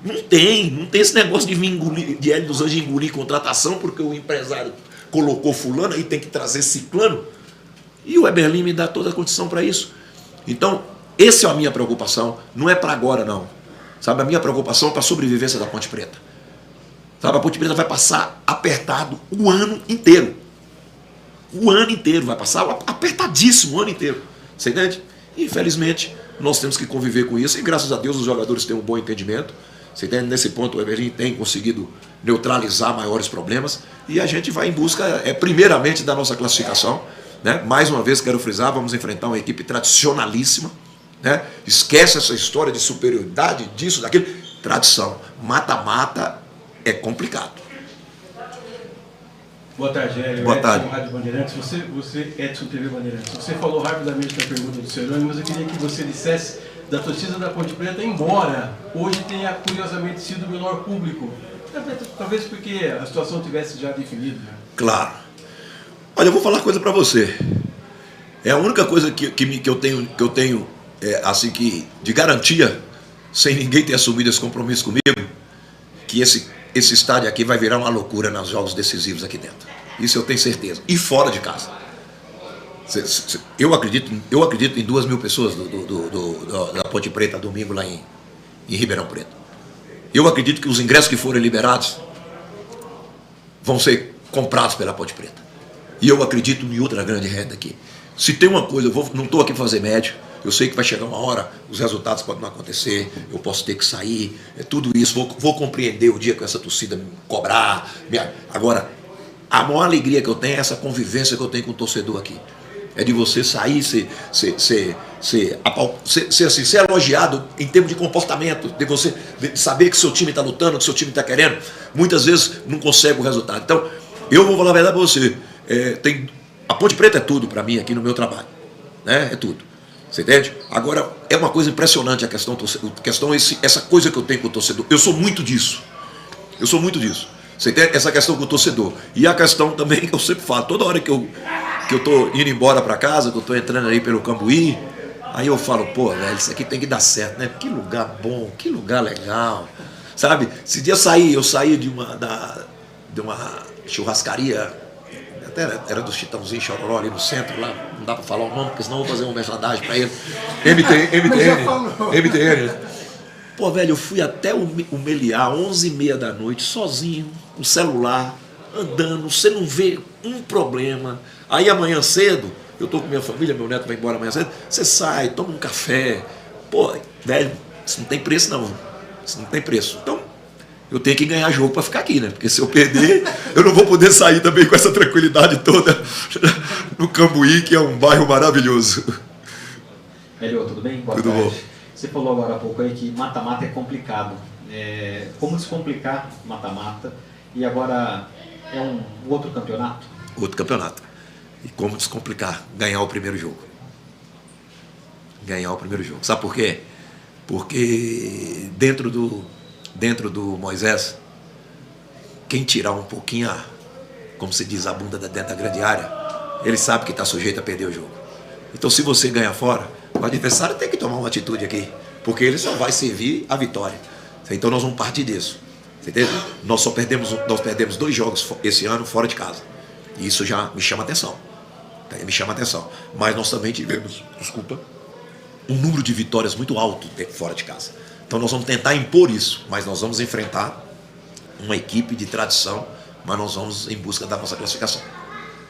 Não tem esse negócio de vir engolir, de Hélio dos Anjos engolir contratação, porque o empresário colocou fulano, aí tem que trazer ciclano. E o Eberlin me dá toda a condição para isso. Então, essa é a minha preocupação, não é para agora não. Sabe, a minha preocupação é para a sobrevivência da Ponte Preta. Sabe, a Ponte Preta vai passar apertado o ano inteiro. O ano inteiro vai passar apertadíssimo o ano inteiro. Você entende? Infelizmente, nós temos que conviver com isso e graças a Deus os jogadores têm um bom entendimento. Você entende? Nesse ponto o Eberlin tem conseguido neutralizar maiores problemas e a gente vai em busca, primeiramente, da nossa classificação. Né? Mais uma vez, quero frisar, vamos enfrentar uma equipe tradicionalíssima. Né? Esquece essa história de superioridade, disso, daquilo. Tradição. Mata-mata é complicado. Boa tarde, Hélio. Boa tarde. Edson, Rádio Bandeirantes. Você, Edson TV Bandeirantes. Você falou rapidamente na pergunta do Cerone, mas eu queria que você dissesse da torcida da Ponte Preta, embora hoje tenha curiosamente sido o menor público. Talvez porque a situação tivesse já definido. Né? Claro. Olha, eu vou falar uma coisa para você. É a única coisa que eu tenho assim que de garantia, sem ninguém ter assumido esse compromisso comigo, que esse estádio aqui vai virar uma loucura nos jogos decisivos aqui dentro. Isso eu tenho certeza. E fora de casa. Eu acredito em 2.000 pessoas da Ponte Preta domingo lá em Ribeirão Preto. Eu acredito que os ingressos que forem liberados vão ser comprados pela Ponte Preta. E eu acredito em outra grande renda aqui. Se tem uma coisa, não estou aqui para fazer médio, eu sei que vai chegar uma hora, os resultados podem não acontecer, eu posso ter que sair, tudo isso, vou compreender o dia que essa torcida me cobrar. Agora, a maior alegria que eu tenho é essa convivência que eu tenho com o torcedor aqui. É de você sair, ser elogiado em termos de comportamento, de você saber que seu time está lutando, que seu time está querendo. Muitas vezes não consegue o resultado. Então, eu vou falar a verdade para você. A Ponte Preta é tudo para mim aqui no meu trabalho. Né? É tudo. Você entende? Agora, é uma coisa impressionante essa coisa que eu tenho com o torcedor. Eu sou muito disso. Você entende? Essa questão com o torcedor. E a questão também que eu sempre falo, toda hora que eu tô indo embora para casa, que eu tô entrando aí pelo Cambuí, aí eu falo, pô, velho, isso aqui tem que dar certo, né? Que lugar bom, que lugar legal. Sabe? Esse dia eu saí de uma churrascaria, até era do Chitãozinho Chororó ali no centro, lá, não dá para falar o nome, porque senão eu vou fazer uma merchandising para ele. MTN. Pô, velho, eu fui até o Meliá, 11h30 da noite, sozinho, com celular, andando, você não vê um problema. Aí amanhã cedo, eu tô com minha família, meu neto vai embora amanhã cedo, você sai, toma um café. Pô, velho, isso não tem preço não. Isso não tem preço. Então, eu tenho que ganhar jogo para ficar aqui, né? Porque se eu perder, eu não vou poder sair também com essa tranquilidade toda no Cambuí, que é um bairro maravilhoso. Hélio, tudo bem? Boa tudo tarde. Bom. Você falou agora há pouco aí que mata-mata é complicado. Como descomplicar mata-mata? E agora é um outro campeonato? Outro campeonato. E como descomplicar? Ganhar o primeiro jogo. Sabe por quê? Porque dentro do Moisés, quem tirar um pouquinho, como se diz, a bunda dentro da grande área, ele sabe que está sujeito a perder o jogo. Então, se você ganhar fora, o adversário tem que tomar uma atitude aqui, porque ele só vai servir a vitória. Então, nós vamos partir disso. Entendeu? Nós perdemos 2 jogos esse ano fora de casa. E isso já me chama atenção. Mas nós também tivemos, um número de vitórias muito alto fora de casa. Então nós vamos tentar impor isso, mas nós vamos enfrentar uma equipe de tradição, mas nós vamos em busca da nossa classificação.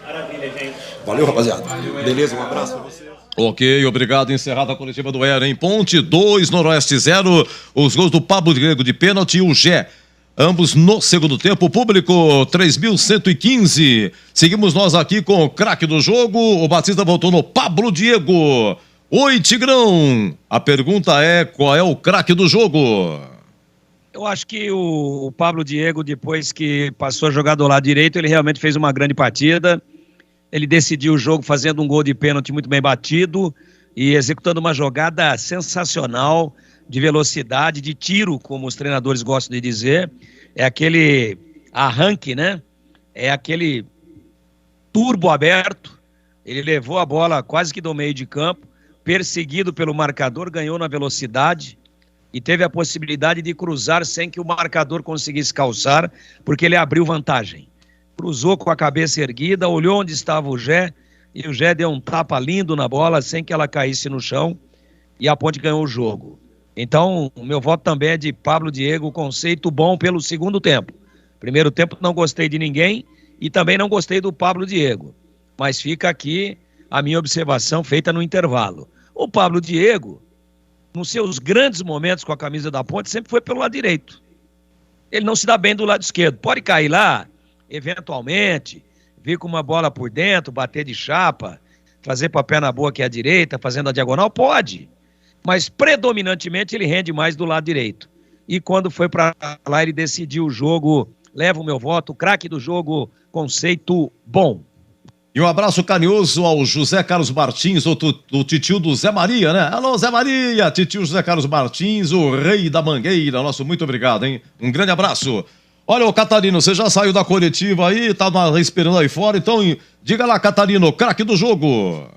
Maravilha, gente. Valeu, rapaziada. Beleza, um abraço para você. Ok, obrigado. Encerrada a coletiva do Era em Ponte, 2, Noroeste 0. Os gols do Pablo Diego de pênalti e o Gé. Ambos no segundo tempo, público 3.115. Seguimos nós aqui com o craque do jogo. O Batista voltou no Pablo Diego. Oi, Tigrão. A pergunta é, qual é o craque do jogo? Eu acho que o Pablo Diego, depois que passou a jogar do lado direito, ele realmente fez uma grande partida. Ele decidiu o jogo fazendo um gol de pênalti muito bem batido e executando uma jogada sensacional, de velocidade, de tiro, como os treinadores gostam de dizer. É aquele arranque, né? É aquele turbo aberto. Ele levou a bola quase que do meio de campo, perseguido pelo marcador, ganhou na velocidade e teve a possibilidade de cruzar sem que o marcador conseguisse calçar, porque ele abriu vantagem. Cruzou com a cabeça erguida, olhou onde estava o Gé, e o Gé deu um tapa lindo na bola sem que ela caísse no chão, e a Ponte ganhou o jogo. Então, o meu voto também é de Pablo Diego, conceito bom pelo segundo tempo. Primeiro tempo não gostei de ninguém e também não gostei do Pablo Diego. Mas fica aqui a minha observação feita no intervalo. O Pablo Diego, nos seus grandes momentos com a camisa da Ponte, sempre foi pelo lado direito. Ele não se dá bem do lado esquerdo. Pode cair lá, eventualmente, vir com uma bola por dentro, bater de chapa, trazer para pé na boa que é a direita, fazendo a diagonal, pode. Mas predominantemente ele rende mais do lado direito. E quando foi para lá, ele decidiu o jogo. Leva o meu voto, craque do jogo, conceito bom. E um abraço carinhoso ao José Carlos Martins, o titio do Zé Maria, né? Alô, Zé Maria, titio José Carlos Martins, o rei da Mangueira. Nosso muito obrigado, hein? Um grande abraço. Olha, ô Catarino, você já saiu da coletiva aí, tá esperando aí fora, então diga lá, Catarino, craque do jogo.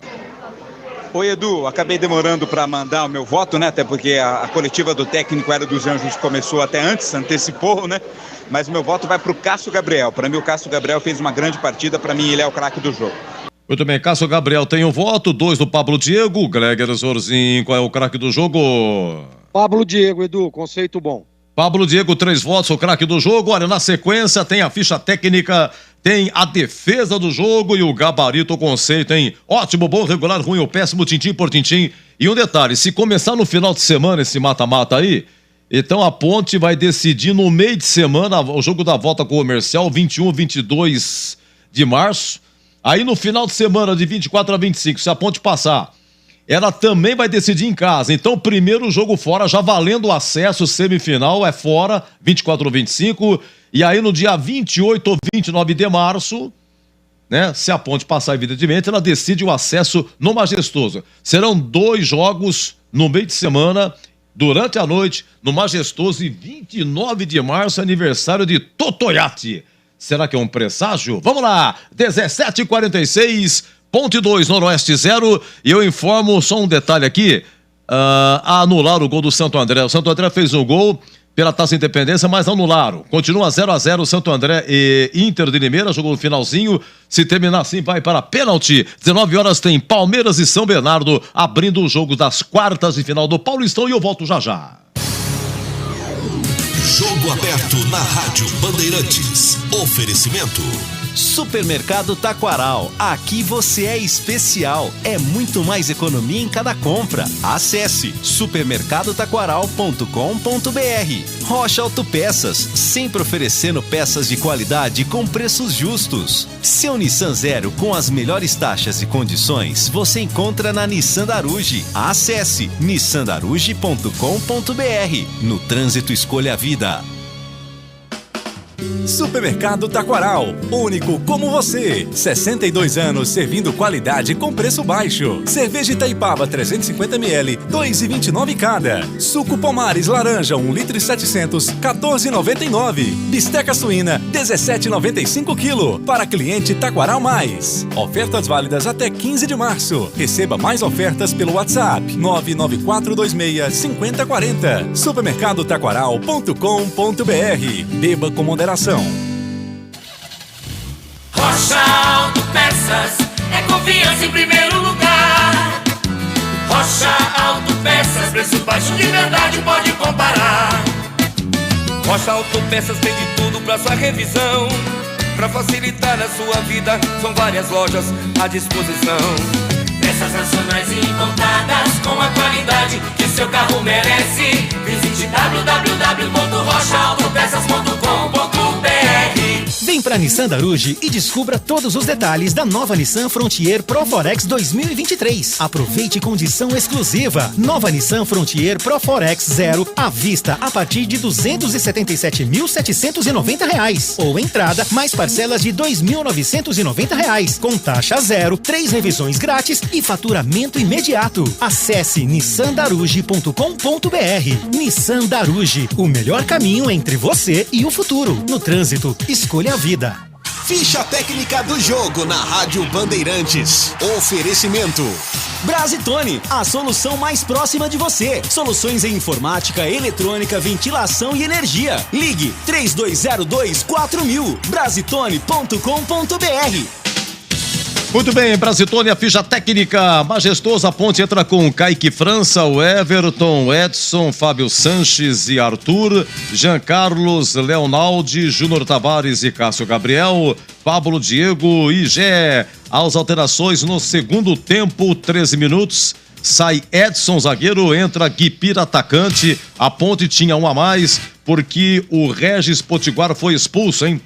Oi, Edu, acabei demorando para mandar o meu voto, né? Até porque a coletiva do técnico Hélio dos Anjos começou até antes, antecipou, né? Mas o meu voto vai para o Cássio Gabriel. Para mim, o Cássio Gabriel fez uma grande partida. Para mim, ele é o craque do jogo. Muito bem, Cássio Gabriel tem um voto, 2 do Pablo Diego. Gregor Zorzinho, qual é o craque do jogo? Pablo Diego, Edu, conceito bom. Pablo Diego, 3 votos, o craque do jogo. Olha, na sequência tem a ficha técnica, tem a defesa do jogo e o gabarito, o conceito, hein? Ótimo, bom, regular, ruim ou péssimo, tintim por tintim. E um detalhe, se começar no final de semana esse mata-mata aí, então a Ponte vai decidir no meio de semana o jogo da volta comercial, 21, 22 de março. Aí no final de semana, de 24 a 25, se a Ponte passar, ela também vai decidir em casa. Então, primeiro jogo fora, já valendo o acesso, semifinal é fora, 24 ou 25. E aí no dia 28 ou 29 de março, né, se a Ponte passar, evidentemente, ela decide o acesso no Majestoso. Serão 2 jogos no meio de semana, durante a noite, no Majestoso, e 29 de março, aniversário de Totoiate. Será que é um presságio? Vamos lá, 17h46, Ponte 2, Noroeste 0, e eu informo só um detalhe aqui, anular o gol do Santo André. O Santo André fez um gol pela Taça Independência, mas anularam. Continua 0-0, Santo André e Inter de Limeira, jogou no finalzinho. Se terminar assim, vai para pênalti. 19 horas tem Palmeiras e São Bernardo, abrindo o jogo das quartas de final do Paulistão, e eu volto já já. Jogo aberto na Rádio Bandeirantes. Oferecimento. Supermercado Taquaral. Aqui você é especial. É muito mais economia em cada compra. Acesse supermercadotaquaral.com.br. Rocha Autopeças, sempre oferecendo peças de qualidade com preços justos. Seu Nissan Zero com as melhores taxas e condições você encontra na Nissan Daruge. Acesse nissandaruge.com.br. No trânsito, escolha a vida. Supermercado Taquaral, único como você. 62 anos servindo qualidade com preço baixo. Cerveja Itaipava 350ml, 2,29 cada. Suco Pomares laranja 1,7 litro, 14,99. Bisteca suína 17,95 kg. Para cliente Taquaral Mais. Ofertas válidas até 15 de março. Receba mais ofertas pelo WhatsApp 99426-5040. Supermercadotaquaral.com.br. Beba com moderação. Rocha Autopeças é confiança em primeiro lugar. Rocha Autopeças, preço baixo de verdade, pode comparar. Rocha Autopeças tem de tudo pra sua revisão. Pra facilitar a sua vida, são várias lojas à disposição. Peças nacionais e importadas com a qualidade que seu carro merece. Visite www.rochaautopeças.com.br. Vem pra Nissan Daruge e descubra todos os detalhes da nova Nissan Frontier Pro Forex 2023. Aproveite condição exclusiva. Nova Nissan Frontier Pro Forex 0 à vista a partir de R$ 277.790. Ou entrada mais parcelas de R$ 2.990. Com taxa zero, 3 revisões grátis e faturamento imediato. Acesse nissandaruge.com.br. Nissan Daruge, o melhor caminho entre você e o futuro. No trânsito, escolha a vida. Ficha técnica do jogo na Rádio Bandeirantes. Oferecimento. Brasitone, a solução mais próxima de você. Soluções em informática, eletrônica, ventilação e energia. Ligue 3202-4000. Brasitone.com.br. Muito bem, Brasitone, a ficha técnica majestosa. A Ponte entra com Kaique França, o Everton, Edson, Fábio Sanches e Arthur, Jean Carlos, Leonaldi, Júnior Tavares e Cássio Gabriel, Pablo Diego e Gé. As alterações no segundo tempo, 13 minutos. Sai Edson, zagueiro, entra Guipira, atacante. A Ponte tinha um a mais porque o Regis Potiguar foi expulso, hein?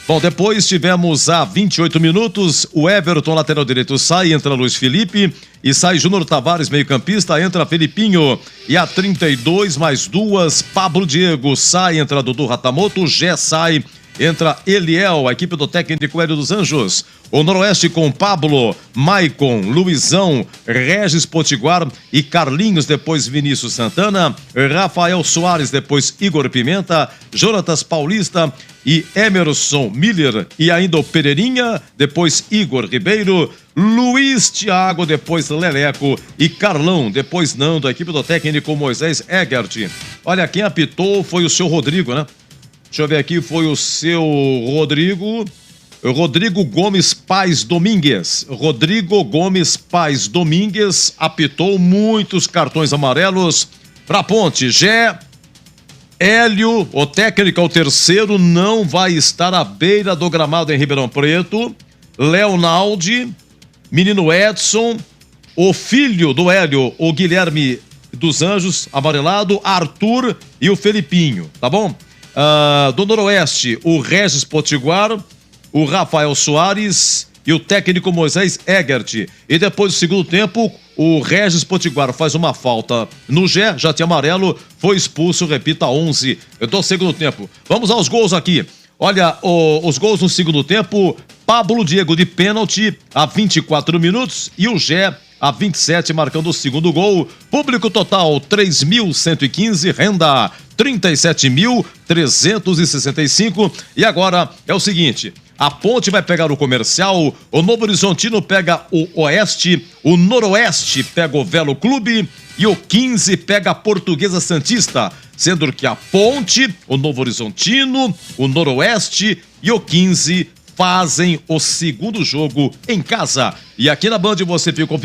Bom, depois tivemos a 28 minutos, o Everton, lateral direito, sai, entra Luiz Felipe, e sai Júnior Tavares, meio-campista, entra Felipinho. E a 32 mais 2, Pablo Diego, sai, entra Dudu Ratamoto, Gé sai, entra Eliel, a equipe do técnico Hélio dos Anjos. O Noroeste com Pablo, Maicon, Luizão, Regis Potiguar e Carlinhos, depois Vinícius Santana, Rafael Soares, depois Igor Pimenta, Jonatas Paulista e Emerson Miller, e ainda o Pereirinha, depois Igor Ribeiro, Luiz Thiago, depois Leleco e Carlão, depois Nando, a equipe do técnico Moisés Egert. Olha, quem apitou foi o seu Rodrigo, né? Deixa eu ver aqui, foi o seu Rodrigo Gomes Paz Domingues. Rodrigo Gomes Paz Domingues apitou muitos cartões amarelos para Ponte. Gé, Hélio, o técnico, o terceiro, não vai estar à beira do gramado em Ribeirão Preto. Leonaldi, menino Edson, o filho do Hélio, o Guilherme dos Anjos, amarelado, Arthur e o Felipinho, tá bom? Do Noroeste, o Regis Potiguar, o Rafael Soares e o técnico Moisés Egert. E depois do segundo tempo, o Regis Potiguar faz uma falta no Gé, já tinha amarelo, foi expulso, repita, 11 do segundo tempo. Vamos aos gols aqui. Olha, os gols no segundo tempo, Pablo Diego de pênalti a 24 minutos e o Gé a 27, marcando o segundo gol. Público total 3.115, renda 37.365. E agora é o seguinte: a Ponte vai pegar o Comercial, o Novo Horizontino pega o Oeste, o Noroeste pega o Velo Clube e o 15 pega a Portuguesa Santista, sendo que a Ponte, o Novo Horizontino, o Noroeste e o 15 fazem o segundo jogo em casa. E aqui na Band você ficou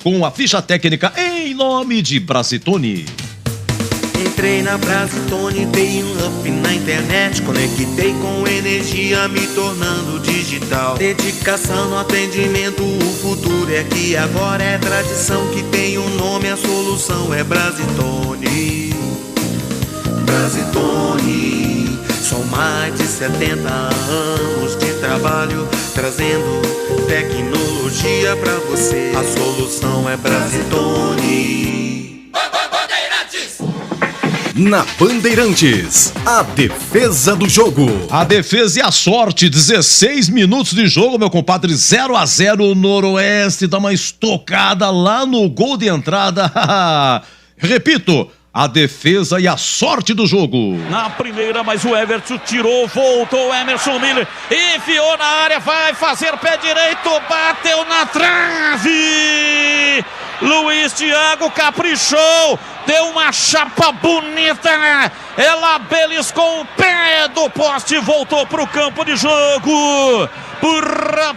com a ficha técnica em nome de Brasitone. Entrei na Brasitone, dei um up na internet, conectei com energia, me tornando digital. Dedicação no atendimento, o futuro é aqui agora, é tradição que tem um nome, a solução é Brasitone. Brasitone, são mais de 70 anos de trabalho, trazendo tecnologia pra você. A solução é Brasitone. Na Bandeirantes, a defesa do jogo. A defesa e a sorte, 16 minutos de jogo, meu compadre, 0-0, o Noroeste dá uma estocada lá no gol de entrada. Repito, a defesa e a sorte do jogo. Na primeira, mas o Everton tirou, voltou o Emerson Miller, enfiou na área, vai fazer pé direito, bateu na trave. Luiz Thiago caprichou, deu uma chapa bonita, ela beliscou o pé do poste, voltou pro campo de jogo. Por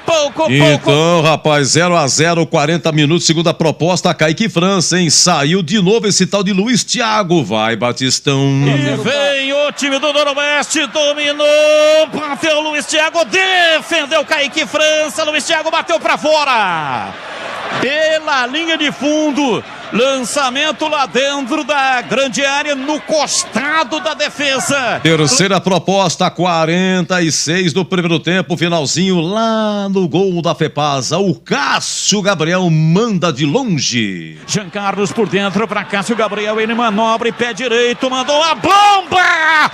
pouco. Então, rapaz, 0-0, 40 minutos, segunda proposta, Kaique França, hein? Saiu de novo esse tal de Luiz Thiago. Vai, Batistão. E vem o time do Noroeste, dominou, bateu Luiz Thiago, defendeu Kaique França, Luiz Thiago bateu pra fora. Pela linha de fundo, lançamento lá dentro da grande área, no costado da defesa. Terceira proposta, 46 do primeiro tempo, finalzinho lá no gol da Fepasa. O Cássio Gabriel manda de longe. Jean Carlos por dentro para Cássio Gabriel, ele manobra e pé direito, mandou a bomba!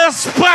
Espalma!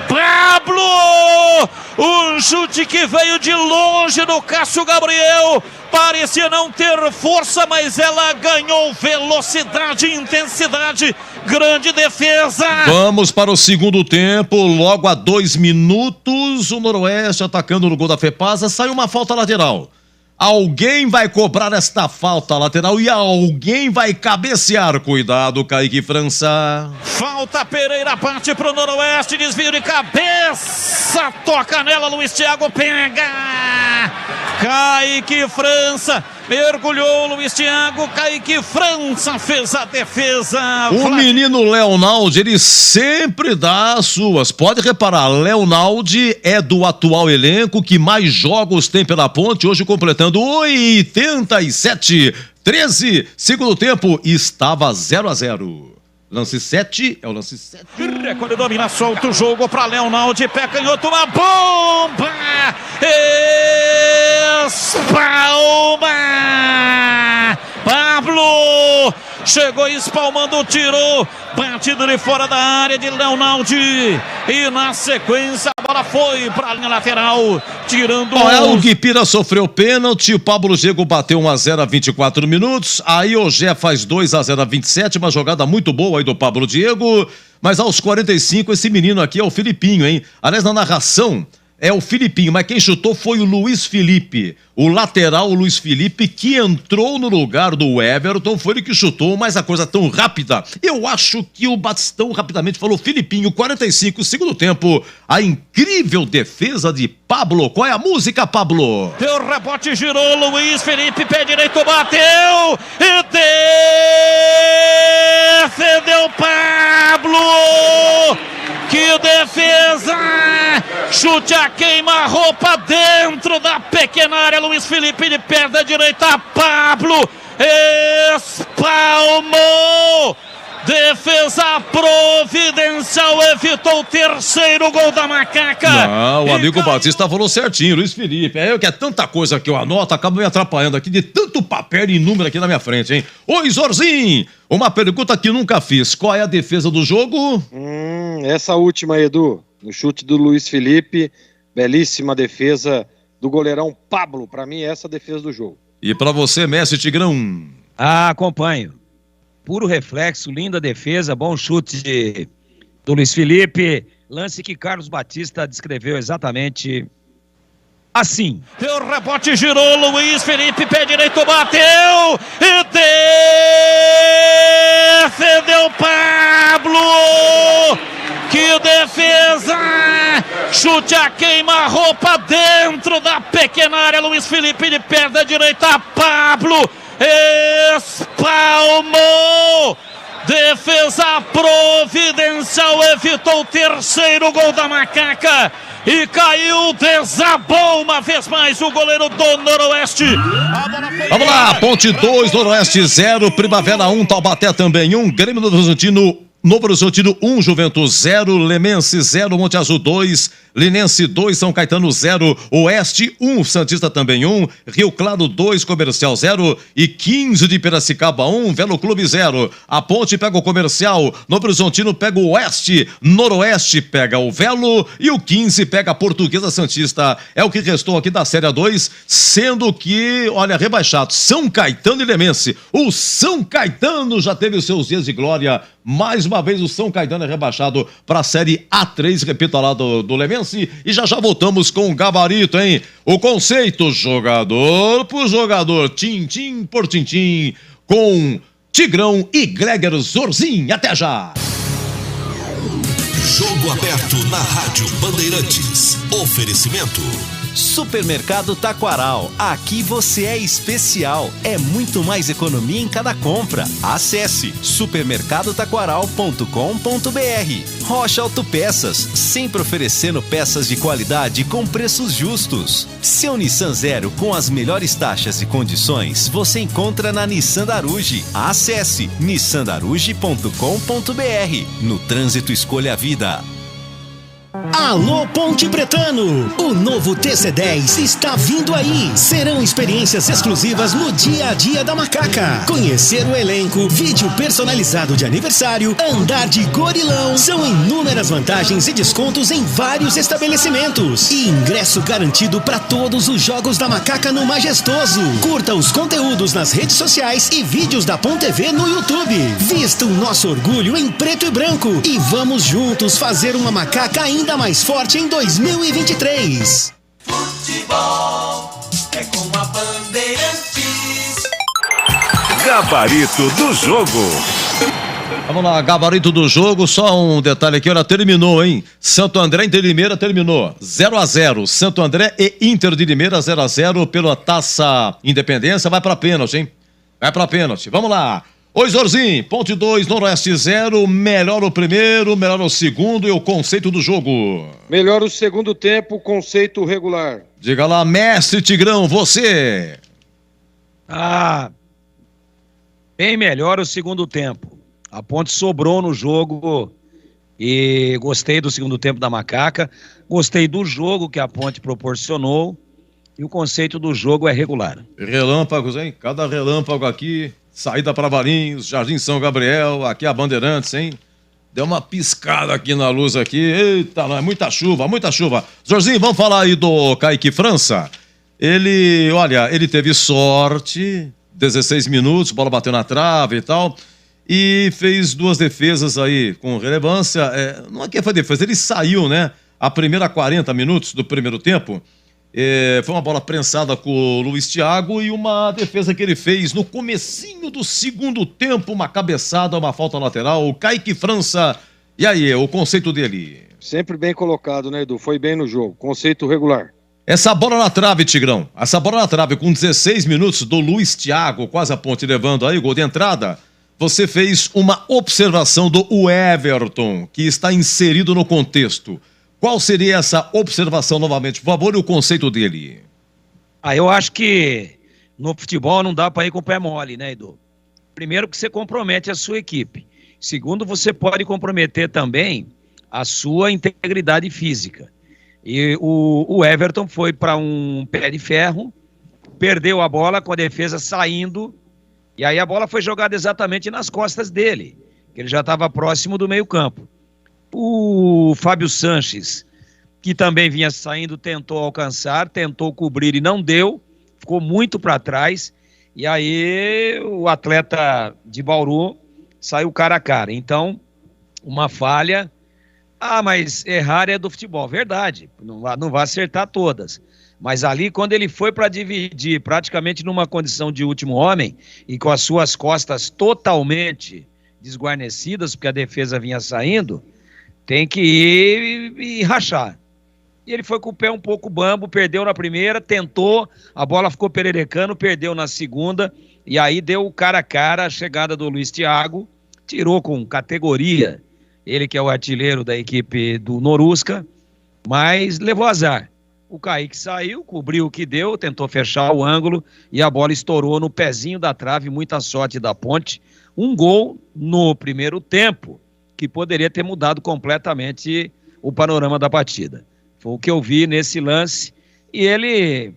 Pablo! Um chute que veio de longe do Cássio Gabriel. Parecia não ter força, mas ela ganhou velocidade e intensidade. Grande defesa. Vamos para o segundo tempo. Logo a 2 minutos, o Noroeste atacando no gol da Fepasa. Saiu uma falta lateral. Alguém vai cobrar esta falta lateral e alguém vai cabecear. Cuidado, Kaique França. Falta, Pereira parte pro Noroeste, desvio de cabeça, toca nela, Luiz Thiago pega. Kaique França mergulhou, Luiz Thiago, Kaique França fez a defesa. O menino Leonaldi, ele sempre dá as suas. Pode reparar, Leonaldi é do atual elenco que mais jogos tem pela Ponte, hoje completando 87-13. Segundo tempo, estava 0-0. Lance 7, é o lance 7. Recorde, domina, solta o jogo para Leonaldi, pé canhoto, uma bomba! Espalma! Pablo! Chegou espalmando, tirou, batido de fora da área de Leonaldi. E na sequência a bola foi para a linha lateral, tirando... O Guipira sofreu pênalti, o Pablo Diego bateu 1-0 a 24 minutos. Aí o Gé faz 2-0 a 27, uma jogada muito boa aí do Pablo Diego. Mas aos 45, esse menino aqui é o Felipinho, hein? Aliás, na narração, é o Filipinho, mas quem chutou foi o Luiz Felipe. O lateral, o Luiz Felipe, que entrou no lugar do Everton, foi ele que chutou, mas a coisa tão rápida. Eu acho que o Batistão rapidamente falou: Filipinho, 45, segundo tempo, a incrível defesa de Pablo. Qual é a música, Pablo? Deu rebote, girou, Luiz Felipe, pé direito, bateu e defendeu Pablo. Que defesa! Chute a queima-roupa dentro da pequena área. Luiz Felipe de perna direita. Pablo espalmou. Defesa providencial evitou o terceiro gol da Macaca. Não, o amigo Batista falou certinho, Luiz Felipe. É eu que é tanta coisa que eu anoto, acaba me atrapalhando aqui de tanto papel e número aqui na minha frente, hein? Oi, Zorzinho, uma pergunta que nunca fiz. Qual é a defesa do jogo? Essa última, Edu, no chute do Luiz Felipe, belíssima defesa do goleirão Pablo. Pra mim, essa é a defesa do jogo. E pra você, Messi Tigrão? Acompanho. Puro reflexo, linda defesa, bom chute do Luiz Felipe. Lance que Carlos Batista descreveu exatamente assim. Deu rebote, girou, Luiz Felipe, pé direito, bateu e defendeu Pablo. Que defesa! Chute a queima-roupa dentro da pequena área. Luiz Felipe de perna direita. Pablo espalmou. Defesa providencial evitou o terceiro gol da Macaca. E caiu, desabou uma vez mais o goleiro do Noroeste. Vamos lá, Ponte 2, Noroeste 0, Primavera 1, Taubaté também 1, Grêmio Novo Horizontino 1, Juventus 0, Lemense 0, Monte Azul 2, Linense 2, São Caetano 0, Oeste 1, Santista também 1, Rio Claro 2, Comercial 0 e 15 de Piracicaba 1, Velo Clube 0. A Ponte pega o Comercial, Novo Horizontino pega o Oeste, Noroeste pega o Velo e o 15 pega a Portuguesa Santista. É o que restou aqui da Série A2, sendo que, olha, rebaixado, São Caetano e Lemense. O São Caetano já teve os seus dias de glória. Mais uma vez o São Caetano é rebaixado para a Série A3, repito, lá do Lemense. E já voltamos com o gabarito, hein? O conceito jogador por jogador, tintim por tintim, com Tigrão e Gregor Zorzin. Até já! Jogo aberto na Rádio Bandeirantes. Oferecimento. Supermercado Taquaral, aqui você é especial, é muito mais economia em cada compra. Acesse supermercadotaquaral.com.br. Rocha Autopeças, sempre oferecendo peças de qualidade com preços justos. Seu Nissan Zero com as melhores taxas e condições você encontra na Nissan Daruge. Acesse nissandaruge.com.br. No trânsito, escolha a vida. Alô Ponte Pretano, o novo TC10 está vindo aí. Serão experiências exclusivas no dia a dia da Macaca. Conhecer o elenco, vídeo personalizado de aniversário, andar de gorilão. São inúmeras vantagens e descontos em vários estabelecimentos. E ingresso garantido para todos os jogos da Macaca no Majestoso. Curta os conteúdos nas redes sociais e vídeos da Ponte TV no YouTube. Vista o nosso orgulho em preto e branco e vamos juntos fazer uma Macaca ainda mais forte em 2023. Futebol é com a Bandeirantes. Gabarito do jogo. Vamos lá, gabarito do jogo, só um detalhe aqui, olha, terminou, hein? Santo André Inter de Limeira terminou 0-0, Santo André e Inter de Limeira 0-0 pela Taça Independência, vai pra pênalti, hein? Vai pra pênalti, vamos lá. Oi, Zorzinho, Ponte 2, Noroeste 0, melhor o primeiro, melhor o segundo e o conceito do jogo. Melhor o segundo tempo, conceito regular. Diga lá, mestre Tigrão, você. Bem melhor o segundo tempo. A Ponte sobrou no jogo e gostei do segundo tempo da Macaca, gostei do jogo que a Ponte proporcionou e o conceito do jogo é regular. Relâmpagos, hein? Cada relâmpago aqui... Saída para Valinhos, Jardim São Gabriel, aqui a Bandeirantes, hein? Deu uma piscada aqui na luz aqui. Eita, não, é muita chuva, muita chuva. Zorzinho, vamos falar aí do Kaique França. Ele teve sorte, 16 minutos, bola bateu na trave e tal, e fez duas defesas aí com relevância. Não é que foi defesa, ele saiu, né? a primeira 40 minutos do primeiro tempo. Foi uma bola prensada com o Luiz Thiago e uma defesa que ele fez no comecinho do segundo tempo, uma cabeçada, uma falta lateral. O Kaique França, e aí, o conceito dele? Sempre bem colocado, né, Edu? Foi bem no jogo, conceito regular. Essa bola na trave, Tigrão, essa bola na trave com 16 minutos do Luiz Thiago, quase a ponte levando aí o gol de entrada, você fez uma observação do Everton, que está inserido no contexto. Qual seria essa observação novamente, por favor, e o conceito dele? Eu acho que no futebol não dá para ir com o pé mole, né, Edu? Primeiro que você compromete a sua equipe. Segundo, você pode comprometer também a sua integridade física. E o Everton foi para um pé de ferro, perdeu a bola com a defesa saindo, e aí a bola foi jogada exatamente nas costas dele, que ele já estava próximo do meio-campo. O Fábio Sanches, que também vinha saindo, tentou alcançar, tentou cobrir e não deu, ficou muito para trás, e aí o atleta de Bauru saiu cara a cara. Então, uma falha. Mas errar é do futebol, verdade, não vai acertar todas. Mas ali, quando ele foi para dividir, praticamente numa condição de último homem, e com as suas costas totalmente desguarnecidas, porque a defesa vinha saindo, tem que ir e rachar. E ele foi com o pé um pouco bambo, perdeu na primeira, tentou, a bola ficou pererecando, perdeu na segunda, e aí deu cara a cara a chegada do Luiz Thiago, tirou com categoria, ele que é o artilheiro da equipe do Norusca, mas levou azar. O Kaique saiu, cobriu o que deu, tentou fechar o ângulo e a bola estourou no pezinho da trave, muita sorte da Ponte. Um gol no primeiro tempo, que poderia ter mudado completamente o panorama da partida. Foi o que eu vi nesse lance e ele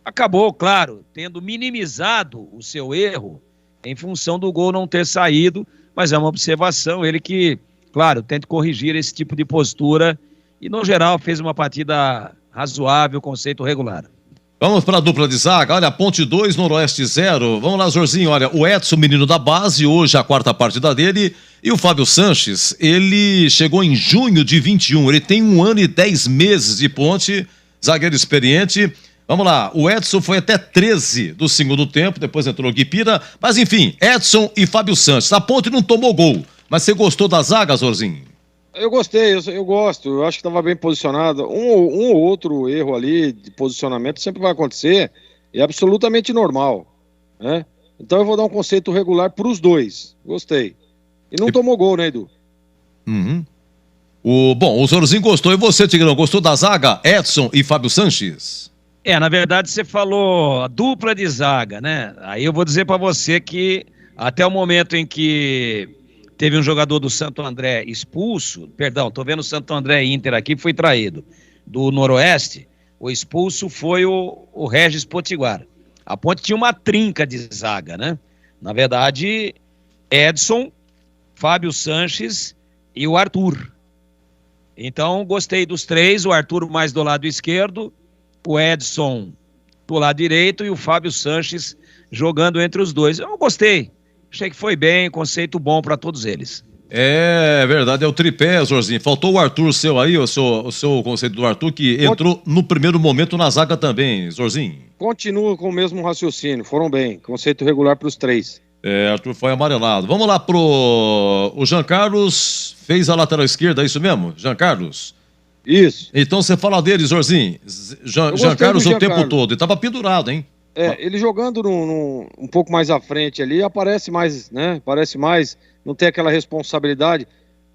acabou, claro, tendo minimizado o seu erro em função do gol não ter saído, mas é uma observação, ele que, claro, tenta corrigir esse tipo de postura e, no geral, fez uma partida razoável, conceito regular. Vamos para a dupla de zaga. Olha, Ponte 2, Noroeste 0. Vamos lá, Zorzinho. Olha, o Edson, menino da base, hoje a quarta partida dele. E o Fábio Sanches, ele chegou em junho de 21. Ele tem 1 ano e 10 meses de Ponte, zagueiro experiente. Vamos lá, o Edson foi até 13 do segundo tempo, depois entrou o Guipira. Mas, enfim, Edson e Fábio Sanches. A Ponte não tomou gol. Mas você gostou da zaga, Zorzinho? Eu gostei, eu gosto, eu acho que estava bem posicionado. Um ou outro erro ali de posicionamento sempre vai acontecer, é absolutamente normal, né? Então eu vou dar um conceito regular para os dois, gostei. E não tomou gol, né, Edu? Uhum. Bom, o Zorzinho gostou, e você, Tigrão, gostou da zaga, Edson e Fábio Sanches? Na verdade você falou a dupla de zaga, né? Aí eu vou dizer para você que até o momento em que teve um jogador do Santo André expulso, tô vendo o Santo André Inter aqui, foi traído, do Noroeste, o expulso foi o Regis Potiguar. A Ponte tinha uma trinca de zaga, né? Na verdade, Edson, Fábio Sanches e o Arthur. Então, gostei dos três, o Arthur mais do lado esquerdo, o Edson do lado direito e o Fábio Sanches jogando entre os dois. Eu gostei. Achei que foi bem, conceito bom para todos eles. É verdade, é o tripé, Zorzinho. Faltou o Arthur seu aí, o seu conceito do Arthur, que entrou no primeiro momento na zaga também, Zorzinho. Continua com o mesmo raciocínio, foram bem. Conceito regular para os três. Arthur foi amarelado. Vamos lá o Jean Carlos, fez a lateral esquerda, é isso mesmo? Jean Carlos? Isso. Então você fala dele, Zorzinho. Jean Carlos o tempo todo, ele estava pendurado, hein? Ele jogando um pouco mais à frente ali, aparece mais, né? Parece mais, não tem aquela responsabilidade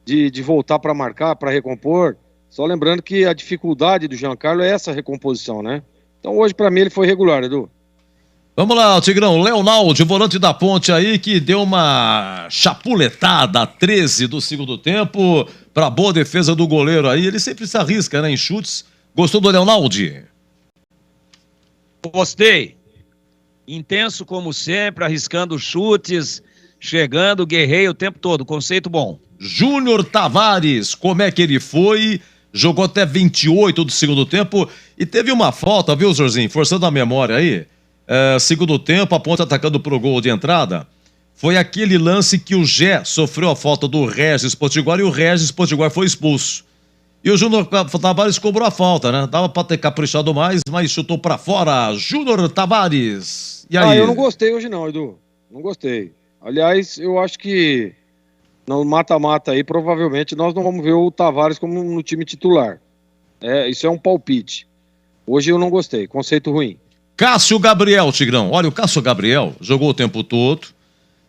de voltar para marcar, para recompor. Só lembrando que a dificuldade do Jean Carlos é essa recomposição, né? Então hoje para mim ele foi regular, Edu. Vamos lá, Tigrão, Leonaldo, volante da Ponte aí, que deu uma chapuletada, 13 do segundo tempo, para boa defesa do goleiro aí, ele sempre se arrisca, né, em chutes. Gostou do Leonaldo? Gostei. Intenso como sempre, arriscando chutes, chegando, guerreio o tempo todo, conceito bom. Júnior Tavares, como é que ele foi? Jogou até 28 do segundo tempo e teve uma falta, viu, Zorzinho? Forçando a memória aí. Segundo tempo, a Ponte atacando pro gol de entrada. Foi aquele lance que o Gé sofreu a falta do Regis Potiguar e o Regis Potiguar foi expulso. E o Júnior Tavares cobrou a falta, né? Dava pra ter caprichado mais, mas chutou pra fora. Júnior Tavares. E aí? Eu não gostei hoje não, Edu. Não gostei. Aliás, eu acho que no mata-mata aí, provavelmente, nós não vamos ver o Tavares como no time titular. Isso é um palpite. Hoje eu não gostei. Conceito ruim. Cássio Gabriel, Tigrão. Olha, o Cássio Gabriel jogou o tempo todo.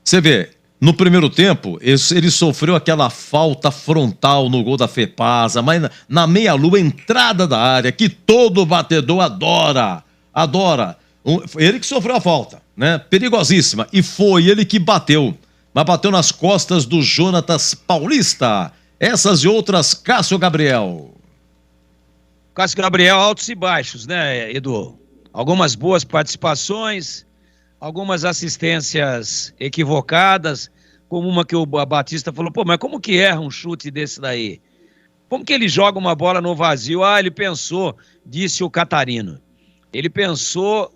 Você vê, no primeiro tempo, ele sofreu aquela falta frontal no gol da Fepasa, mas na meia-lua, entrada da área, que todo batedor adora. Ele que sofreu a falta, né? Perigosíssima. E foi ele que bateu. Mas bateu nas costas do Jonatas Paulista. Essas e outras, Cássio Gabriel. Cássio Gabriel, altos e baixos, né, Edu? Algumas boas participações, algumas assistências equivocadas, como uma que o Batista falou, pô, mas como que erra um chute desse daí? Como que ele joga uma bola no vazio? Ele pensou, disse o Catarino, ele pensou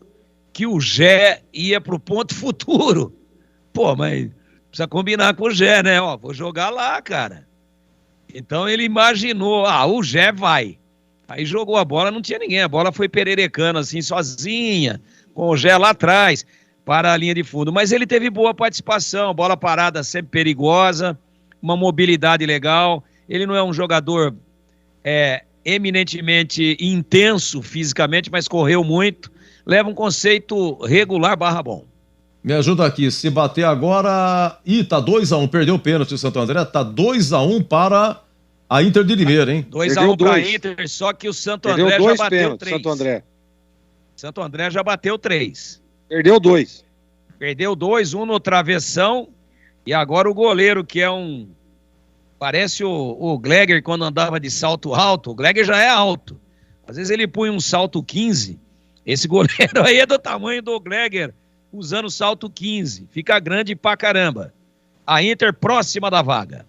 que o Gé ia pro ponto futuro. Pô, mas precisa combinar com o Gé, né? Vou jogar lá, cara. Então ele imaginou, o Gé vai. Aí jogou a bola, não tinha ninguém, a bola foi pererecando assim, sozinha, com o Gé lá atrás, para a linha de fundo. Mas ele teve boa participação, bola parada sempre perigosa, uma mobilidade legal. Ele não é um jogador eminentemente intenso fisicamente, mas correu muito. Leva um conceito regular / bom. Me ajuda aqui, se bater agora... tá 2-1, perdeu o pênalti o Santo André, tá 2-1 para... a Inter de Limeira, hein? 2-1 para a Inter, só que o Santo André já bateu 3. Santo André já bateu 3. Perdeu 2. Perdeu 2, um no travessão, e agora o goleiro, que é parece o Gleger quando andava de salto alto. O Gleger já é alto. Às vezes ele põe um salto 15. Esse goleiro aí é do tamanho do Gleger, usando salto 15. Fica grande pra caramba. A Inter próxima da vaga.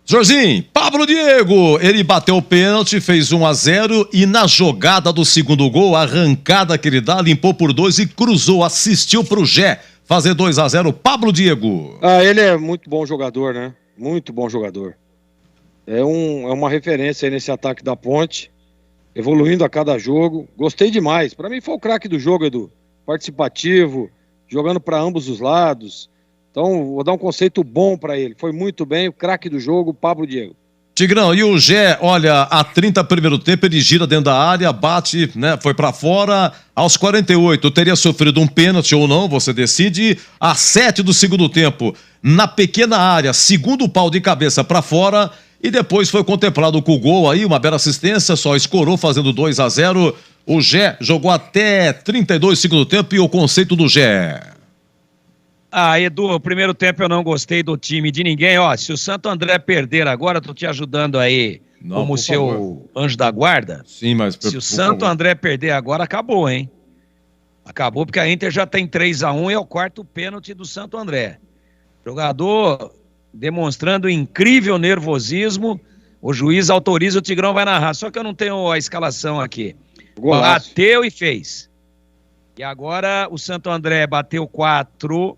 Jorginho, Pablo Diego, ele bateu o pênalti, fez 1-0 e na jogada do segundo gol, a arrancada que ele dá, limpou por 2 e cruzou, assistiu pro Gé fazer 2-0. Pablo Diego. Ele é muito bom jogador, né? Muito bom jogador. É uma referência aí nesse ataque da Ponte, evoluindo a cada jogo. Gostei demais. Para mim foi o craque do jogo, Edu. Participativo, jogando para ambos os lados. Então, vou dar um conceito bom para ele. Foi muito bem, o craque do jogo, Pablo Diego. Tigrão, e o Gé, olha, a 30 primeiro tempo ele gira dentro da área, bate, né, foi para fora. Aos 48 teria sofrido um pênalti ou não, você decide. A 7 do segundo tempo, na pequena área, segundo pau de cabeça para fora. E depois foi contemplado com o gol aí, uma bela assistência, só escorou fazendo 2-0. O Gé jogou até 32 segundo tempo e o conceito do Gé. Edu, o primeiro tempo eu não gostei do time de ninguém. Se o Santo André perder agora, tô te ajudando aí como seu anjo da guarda. Sim, mas... Se o Santo André perder agora, acabou, hein? Acabou porque a Inter já tem 3-1 e é o quarto pênalti do Santo André. Jogador demonstrando incrível nervosismo. O juiz autoriza, o Tigrão vai narrar. Só que eu não tenho a escalação aqui. Golaço. Bateu e fez. E agora o Santo André bateu 4...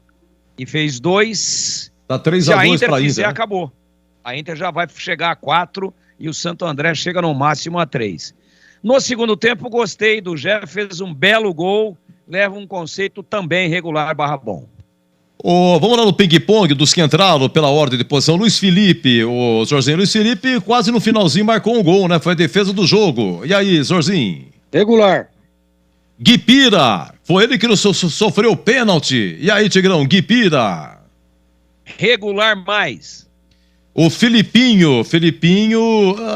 e fez 2. Tá 3-2 para a Inter. Se a Inter fizer, acabou. A Inter já vai chegar a 4 e o Santo André chega no máximo a 3. No segundo tempo, gostei do Gé, fez um belo gol, leva um conceito também regular / bom. Vamos lá no ping-pong dos que entraram pela ordem de posição. Luiz Felipe, o Jorginho. Luiz Felipe quase no finalzinho marcou um gol, né? Foi a defesa do jogo. E aí, Jorginho? Regular. Guipira, foi ele que sofreu o pênalti. E aí, Tigrão, Guipira? Regular mais. O Filipinho,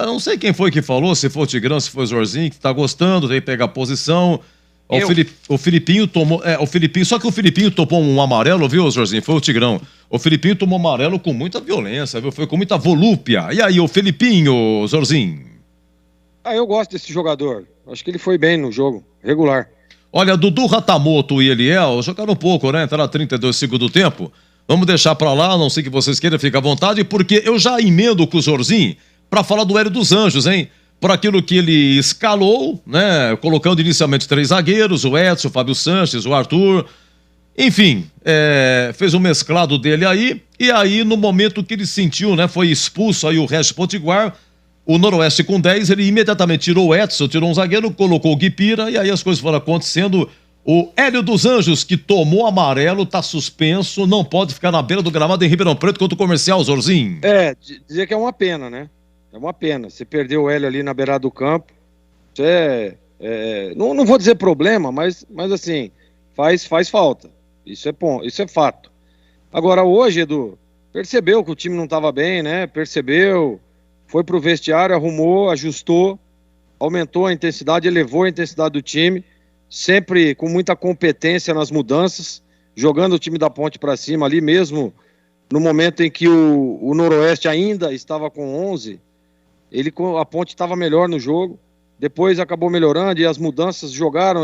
não sei quem foi que falou, se foi o Tigrão, se foi o Jorginho, que tá gostando, tem que pegar a posição. O Filipinho tomou, só que o Filipinho tomou um amarelo, viu, Jorginho? Foi o Tigrão. O Filipinho tomou amarelo com muita violência, viu? Foi com muita volúpia. E aí, o Filipinho, Jorginho? Eu gosto desse jogador. Acho que ele foi bem no jogo, regular. Olha, Dudu Ratamoto e Eliel jogaram um pouco, né? Entraram 32 segundo tempo. Vamos deixar pra lá, a não sei que vocês queiram, fica à vontade, porque eu já emendo com o Jorginho pra falar do Hélio dos Anjos, hein? Por aquilo que ele escalou, né? Colocando inicialmente 3 zagueiros, o Edson, o Fábio Sanches, o Arthur. Enfim, fez um mesclado dele aí. E aí, no momento que ele sentiu, né? Foi expulso aí o Regis Potiguar. o Noroeste com 10, ele imediatamente tirou o Edson, tirou um zagueiro, colocou o Guipira, e aí as coisas foram acontecendo. O Hélio dos Anjos, que tomou amarelo, tá suspenso, não pode ficar na beira do gramado em Ribeirão Preto contra o Comercial, Zorzinho. Dizer que é uma pena, né? É uma pena. Você perdeu o Hélio ali na beirada do campo. Isso não vou dizer problema, mas assim, faz falta. Isso é bom, isso é fato. Agora hoje, Edu, percebeu que o time não estava bem, né? Percebeu, foi pro vestiário, arrumou, ajustou, aumentou a intensidade, elevou a intensidade do time. Sempre com muita competência nas mudanças, jogando o time da Ponte para cima ali, mesmo no momento em que o Noroeste ainda estava com 11, a Ponte estava melhor no jogo, depois acabou melhorando e as mudanças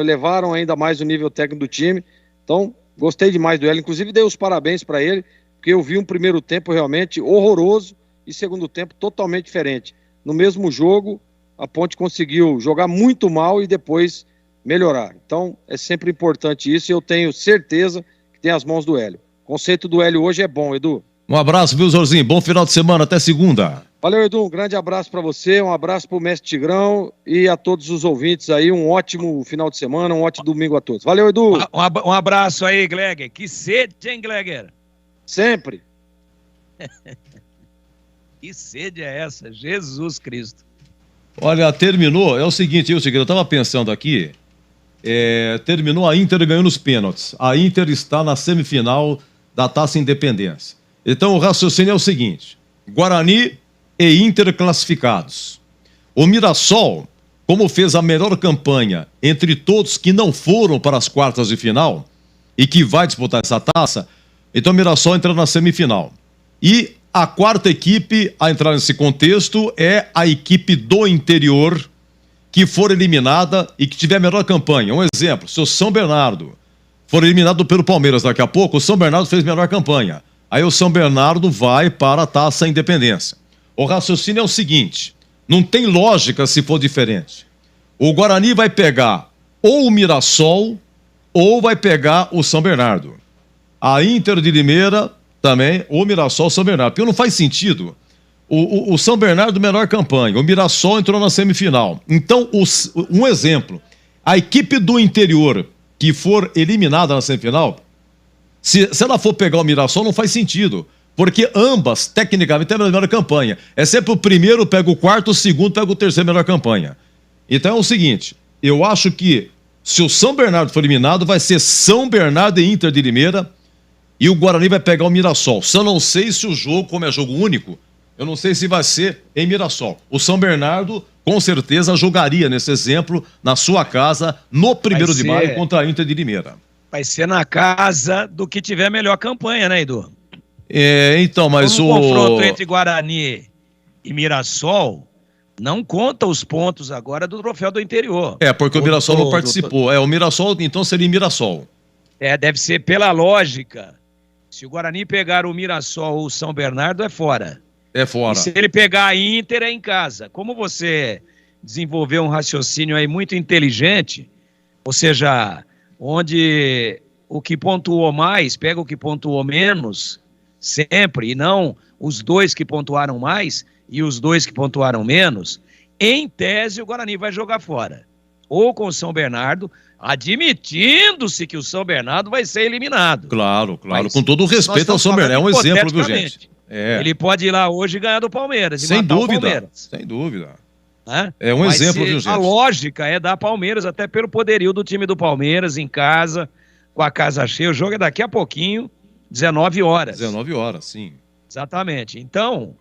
elevaram ainda mais o nível técnico do time. Então, gostei demais do Hélio, inclusive dei os parabéns para ele, porque eu vi um primeiro tempo realmente horroroso e segundo tempo totalmente diferente. No mesmo jogo, a Ponte conseguiu jogar muito mal e depois melhorar. Então, é sempre importante isso e eu tenho certeza que tem as mãos do Hélio. O conceito do Hélio hoje é bom, Edu. Um abraço, viu, Zorzinho? Bom final de semana, até segunda. Valeu, Edu. Um grande abraço para você, um abraço pro Mestre Tigrão e a todos os ouvintes aí. Um ótimo final de semana, um ótimo domingo a todos. Valeu, Edu. Um abraço aí, Gleger. Que sede, hein, Gleger? Sempre. Que sede é essa? Jesus Cristo. Olha, terminou, é o seguinte, eu estava pensando aqui, terminou a Inter ganhando os pênaltis. A Inter está na semifinal da Taça Independência. Então o raciocínio é o seguinte: Guarani e Inter classificados. O Mirassol, como fez a melhor campanha entre todos que não foram para as quartas de final e que vai disputar essa taça, então o Mirassol entra na semifinal. E a quarta equipe a entrar nesse contexto é a equipe do interior que for eliminada e que tiver a melhor campanha. Um exemplo, se o São Bernardo for eliminado pelo Palmeiras daqui a pouco, o São Bernardo fez melhor campanha. Aí o São Bernardo vai para a Taça Independência. O raciocínio é o seguinte, não tem lógica se for diferente. O Guarani vai pegar ou o Mirassol ou vai pegar o São Bernardo. A Inter de Limeira também, ou Mirassol ou São Bernardo. Porque não faz sentido. O São Bernardo, melhor campanha. O Mirassol entrou na semifinal. Então, um exemplo. A equipe do interior que for eliminada na semifinal, se ela for pegar o Mirassol, não faz sentido. Porque ambas, tecnicamente, têm a melhor campanha. É sempre o primeiro pega o quarto, o segundo pega o terceiro melhor campanha. Então é o seguinte, eu acho que se o São Bernardo for eliminado, vai ser São Bernardo e Inter de Limeira e o Guarani vai pegar o Mirassol. Só não sei se o jogo, como é jogo único, eu não sei se vai ser em Mirassol. O São Bernardo, com certeza, jogaria nesse exemplo, na sua casa, no 1º de maio, contra a Inter de Limeira. Vai ser na casa do que tiver a melhor campanha, né, Edu? Então, mas o confronto entre Guarani e Mirassol não conta os pontos agora do troféu do interior. Porque o Mirassol não participou. O Mirassol, então, seria Mirassol. Deve ser pela lógica. Se o Guarani pegar o Mirassol ou o São Bernardo, é fora. É fora. E se ele pegar a Inter, é em casa. Como você desenvolveu um raciocínio aí muito inteligente, ou seja, onde o que pontuou mais pega o que pontuou menos, sempre, e não os dois que pontuaram mais e os dois que pontuaram menos, em tese o Guarani vai jogar fora. Ou com o São Bernardo, admitindo-se que o São Bernardo vai ser eliminado. Claro, mas com todo o respeito ao São Bernardo. É um exemplo, viu, gente? Ele pode ir lá hoje e ganhar do Palmeiras. Sem dúvida. Sem dúvida. É um exemplo, viu, gente? A lógica é dar Palmeiras, até pelo poderio do time do Palmeiras, em casa, com a casa cheia. O jogo é daqui a pouquinho, 19 horas. 19 horas, sim. Exatamente. Então,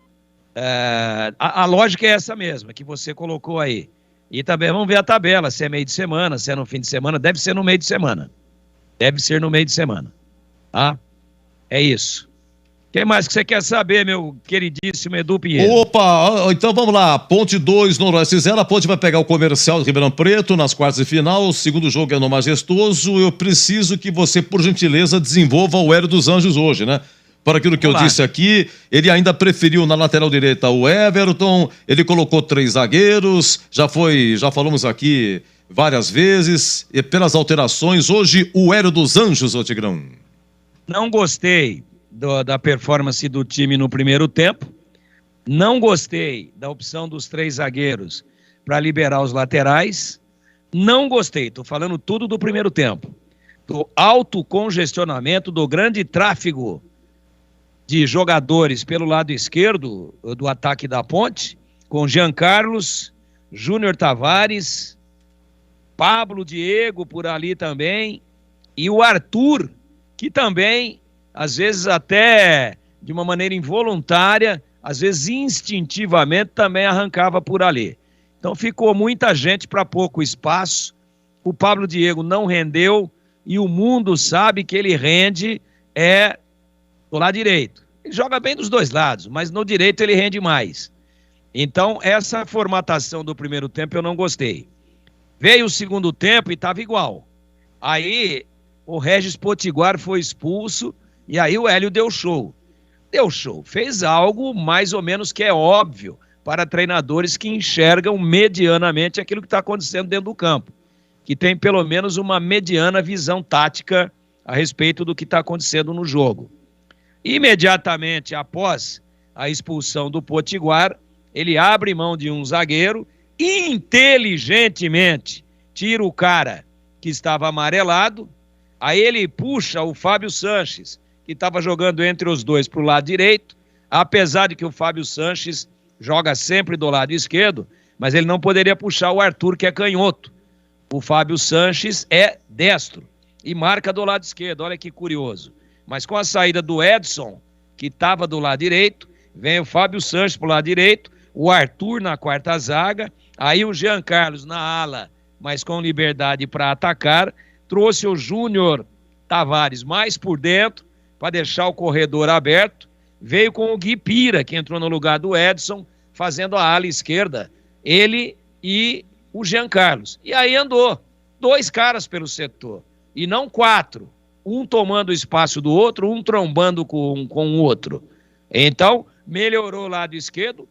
a lógica é essa mesma, que você colocou aí. E também vamos ver a tabela, se é meio de semana, se é no fim de semana. Deve ser no meio de semana. Deve ser no meio de semana. Tá? É isso. Quem mais que você quer saber, meu queridíssimo Edu Pinheiro? Opa, então vamos lá. Ponte 2, Noroeste 0. A Ponte vai pegar o Comercial de Ribeirão Preto nas quartas de final. O segundo jogo é no Majestoso. Eu preciso que você, por gentileza, desenvolva o Hélio dos Anjos hoje, né? Para aquilo que eu disse aqui, ele ainda preferiu na lateral direita o Everton, ele colocou 3 zagueiros, já falamos aqui várias vezes, e pelas alterações, hoje o Hélio dos Anjos, ô Tigrão. Não gostei da performance do time no primeiro tempo, Não gostei da opção dos 3 zagueiros para liberar os laterais. Não gostei, estou falando tudo do primeiro tempo. Do alto congestionamento, do grande tráfego de jogadores pelo lado esquerdo do ataque da Ponte, com Jean Carlos, Júnior Tavares, Pablo Diego por ali também, e o Arthur, que também, às vezes até de uma maneira involuntária, às vezes instintivamente também arrancava por ali. Então ficou muita gente para pouco espaço, o Pablo Diego não rendeu, e o mundo sabe que ele rende do lado direito. Ele joga bem dos dois lados, mas no direito ele rende mais. Então, essa formatação do primeiro tempo eu não gostei. Veio o segundo tempo e estava igual. Aí, o Regis Potiguar foi expulso e aí o Hélio deu show. Deu show. Fez algo mais ou menos que é óbvio para treinadores que enxergam medianamente aquilo que está acontecendo dentro do campo. Que tem pelo menos uma mediana visão tática a respeito do que está acontecendo no jogo. Imediatamente após a expulsão do Potiguar, ele abre mão de um zagueiro, inteligentemente tira o cara que estava amarelado, aí ele puxa o Fábio Sanches, que estava jogando entre os dois para o lado direito, apesar de que o Fábio Sanches joga sempre do lado esquerdo, mas ele não poderia puxar o Arthur, que é canhoto. O Fábio Sanches é destro e marca do lado esquerdo, olha que curioso. Mas com a saída do Edson, que estava do lado direito, vem o Fábio Sanches para o lado direito, o Arthur na quarta zaga, aí o Jean Carlos na ala, mas com liberdade para atacar, trouxe o Júnior Tavares mais por dentro, para deixar o corredor aberto, veio com o Gui Pira, que entrou no lugar do Edson, fazendo a ala esquerda, ele e o Jean Carlos. E aí andou, 2 caras pelo setor, e não 4, um tomando o espaço do outro, um trombando com o outro. Então, melhorou o lado esquerdo,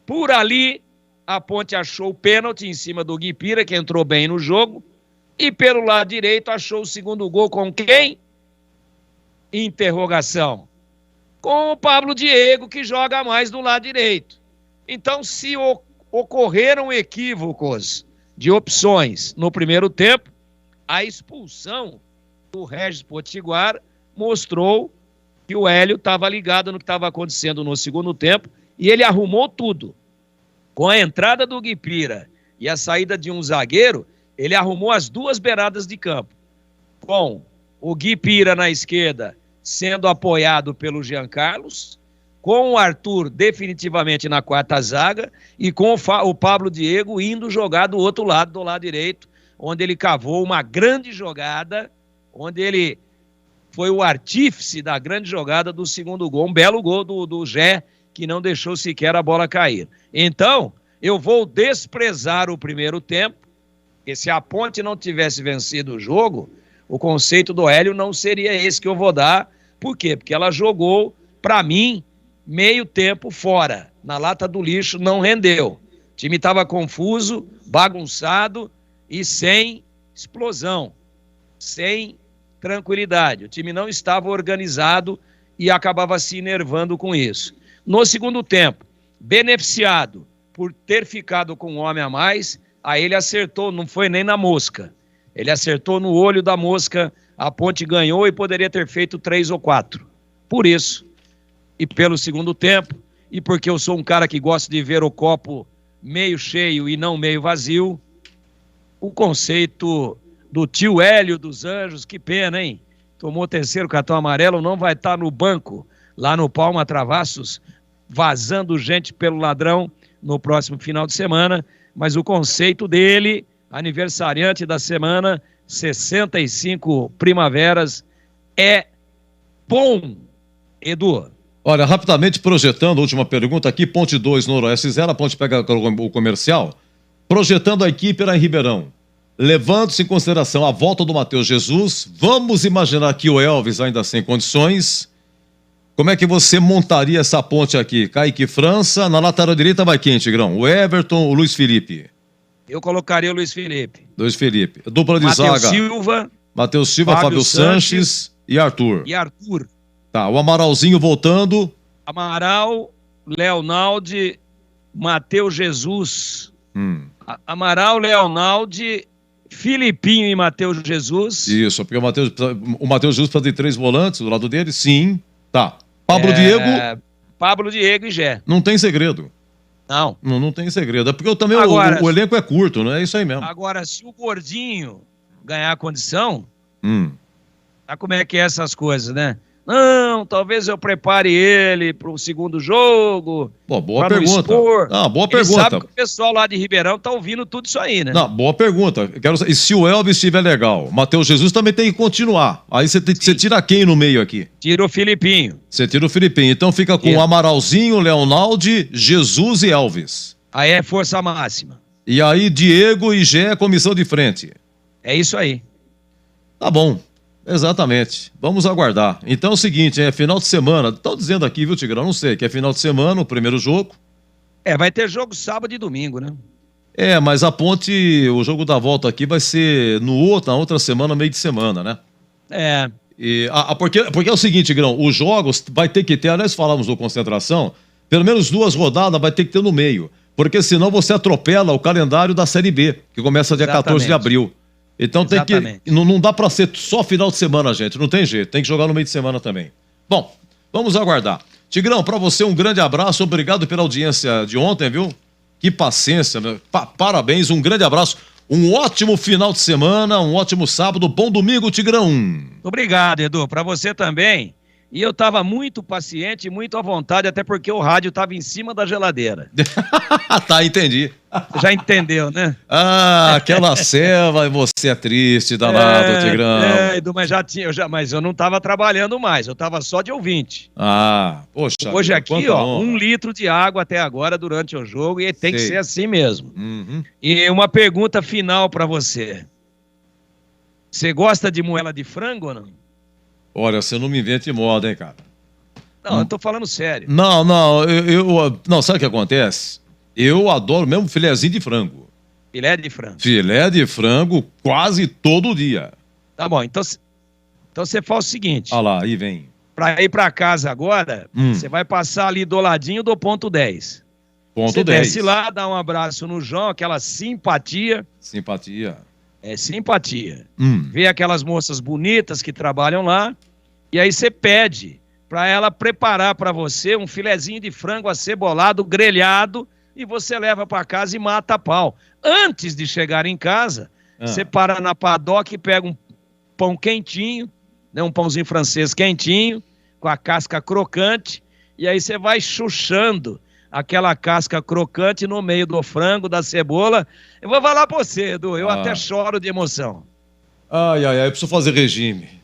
por ali a Ponte achou o pênalti em cima do Gui Pira, que entrou bem no jogo, e pelo lado direito achou o segundo gol com quem? Interrogação. Com o Pablo Diego, que joga mais do lado direito. Então, se ocorreram equívocos de opções no primeiro tempo, a expulsão do Regis Potiguar mostrou que o Hélio estava ligado no que estava acontecendo no segundo tempo e ele arrumou tudo. Com a entrada do Gui Pira e a saída de um zagueiro, ele arrumou as 2 beiradas de campo. Com o Gui Pira na esquerda sendo apoiado pelo Jean Carlos, com o Arthur definitivamente na quarta zaga e com o Pablo Diego indo jogar do outro lado, do lado direito, onde ele cavou uma grande jogada, onde ele foi o artífice da grande jogada do segundo gol, um belo gol do Gé, que não deixou sequer a bola cair. Então, eu vou desprezar o primeiro tempo, porque se a Ponte não tivesse vencido o jogo, o conceito do Hélio não seria esse que eu vou dar. Por quê? Porque ela jogou, para mim, meio tempo fora. Na lata do lixo não rendeu. O time estava confuso, bagunçado e sem explosão, sem tranquilidade. O time não estava organizado e acabava se enervando com isso. No segundo tempo, beneficiado por ter ficado com um homem a mais, aí ele acertou, não foi nem na mosca. Ele acertou no olho da mosca, a Ponte ganhou e poderia ter feito 3 ou 4. Por isso, e pelo segundo tempo, e porque eu sou um cara que gosta de ver o copo meio cheio e não meio vazio, o conceito do tio Hélio dos Anjos, que pena, hein? Tomou o 3º cartão amarelo, não vai estar no banco, lá no Palma Travassos, vazando gente pelo ladrão no próximo final de semana, mas o conceito dele, aniversariante da semana, 65 primaveras, é bom, Edu. Olha, rapidamente projetando, última pergunta aqui, Ponte 2, Noroeste 0, a Ponte pega o comercial, projetando a equipe lá em Ribeirão, levando-se em consideração a volta do Matheus Jesus, vamos imaginar que o Elvis ainda sem condições, como é que você montaria essa ponte aqui? Kaique França, na lateral direita vai quem, Tigrão? O Everton, o Luiz Felipe? Eu colocaria o Luiz Felipe. Luiz Felipe. Dupla de zaga. Matheus Silva, Fábio Sanches e Arthur. E Arthur. Tá, o Amaralzinho voltando. Amaral Leonaldi, Matheus Jesus. Amaral, Leonaldi, Filipinho e Matheus Jesus. Isso, porque o Matheus Jesus precisa de 3 volantes do lado dele, sim. Tá. Pablo Diego e Gé. Não tem segredo. Não tem segredo. É porque também agora, o elenco é curto, né? É isso aí mesmo. Agora, se o Gordinho ganhar a condição, sabe como é que é essas coisas, né? Não, talvez eu prepare ele para o segundo jogo. Boa pergunta. Boa pergunta. Sabe que o pessoal lá de Ribeirão tá ouvindo tudo isso aí, né? Não, boa pergunta. E se o Elvis estiver legal? Matheus Jesus também tem que continuar. Aí você tira quem no meio aqui? Tira o Filipinho. Você tira o Filipinho. Então fica com Amaralzinho, Leonaldi, Jesus e Elvis. Aí é força máxima. E aí Diego e Gé, comissão de frente. É isso aí. Tá bom. Exatamente. Vamos aguardar. Então é o seguinte, é final de semana. Estão dizendo aqui, viu, Tigrão? Não sei, que é final de semana, o primeiro jogo. Vai ter jogo sábado e domingo, né? Mas a Ponte, o jogo da volta aqui vai ser na outra semana, meio de semana, né? Porque é o seguinte, Tigrão, os jogos vai ter que ter, aliás, falamos do concentração, pelo menos 2 rodadas vai ter que ter no meio. Porque senão você atropela o calendário da Série B, que começa dia 14 de abril. Então tem que. Não dá pra ser só final de semana, gente. Não tem jeito. Tem que jogar no meio de semana também. Bom, vamos aguardar. Tigrão, pra você um grande abraço. Obrigado pela audiência de ontem, viu? Que paciência, né? Parabéns, um grande abraço. Um ótimo final de semana, um ótimo sábado. Bom domingo, Tigrão. Obrigado, Edu. Pra você também. E eu tava muito paciente, muito à vontade, até porque o rádio tava em cima da geladeira. Tá, entendi. Você já entendeu, né? Aquela ceva, você é triste, danado, Tigrão. Edu, mas eu não tava trabalhando mais, eu tava só de ouvinte. Poxa. Hoje aqui, 1 litro de água até agora durante o jogo, e tem que ser assim mesmo. E uma pergunta final pra você. Você gosta de moela de frango ou não? Olha, você não me invente moda, hein, cara? Não, eu tô falando sério. Não, sabe o que acontece? Eu adoro mesmo filézinho de frango. Filé de frango. Filé de frango quase todo dia. Tá bom, então você faz o seguinte. Olha lá, aí vem. Pra ir pra casa agora, você vai passar ali do ladinho do ponto 10. Ponto 10. Desce lá, dá um abraço no João, aquela simpatia. Simpatia. Simpatia. Vê aquelas moças bonitas que trabalham lá, e aí você pede para ela preparar para você um filezinho de frango acebolado, grelhado, e você leva para casa e mata a pau. Antes de chegar em casa, você para na padoca e pega um pão quentinho, né, um pãozinho francês quentinho, com a casca crocante, e aí você vai chuchando aquela casca crocante no meio do frango, da cebola. Eu vou falar pra você, Edu, eu até choro de emoção. Eu preciso fazer regime.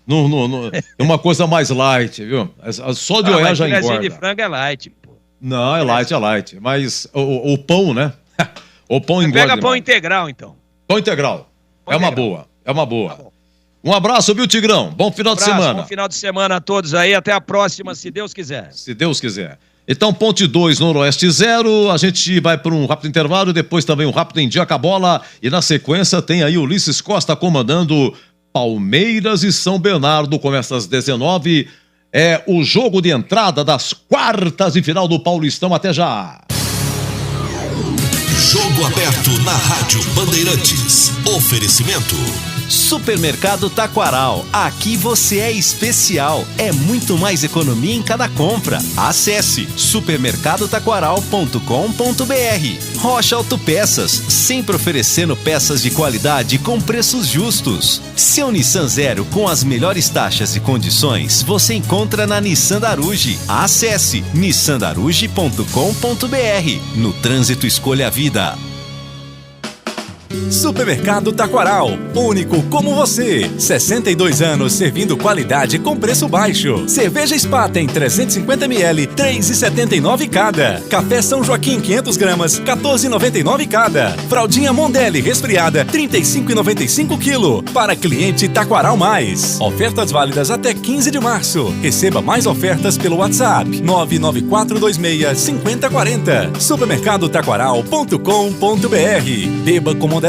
É uma coisa mais light, viu? Só de olhar já engorda. De frango é light, pô. Não, é light. Mas o pão, né? O pão engorda. Pega pão integral, então. Pão integral. É uma boa. Tá, um abraço, viu, Tigrão? Bom final de semana. Bom final de semana a todos aí. Até a próxima, se Deus quiser. Se Deus quiser. Então, Ponte 2, Noroeste 0, a gente vai para um rápido intervalo, depois também um rápido Indiaca Bola, e na sequência tem aí Ulisses Costa comandando Palmeiras e São Bernardo, começa às 19h, é o jogo de entrada das quartas de final do Paulistão, até já! Jogo aberto na Rádio Bandeirantes, oferecimento... Supermercado Taquaral, aqui você é especial, é muito mais economia em cada compra. Acesse supermercadotaquaral.com.br. Rocha Autopeças, sempre oferecendo peças de qualidade com preços justos. Seu Nissan Zero com as melhores taxas e condições você encontra na Nissan Daruge. Acesse nissandaruge.com.br. No trânsito, escolha a vida. Supermercado Taquaral, único como você. 62 anos servindo qualidade com preço baixo. Cerveja Spaten 350ml, 3,79 cada. Café São Joaquim 500 gramas, 14,99 cada. Fraldinha Mondelli resfriada, 35,95 kg. Para cliente Taquaral Mais. Ofertas válidas até 15 de março. Receba mais ofertas pelo WhatsApp 99426-5040. Supermercadotaquaral.com.br. Beba com moderação.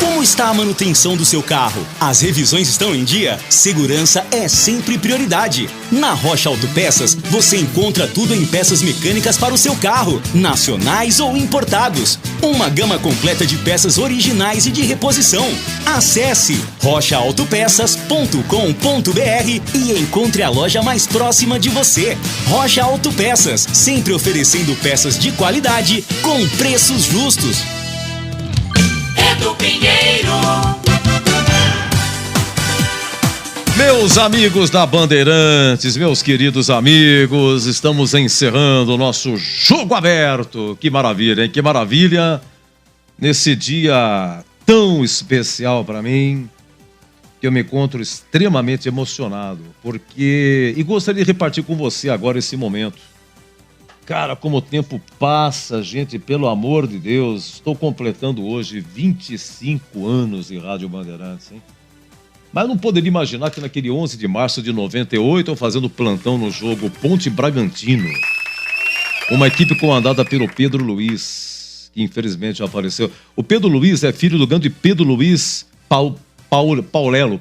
Como está a manutenção do seu carro? As revisões estão em dia? Segurança é sempre prioridade. Na Rocha Autopeças, você encontra tudo em peças mecânicas para o seu carro, nacionais ou importados. Uma gama completa de peças originais e de reposição. Acesse rochaautopeças.com.br e encontre a loja mais próxima de você. Rocha Autopeças, sempre oferecendo peças de qualidade com preços justos. Do Pinheiro. Meus amigos da Bandeirantes, meus queridos amigos, estamos encerrando o nosso Jogo Aberto. Que maravilha, hein? Que maravilha nesse dia tão especial para mim, que eu me encontro extremamente emocionado, porque e gostaria de repartir com você agora esse momento. Cara, como o tempo passa, gente, pelo amor de Deus, estou completando hoje 25 anos de Rádio Bandeirantes, hein? Mas eu não poderia imaginar que naquele 11 de março de 98, eu fazendo plantão no jogo Ponte Bragantino, uma equipe comandada pelo Pedro Luiz, que infelizmente já faleceu. O Pedro Luiz é filho do grande Pedro Luiz Paoliello.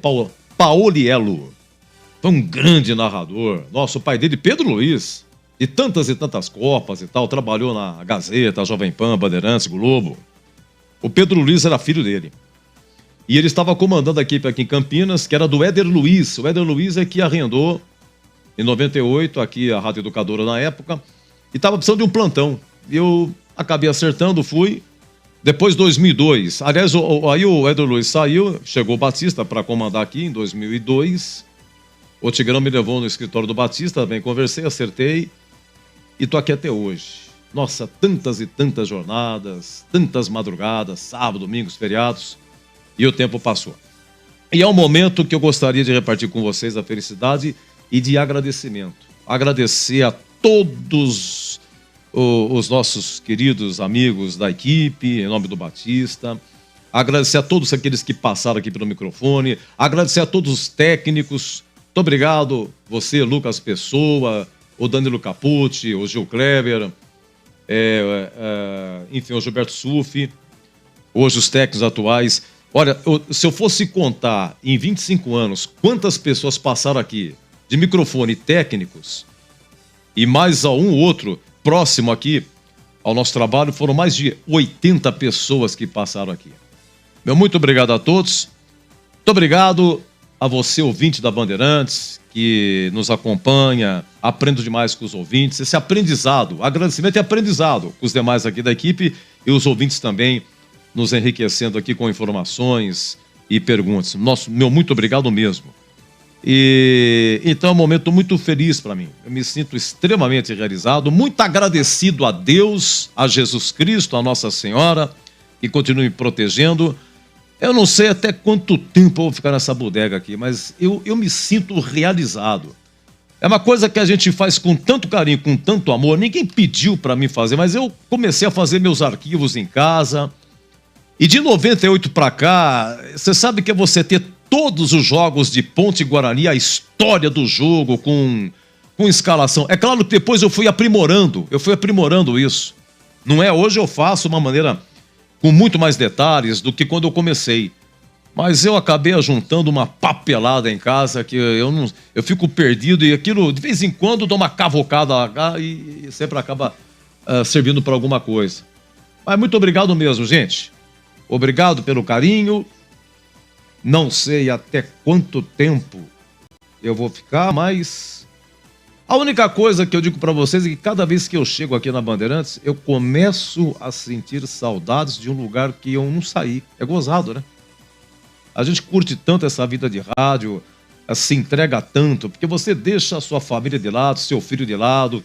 Foi um grande narrador. Nossa, o pai dele, Pedro Luiz, e tantas copas e tal, trabalhou na Gazeta, Jovem Pan, Bandeirantes, Globo. O Pedro Luiz era filho dele. E ele estava comandando a equipe aqui em Campinas, que era do Éder Luiz. O Éder Luiz é que arrendou, em 98, aqui a Rádio Educadora na época, e estava precisando de um plantão. Eu acabei acertando, fui. Depois, 2002. Aliás, aí o Éder Luiz saiu, chegou o Batista para comandar aqui em 2002. O Tigrão me levou no escritório do Batista, também conversei, acertei. E tô aqui até hoje. Nossa, tantas e tantas jornadas, tantas madrugadas, sábado, domingos, feriados, e o tempo passou. E é um momento que eu gostaria de repartir com vocês a felicidade e de agradecimento. Agradecer a todos os nossos queridos amigos da equipe, em nome do Batista. Agradecer a todos aqueles que passaram aqui pelo microfone. Agradecer a todos os técnicos. Muito obrigado, você, Lucas Pessoa, o Danilo Capucci, o Gil Kleber, enfim, o Gilberto Sufi, hoje os técnicos atuais. Olha, se eu fosse contar em 25 anos quantas pessoas passaram aqui de microfone técnicos e mais a um ou outro próximo aqui ao nosso trabalho, foram mais de 80 pessoas que passaram aqui. Meu muito obrigado a todos. Muito obrigado a você, ouvinte da Bandeirantes, que nos acompanha, aprendo demais com os ouvintes, esse aprendizado, agradecimento e aprendizado com os demais aqui da equipe e os ouvintes também nos enriquecendo aqui com informações e perguntas. Meu muito obrigado mesmo. E então é um momento muito feliz para mim. Eu me sinto extremamente realizado, muito agradecido a Deus, a Jesus Cristo, a Nossa Senhora, que continue me protegendo. Eu não sei até quanto tempo eu vou ficar nessa bodega aqui, mas eu me sinto realizado. É uma coisa que a gente faz com tanto carinho, com tanto amor. Ninguém pediu para mim fazer, mas eu comecei a fazer meus arquivos em casa. E de 98 para cá, você sabe que é você ter todos os jogos de Ponte Guarani, a história do jogo com escalação. É claro que depois eu fui aprimorando isso. Não é hoje eu faço de uma maneira com muito mais detalhes do que quando eu comecei. Mas eu acabei ajuntando uma papelada em casa que eu fico perdido e aquilo, de vez em quando, dou uma cavocada lá e sempre acaba servindo para alguma coisa. Mas muito obrigado mesmo, gente. Obrigado pelo carinho. Não sei até quanto tempo eu vou ficar, mas a única coisa que eu digo para vocês é que cada vez que eu chego aqui na Bandeirantes, eu começo a sentir saudades de um lugar que eu não saí. É gozado, né? A gente curte tanto essa vida de rádio, se entrega tanto, porque você deixa a sua família de lado, seu filho de lado,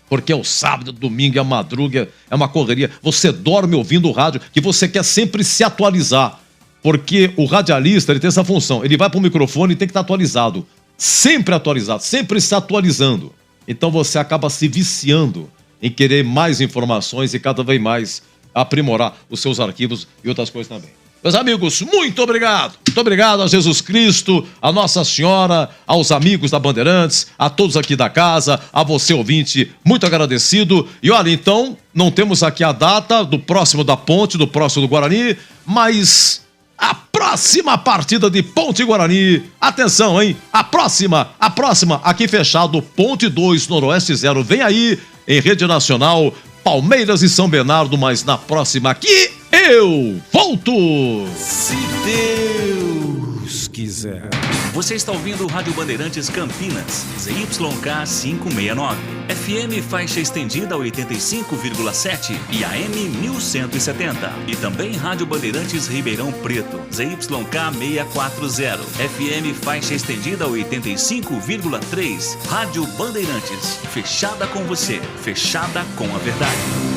porque é o sábado, domingo, é a madruga, é uma correria. Você dorme ouvindo o rádio, que você quer sempre se atualizar, porque o radialista, ele tem essa função, ele vai para o microfone e tem que estar atualizado, sempre se atualizando. Então você acaba se viciando em querer mais informações e cada vez mais aprimorar os seus arquivos e outras coisas também. Meus amigos, muito obrigado. Muito obrigado a Jesus Cristo, a Nossa Senhora, aos amigos da Bandeirantes, a todos aqui da casa, a você ouvinte, muito agradecido. E olha, então, não temos aqui a data do próximo da Ponte, do próximo do Guarani, mas a próxima partida de Ponte Guarani. Atenção, hein? A próxima, aqui fechado, Ponte 2, Noroeste 0. Vem aí, em rede nacional, Palmeiras e São Bernardo, mas na próxima aqui, eu volto! Se Deus quiser. Você está ouvindo Rádio Bandeirantes Campinas, ZYK 569, FM faixa estendida 85,7 e AM 1170. E também Rádio Bandeirantes Ribeirão Preto, ZYK 640, FM faixa estendida 85,3. Rádio Bandeirantes, fechada com você, fechada com a verdade.